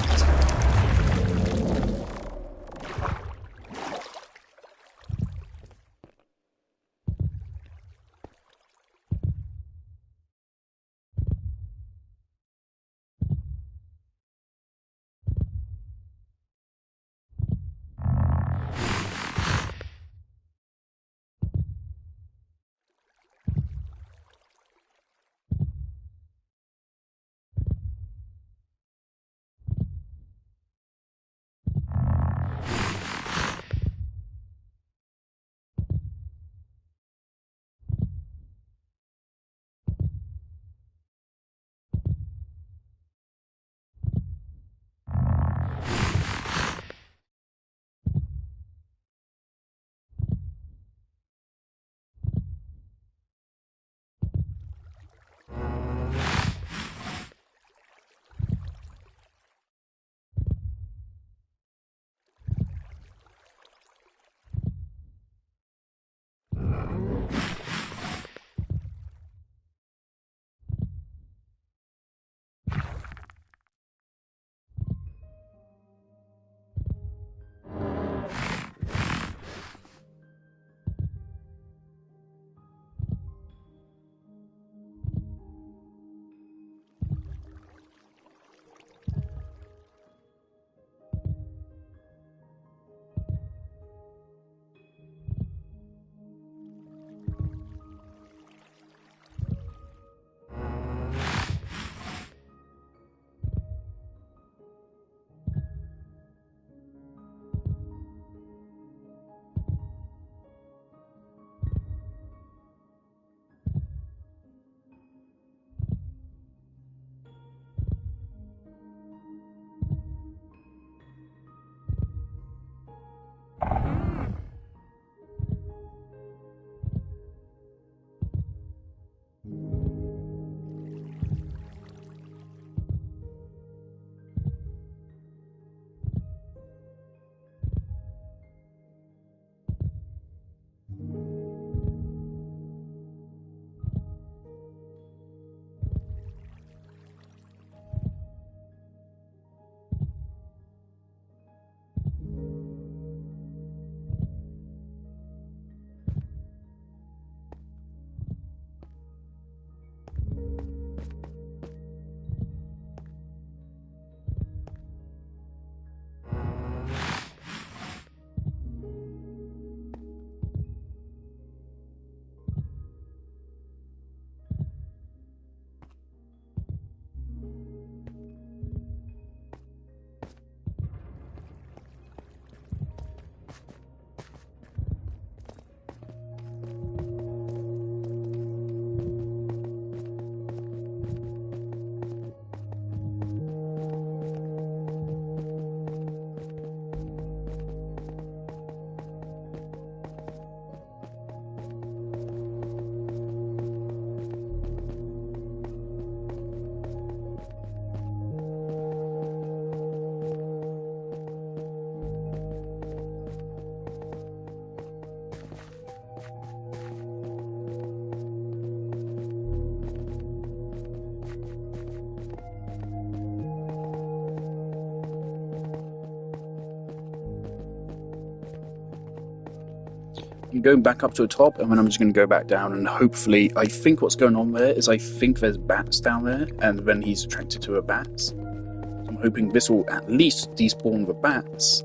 I'm going back up to the top, and then I'm just going to go back down, and hopefully, I think what's going on there is I think there's bats down there, and then he's attracted to the bats. I'm hoping this will at least despawn the bats,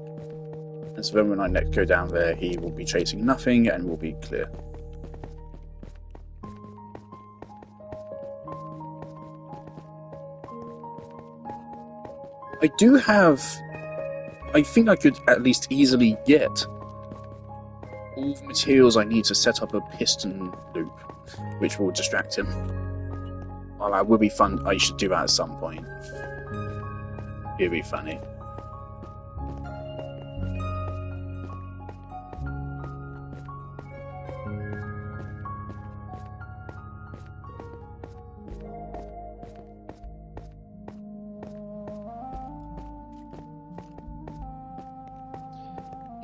and so then when I next go down there, he will be chasing nothing, and we'll be clear. I do have... I think I could at least easily get all the materials I need to set up a piston loop, which will distract him. Well, that would be fun. I should do that at some point. It'd be funny.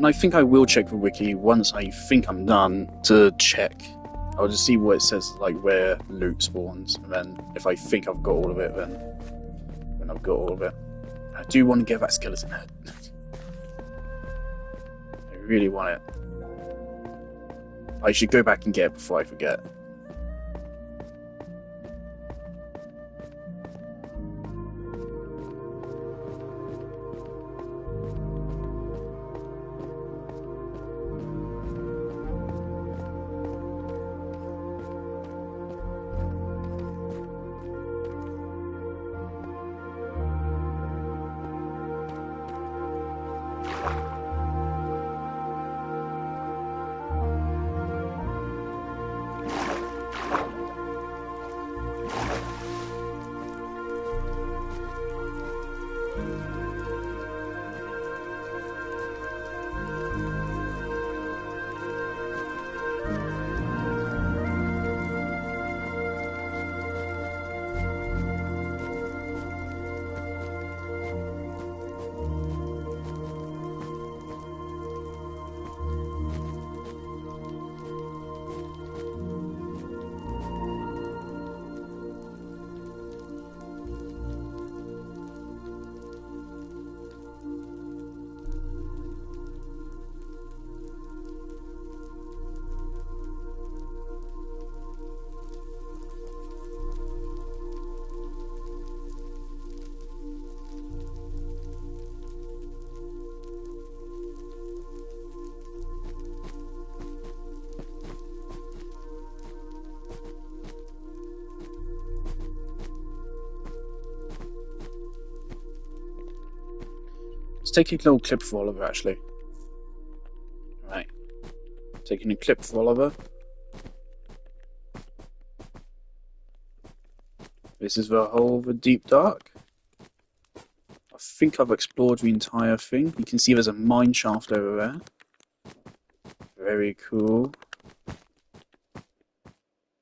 And I think I will check the wiki once I think I'm done to check. I'll just see what it says, like where loot spawns, and then if I think I've got all of it, then I've got all of it. I do want to get that skeleton head. I really want it. I should go back and get it before I forget. Let's take a little clip for Oliver, actually. Right. Taking a clip for Oliver. This is the whole of the Deep Dark. I think I've explored the entire thing. You can see there's a mine shaft over there. Very cool.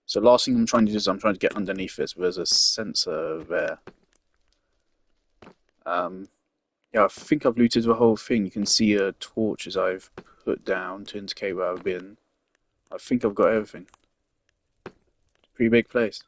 So last thing I'm trying to do is I'm trying to get underneath this, but there's a sensor there. Yeah, I think I've looted the whole thing. You can see torches I've put down to indicate where I've been. I think I've got everything. Pretty big place.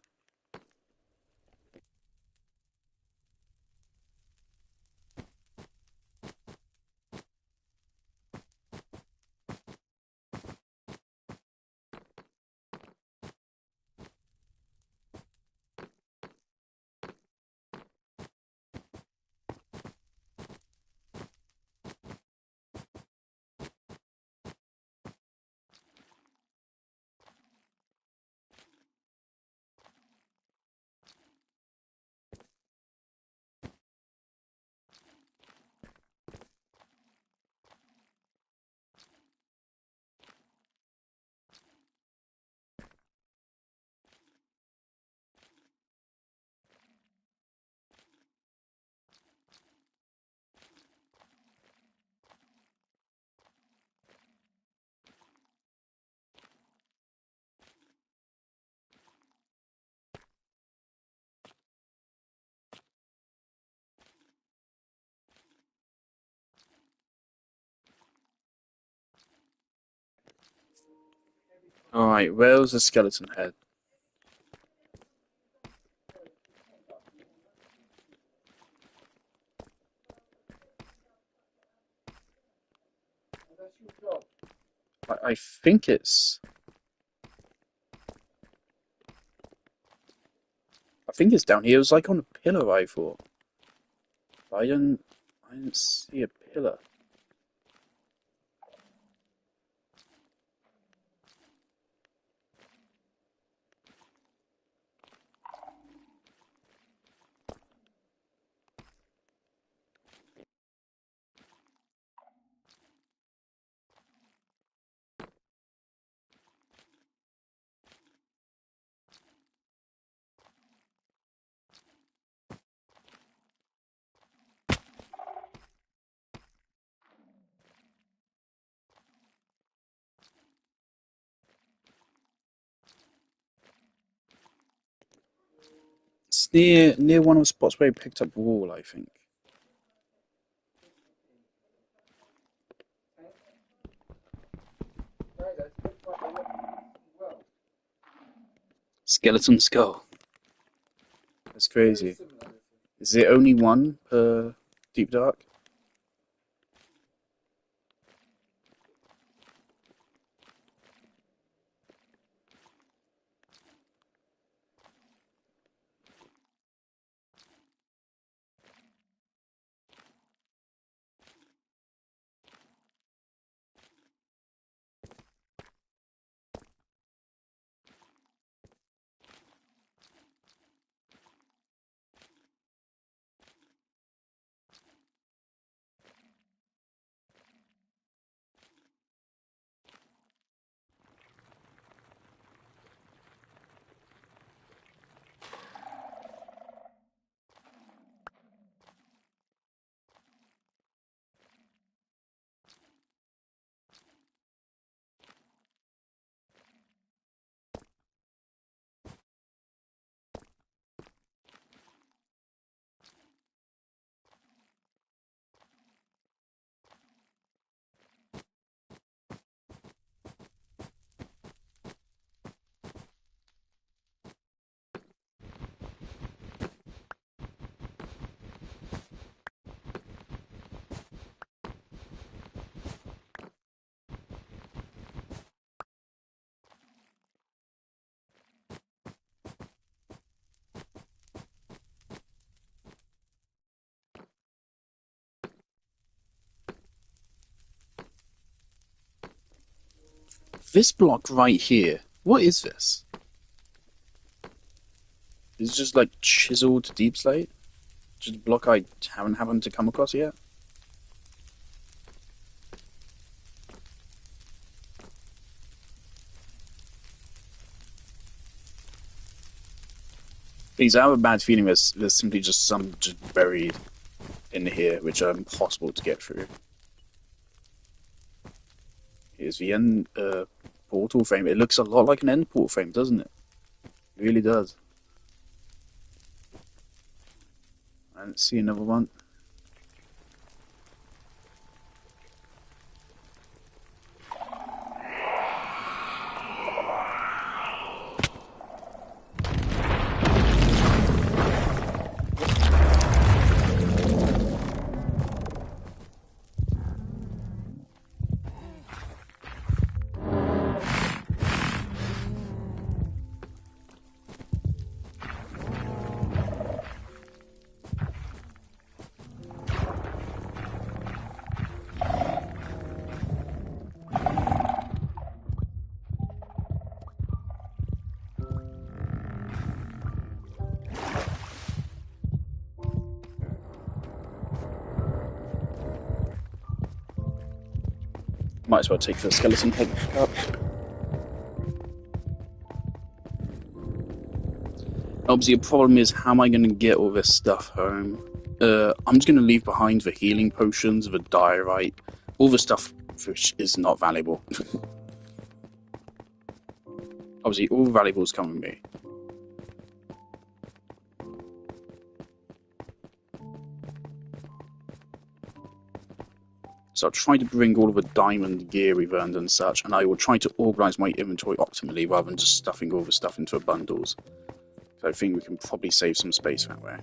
Alright, where's the skeleton head? I think it's... I think it's down here. It was like on a pillar, I thought. But I didn't see a pillar. It's near one of the spots where he picked up wool, I think. Skeleton skull. That's crazy. Is there only one per Deep Dark? This block right here, what is this? Is it just like chiseled deep slate? Just a block I haven't happened to come across yet? Please, I have a bad feeling there's simply just some just buried in here, which are impossible to get through. Here's the end portal frame. It looks a lot like an end portal frame, doesn't it? It really does. I don't see another one. Might as well take the skeleton head up. Obviously, the problem is, how am I going to get all this stuff home? I'm just going to leave behind the healing potions, the diorite, all the stuff which is not valuable. Obviously, all the valuables come with me. So I'll try to bring all of the diamond gear we've earned and such, and I will try to organise my inventory optimally rather than just stuffing all the stuff into bundles. So I think we can probably save some space that way.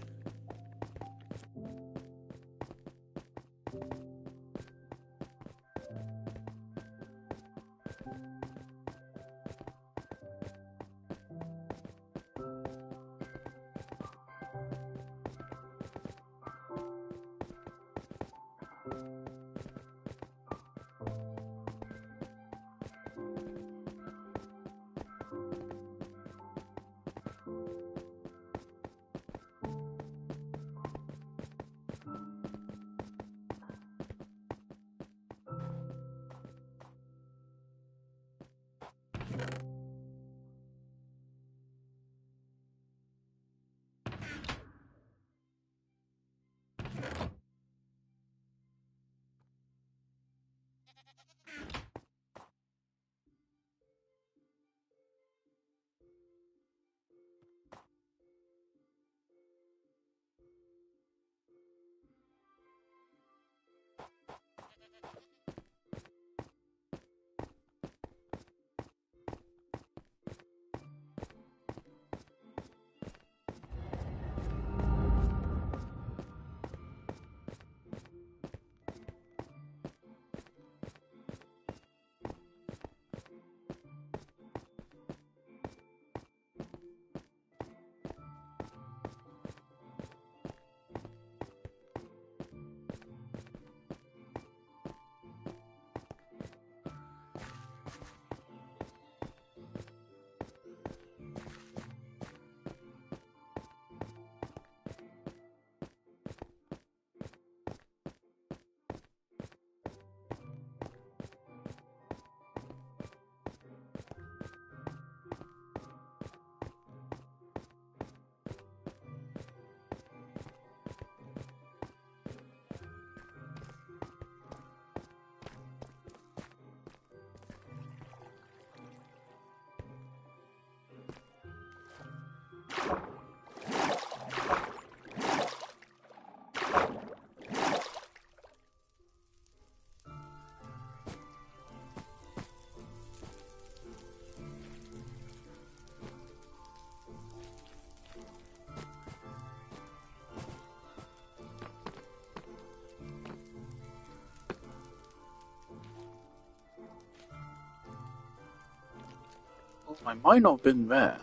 I might not have been there.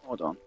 Hold on.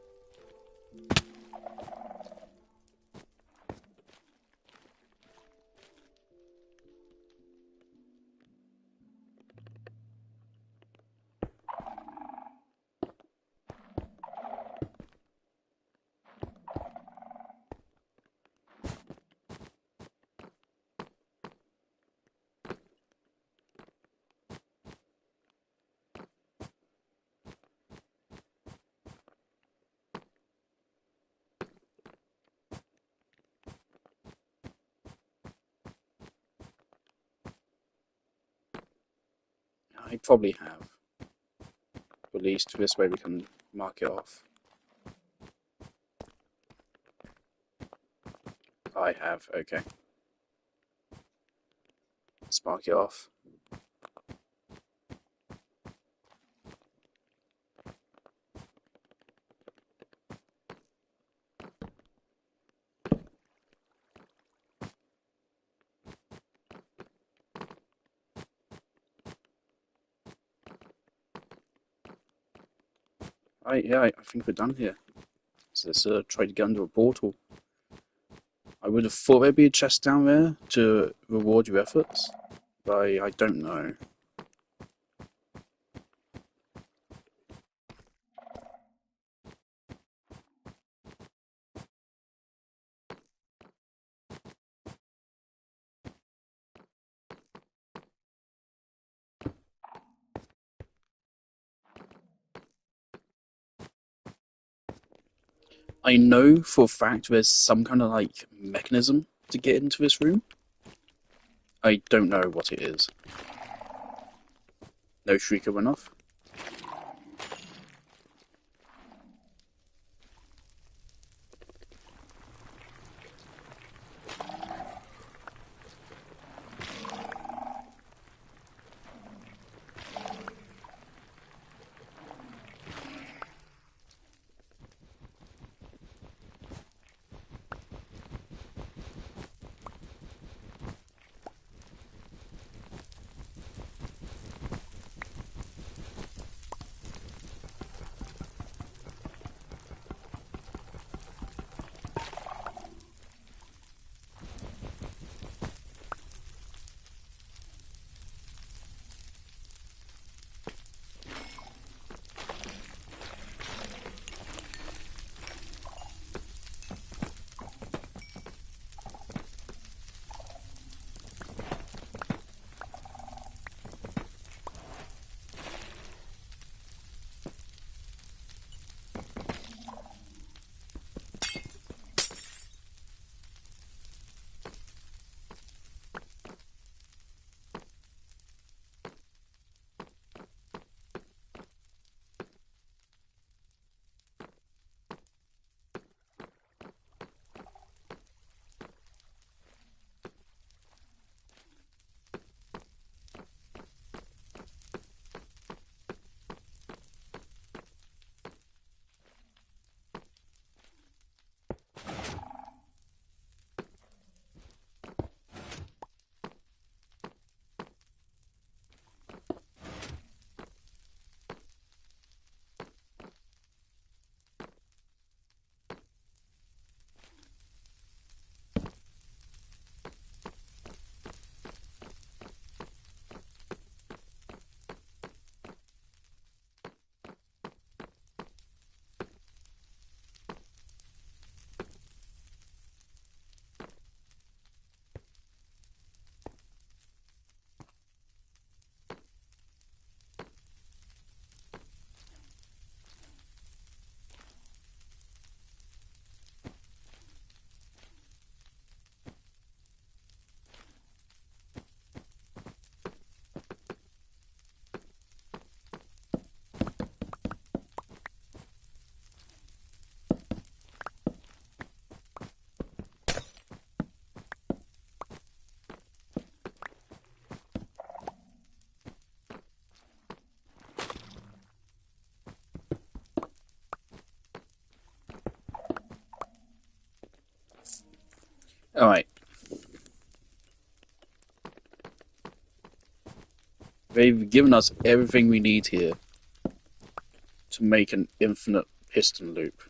I probably have. At least this way we can mark it off. I have, okay. Let's mark it off. I think we're done here. So let's try to get under a portal. I would have thought there'd be a chest down there to reward your efforts, but I don't know. I know for a fact there's some kind of like mechanism to get into this room. I don't know what it is. No shrieker went off. Alright. They've given us everything we need here to make an infinite piston loop.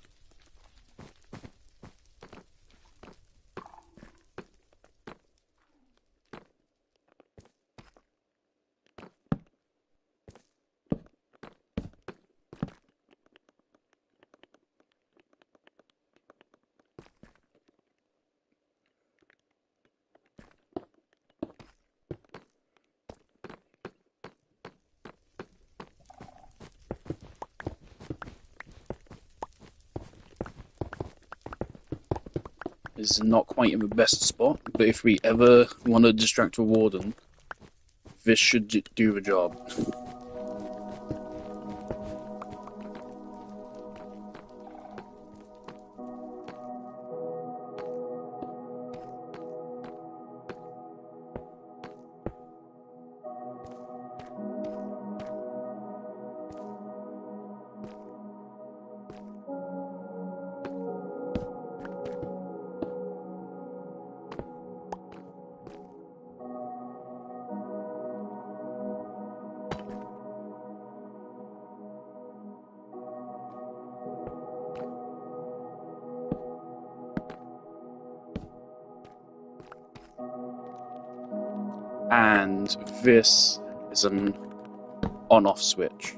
This is not quite in the best spot, but if we ever want to distract a warden, this should do the job. And this is an on-off switch.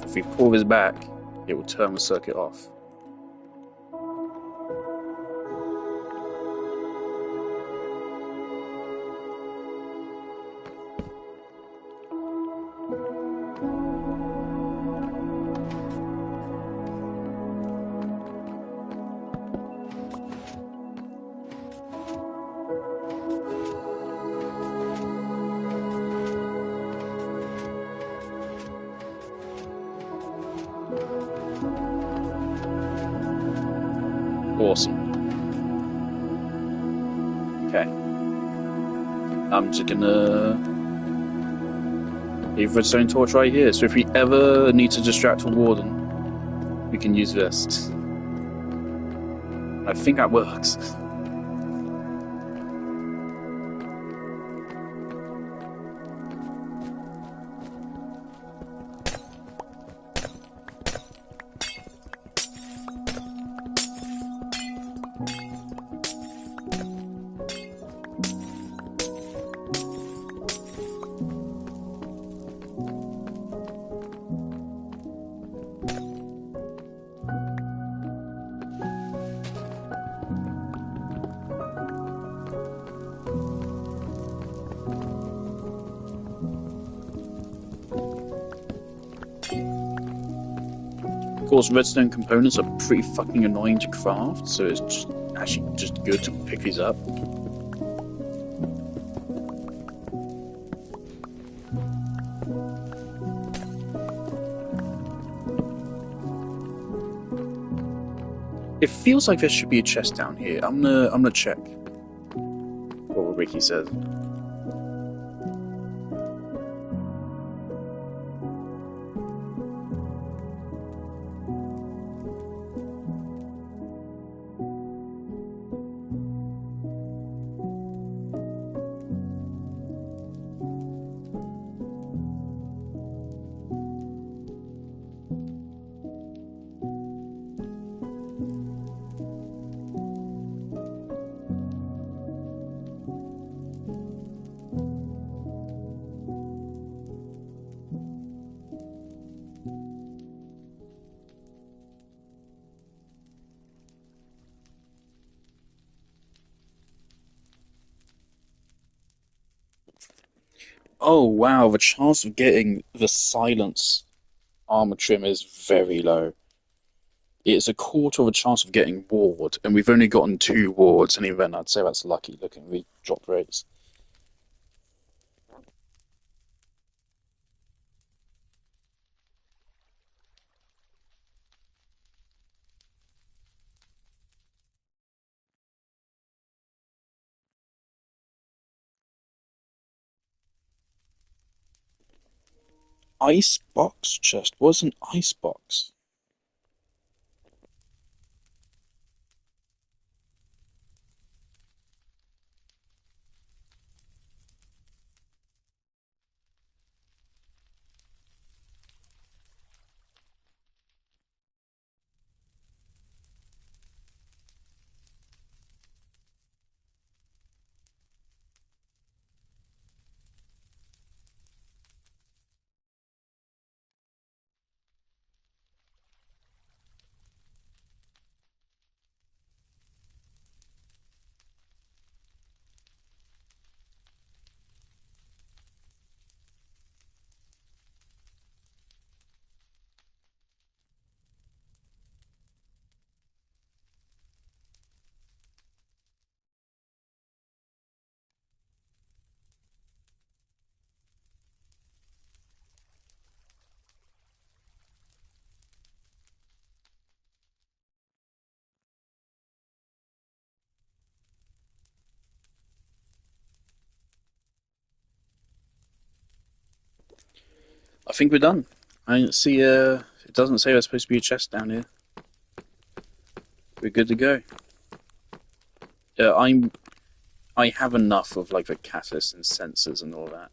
If we pull this back, it will turn the circuit off. Awesome. Okay. I'm just gonna leave a redstone torch right here, so if we ever need to distract a warden, we can use this. I think that works. Of course, redstone components are pretty fucking annoying to craft, so it's just actually just good to pick these up. It feels like there should be a chest down here. I'm gonna check what Ricky says. Oh wow, the chance of getting the silence armor trim is very low. It's a quarter of a chance of getting ward, and we've only gotten 2 wards, and even I'd say that's lucky looking at the drop rates. Icebox chest was an icebox. I think we're done. I didn't see, it doesn't say there's supposed to be a chest down here. We're good to go. I have enough of, like, the catalyst and sensors and all that.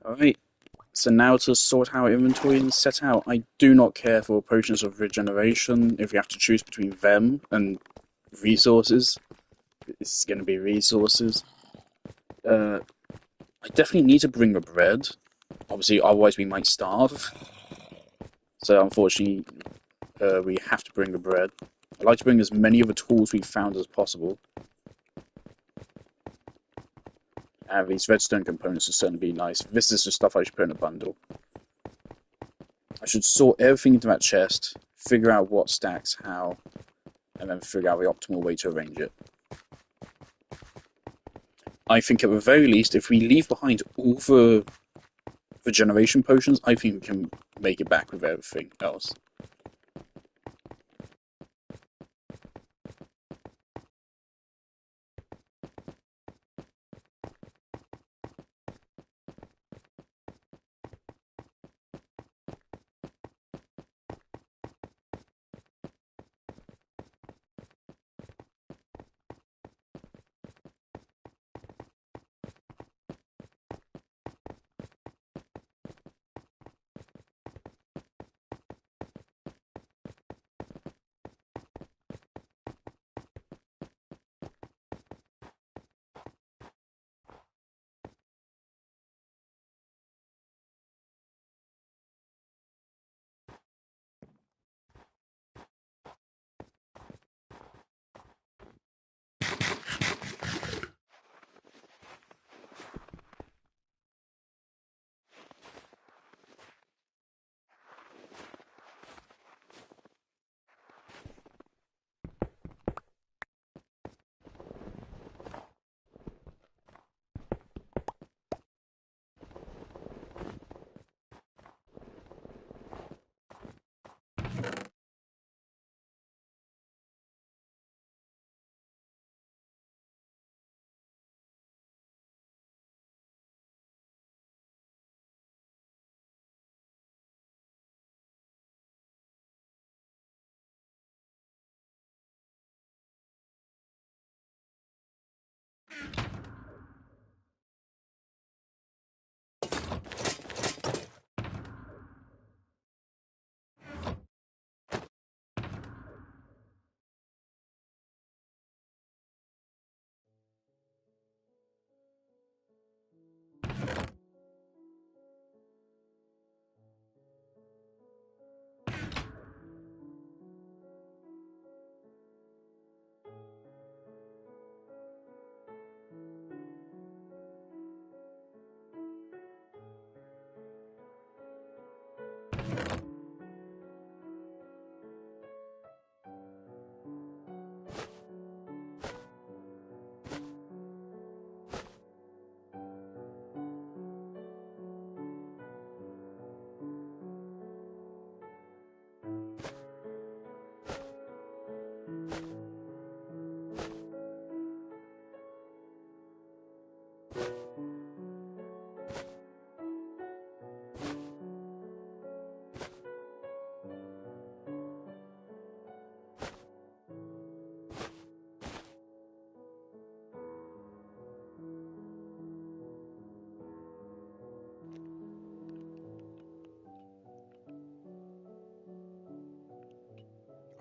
Alright, so now to sort out inventory and set out. I do not care for potions of regeneration. If you have to choose between them and resources, it's going to be resources. I definitely need to bring the bread. Obviously, otherwise we might starve. So unfortunately, we have to bring the bread. I'd like to bring as many of the tools we've found as possible. And these redstone components would certainly be nice. This is the stuff I should put in a bundle. I should sort everything into that chest, figure out what stacks how, and then figure out the optimal way to arrange it. I think at the very least, if we leave behind all the regeneration potions, I think we can make it back with everything else.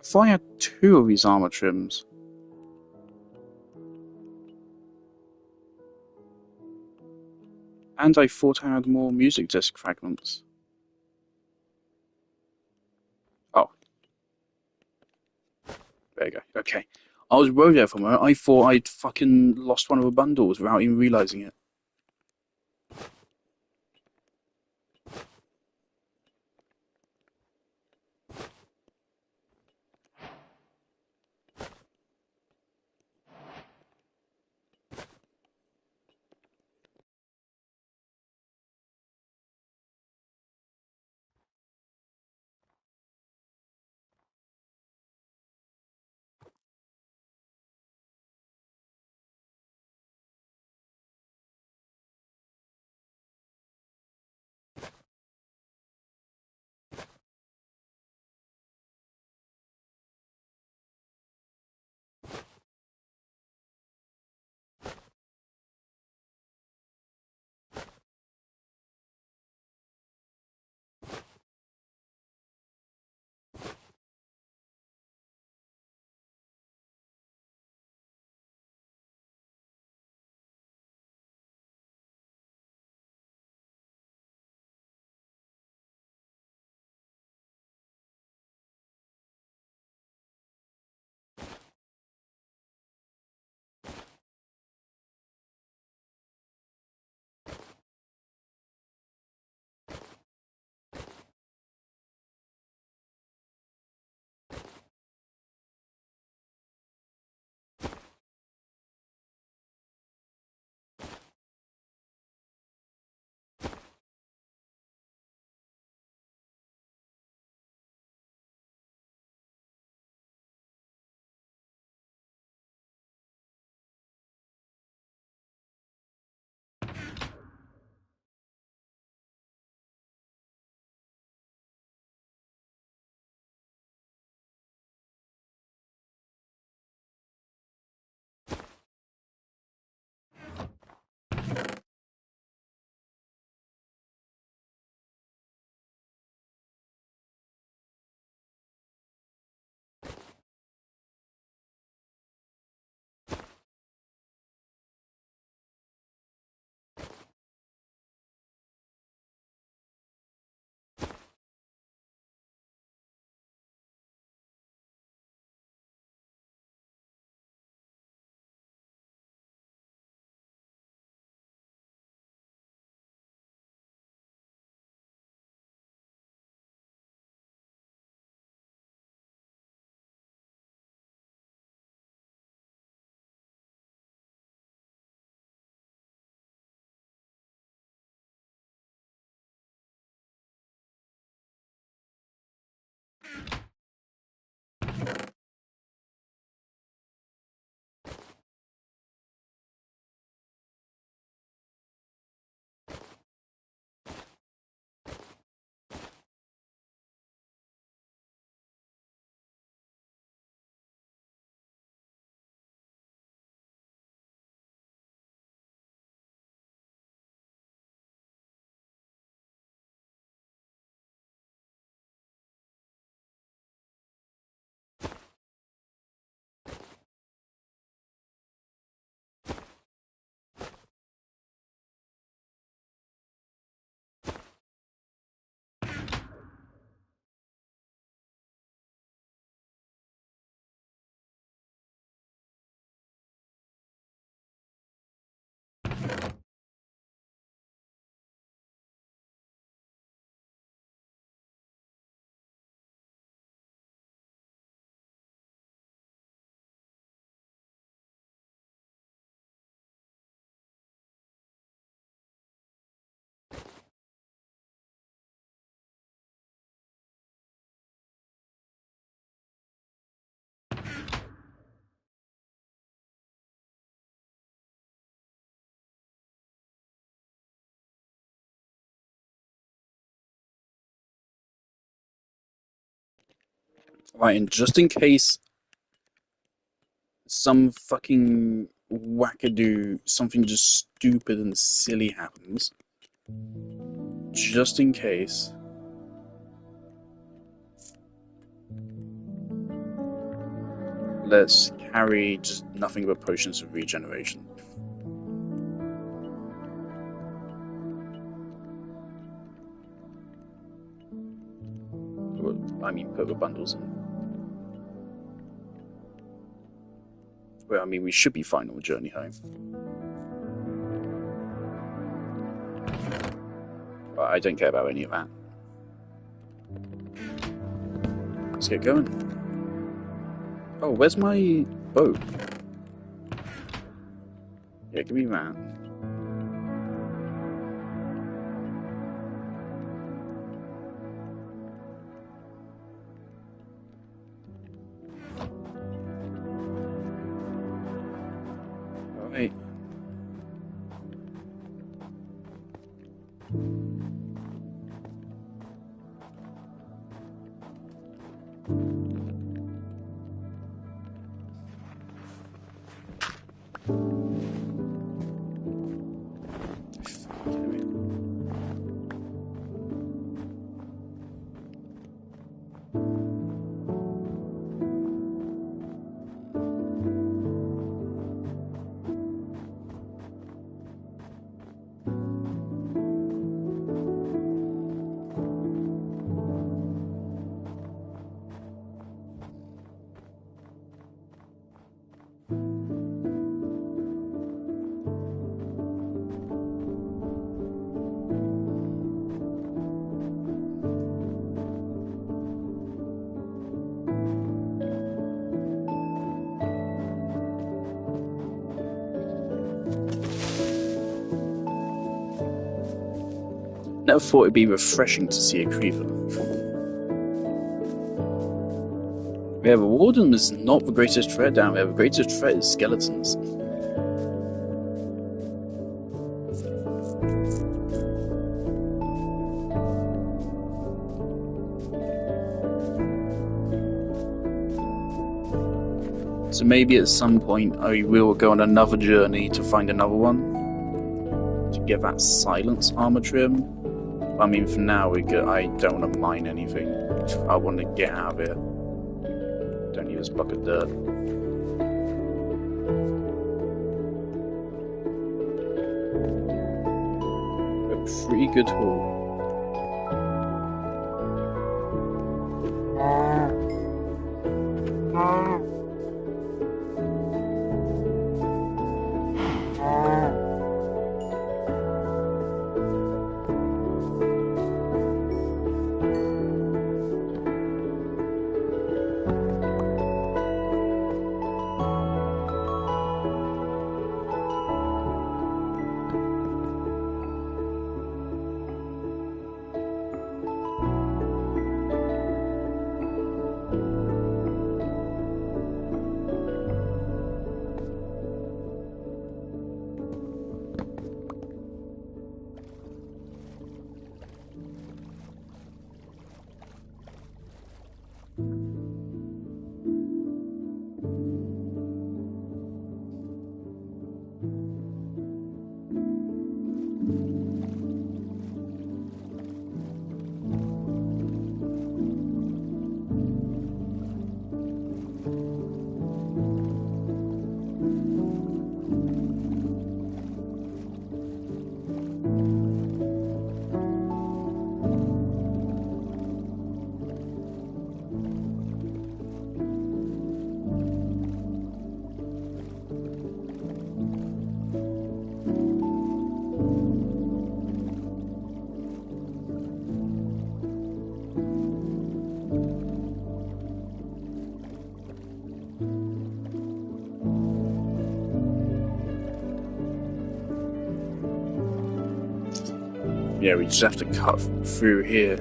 I thought I had 2 of these armor trims. And I thought I had more music disc fragments. Oh. There you go. Okay. I was worried there for a moment. I thought I'd fucking lost one of the bundles without even realizing it. Right, and just in case some fucking wackadoo, something just stupid and silly happens, just in case, let's carry just nothing but potions of regeneration. I mean, put the bundles in. Well, I mean, we should be fine on the journey home. But I don't care about any of that. Let's get going. Oh, where's my boat? Yeah, give me that. Alright. Never thought it'd be refreshing to see a creeper. Yeah, the warden is not the greatest threat down there. The greatest threat is skeletons. So maybe at some point I will go on another journey to find another one. To get that silence armor trim. I mean, for now, I don't want to mine anything. I want to get out of here. Don't need this block of dirt. A pretty good haul. Yeah, we just have to cut through here.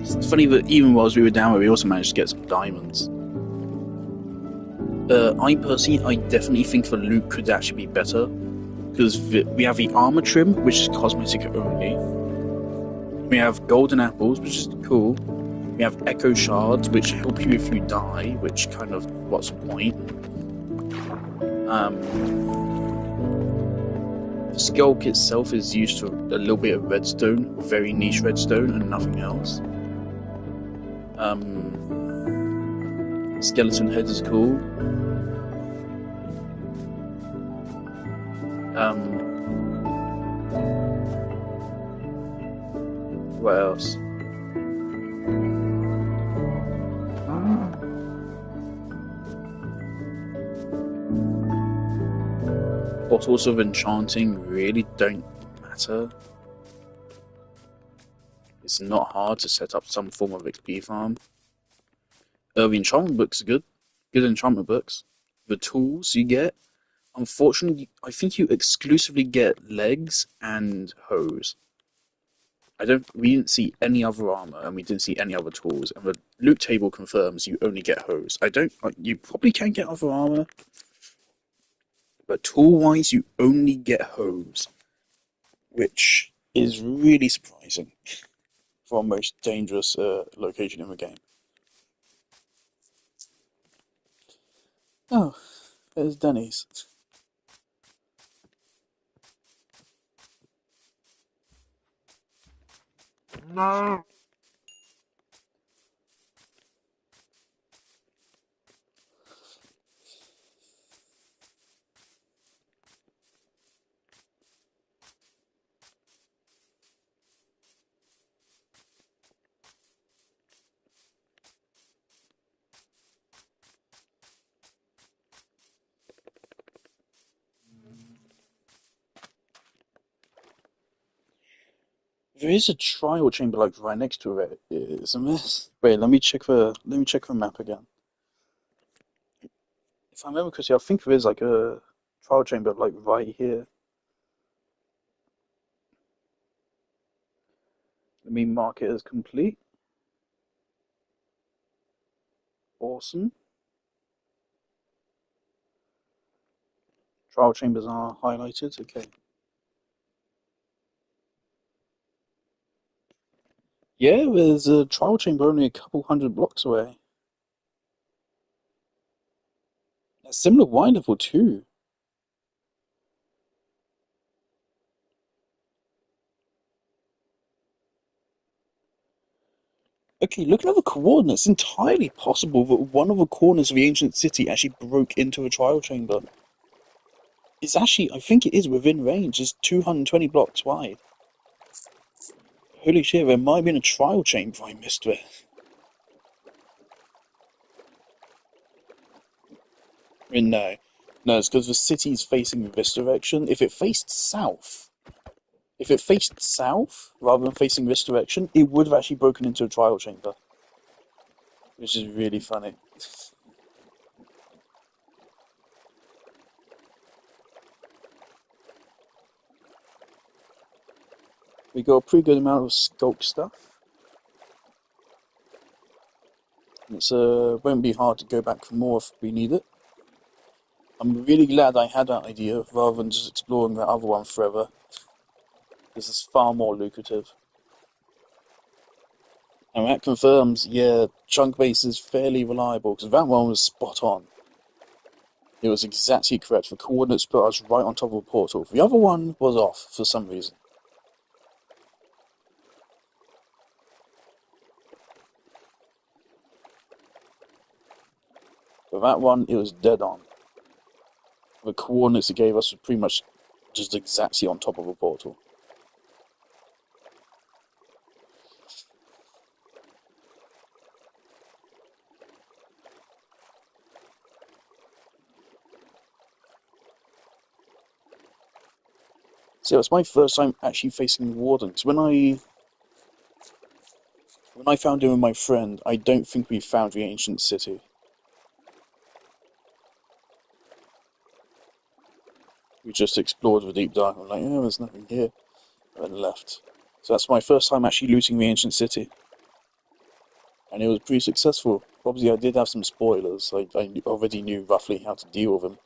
It's funny that even whilst we were down there, we also managed to get some diamonds. I definitely think the loot could actually be better. Because we have the armor trim, which is cosmetic only. We have golden apples, which is cool. We have echo shards, which help you if you die, which kind of, what's the point? The skulk itself is used for a little bit of redstone, very niche redstone, and nothing else. Skeleton head is cool. What else? Bottles of enchanting really don't matter. It's not hard to set up some form of XP farm. The enchantment books are good. Good enchantment books. The tools you get, unfortunately, I think you exclusively get legs and hose. We didn't see any other armor, and we didn't see any other tools. And the loot table confirms you only get hose. You probably can get other armor, but tool-wise, you only get hose, which is really surprising for our most dangerous location in the game. Oh, there's Denny's. No. There is a trial chamber like right next to it, isn't there? Wait, let me check the map again. If I remember correctly, I think there is like a trial chamber like right here. Let me mark it as complete. Awesome. Trial chambers are highlighted. Okay. Yeah, there's a trial chamber only a couple hundred blocks away. A similar Y level too. Okay, looking at the coordinates, it's entirely possible that one of the corners of the ancient city actually broke into a trial chamber. It's actually, I think it is within range. It's 220 blocks wide. Holy shit, there might have been a trial chamber I missed it. I mean, no. No, it's because the city's facing this direction. If it faced south rather than facing this direction, it would have actually broken into a trial chamber. Which is really funny. We got a pretty good amount of sculk stuff. It's won't be hard to go back for more if we need it. I'm really glad I had that idea rather than just exploring that other one forever. This is far more lucrative. And that confirms, yeah, chunk base is fairly reliable because that one was spot on. It was exactly correct. The coordinates put us right on top of a portal. The other one was off for some reason. But that one, it was dead on. The coordinates it gave us were pretty much just exactly on top of a portal. So it's my first time actually facing Wardens. When I found him with my friend, I don't think we found the ancient city. We just explored the deep dark. I'm like, oh, there's nothing here, and then left. So that's my first time actually looting the ancient city, and it was pretty successful. Obviously, I did have some spoilers. I already knew roughly how to deal with them.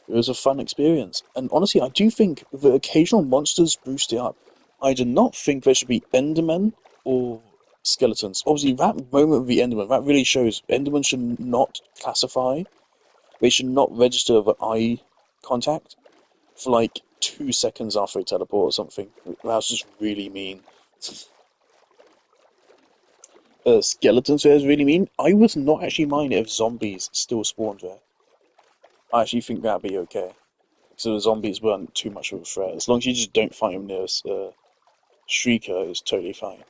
It was a fun experience, and honestly, I do think the occasional monsters boost it up. I do not think there should be Endermen or skeletons. Obviously, that moment of the Enderman, that really shows Endermen should not classify. They should not register the eye contact for like 2 seconds after they teleport or something. That's just really mean. Skeletons there is really mean. I would not actually mind if zombies still spawned there. I actually think that'd be okay. So the zombies weren't too much of a threat. As long as you just don't fight them near a Shrieker, it's totally fine.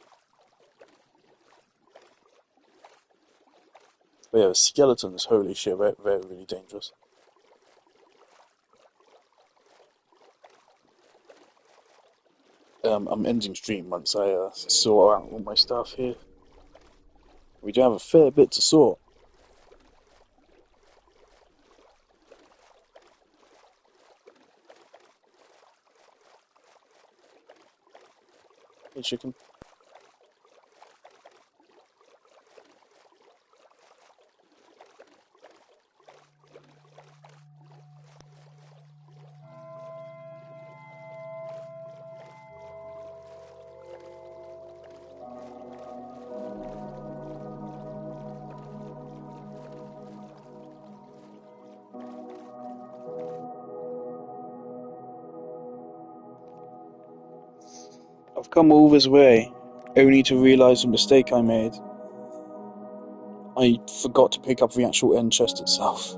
But yeah, skeletons, holy shit, they're really dangerous. I'm ending stream once I sort out all my stuff here. We do have a fair bit to sort. Hey, chicken. I've come all this way, only to realise the mistake I made. I forgot to pick up the actual end chest itself.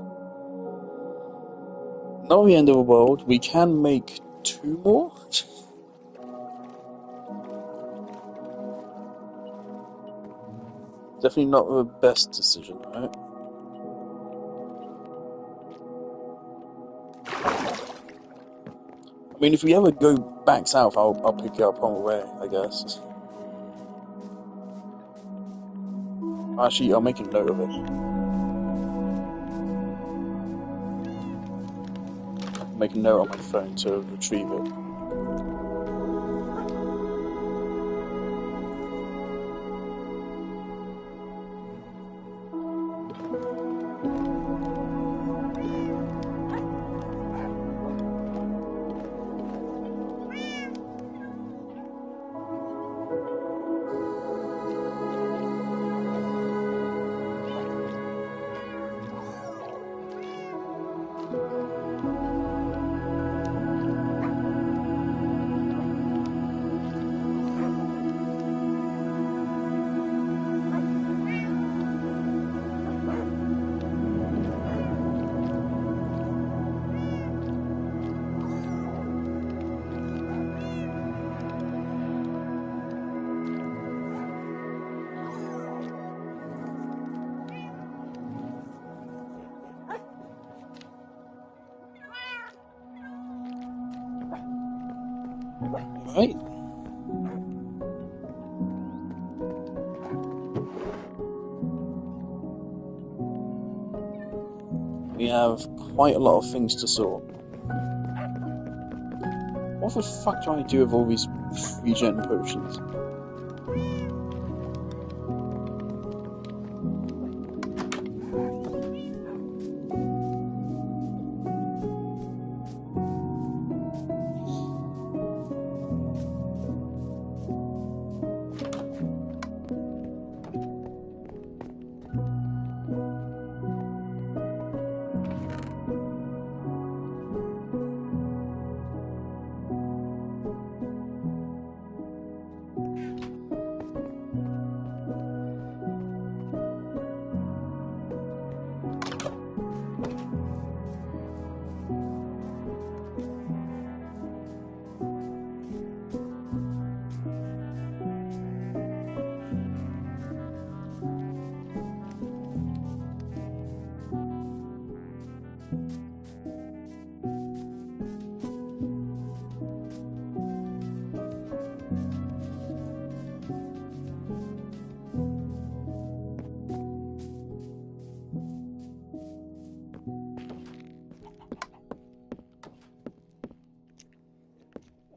Not the end of the world, we can make 2 more? Definitely not the best decision, right? I mean, if we ever go back south, I'll pick you up on the way, I guess. Actually, I'll make a note of it. Make a note on my phone to retrieve it. Right. We have quite a lot of things to sort. What the fuck do I do with all these regen potions?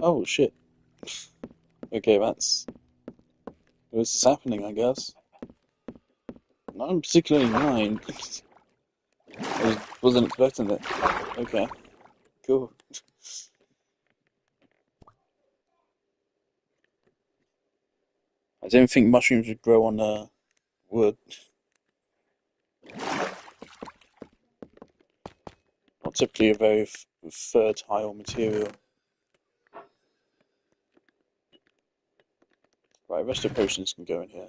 Oh shit. Okay, this is happening, I guess. Not particularly mine. Wasn't expecting it. Okay, cool. I didn't think mushrooms would grow on wood. Not typically a very fertile material. Right, rest of potions can go in here.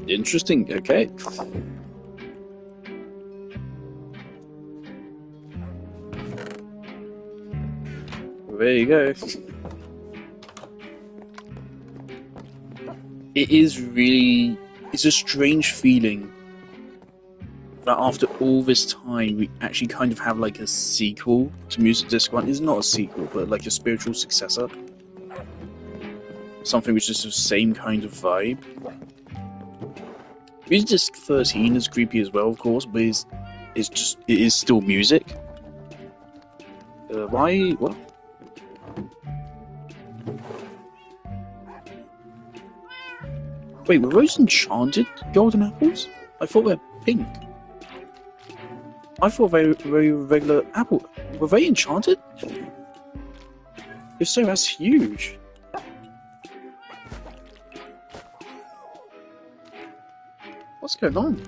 Interesting. Okay. There you go. It is really... It's a strange feeling that after all this time we actually kind of have like a sequel to Music Disc 1. It's not a sequel, but like a spiritual successor. Something which is the same kind of vibe. Music Disc 13 is creepy as well, of course, but it is still music. Why? What? Wait, were those enchanted golden apples? I thought they were pink. I thought they were regular apple. Were they enchanted? If so, that's huge. What's going on?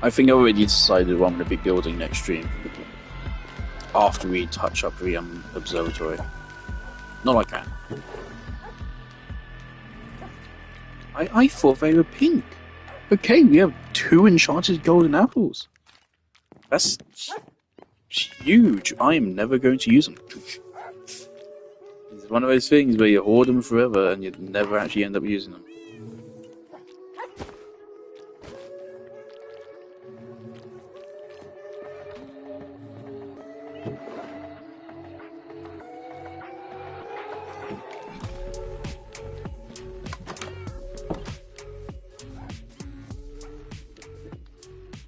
I think I already decided what I'm going to be building next stream. After we touch up the observatory. Not like that. I thought they were pink. Okay, we have 2 enchanted golden apples. That's huge. I am never going to use them. It's one of those things where you hoard them forever and you never actually end up using them.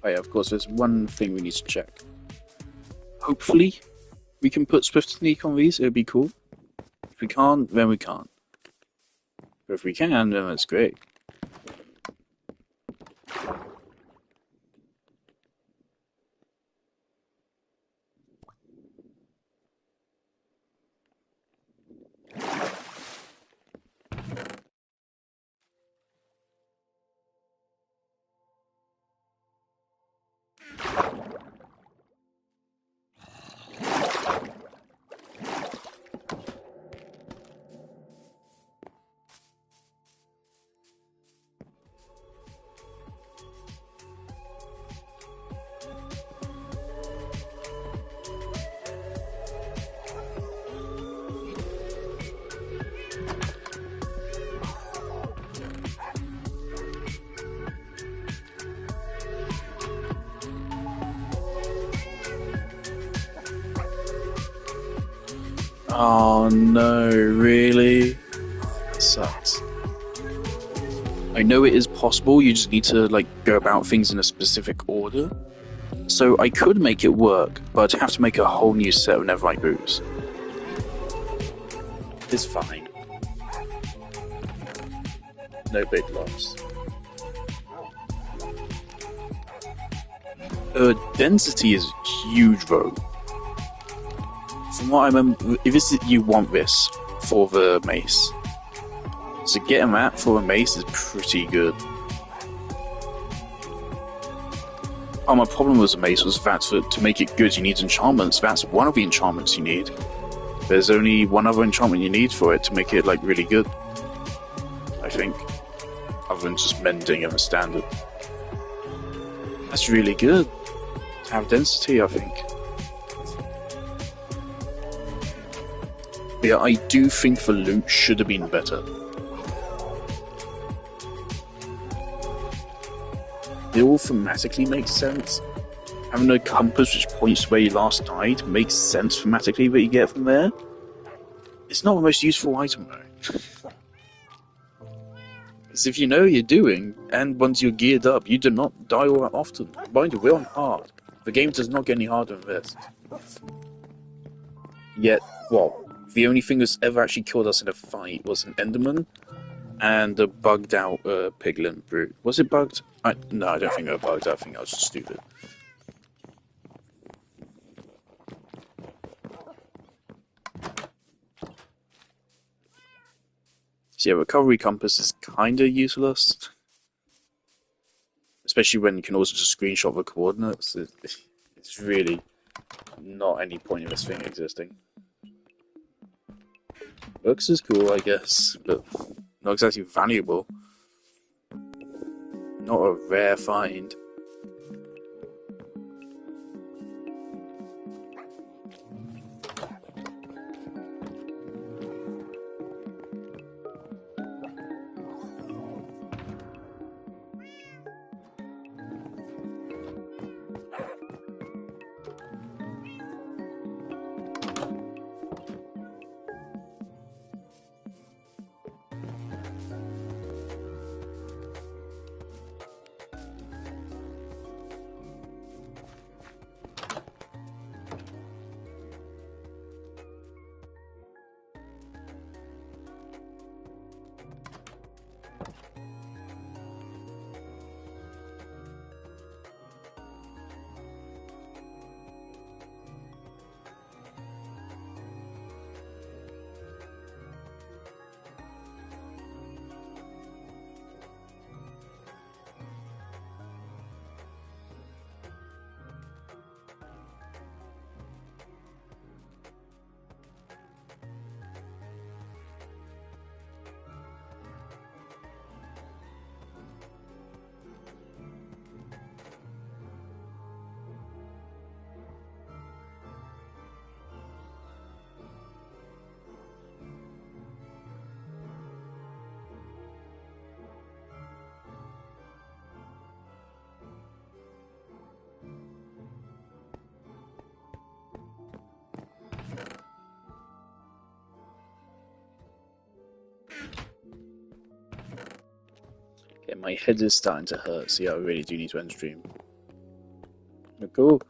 Oh yeah, of course, there's one thing we need to check. Hopefully, we can put Swift Sneak on these, it would be cool. If we can't, then we can't. But if we can, then that's great. Oh no, really? That sucks. I know it is possible, you just need to like go about things in a specific order. So I could make it work, but I'd have to make a whole new set of Neverlight boots. It's fine. No big loss. Density is huge though. From what I remember, if it's you want this for the mace, so getting that for a mace is pretty good. Oh, my problem with the mace was that to make it good you need enchantments. That's one of the enchantments you need. There's only one other enchantment you need for it to make it like really good, I think. Other than just mending and the standard. That's really good. To have density, I think. But yeah, I do think the loot should have been better. It all thematically makes sense. Having a compass which points to where you last died makes sense thematically that you get from there. It's not the most useful item though. Because if you know what you're doing, and once you're geared up, you do not die all that often. Mind you, we're on hard. The game does not get any harder than this. Yet, well, the only thing that's ever actually killed us in a fight was an Enderman and a bugged out Piglin brute. Was it bugged? No, I don't think they were bugged. I think I was just stupid. So yeah, recovery compass is kinda useless. Especially when you can also just screenshot the coordinates. It's really not any point in this thing existing. Books is cool, I guess, but not exactly valuable. Not a rare find. Yeah, my head is starting to hurt, so yeah, I really do need to end stream. But cool.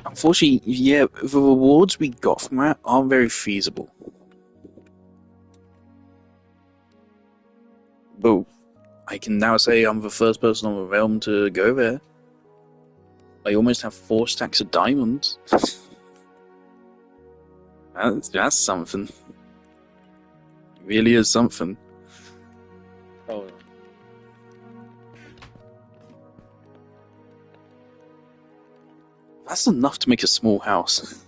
Unfortunately, yeah, the rewards we got from that aren't very feasible. But I can now say I'm the first person on the realm to go there. I almost have 4 stacks of diamonds. That's something. It really is something. Oh. That's enough to make a small house.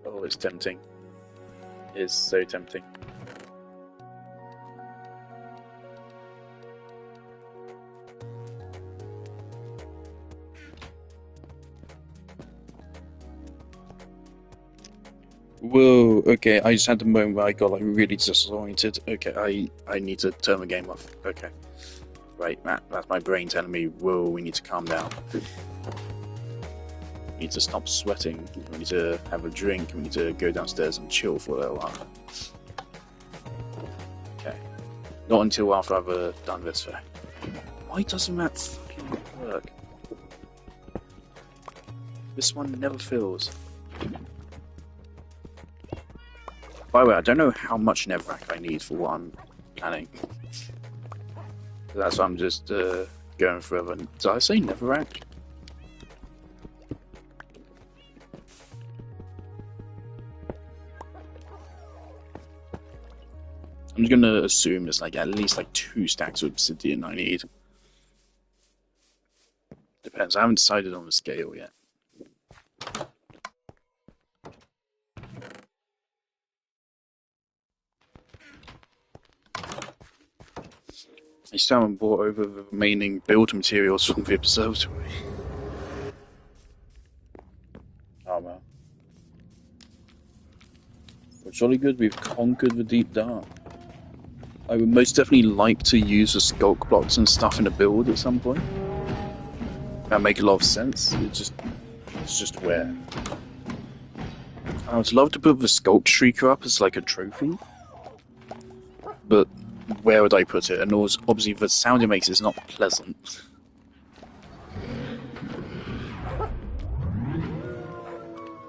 Oh, it's tempting. It's so tempting. Whoa, okay, I just had the moment where I got like really disoriented. Okay, I need to turn the game off. Okay. Right, Matt, that's my brain telling me, whoa, we need to calm down. We need to stop sweating. We need to have a drink. We need to go downstairs and chill for a little while. Okay. Not until after I've done this though. Why doesn't that fucking work? This one never fills. By the way, I don't know how much Netherrack I need for what I'm planning. That's why I'm just going forever. Did I say Netherrack? I'm just gonna assume it's like at least like 2 stacks of obsidian I need. Depends. I haven't decided on the scale yet. I still haven't bought over the remaining build materials from the observatory. Oh man. But jolly good, we've conquered the deep dark. I would most definitely like to use the skulk blocks and stuff in a build at some point. That make a lot of sense. It's just where. I would love to put the skulk shrieker up as like a trophy, but where would I put it? And also, obviously the sound it makes is not pleasant.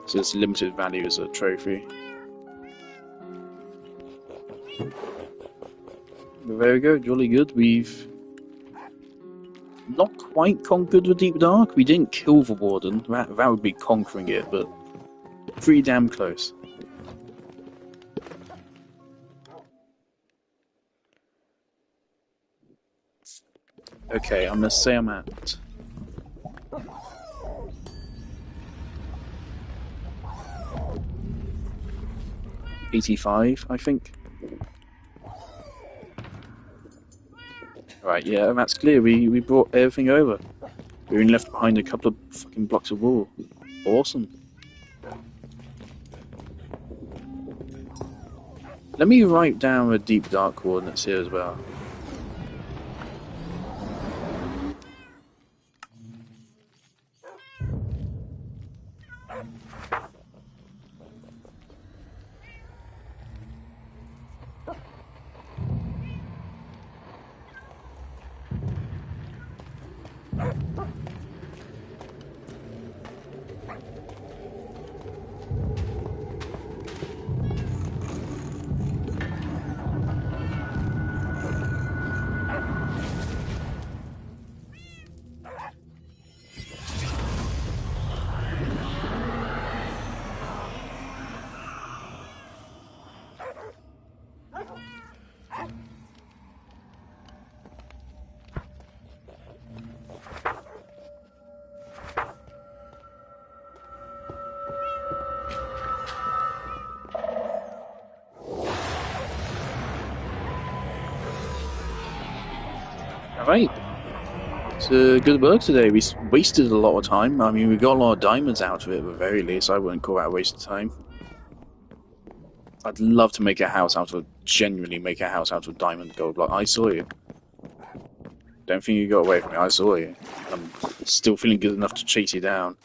So it's limited value as a trophy. But there we go, jolly good. We've not quite conquered the deep dark. We didn't kill the warden. That would be conquering it, but pretty damn close. Okay, I'm gonna say I'm at 85, I think. Right, yeah, that's clear. We brought everything over. We only left behind a couple of fucking blocks of wall. Awesome. Let me write down the deep dark coordinates here as well. Alright. It's good work today. We wasted a lot of time. I mean, we got a lot of diamonds out of it, at the very least. I wouldn't call that a waste of time. I'd love to make a house out of, genuinely make a house out of diamond gold block. I saw you. Don't think you got away from me. I saw you. I'm still feeling good enough to chase you down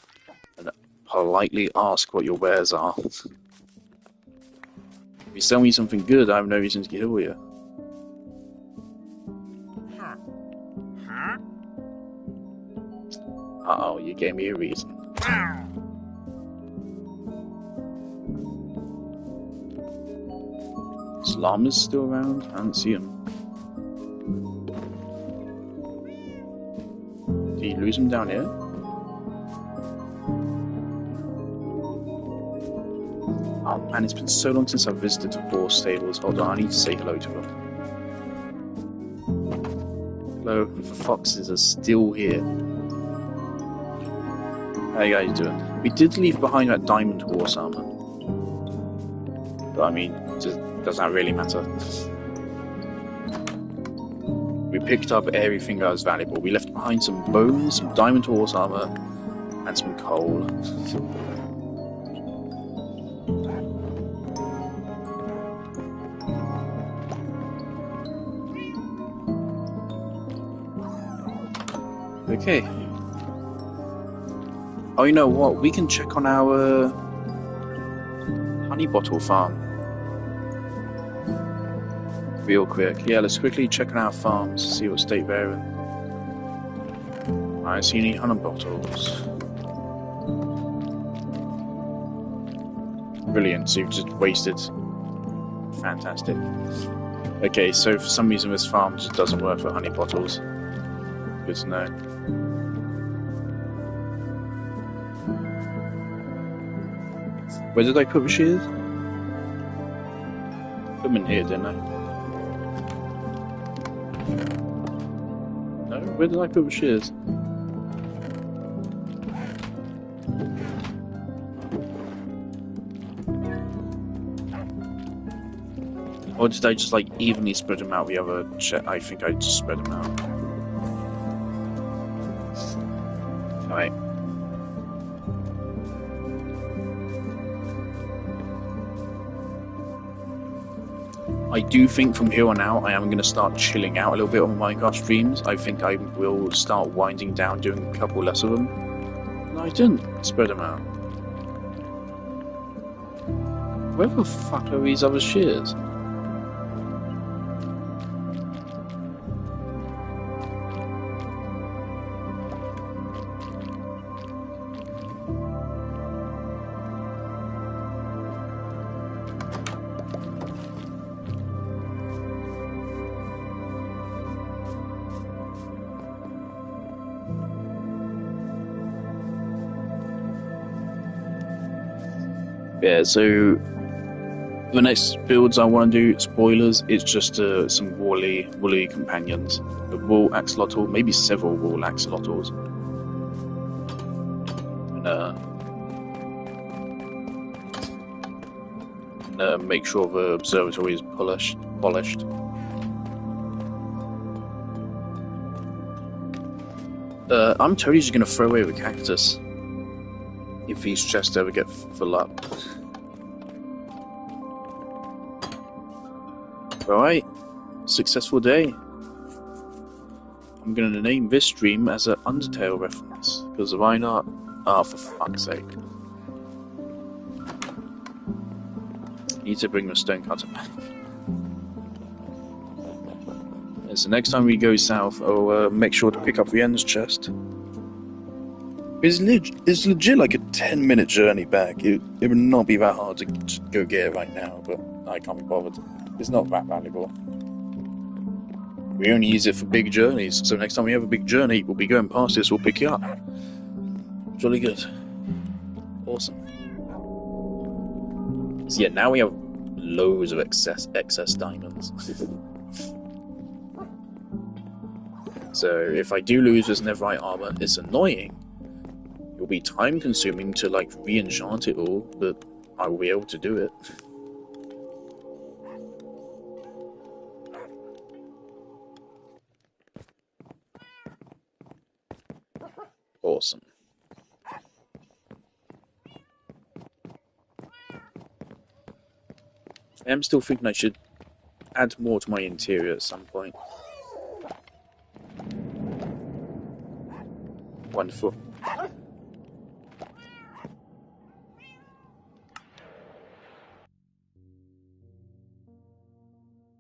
and politely ask what your wares are. If you sell me something good, I have no reason to kill you. Uh-oh, you gave me a reason. Is llamas still around? I don't see them. Did you lose them down here? Oh man, it's been so long since I've visited the horse stables. Hold on, I need to say hello to them. Hello, the foxes are still here. How you guys doing? We did leave behind that diamond horse armor. But I mean, does that really matter? We picked up everything that was valuable. We left behind some bones, some diamond horse armor, and some coal. Okay. Oh, you know what? We can check on our honey bottle farm real quick. Yeah, let's quickly check on our farms, see what state they're in. I see any honey bottles. Brilliant, so you've just wasted. Fantastic. Okay, so for some reason this farm just doesn't work for honey bottles. Good to know. Where did I put the shears? Put them in here, didn't I? No, where did I put the shears? Or did I just like evenly spread them out the other I think I just spread them out. Alright. I do think from here on out I am going to start chilling out a little bit on Minecraft streams. I think I will start winding down, doing a couple less of them. No, I didn't spread them out. Where the fuck are these other shears? Yeah, so the next builds I want to do, spoilers, it's just some woolly companions. A wool axolotl, maybe several wool axolotls. And make sure the observatory is polished. I'm totally just going to throw away the cactus if these chests ever get full up. Alright, successful day. I'm going to name this stream as an Undertale reference, because why not? Ah, for fuck's sake. Need to bring the stonecutter back. Yeah, so next time we go south, I'll make sure to pick up the ends chest. It's legit like a 10-minute journey back. It would not be that hard to go get it right now, but I can't be bothered. It's not that valuable. We only use it for big journeys, so next time we have a big journey, we'll be going past this, we'll pick you up. Jolly good. Awesome. So yeah, now we have loads of excess diamonds. So if I do lose this netherite armor, it's annoying. It'll be time consuming to like re-enchant it all, but I will be able to do it. Awesome. I am still thinking I should add more to my interior at some point. Wonderful.